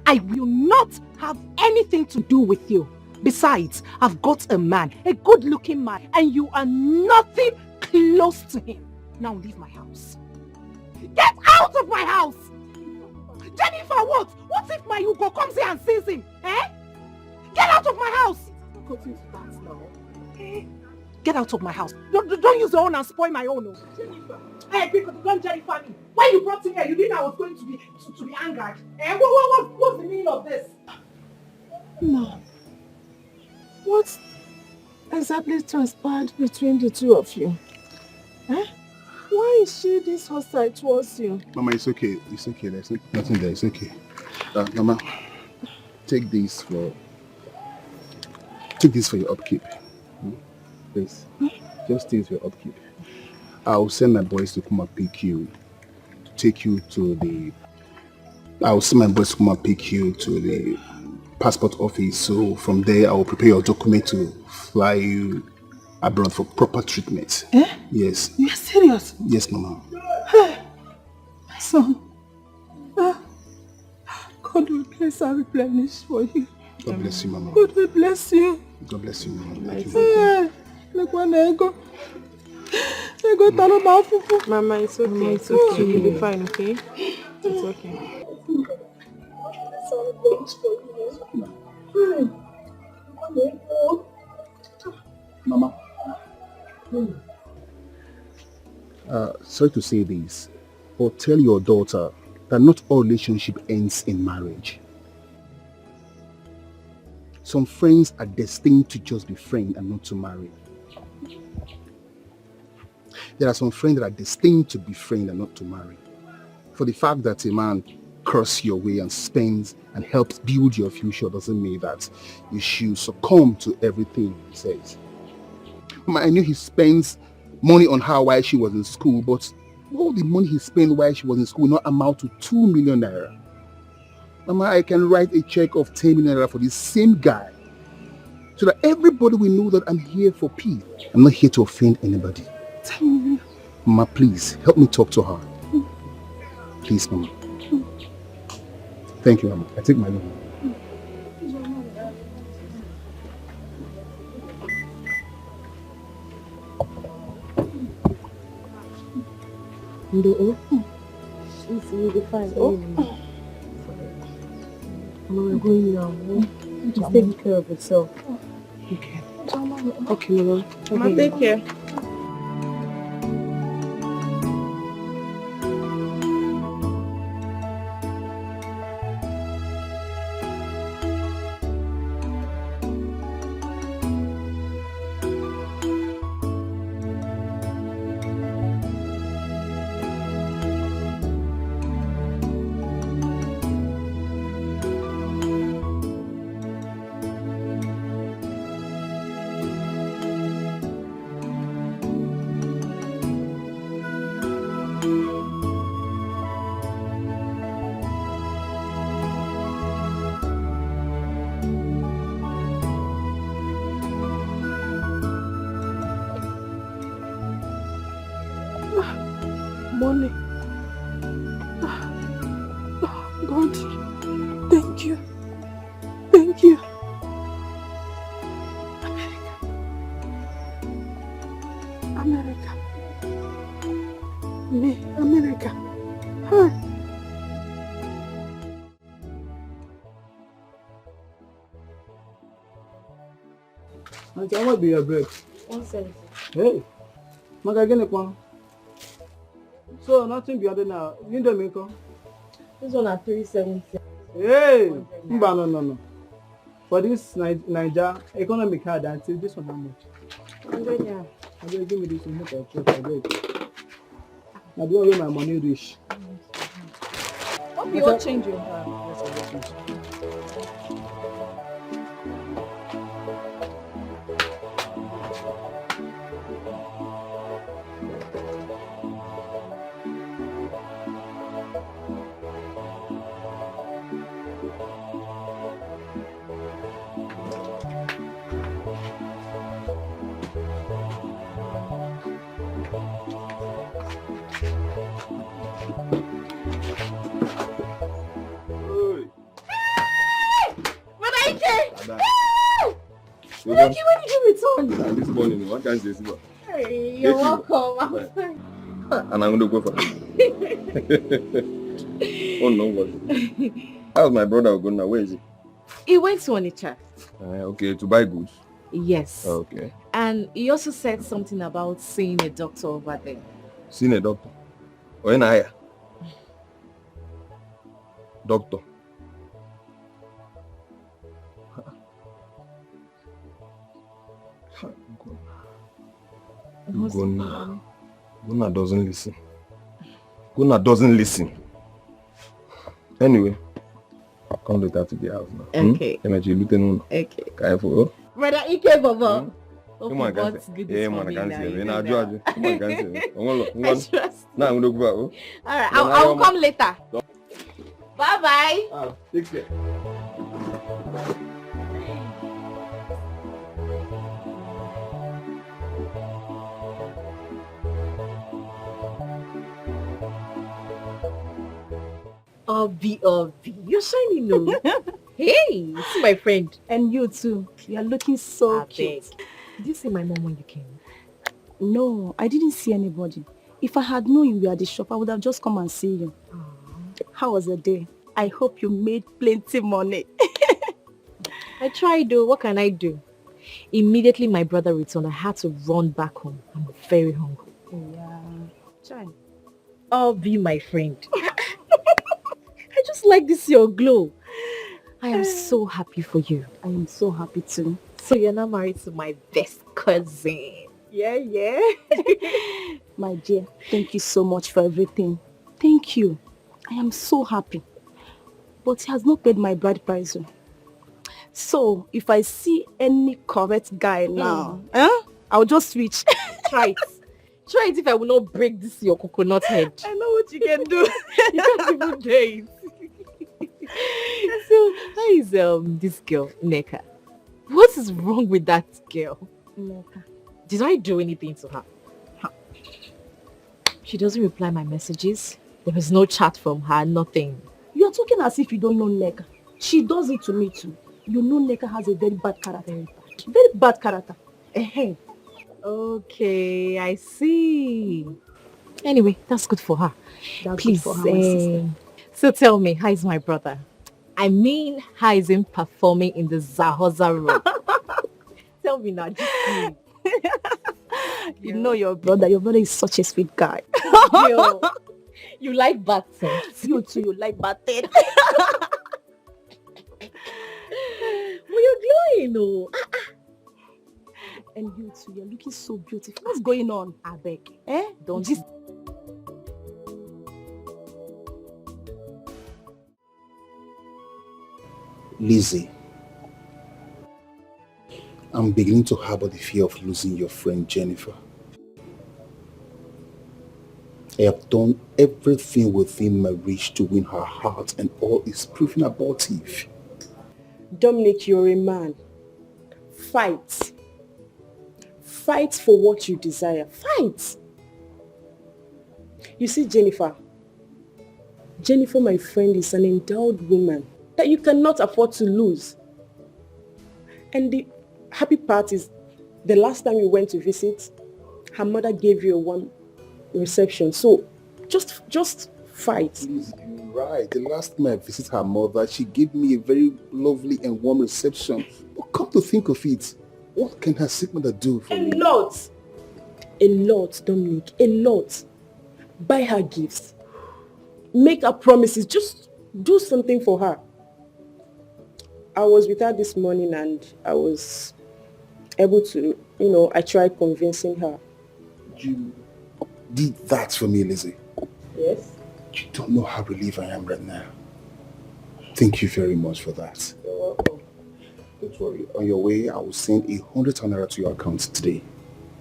I will not have anything to do with you. Besides, I've got a man, a good-looking man, and you are nothing close to him. Now leave my house. Get out of my house! Jennifer, what? What if my Hugo comes here and sees him? Eh? Get out of my house! Get out of my house. Don't use your own and spoil my own. Jennifer. Hey, because don't Jennifer me. When you brought him here, you didn't know I was going to be angered. Eh? What's the meaning of this? No. What exactly transpired between the two of you? Eh? Why is she this hostile towards you? Mama, it's okay. It's okay. There's nothing there. It's okay. Mama, take this for your upkeep. Please. Just take for your upkeep. I'll send my boys to come and pick you. I'll send my boys to come and pick you to the passport office. So from there, I will prepare your document to fly you abroad for proper treatment. Eh? Yes. You're serious? Yes, Mama. Hey, my son. God will bless and replenish for you. God bless you, Mama. God will bless you. God bless you, Mama. Thank you. Hey, look one ego. Ego talo mafufu. Mama, it's okay. It's okay. You'll be fine, okay? It's okay. Mama. Sorry to say this, but tell your daughter that not all relationship ends in marriage. Some friends are destined to just be friends and not to marry. There are some friends that are destined to be friends and not to marry. For the fact that a man curses your way and spends and helps build your future doesn't mean that you should succumb to everything he says. I knew he spends money on her while she was in school, but all the money he spent while she was in school not amount to 2 million naira. Mama, I can write a check of 10 million naira for the same guy so that everybody will know that I'm here for peace. I'm not here to offend anybody. 10 million. Mama, please, help me talk to her. Please, Mama. Thank you, Mama. I take my leave. You'll be fine. Oh. Mama, we're going now. Just take care of yourself. Okay. Okay, Mama. Mama, take care. Money. God, thank you. Thank you. America. Me, America. Hi. Auntie, how much be your bread? 170. Hey, Maga, get one. So nothing beyond it now. You don't make come. This one at 370. Hey, no. For this Niger economic hard until this one how much? 100, yeah. I will give me this one. Make I check. I beg. I don't where my money reach. Hope you all change your hand. Thank you, when did you return? This morning, what can you say? Hey, you're welcome. I'm fine. And I'm going to go for Oh no, what? How's my brother going now? Where is he? He went to Onitsha. Okay, to buy goods. Yes. Okay. And he also said something about seeing a doctor over there. Seen a doctor? Or in Aya? Doctor. Guna doesn't listen. Guna doesn't listen. Anyway, come later to the house now. Okay. Okay. Careful. Brother Ike Baba. Come on, guys. Yeah, man, I can't see you. Come on, guys. Now I'm going to go out. Alright, I will come later. Bye-bye. Take care. Obi, you're shining, no? Hey, see my friend. And you too. You are looking so cute. Did you see my mom when you came? No, I didn't see anybody. If I had known you were at the shop, I would have just come and see you. How was the day? I hope you made plenty money. I tried though. What can I do? Immediately my brother returned, I had to run back home. I'm very hungry. Yeah. Try. Obi, my friend. I just like this your glow. I am so happy for you. I am so happy too. So you're now married to my best cousin. Yeah. My dear, thank you so much for everything. Thank you. I am so happy. But he has not paid my bride price. So if I see any correct guy now, I'll just switch. Try it. Try it if I will not break this your coconut head. I know what you can do. You can't even do it. So how is this girl, Neka? What is wrong with that girl? Neka. Did I do anything to her? She doesn't reply my messages. There is no chat from her, nothing. You're talking as if you don't know Neka. She does it to me too. You know Neka has a very bad character. Very bad character. Okay, I see. Anyway, that's good for her. That's Please, good for her, my sister. So tell me, how is my brother? I mean, how is him performing in the Zahoza role? Tell tell me now. Just me. You know your brother. Your brother is such a sweet guy. Yo, you like bad things. You too, you like bad things. Well, you're glowing, oh. And you too, you're looking so beautiful. What's going on? I beg. Don't Just Lizzie, I'm beginning to harbor the fear of losing your friend Jennifer. I have done everything within my reach to win her heart and all is proving abortive. Dominic, you're a man. Fight. Fight for what you desire. Fight. You see, Jennifer, my friend, is an endowed woman that you cannot afford to lose. And the happy part is, the last time you went to visit, her mother gave you a warm reception. So just fight. Please, you're right. The last time I visited her mother, she gave me a very lovely and warm reception. But come to think of it, what can her sick mother do for me? A lot, Dominic. A lot. Buy her gifts. Make her promises. Just do something for her. I was with her this morning and I was able to, I tried convincing her. You did that for me, Lizzie. Yes? You don't know how relieved I am right now. Thank you very much for that. You're welcome. Don't worry. On your way, I will send 100,000 naira to your account today.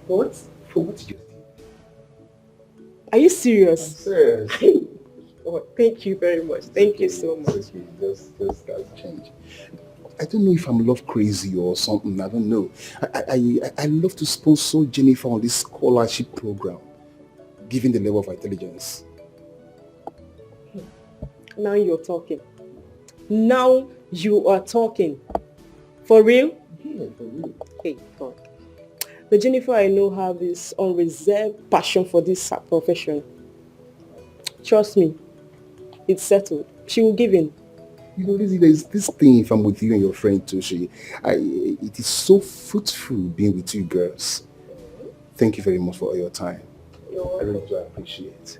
What? For what you did. Are you serious? I'm serious. Oh, thank you very much. Thank you so much. Just that change. I don't know if I'm love crazy or something. I don't know. I love to sponsor Jennifer on this scholarship program, given the level of intelligence. Now you're talking. Now you are talking. For real? Yeah, for real. Hey, God. The Jennifer I know have this unreserved passion for this profession. Trust me, it's settled. She will give in. You know, Lizzie, there's this thing, if I'm with you and your friend Toshi, it is so fruitful being with you girls. Thank you very much for all your time. I really do appreciate it.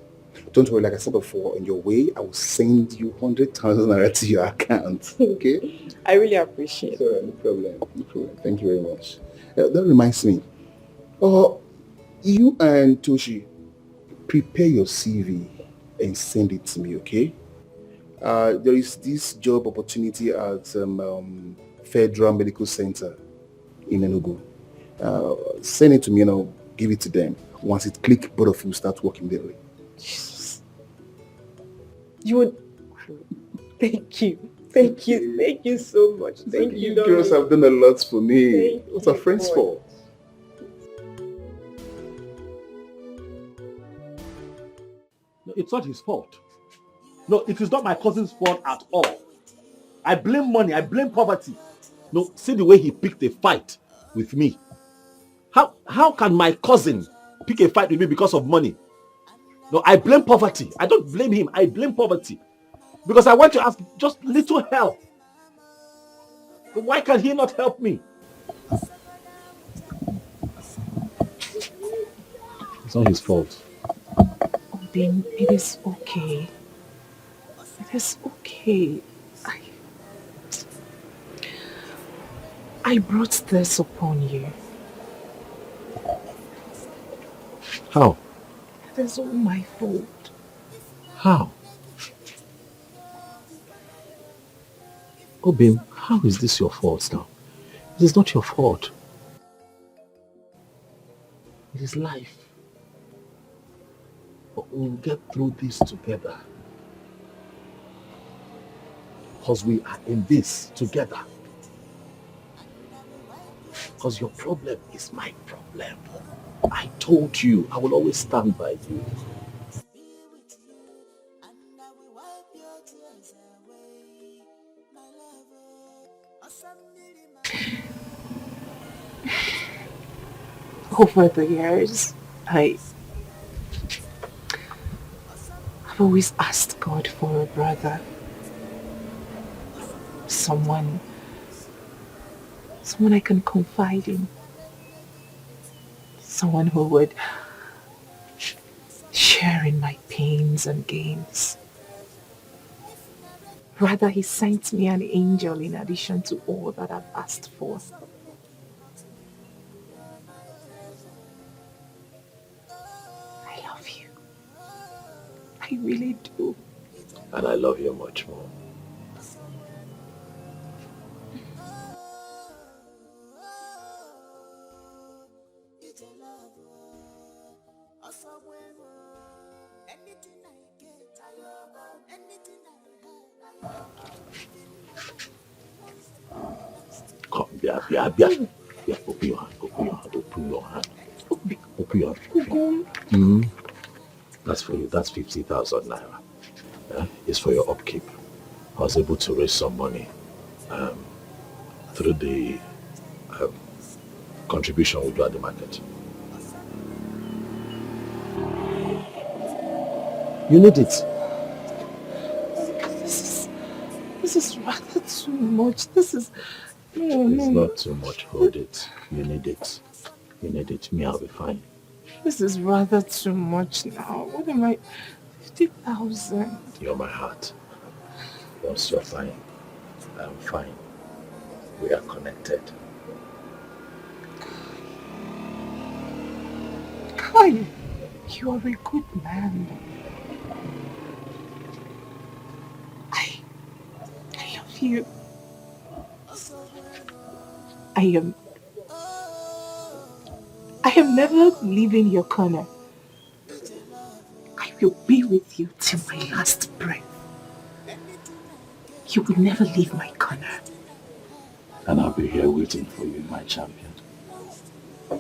Don't worry, like I said before, on your way, I will send you 100,000 naira to your account. Okay? I really appreciate it. Sorry, no problem. No problem. Thank you very much. That reminds me. You and Toshi, prepare your CV and send it to me, okay? There is this job opportunity at Federal Medical Center in Enugu. Send it to me and I'll give it to them. Once it clicks, both of you start working daily. Jesus. You would... Thank you. Thank you. Thank you so much. Thank you, You girls have done a lot for me. Thank What's our friend's fault? No, it's not his fault. No, it is not my cousin's fault at all. I blame money. I blame poverty. No, see the way he picked a fight with me. How can my cousin pick a fight with me because of money? No, I blame poverty. I don't blame him. I blame poverty. Because I want to ask just little help. Why can he not help me? It's not his fault. Obin, it is okay. It is okay. I brought this upon you. How? It is all my fault. How? Obim, how is this your fault now? It is not your fault. It is life. But we'll get through this together. Because we are in this together. Because your problem is my problem. I told you, I will always stand by you. Over the years, I've always asked God for a brother. Someone I can confide in. Someone who would share in my pains and gains. Rather, he sent me an angel in addition to all that I've asked for. I love you. I really do. And I love you much more. Come, yeah. Yeah, open your hand, open your hand, open your hand. Open your hand. That's for you, that's 50,000 naira. It's for your upkeep. I was able to raise some money through the contribution we do at the market. You need it. This is rather too much. This is... It's not too much. Hold it. You need it. You need it. Me, I'll be fine. This is rather too much now. What am I... 50,000? You're my heart. Once you're fine, I'm fine. We are connected. Kai, you are a good man. I love you. I am never leaving your corner. I will be with you till my last breath. You will never leave my corner. And I'll be here waiting for you, my champion. I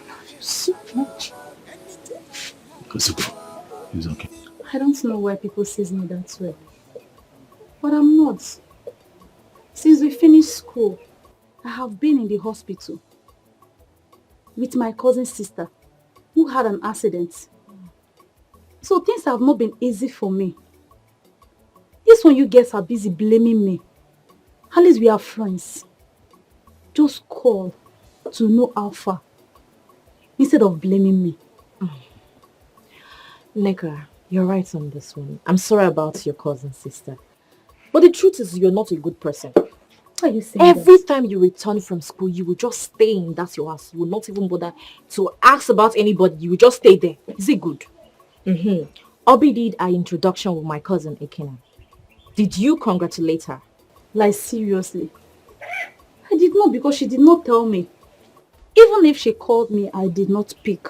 love you so much. Kosuko, it's okay. I don't know why people see me that way. But I'm not. Since we finished school, I have been in the hospital with my cousin's sister who had an accident. So things have not been easy for me. This one you guys are busy blaming me. At least we are friends. Just call to know how far instead of blaming me. Negra, you're right on this one. I'm sorry about your cousin sister. But the truth is you're not a good person. Why are you saying Every time you return from school, you will just stay in that your house. You will not even bother to ask about anybody. You will just stay there. Is it good? Obi did our introduction with my cousin Ekena. Did you congratulate her? Like seriously? I did not, because she did not tell me. Even if she called me, I did not pick.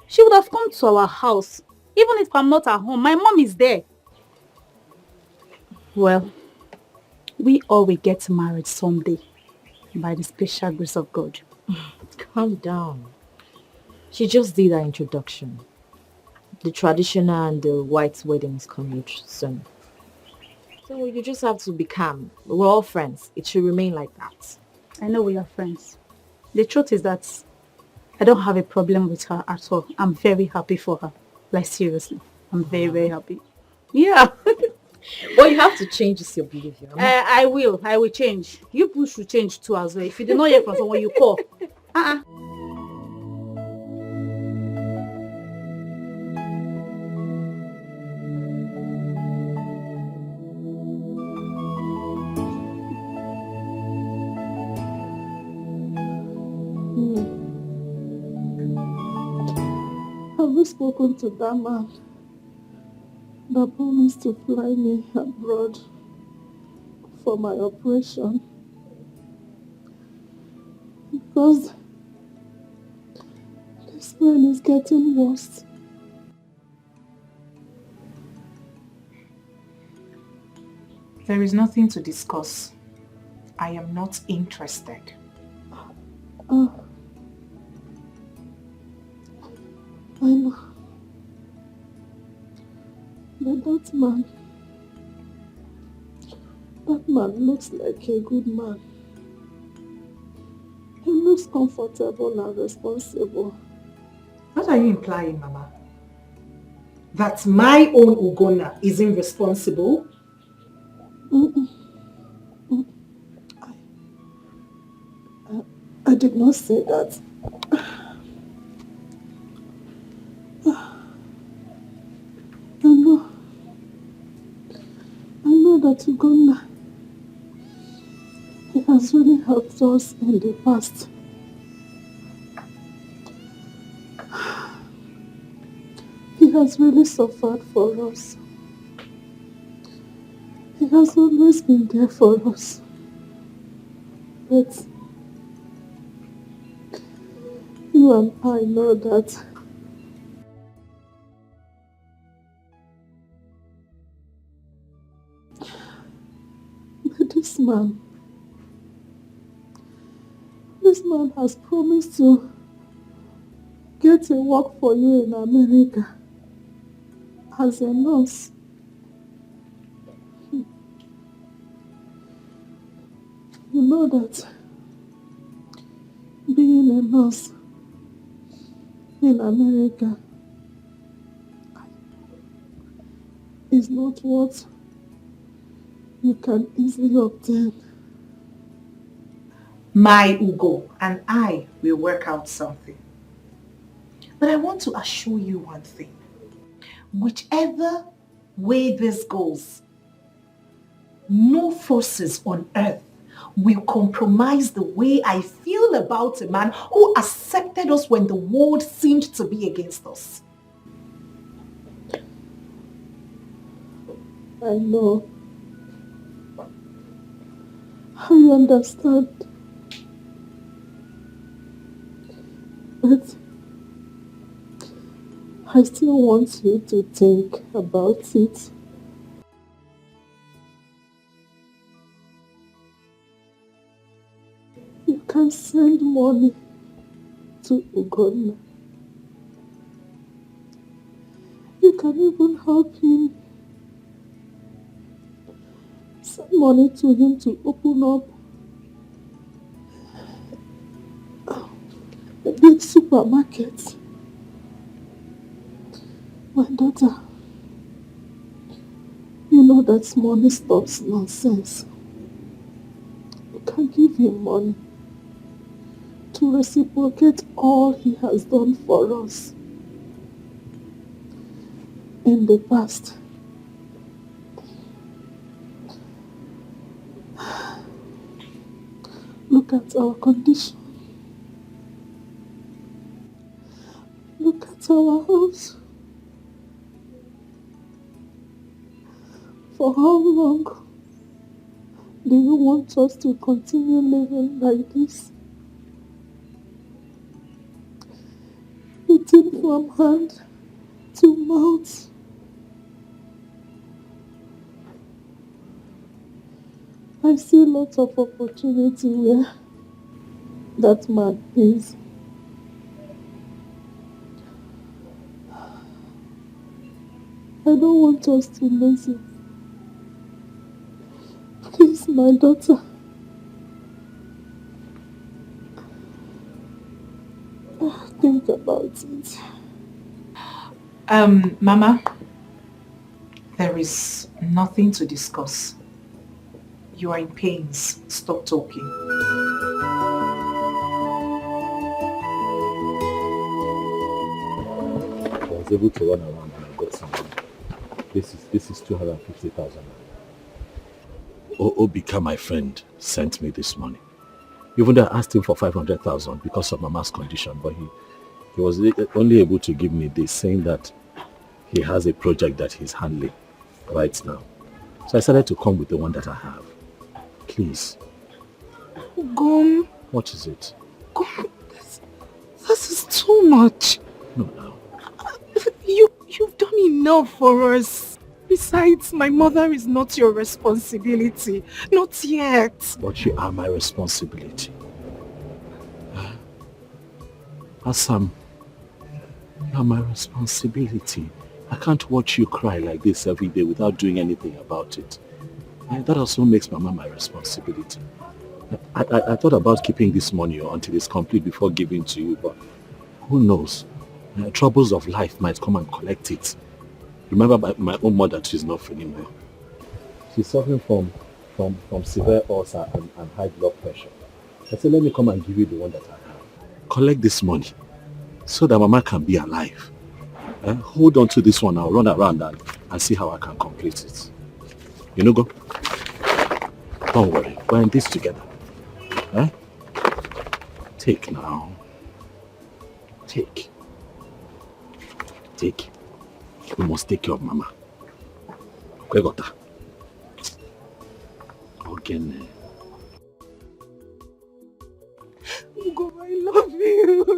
She would have come to our house. Even if I'm not at home, my mom is there. Well, we all will get married someday by the special grace of God. Calm down. She just did our introduction. The traditional and the white wedding is coming soon. So you just have to be calm. We're all friends. It should remain like that. I know we are friends. The truth is that I don't have a problem with her at all. I'm very happy for her. Like seriously, I'm very, very happy. Yeah. Well, you have to change this your behavior. I will change. You people should change too as well. If you do not hear from someone, you call. Have you spoken to that man that promised to fly me abroad for my operation? Because this pain is getting worse. There is nothing to discuss. I am not interested. I know. But that man looks like a good man. He looks comfortable and responsible. What are you implying, Mama? That my own Ugonna isn't responsible? I did not say that. I know that Uganda, he has really helped us in the past. He has really suffered for us. He has always been there for us. But you and I know that this man has promised to get a work for you in America as a nurse. You know that being a nurse in America is not what you can easily obtain. My Ugo and I will work out something. But I want to assure you one thing. Whichever way this goes, no forces on earth will compromise the way I feel about a man who accepted us when the world seemed to be against us. I know. I understand. But I still want you to think about it. You can send money to Uganda. You can even help him. Send money to him to open up a big supermarket. My daughter, you know that money stops nonsense. You can give him money to reciprocate all he has done for us in the past. Look at our condition. Look at our house. For how long do you want us to continue living like this? Eating from hand to mouth. I see lots of opportunity where that man is. I don't want us to lose it. Please, my daughter. Think about it. Mama, there is nothing to discuss. You are in pains. Stop talking. I was able to run around and I got some money. This is 250,000. Obika, my friend, sent me this money. Even though I asked him for 500,000 because of Mama's condition, but he was only able to give me this, saying that he has a project that he's handling right now. So I decided to come with the one that I have. Please. Gum. What is it? Gum, this is too much. No, no. You've done enough for us. Besides, my mother is not your responsibility. Not yet. But you are my responsibility. Assam, you are my responsibility. I can't watch you cry like this every day without doing anything about it. And that also makes Mama my responsibility. I thought about keeping this money until it's complete before giving to you, but who knows? Troubles of life might come and collect it. Remember, my own mother too is not feeling well. She's suffering from severe ulcer and high blood pressure. I said, let me come and give you the one that I have. Collect this money so that Mama can be alive. Hold on to this one. I'll run around and see how I can complete it. You know, go. Don't worry. We're in this together. Take now. Take. We must take care of Mama. Okay, got that. Again. Ugo, I love you.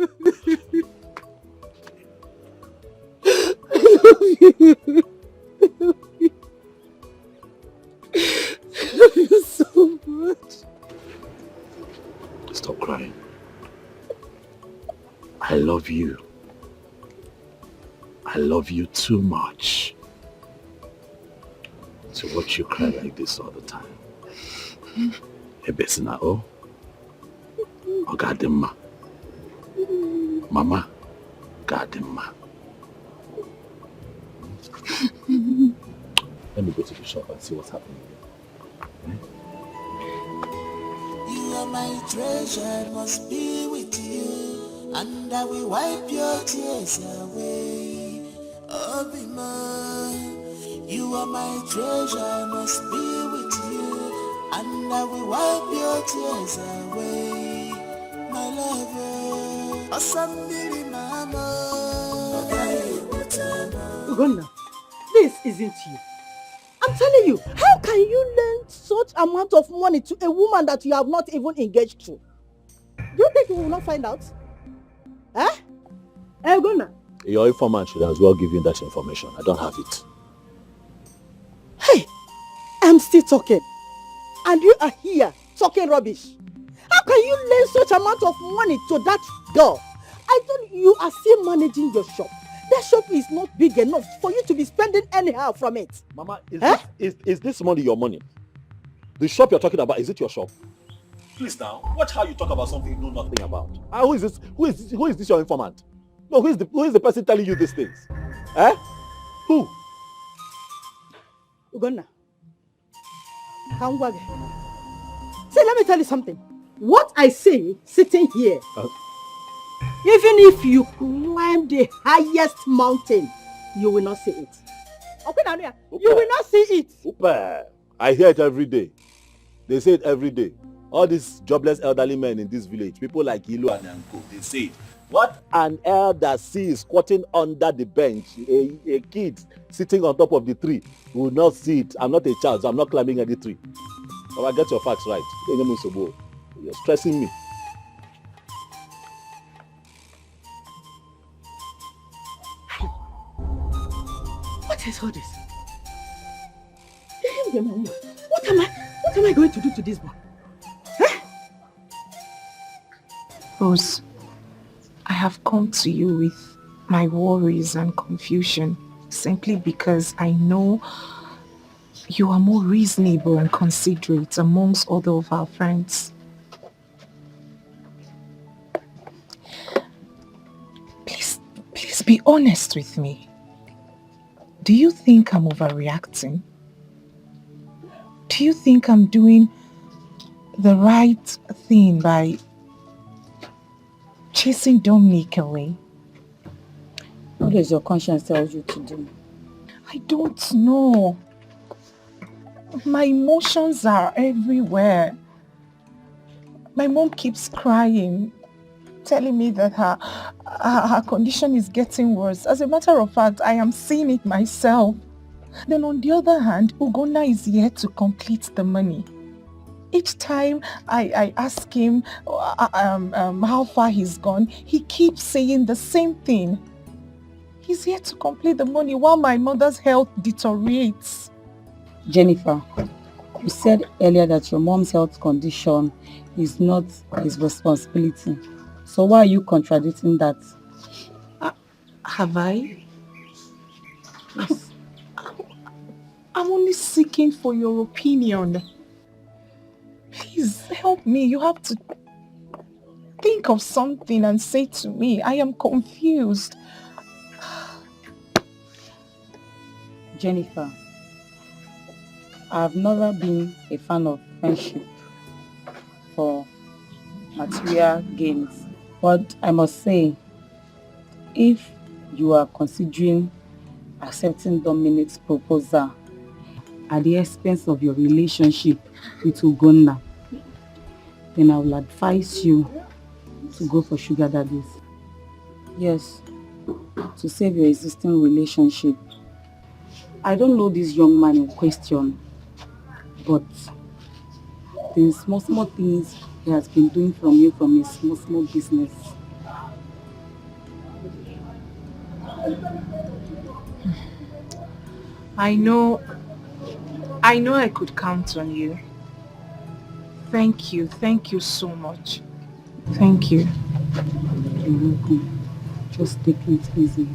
I love you. I love you so much. Stop crying. I love you. I love you too much to watch you cry like this all the time. Ebesina o. Ogadimma. Mama. Gadimma. Let me go to the shop and see what's happening. You are my treasure, must be with you, and I will wipe your tears away. Oh, be mine. You are my treasure, must be with you, and I will wipe your tears away. My lover, Asambiri mama. Ugonna, this isn't you. I'm telling you, how can you lend such amount of money to a woman that you have not even engaged to? Do you think we will not find out? Ugonna? Your informant should as well give you that information. I don't have it. Hey, I'm still talking. And you are here talking rubbish. How can you lend such amount of money to that girl? I thought you are still managing your shop. That shop is not big enough for you to be spending anyhow from it. Mama, is this money your money? The shop you're talking about, is it your shop? Please now, watch how you talk about something you know nothing about. Who is this? Who is this your informant? No, who is the person telling you these things? Who? Ugonna. See, let me tell you something. What I say sitting here, even if you climb the highest mountain, you will not see it. Okay, you will not see it. Super. I hear it every day. They say it every day. All these jobless elderly men in this village, people like Ilu and Anko, they say it. What an elder sees squatting under the bench, a kid sitting on top of the tree will not see it. I'm not a child, so I'm not climbing any tree. But I get your facts right. You're stressing me. What is all this? What am I going to do to this boy? Rose, I have come to you with my worries and confusion simply because I know you are more reasonable and considerate amongst other of our friends. Please be honest with me. Do you think I'm overreacting? Do you think I'm doing the right thing by chasing Dominic away? What does your conscience tell you to do? I don't know. My emotions are everywhere. My mom keeps crying, telling me that her condition is getting worse. As a matter of fact, I am seeing it myself. Then on the other hand, Ugonna is yet to complete the money. Each time I ask him how far he's gone, he keeps saying the same thing. He's yet to complete the money while my mother's health deteriorates. Jennifer, you said earlier that your mom's health condition is not his responsibility. So why are you contradicting that? Have I? Yes. I'm only seeking for your opinion. Please help me. You have to think of something and say to me. I am confused. Jennifer, I've never been a fan of friendship for material gains. But I must say, if you are considering accepting Dominic's proposal at the expense of your relationship with Ugonna, then I will advise you to go for sugar daddies. Yes, to save your existing relationship. I don't know this young man in question, but the small things he has been doing from you from his small business. I know I could count on you. Thank you so much. Thank you. You're welcome. Just take it easy.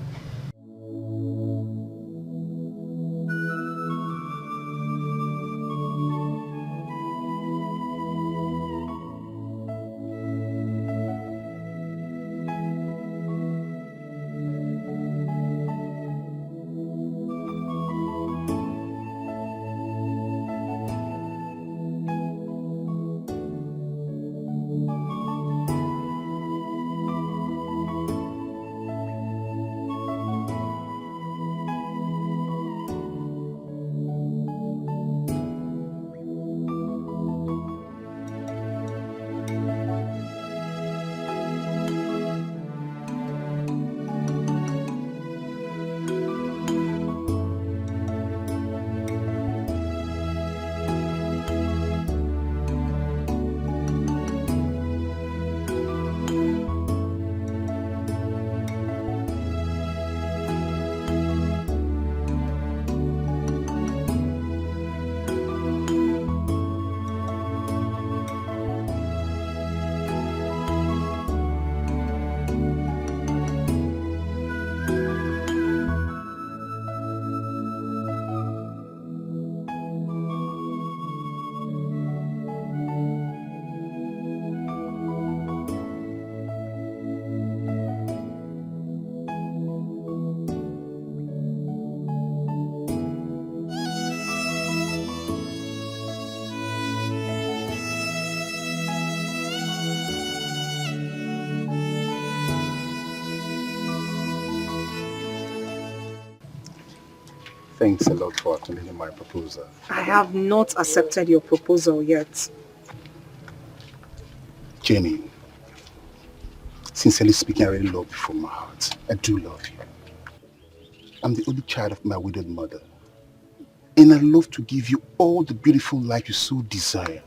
Thanks a lot for attending my proposal. I have not accepted your proposal yet. Jenny, sincerely speaking, I really love you from my heart. I do love you. I'm the only child of my widowed mother. And I love to give you all the beautiful life you so desire.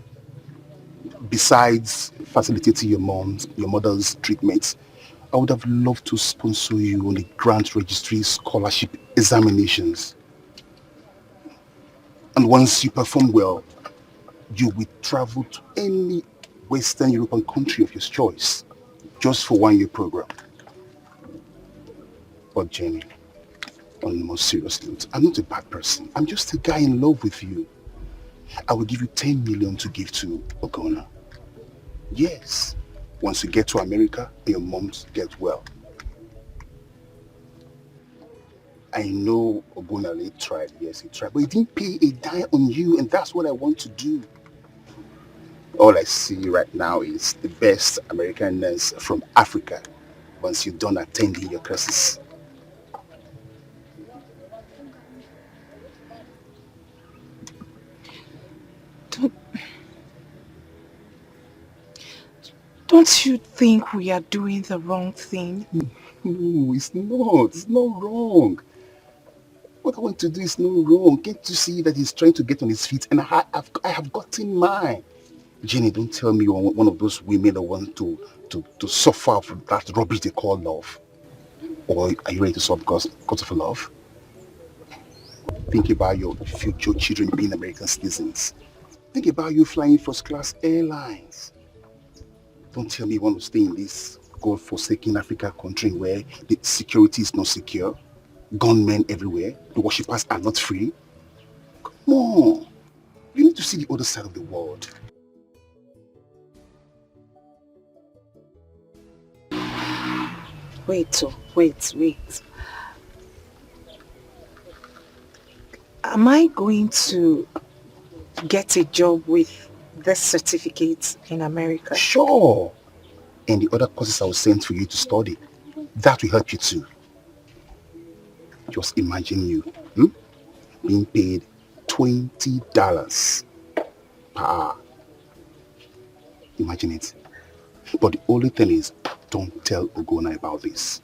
Besides facilitating your mother's treatments, I would have loved to sponsor you on the grant registry scholarship examinations. And once you perform well, you will travel to any Western European country of your choice, just for 1 year program. But Jenny, on a more serious note, I'm not a bad person. I'm just a guy in love with you. I will give you 10 million to give to Ogona. Yes, once you get to America and your moms get well. I know Ogunale tried, yes he tried, but he didn't pay a dime on you, and that's what I want to do. All I see right now is the best American nurse from Africa once you're done attending your classes. Don't you think we are doing the wrong thing? No, it's not. It's not wrong. What I want to do is not wrong. Can't you see that he's trying to get on his feet and I have gotten mine? Jenny, don't tell me you're one of those women that want to suffer from that rubbish they call love. Or are you ready to suffer because of love? Think about your future children being American citizens. Think about you flying first class airlines. Don't tell me you want to stay in this God-forsaken Africa country where the security is not secure. Gunmen everywhere. The worshippers are not free. Come on. You need to see the other side of the world. Wait. Am I going to get a job with this certificate in America? Sure. and the other courses I will send for you to study. That will help you too. Just imagine you being paid $20 per hour. Imagine it. But the only thing is, don't tell Ogona about this.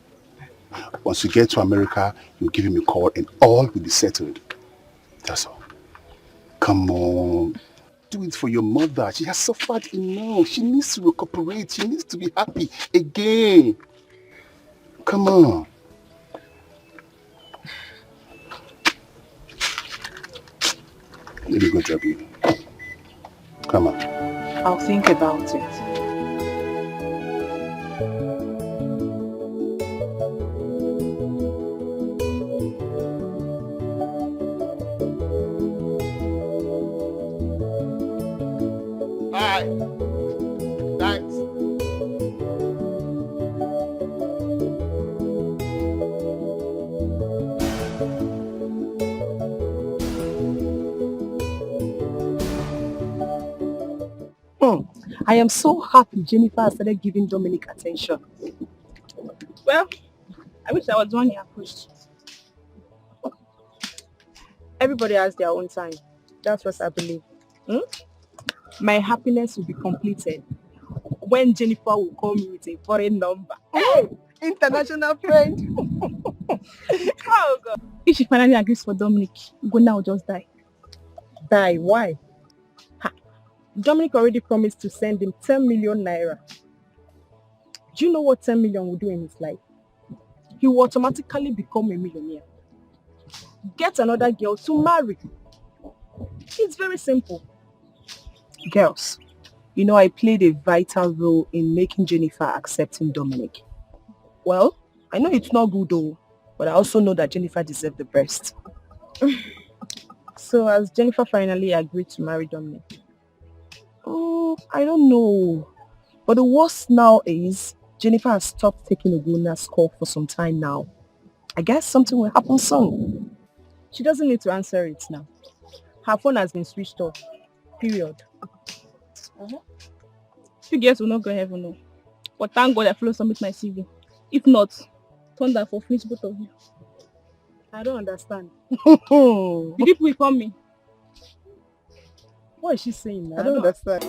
Once you get to America, you give him a call and all will be settled. That's all. Come on. Do it for your mother. She has suffered enough. She needs to recuperate. She needs to be happy again. Come on. Let me go drop you. Come on. I'll think about it. Hi. Thanks. I am so happy Jennifer has started giving Dominic attention. Well, I wish I was the one he approached. Everybody has their own time. That's what I believe. My happiness will be completed when Jennifer will call me with a foreign number. Hey, international friend. Oh God. If she finally agrees for Dominic, Gona will just die. Die? Why? Dominic already promised to send him 10 million naira. Do you know what 10 million will do in his life? He will automatically become a millionaire. Get another girl to marry. It's very simple. Girls, you know I played a vital role in making Jennifer accepting Dominic. Well, I know it's not good though, but I also know that Jennifer deserves the best. So has Jennifer finally agreed to marry Dominic? Oh, I don't know. But the worst now is Jennifer has stopped taking Oguna's call for some time now. I guess something will happen soon. She doesn't need to answer it now. Her phone has been switched off. Period. You girls will not go heaven, no. But thank God I follow submit my CV. If not, turn that for finish both of you. I don't understand. The people will call me. What is she saying now? I don't understand.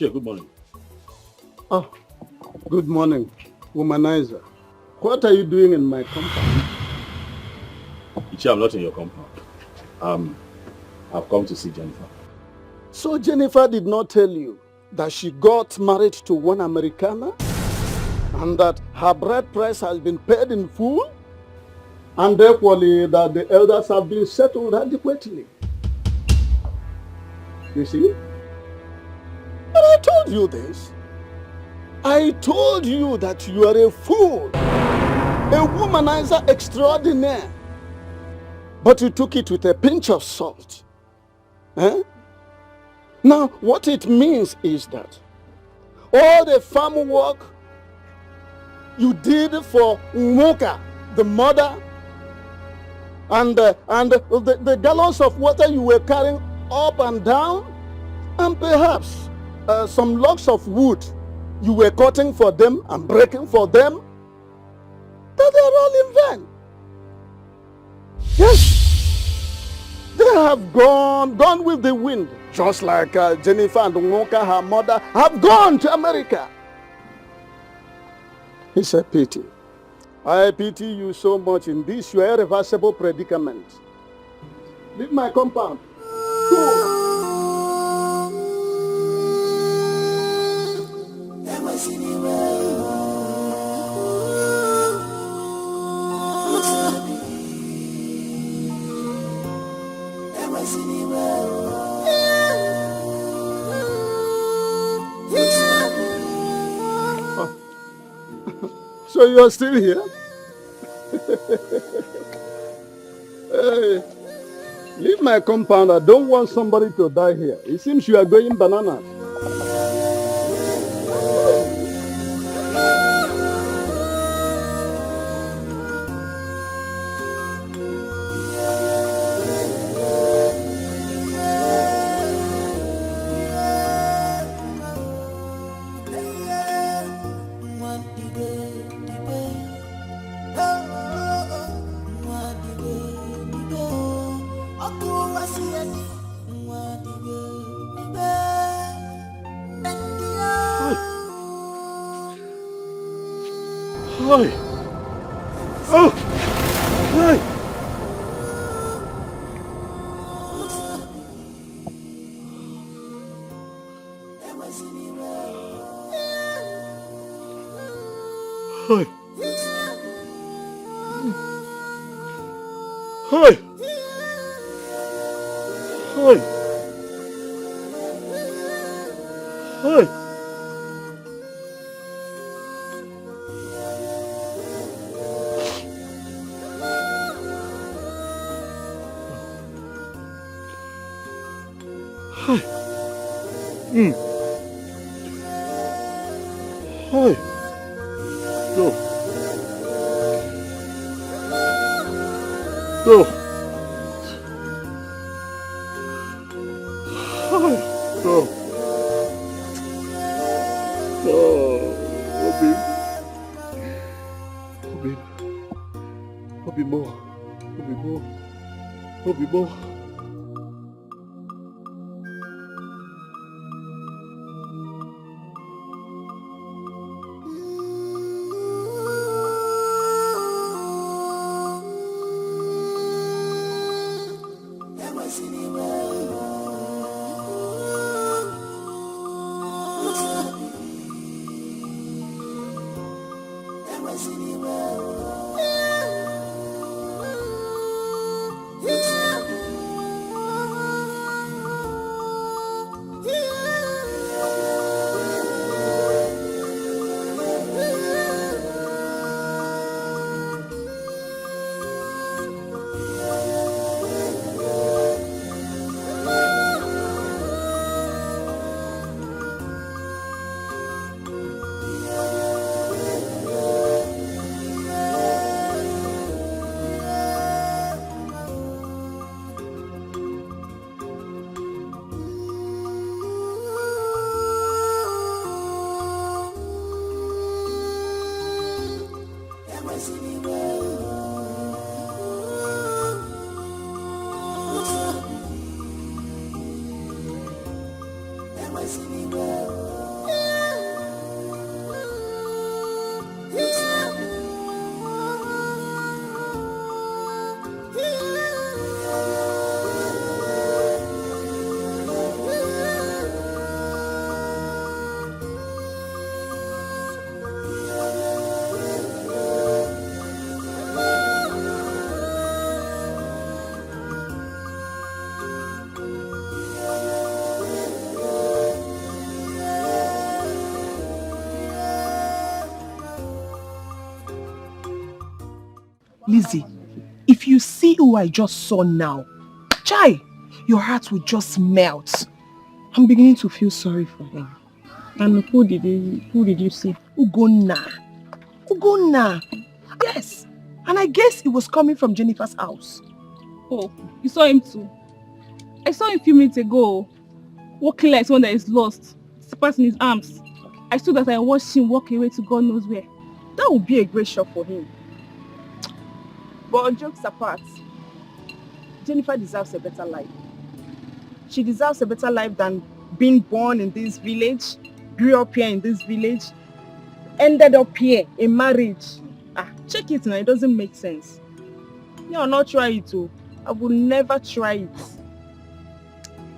Good morning. Oh, good morning, womanizer. What are you doing in my compound? Ichi, I'm not in your compound. I've come to see Jennifer. So Jennifer did not tell you that she got married to one Americana and that her bride price has been paid in full and equally that the elders have been settled adequately. You see? But I told you this. I told you that you are a fool, a womanizer extraordinaire. But you took it with a pinch of salt. Eh? Now, what it means is that all the farm work you did for Umoka, the mother, and the gallons of water you were carrying up and down, and perhaps some logs of wood you were cutting for them and breaking for them, that they are all in vain. Yes, they have gone with the wind, just like Jennifer and Nwoka, her mother, have gone to America. It's a pity. I pity you so much in this your irreversible predicament. Leave my compound. Go. So you're still here? Hey, leave my compound. I don't want somebody to die here. It seems you are going bananas. Hi. Oh. Hi. Hi. Hi. Hi. Hi. Hi. Hi. Go. Go. Hi. Go. Oh, Obi. Obi more. Obi more. Obi more. Lizzie, if you see who I just saw now, Chai, your heart will just melt. I'm beginning to feel sorry for him. And who did you see? Ugonna. Yes. And I guess it was coming from Jennifer's house. Oh, you saw him too? I saw him a few minutes ago, walking like someone that is lost, slippers in his arms. I stood as I watched him walk away to God knows where. That would be a great shock for him. But jokes apart, Jennifer deserves a better life. She deserves a better life than being born in this village, grew up here in this village, ended up here in marriage. Check it now, it doesn't make sense. Yeah, I'll not try it too. I will never try it.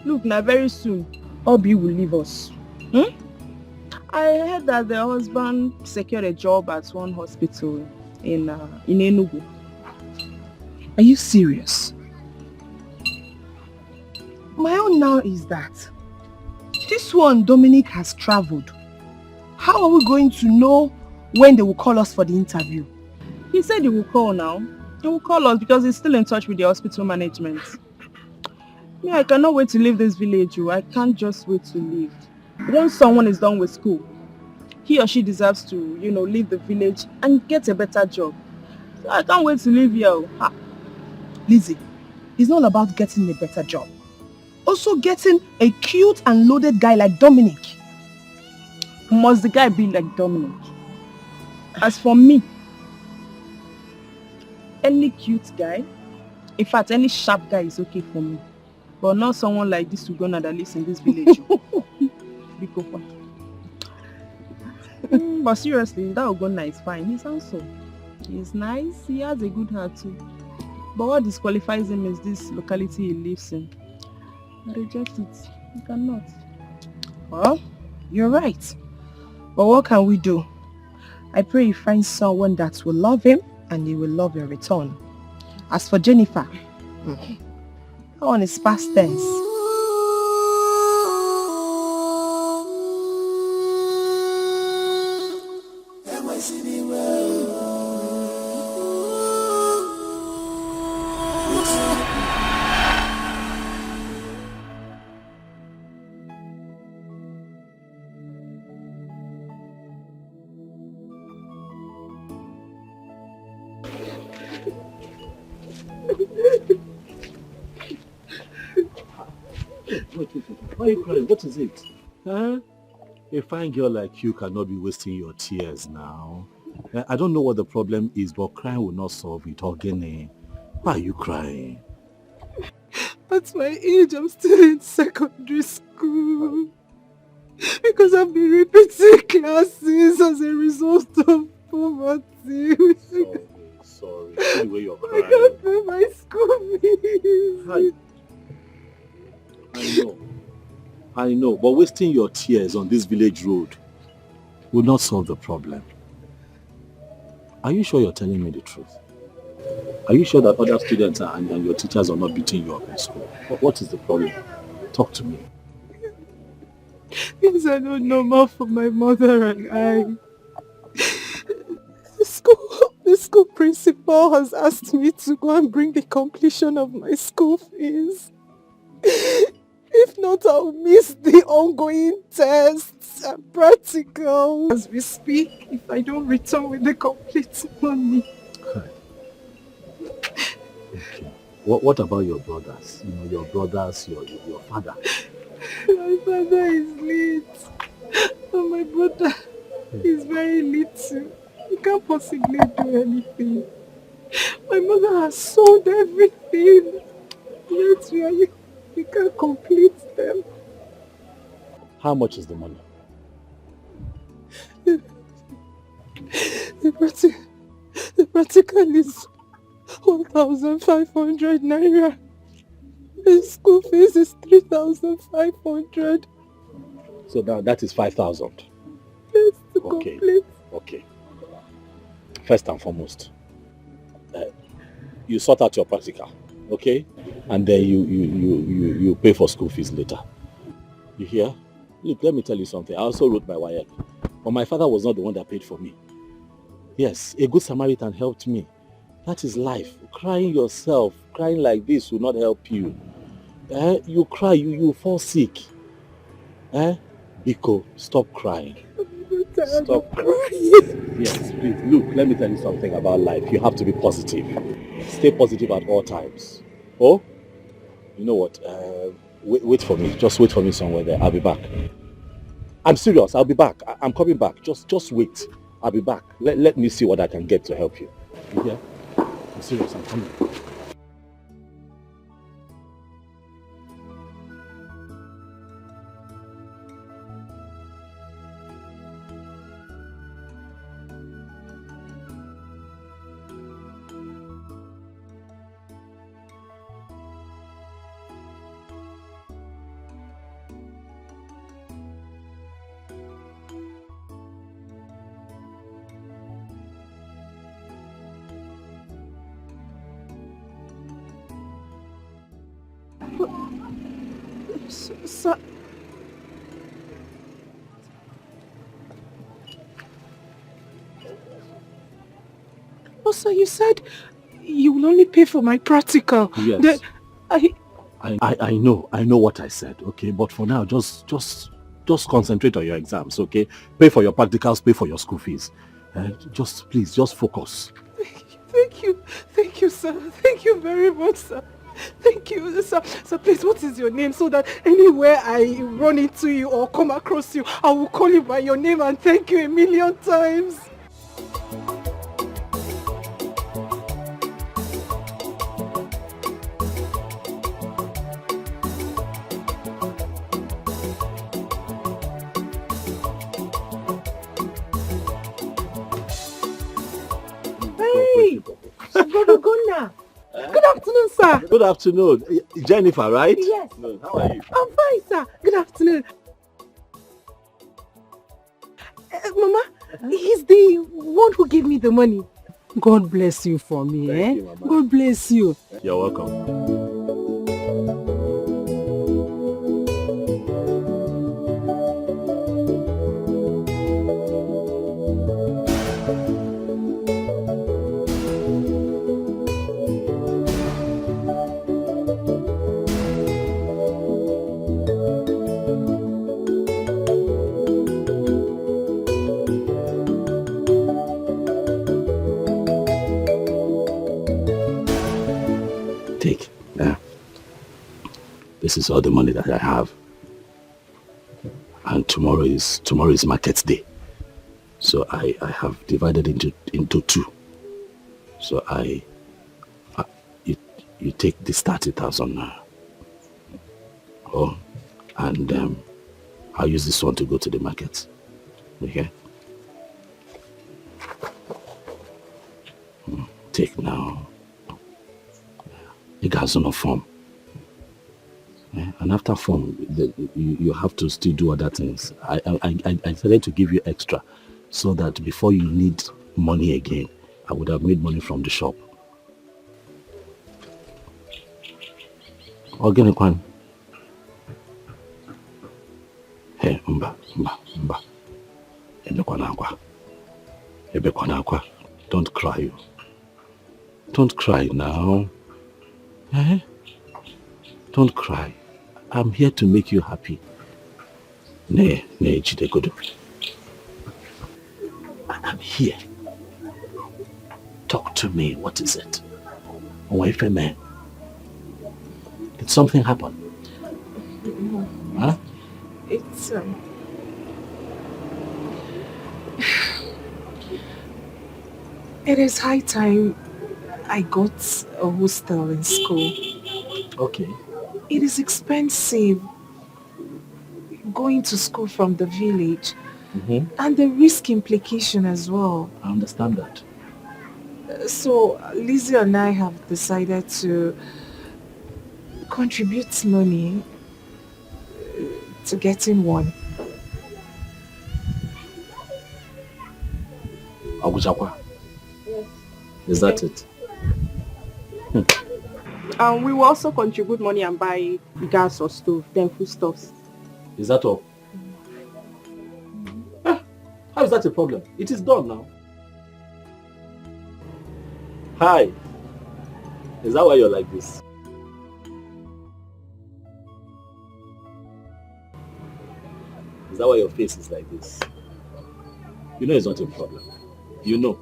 Look, now very soon, Obi will leave us. I heard that the husband secured a job at one hospital in Enugu. Are you serious? My own now is that this one, Dominic, has traveled. How are we going to know when they will call us for the interview? He said he will call now. He will call us because he's still in touch with the hospital management. Yeah, I cannot wait to leave this village. I can't just wait to leave. Once someone is done with school, he or she deserves to, leave the village and get a better job. So I can't wait to leave here. Lizzie, it's not about getting a better job. Also getting a cute and loaded guy like Dominic. Must the guy be like Dominic? As for me, any cute guy, in fact, any sharp guy is okay for me. But not someone like this Ugonna that lives in this village. But seriously, that Ugonna is fine. He's handsome. He's nice. He has a good heart too. But what disqualifies him is this locality he lives in. I reject it. You cannot. Well, you're right. But what can we do? I pray you find someone that will love him and he will love your return. As for Jennifer, that one is past tense. Why are you crying? What is it? Huh? A fine girl like you cannot be wasting your tears now. I don't know what the problem is, but crying will not solve it. Ogene, why are you crying? At my age, I'm still in secondary school. Because I've been repeating classes as a result of poverty. Sorry. Anyway, you're crying. I can't pay my school fees. I know, but wasting your tears on this village road will not solve the problem. Are you sure you're telling me the truth? Are you sure that other students and your teachers are not beating you up in school? What is the problem? Talk to me. Things are not normal for my mother and I. The school principal has asked me to go and bring the completion of my school fees. If not, I'll miss the ongoing tests and practicals as we speak if I don't return with the complete money. Okay. What about your brothers? Your brothers, your father? My father is late. And my brother is very little. He can't possibly do anything. My mother has sold everything. Yet we can't complete them. How much is the money? The practical is 1,500 naira. The school fees is 3,500. So that is 5,000. Yes, to complete. Okay. First and foremost, you sort out your practical, okay? And then you pay for school fees later. You hear? Look, let me tell you something. I also wrote my WAEC, but my father was not the one that paid for me. Yes, a good Samaritan helped me. That is life. Crying yourself, crying like this will not help you. You cry, you fall sick. Biko, stop crying. Stop crying. Yes, please. Look, let me tell you something about life. You have to be positive. Stay positive at all times. Oh? You know what? Wait for me. Just wait for me somewhere there. I'll be back. I'm serious. I'll be back. I'm coming back. Just wait. I'll be back. Let me see what I can get to help you. You hear? I'm serious. I'm coming. Sir. Oh, sir, you said you will only pay for my practical. Yes. I I know what I said, okay? But for now, just concentrate on your exams, okay? Pay for your practicals, pay for your school fees. Please, just focus. Thank you, sir. Thank you very much, sir. Thank you, sir. Sir, please, what is your name so that anywhere I run into you or come across you, I will call you by your name and thank you a million times. Hey, Brother Gunnar. Good afternoon, sir. Good afternoon. Jennifer, right? Yes. How are you? I'm fine, sir. Good afternoon. Mama, he's the one who gave me the money. God bless you for me, Thank you, Mama. God bless you. You're welcome. Take. This is all the money that I have. And tomorrow is market day. So I have divided into two. So you take this 30,000 now. Oh, and I'll use this one to go to the market. Okay? Take now. You guys on a form. And after form, you have to still do other things. I decided to give you extra so that before you need money again, I would have made money from the shop. Organic one. Hey, mba. Ebekwanakwa. Don't cry. Don't cry now. Don't cry. I'm here to make you happy. Nee, Jidegodo. I'm here. Talk to me. What is it? Wife, man. Did something happen? No. Huh? It's it is high time I got a hostel in school. Okay. It is expensive going to school from the village and the risk implication as well. I understand that. So Lizzie and I have decided to contribute money to getting one. Agujakwa. Is that it? We will also contribute money and buy gas or stove, then foodstuffs. Is that all? How is that a problem? It is done now. Hi. Is that why you're like this? Is that why your face is like this? You know it's not a problem. You know.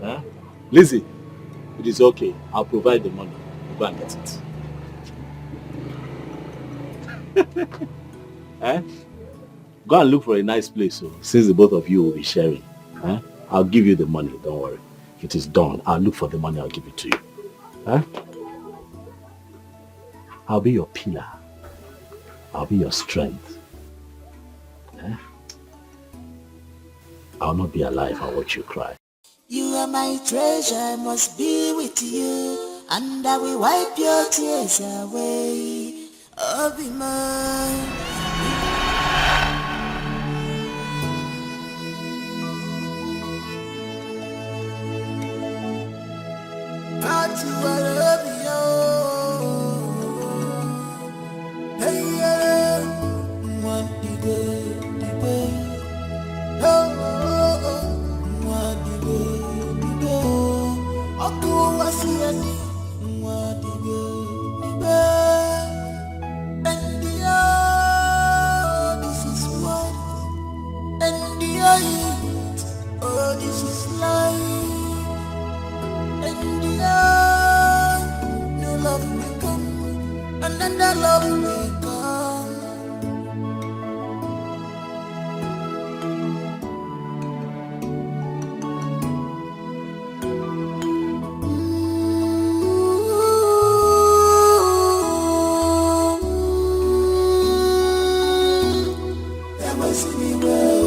Huh? Lizzie, it is okay. I'll provide the money. Go and get it. Go and look for a nice place, so since the both of you will be sharing. Eh? I'll give you the money, don't worry. It is done. I'll look for the money, I'll give it to you. Eh? I'll be your pillar. I'll be your strength. Eh? I'll not be alive and watch you cry. You are my treasure, I must be with you, and I will wipe your tears away. Oh, be mine. Not you, I love you. Hey, yeah. One day. Oh, one day. Aku wasiani. One day. And this is what. And oh, this is life. And new love may come, another love may come. Ever see me well?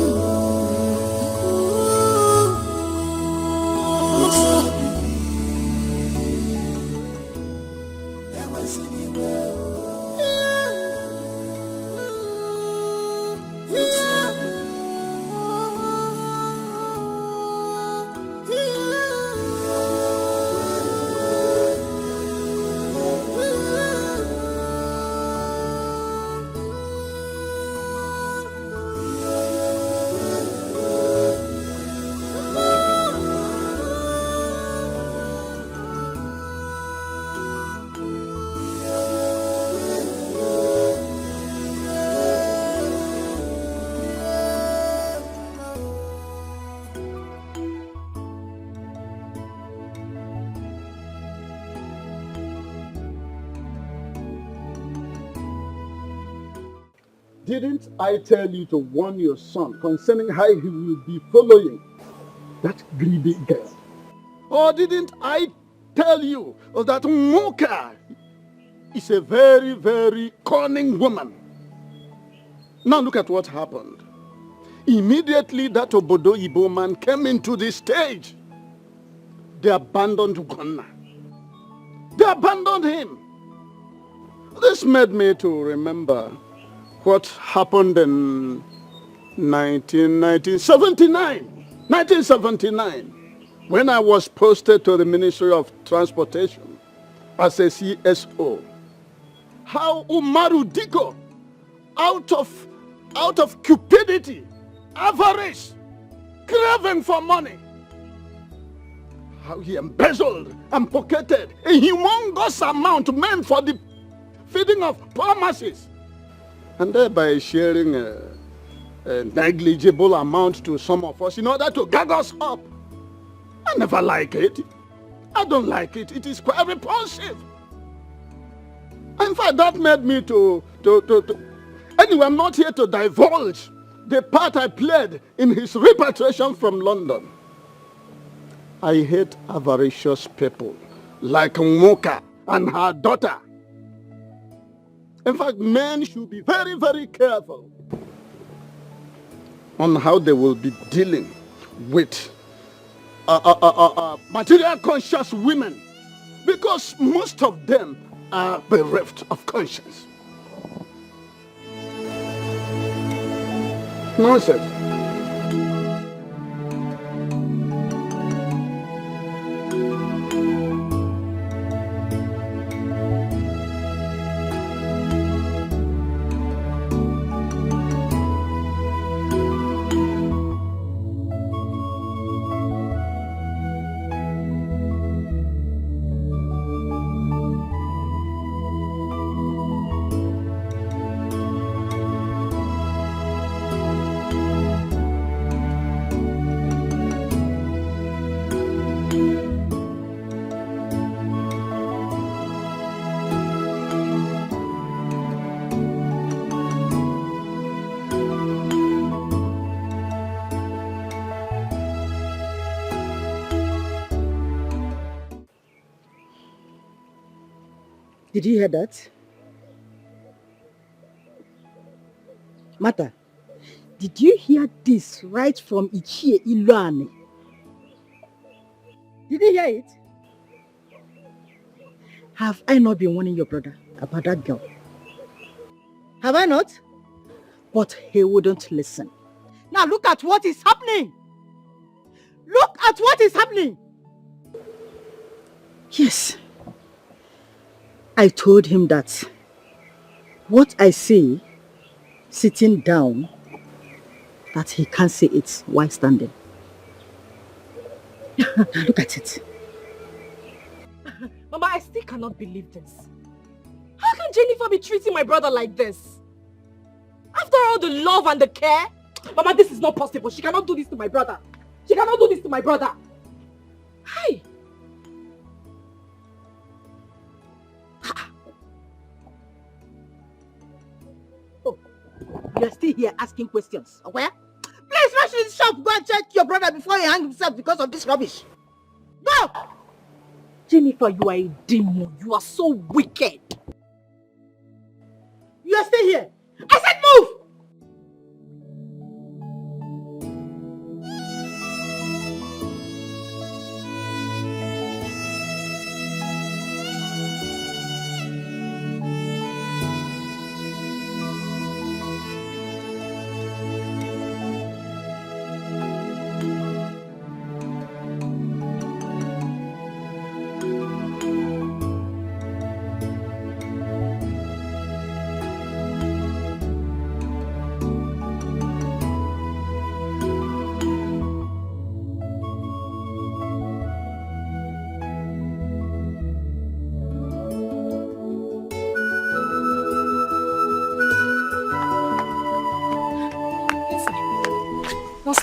Didn't I tell you to warn your son concerning how he will be following that greedy girl? Or didn't I tell you that Moka is a very, very cunning woman? Now look at what happened. Immediately that Obodo Ibo man came into the stage, they abandoned Ugonna. They abandoned him. This made me to remember what happened in 1979, when I was posted to the Ministry of Transportation as a CSO. How Umaru Diko, out of cupidity, avarice, craving for money, how he embezzled and pocketed a humongous amount meant for the feeding of poor masses, and thereby sharing a negligible amount to some of us in order to gag us up. I never like it. I don't like it. It is quite repulsive. In fact, that made me to... Anyway, I'm not here to divulge the part I played in his repatriation from London. I hate avaricious people like Moka and her daughter. In fact, men should be very, very careful on how they will be dealing with material conscious women, because most of them are bereft of conscience. Nonsense. Did you hear that? Mata, did you hear this right from Ichie Iluane? Did you hear it? Have I not been warning your brother about that girl? Have I not? But he wouldn't listen. Now look at what is happening. Look at what is happening. Yes. I told him that what I say sitting down, that he can't say it while standing. Now look at it. Mama, I still cannot believe this. How can Jennifer be treating my brother like this? After all the love and the care? Mama, this is not possible. She cannot do this to my brother. She cannot do this to my brother. Hi. Oh, you're still here asking questions. Okay? Please rush to the shop. Go and check your brother before he hangs himself because of this rubbish. Go! Jennifer, you are a demon. You are so wicked. You are still here. I said move!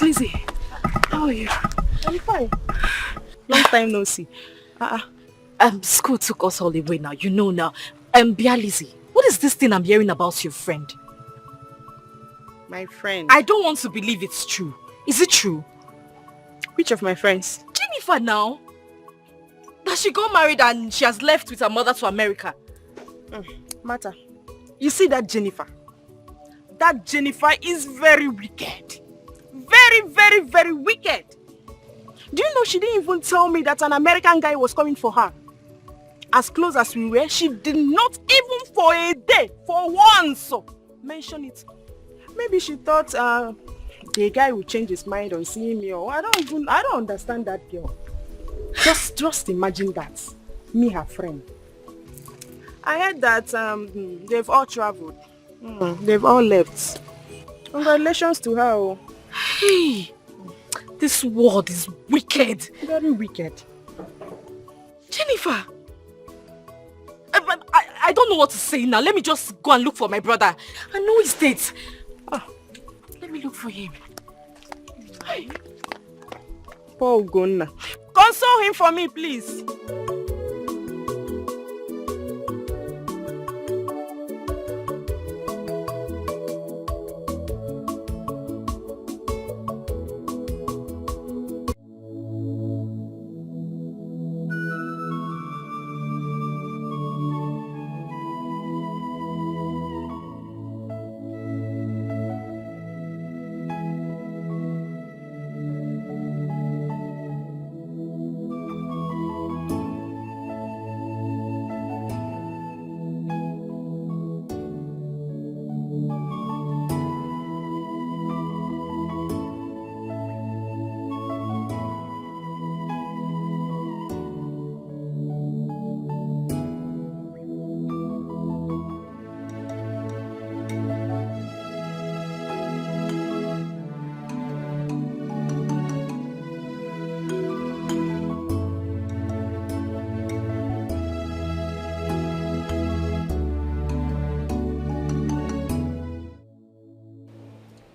Lizzie, how are you? I'm fine. Long time no see. School took us all away now. You know now. Bia Lizzie, what is this thing I'm hearing about your friend? My friend? I don't want to believe it's true. Is it true? Which of my friends? Jennifer now. That she got married and she has left with her mother to America. Martha, you see that Jennifer? That Jennifer is very wicked. Very, very, very wicked. Do you know she didn't even tell me that an American guy was coming for her? As close as we were, she did not even for a day, for once, mention it. Maybe she thought the guy would change his mind on seeing me, or I don't understand that girl. Just imagine that. Me, her friend. I heard that they've all traveled. They've all left. Congratulations to her. Hey, this world is wicked. Very wicked. Jennifer, I don't know what to say now. Let me just go and look for my brother. I know his date. Let me look for him. Poor Ugonna. Console him for me, please.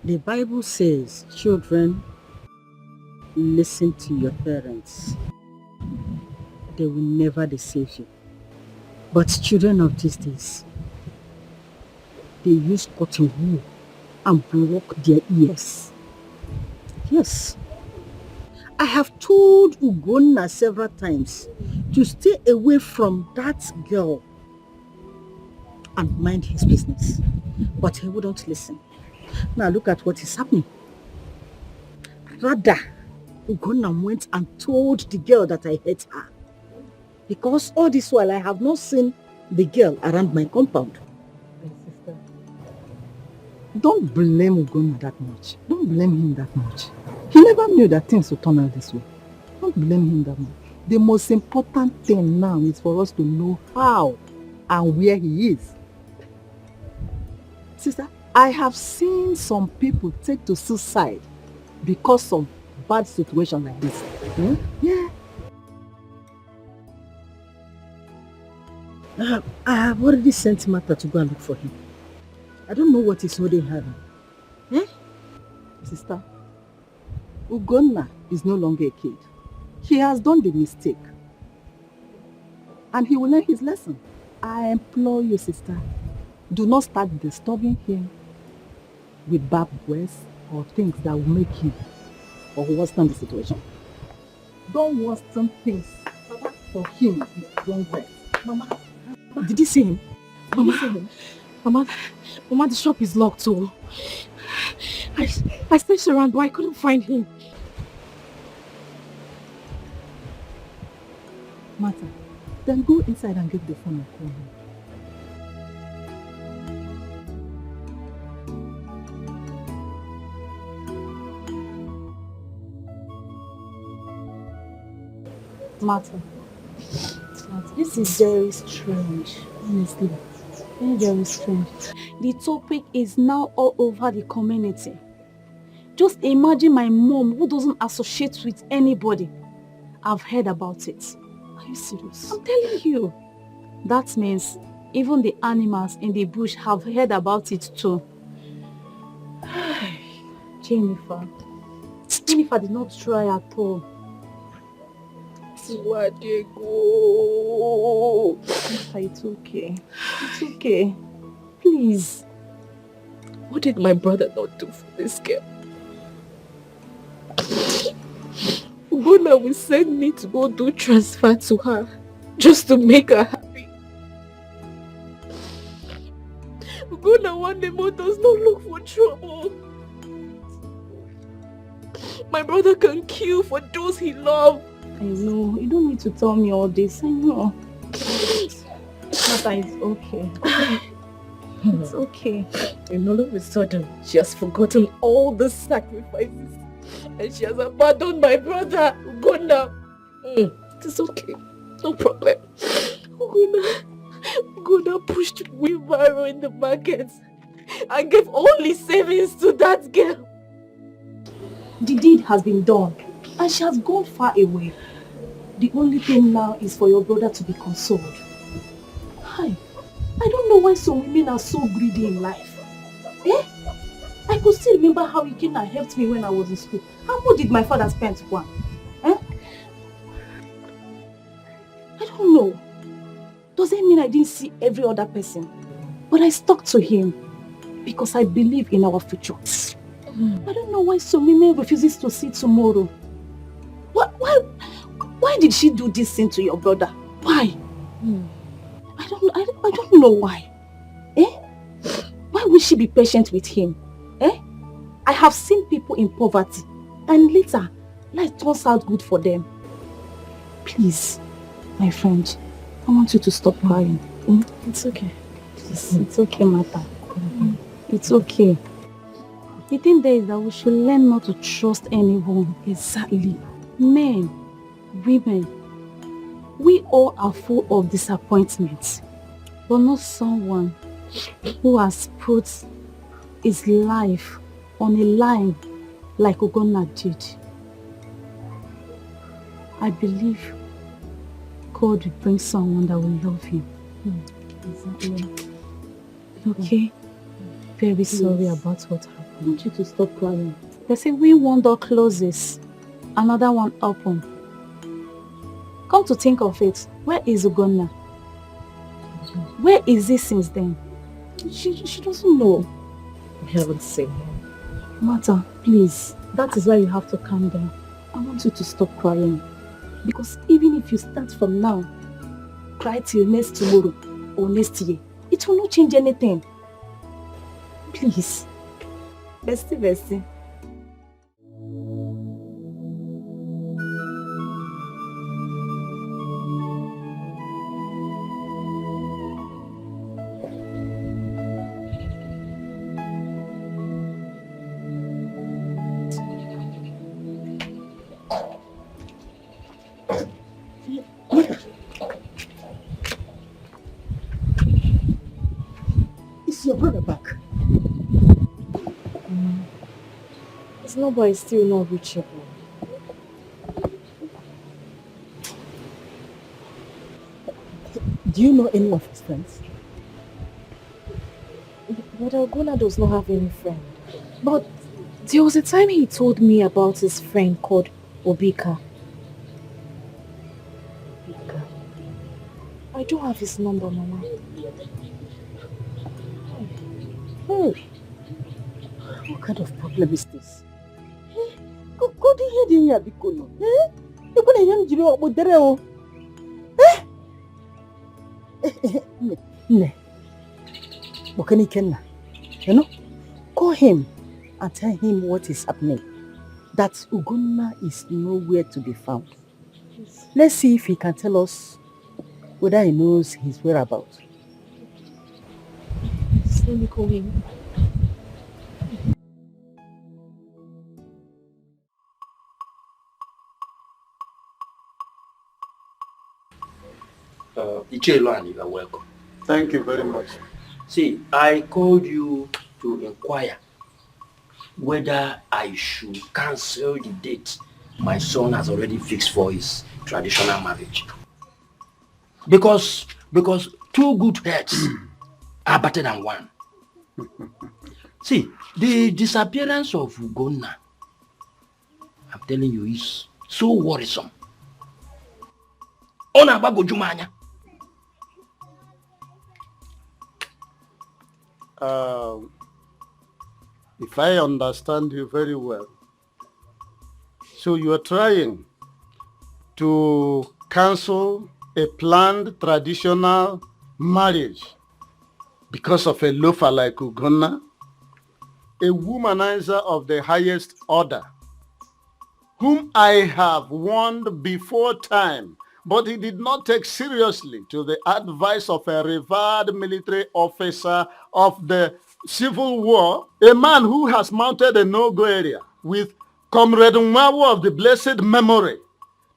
The Bible says, children, listen to your parents. They will never deceive you. But children of these days, they use cotton wool and block their ears. Yes. I have told Ugonna several times to stay away from that girl. and mind his business. But he wouldn't listen. Now look at what is happening. Rather, Ugonna went and told the girl that I hate her. Because all this while I have not seen the girl around my compound. My sister. Don't blame Ugonna that much. Don't blame him that much. He never knew that things would turn out this way. Don't blame him that much. The most important thing now is for us to know how and where he is. Sister, I have seen some people take to suicide because of bad situations like this. Yeah. I have already sent Martha to go and look for him. I don't know what is holding her. Sister, Ugonna is no longer a kid. He has done the mistake. And he will learn his lesson. I implore you, sister, do not start disturbing him with bad words or things that will make him or worsen the situation. Don't worsen things for him with wrong words. Mama, did you see him? Mama, the shop is locked too. I searched around but I couldn't find him. Martha, then go inside and get the phone and call him. Martha, this is very strange, honestly. Very, very strange. The topic is now all over the community. Just imagine my mom who doesn't associate with anybody. I've heard about it. Are you serious? I'm telling you. That means even the animals in the bush have heard about it too. Jennifer did not try at all. Wadego. It's okay. It's okay. Please. What did my brother not do for this girl? Ugonna will send me to go do transfer to her just to make her happy. Ugonna one day more does not look for trouble. My brother can kill for those he loves. I know. You don't need to tell me all this. I know. Martha, it's okay. It's okay. And all of a sudden, she has forgotten all the sacrifices. And she has abandoned my brother, Ugonna. It is okay. No problem. Ugonna pushed wheelbarrow in the market and gave all his savings to that girl. The deed has been done and she has gone far away. The only thing now is for your brother to be consoled. Hi, I don't know why some women are so greedy in life. I could still remember how he came and helped me when I was in school. How much did my father spend one? I don't know. Does that mean I didn't see every other person? But I stuck to him because I believe in our future. I don't know why some women refuses to see tomorrow. Why did she do this thing to your brother? Why? I don't know why. Why would she be patient with him? I have seen people in poverty and later life turns out good for them. Please, my friend, I want you to stop crying. It's okay. Please, it's okay, Martha. It's okay. The thing there is that we should learn not to trust anyone. Exactly. Men, women, we all are full of disappointments, but not someone who has put his life on a line like Ugonna did. I believe God will bring someone that will love him. Exactly. Okay? Very sorry about what happened. I want you to stop crying. They say when one door closes, another one opens. Come to think of it, where is Ugonna? Where is he since then? She doesn't know. We haven't seen him. Martha, please, that is why you have to calm down. I want you to stop crying. Because even if you start from now, cry till next tomorrow or next year, It will not change anything. Please. Bestie. Is your brother back? His number is still not reachable. Do you know any of his friends? But Ogona does not have any friend. But there was a time he told me about his friend called Obika. I don't have his number, Mama. Hey, what kind of problem is this? Go to hear the Yabikono. You're going to hear Jiro Odereo. Ne. Bokani Kenna. You know, call him and tell him what is happening. That Ugonna is nowhere to be found. Let's see if he can tell us whether he knows his whereabouts. Let me call him. Ichelo, you are welcome. Thank you very much. See, I called you to inquire whether I should cancel the date my son has already fixed for his traditional marriage. Because two good heads are better than one. See, the disappearance of Ugonna, I'm telling you, is so worrisome. If I understand you very well, so you are trying to cancel a planned traditional marriage because of a loafer like Ugonna, a womanizer of the highest order, whom I have warned before time, but he did not take seriously to the advice of a revered military officer of the Civil War, a man who has mounted a no-go area with Comrade Nwawu of the blessed memory.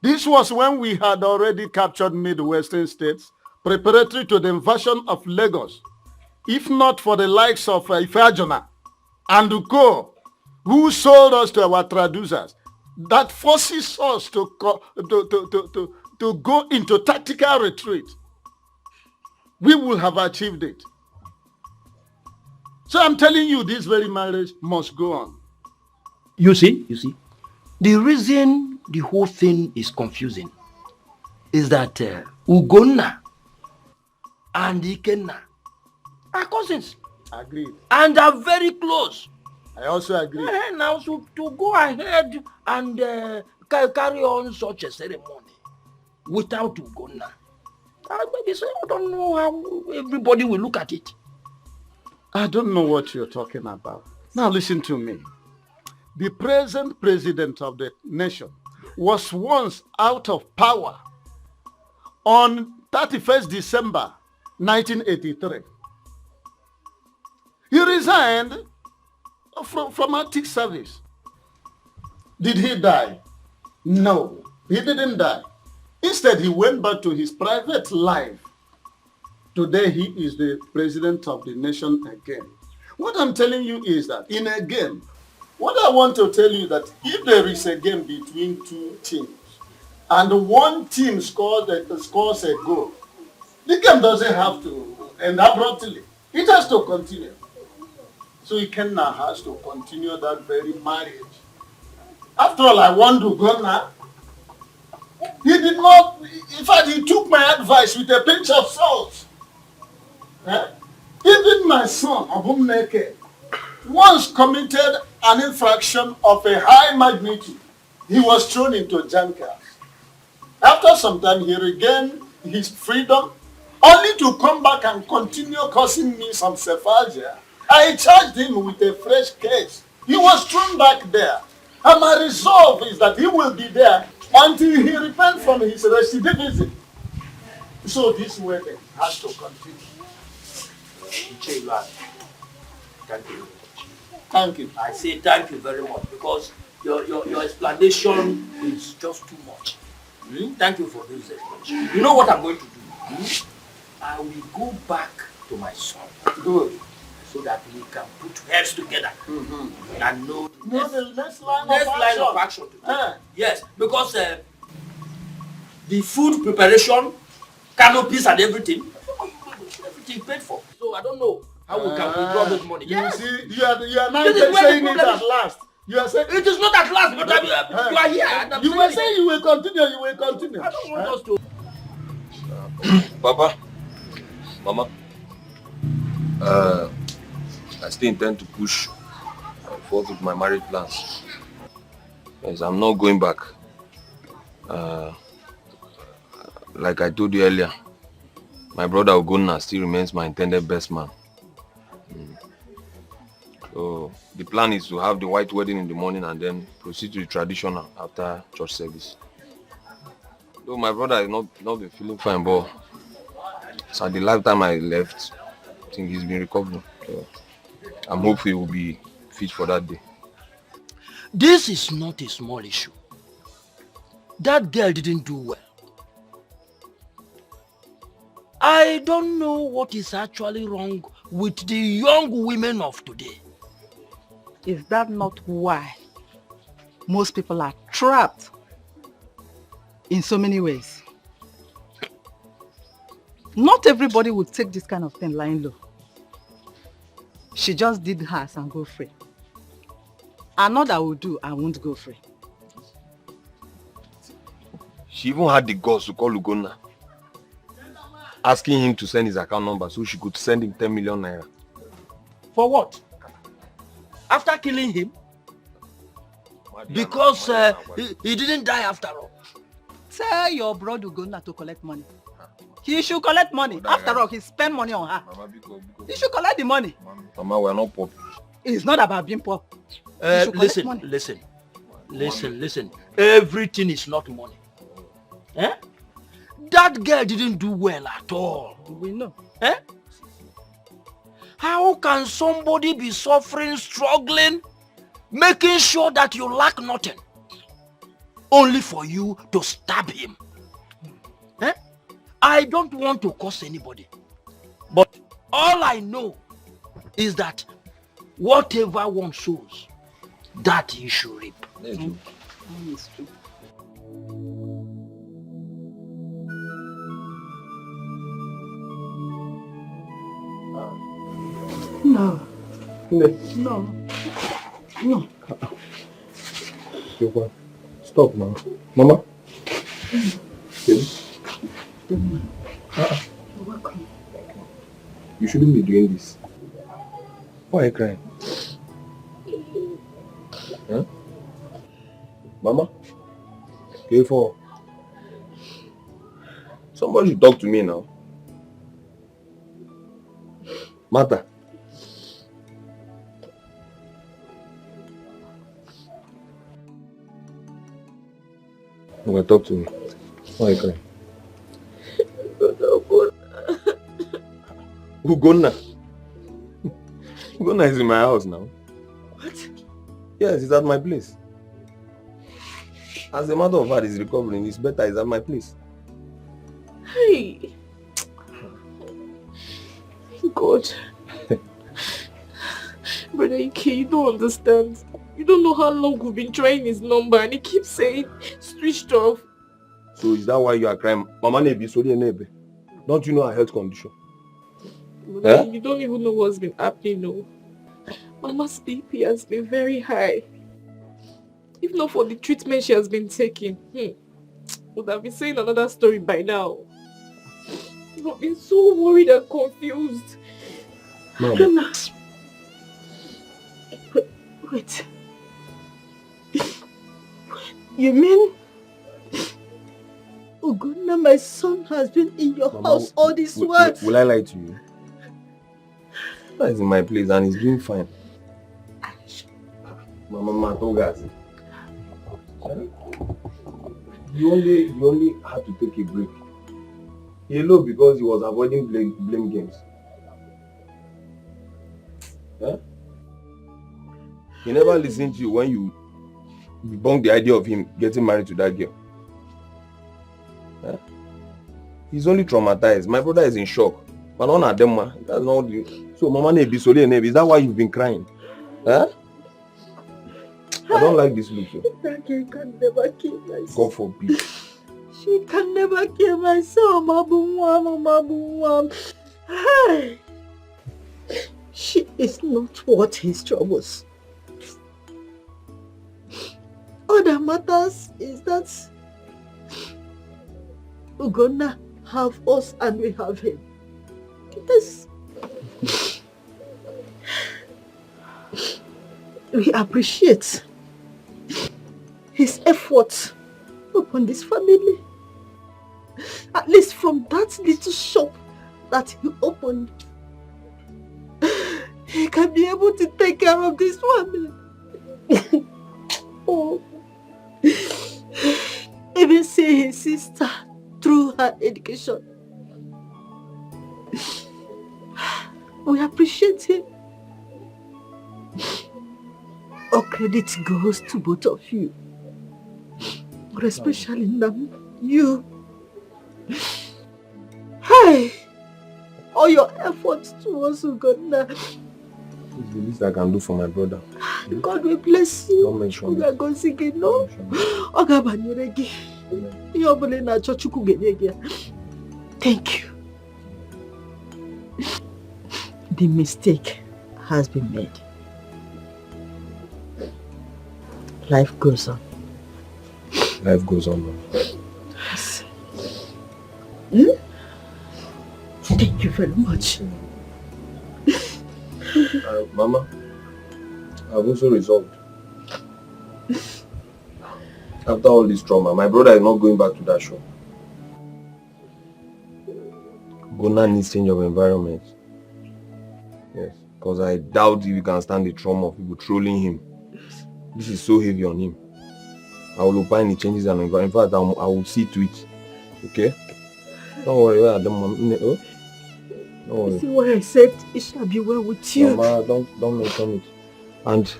This was when we had already captured Midwestern states, preparatory to the invasion of Lagos. If not for the likes of Ifeajona and Uko, who sold us to our traducers, that forces us to go into tactical retreat, we will have achieved it. So I'm telling you, this very marriage must go on. You see, the reason the whole thing is confusing is that Ugonna and Ikenna are cousins. Agreed. And are very close. I also agree. Now, so to go ahead and carry on such a ceremony without Ugonna, I don't know how everybody will look at it. I don't know what you're talking about. Now listen to me. The present president of the nation was once out of power on 31st December 1983. He resigned from active service. Did he die? No, he didn't die. Instead, he went back to his private life. Today, he is the president of the nation again. What I'm telling you is that in a game, what I want to tell you that if there is a game between two teams and one team scores a goal, the game doesn't have to end abruptly. It has to continue. So Ikenna has to continue that very marriage. After all, I want to go now. He did not, in fact, he took my advice with a pinch of salt. Even my son, Obumneke, once committed an infraction of a high magnitude. He was thrown into jankers. After some time, he regained his freedom only to come back and continue causing me some sephagia. I charged him with a fresh case. He was thrown back there. And my resolve is that he will be there until he repents from his recidivism. So this wedding has to continue. Thank you. Thank you. I say thank you very much because your explanation is just too much. Thank you for this explanation. You know what I'm going to do? I will go back to my son. Good. So that we can put heads together and know the next line of action to take. Yes, because the food preparation, canopies and everything paid for. So I don't know how we can withdraw this money. You see, you are now saying it at last. You are saying it is not at last, but you are here. And you were saying you will continue. I don't want us to. Papa, Mama, I still intend to push forth with my marriage plans. Yes, I'm not going back. Like I told you earlier, my brother Ogonna still remains my intended best man. So the plan is to have the white wedding in the morning and then proceed to the traditional after church service. Though my brother has not been feeling fine, but so the lifetime I left, I think he's been recovering. So I'm hopeful he will be fit for that day. This is not a small issue. That girl didn't do well. I don't know what is actually wrong with the young women of today. Is that not why most people are trapped in so many ways? Not everybody would take this kind of thing lying low. She just did hers and go free. Another will do and won't go free. She even had the guts to call Ugonna, asking him to send his account number so she could send him 10 million naira. For what? After killing him? Because he didn't die after all. Tell your brother Ugonna to collect money. He should collect money. After all, he spent money on her. He should collect the money. Mama, we're not poor. It's not about being poor. Listen. Everything is not money. Eh? That girl didn't do well at all. We know. Eh? How can somebody be suffering, struggling, making sure that you lack nothing, only for you to stab him? Eh? I don't want to curse anybody, but all I know is that whatever one sows, that he should reap. That's true. It's true. No. Stop now. Mama? You're welcome. You shouldn't be doing this. Why are you crying? Huh? Mama? K4. Somebody should talk to me now. Martha. Talk to me. Why are you crying? Ugonna. Ugonna is in my house now. What? Yes, he's at my place. As a matter of fact, he's recovering. It's better. He's at my place. Hey. God. Brother Ike, you don't understand. You don't know how long we've been trying his number and he keeps saying switched off. So is that why you are crying? Mama Nebi, sorry Nebe. Don't you know her health condition? Brother, you don't even know what's been happening, no. Mama's BP has been very high. If not for the treatment she has been taking, would have been saying another story by now. I've been so worried and confused. Mama. Wait. You mean Ugonna, my son has been in your house all this while. Will I lie to you? He's in my place and he's doing fine. Mama told us. You only had to take a break. He alone because he was avoiding blame games. Huh? He never listened to you when you debunked the idea of him getting married to that girl. Huh? He's only traumatized. My brother is in shock. But none of them, that's not you. So, Mama, is that why you've been crying? Huh? I don't like this look. That girl can never kill my son. God forbid. She can never kill my son, Mabumwam. Hey. She is not worth his troubles. All that matters is that we're gonna have us and we have him. Yes. We appreciate his efforts upon this family. At least from that little shop that he opened, he can be able to take care of this family. Oh. Even see his sister through her education. We appreciate him. All credit goes to both of you. But especially you. Hey! All your efforts towards Uganda. It's the least I can do for my brother. God will bless you. Don't mention We are going to get no. Thank you. The mistake has been made. Life goes on. Life goes on. Yes. Thank you very much. Mama, I've also resolved. After all this trauma, my brother is not going back to that shop. Gona needs change of environment. Yes, because I doubt if he can stand the trauma of people trolling him. This is so heavy on him. I will opine it changes an environment. In fact, I will see to it. Okay? Don't worry. Don't worry. See what I said? It shall be well with you. Mama, don't mention it. And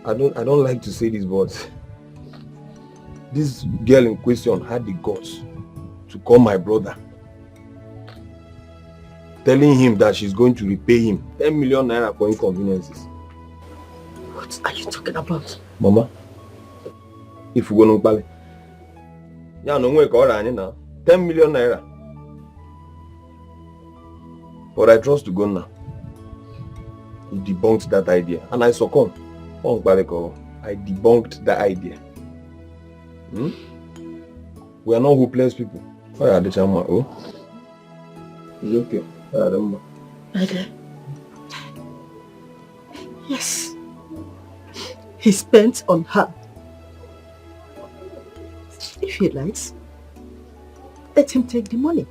I don't like to say this, but this girl in question had the guts to call my brother, telling him that she's going to repay him 10 million naira for inconveniences. What are you talking about? Mama, if you go to Pale, yeah, no more call now. 10 million naira. But I trust to go now. He debunked that idea, and I succumbed. I debunked that idea. We are not hopeless people. Oh, it's okay. Okay. Yes. He spent on her. If he likes, let him take the money.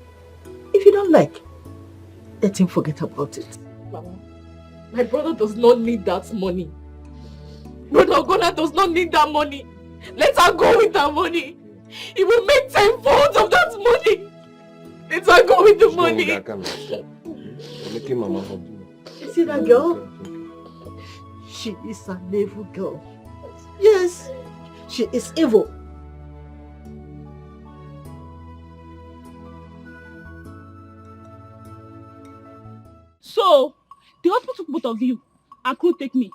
If you don't like, let him forget about it. Mama, my brother does not need that money. Brother Ogona does not need that money. Let her go with that money. He will make 10-fold of that money. Let her go with the money. Making Mama happy. You see that girl? She is an evil girl. Yes, she is evil. So, the hospital took both of you and couldn't take me.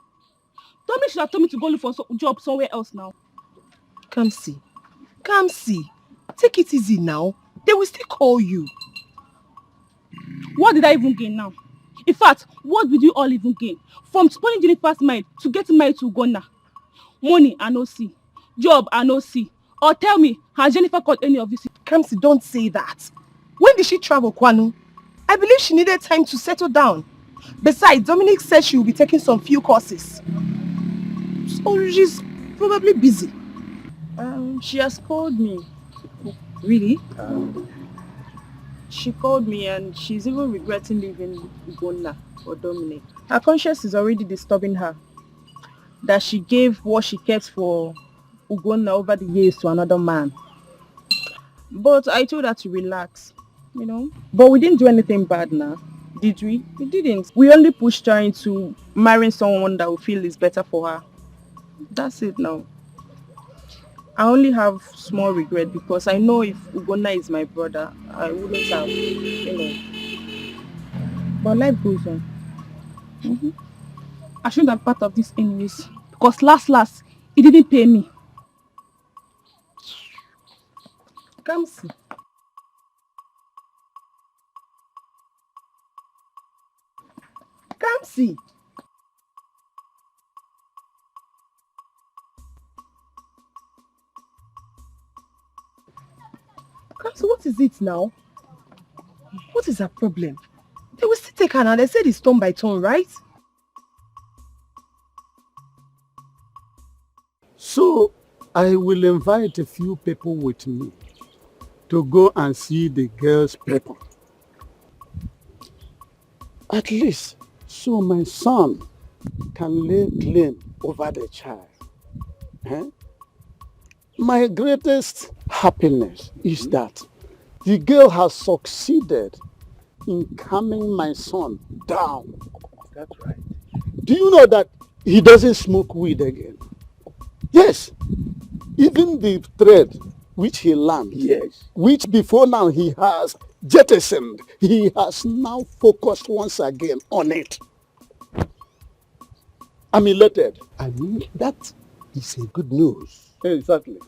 Tommy should have told me to go look for a job somewhere else now. Come see. Come see. Take it easy now. They will still call you. What did I even gain now? In fact, what did you all even gain? From spoiling Jennifer's mind to getting married to Ugonna. Money I no see. Job I no see. Or tell me, has Jennifer got any of this? Come see, don't say that. When did she travel, Kwanu? I believe she needed time to settle down. Besides, Dominic said she will be taking some few courses. So she's probably busy. She has called me. Really? She called me and she's even regretting leaving Ugonna for Dominic. Her conscience is already disturbing her. That she gave what she kept for Ugonna over the years to another man. But I told her to relax, you know. But we didn't do anything bad now, did we? We didn't. We only pushed her into marrying someone that we feel is better for her. That's it now. I only have small regret because I know if Ugonna is my brother, I wouldn't have, But life goes on. I shouldn't have part of this anyways. Because last, he didn't pay me. Kamsi. Kamsi. Kamsi, what is it now? What is her problem? They will still take her now. They said it's turn by turn, right? So I will invite a few people with me to go and see the girl's people. At least so my son can lay claim over the child. Eh? My greatest happiness is that the girl has succeeded in calming my son down. That's right. Do you know that he doesn't smoke weed again? Yes. Even the thread which he learned, yes, which before now he has jettisoned, he has now focused once again on it. I'm elated. I mean, that is a good news. Exactly.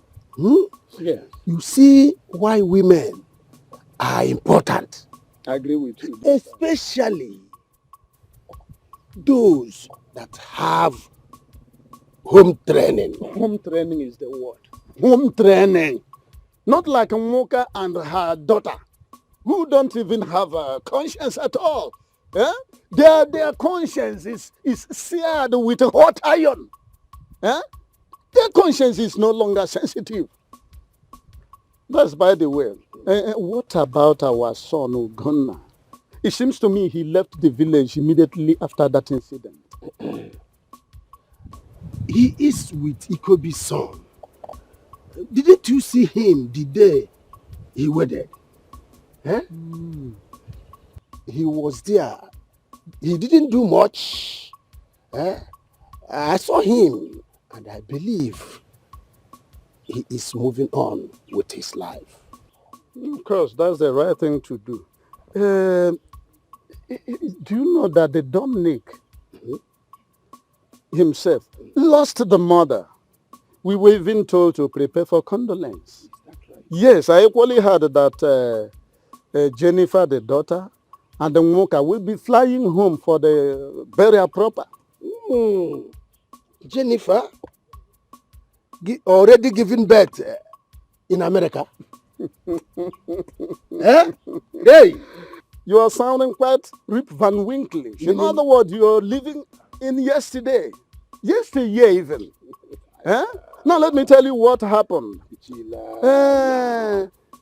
Yeah. You see why women are important. I agree with you. Especially those that have home training. Home training is the word. Home training. Not like Moka and her daughter, who don't even have a conscience at all. Eh? Their conscience is seared with a hot iron. Eh? Their conscience is no longer sensitive. That's by the way. What about our son Ugonna? It seems to me he left the village immediately after that incident. He is with Ikobi's son. Didn't you see him the day he wedded? Eh? He was there. He didn't do much. Eh? I saw him and I believe he is moving on with his life. Of course, that's the right thing to do. Do you know that the Dominic himself lost the mother? We were even told to prepare for condolence. Yes, I equally heard that Jennifer, the daughter, and the Moka will be flying home for the burial proper. Jennifer, already given birth in America? Eh? Hey! You are sounding quite Rip Van Winklish. In other words, you are living in yesterday. Yesteryear even. Eh? Now let me tell you what happened.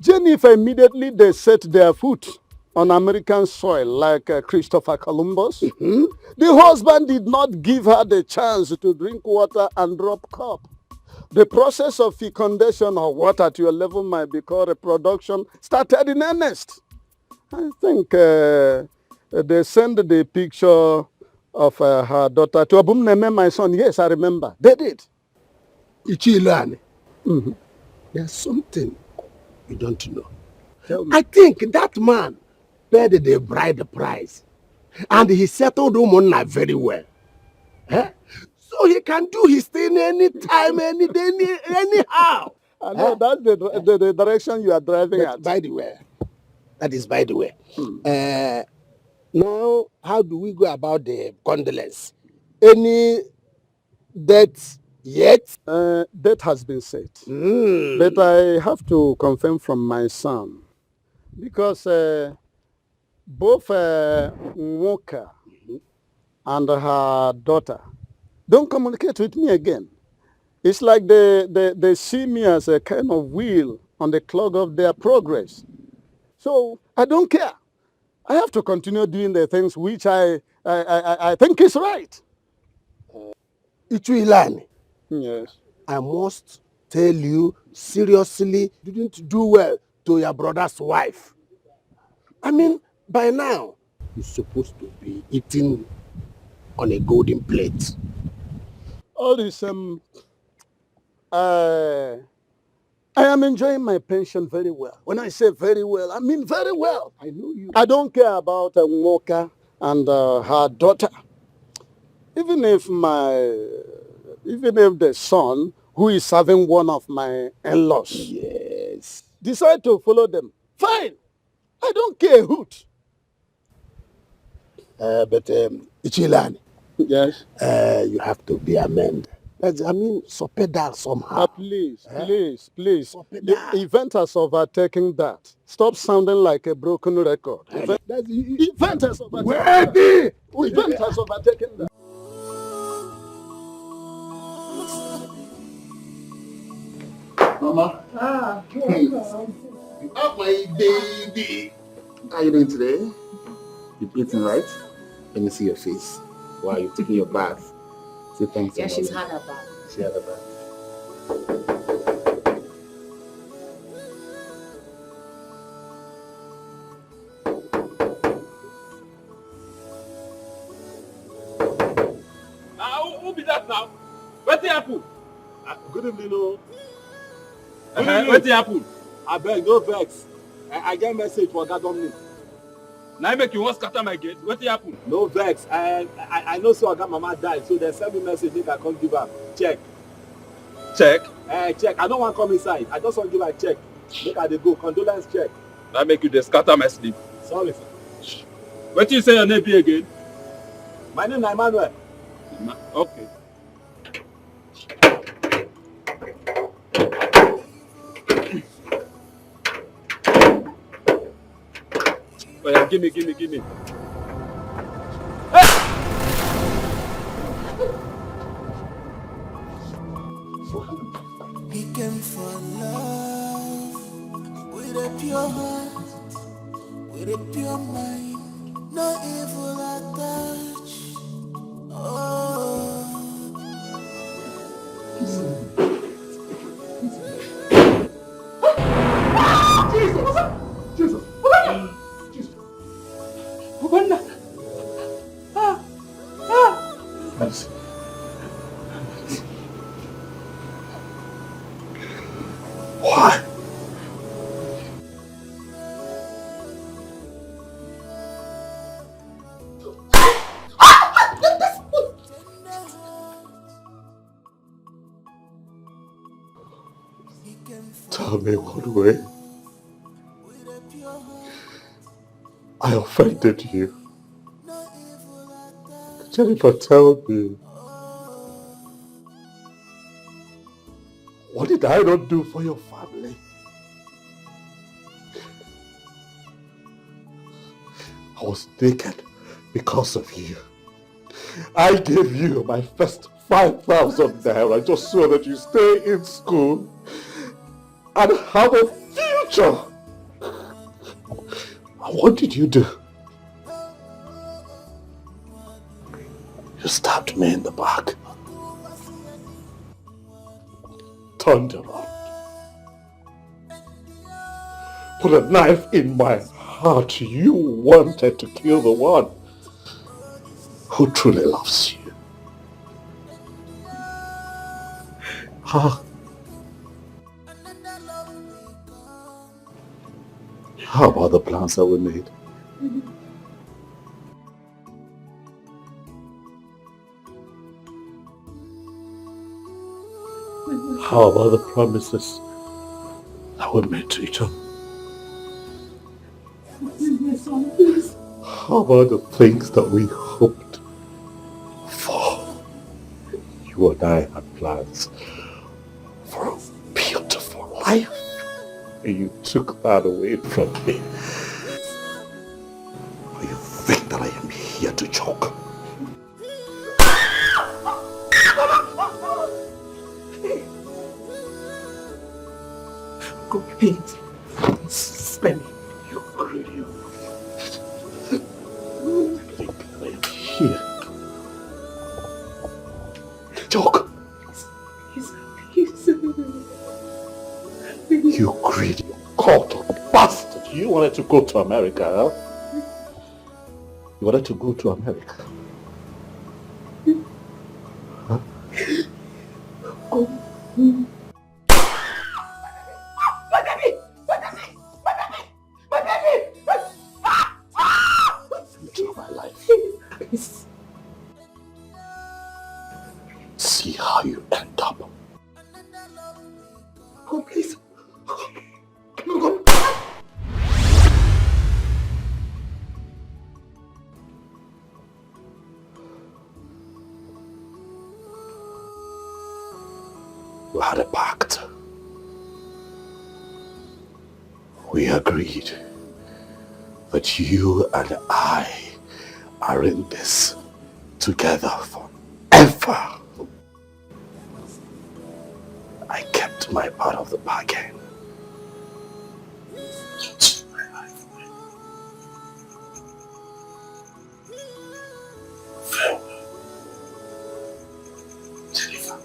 Jennifer immediately they set their foot on American soil like Christopher Columbus. The husband did not give her the chance to drink water and drop cup. The process of fecundation, or what at your level might be called reproduction, started in earnest. I think they sent the picture of her daughter to Abumneme, my son. Yes, I remember. They did. Ichilane, there's something you don't know. I think that man paid the bride price and he settled Umonna very well. Eh? So he can do his thing anytime, any day, anyhow. I know that's the direction you are driving at. By the way, that is by the way. Now, how do we go about the condolence? Any death yet? That has been set. But I have to confirm from my son. Because both Nwoka and her daughter don't communicate with me again. It's like they see me as a kind of wheel on the clog of their progress. So I don't care. I have to continue doing the things which I think is right. Ichuilani, Yes. I must tell you seriously, you didn't do well to your brother's wife. I mean, by now, you're supposed to be eating on a golden plate. All this, I am enjoying my pension very well. When I say very well, I mean very well. I know you. I don't care about Nwoka and her daughter. Even if the son, who is serving one of my in-laws, yes, decide to follow them, fine. I don't care a hoot. But Ichilani, yes, you have to be amended. I mean, pedal somehow. Please. The event has overtaken that. Stop sounding like a broken record. Event has overtaken that. Event has overtaken that. Mama. Oh, my baby. How are you doing today? You eating right? Let me see your face. Wow, you're taking your bath. Say thanks. Yeah, she's had her bath. She had a bath. Who be that now? What's the apple? Good evening, oh. What's the apple? I beg, no vex. I get message for that Dominic. Now I make you want scatter my gate. What's the apple? No vex. I know so I got mama died, so they send me message make I come give her check. Check? Check. I don't want to come inside. I just want to give her check. Make her dey go. Condolence check. Now make you just scatter my sleep. Sorry, sir. What you say your name be again? My name is Emmanuel. Okay. Oh yeah, give me. He came for love with a pure heart, with a pure mind, no evil attached. Oh. Jesus! Uganda! Medicine. Why? Tell me what way I offended you. Jennifer, tell me. What did I not do for your family? I was naked because of you. I gave you my first 5,000 naira just so that you stay in school and have a future. And what did you do? You stabbed me in the back. Turned around. Put a knife in my heart. You wanted to kill the one who truly loves you. How about the plans that we made? How about the promises that we made to each other? How about the things that we hoped for? You and I had plans for a beautiful life, and you took that away from me. Or you think that I am here to joke? Biko, please. Spare me. You greedy. Here. Talk. Please. You greedy, cold bastard. You wanted to go to America, huh? You wanted to go to America. Huh? Go. My baby! My baby! My baby! My baby! Into my life. Please. See how you end up. Oh, please. Come on. We had a pact. We agreed that you and I are in this together forever. I kept my part of the bargain. Farewell. Jennifer.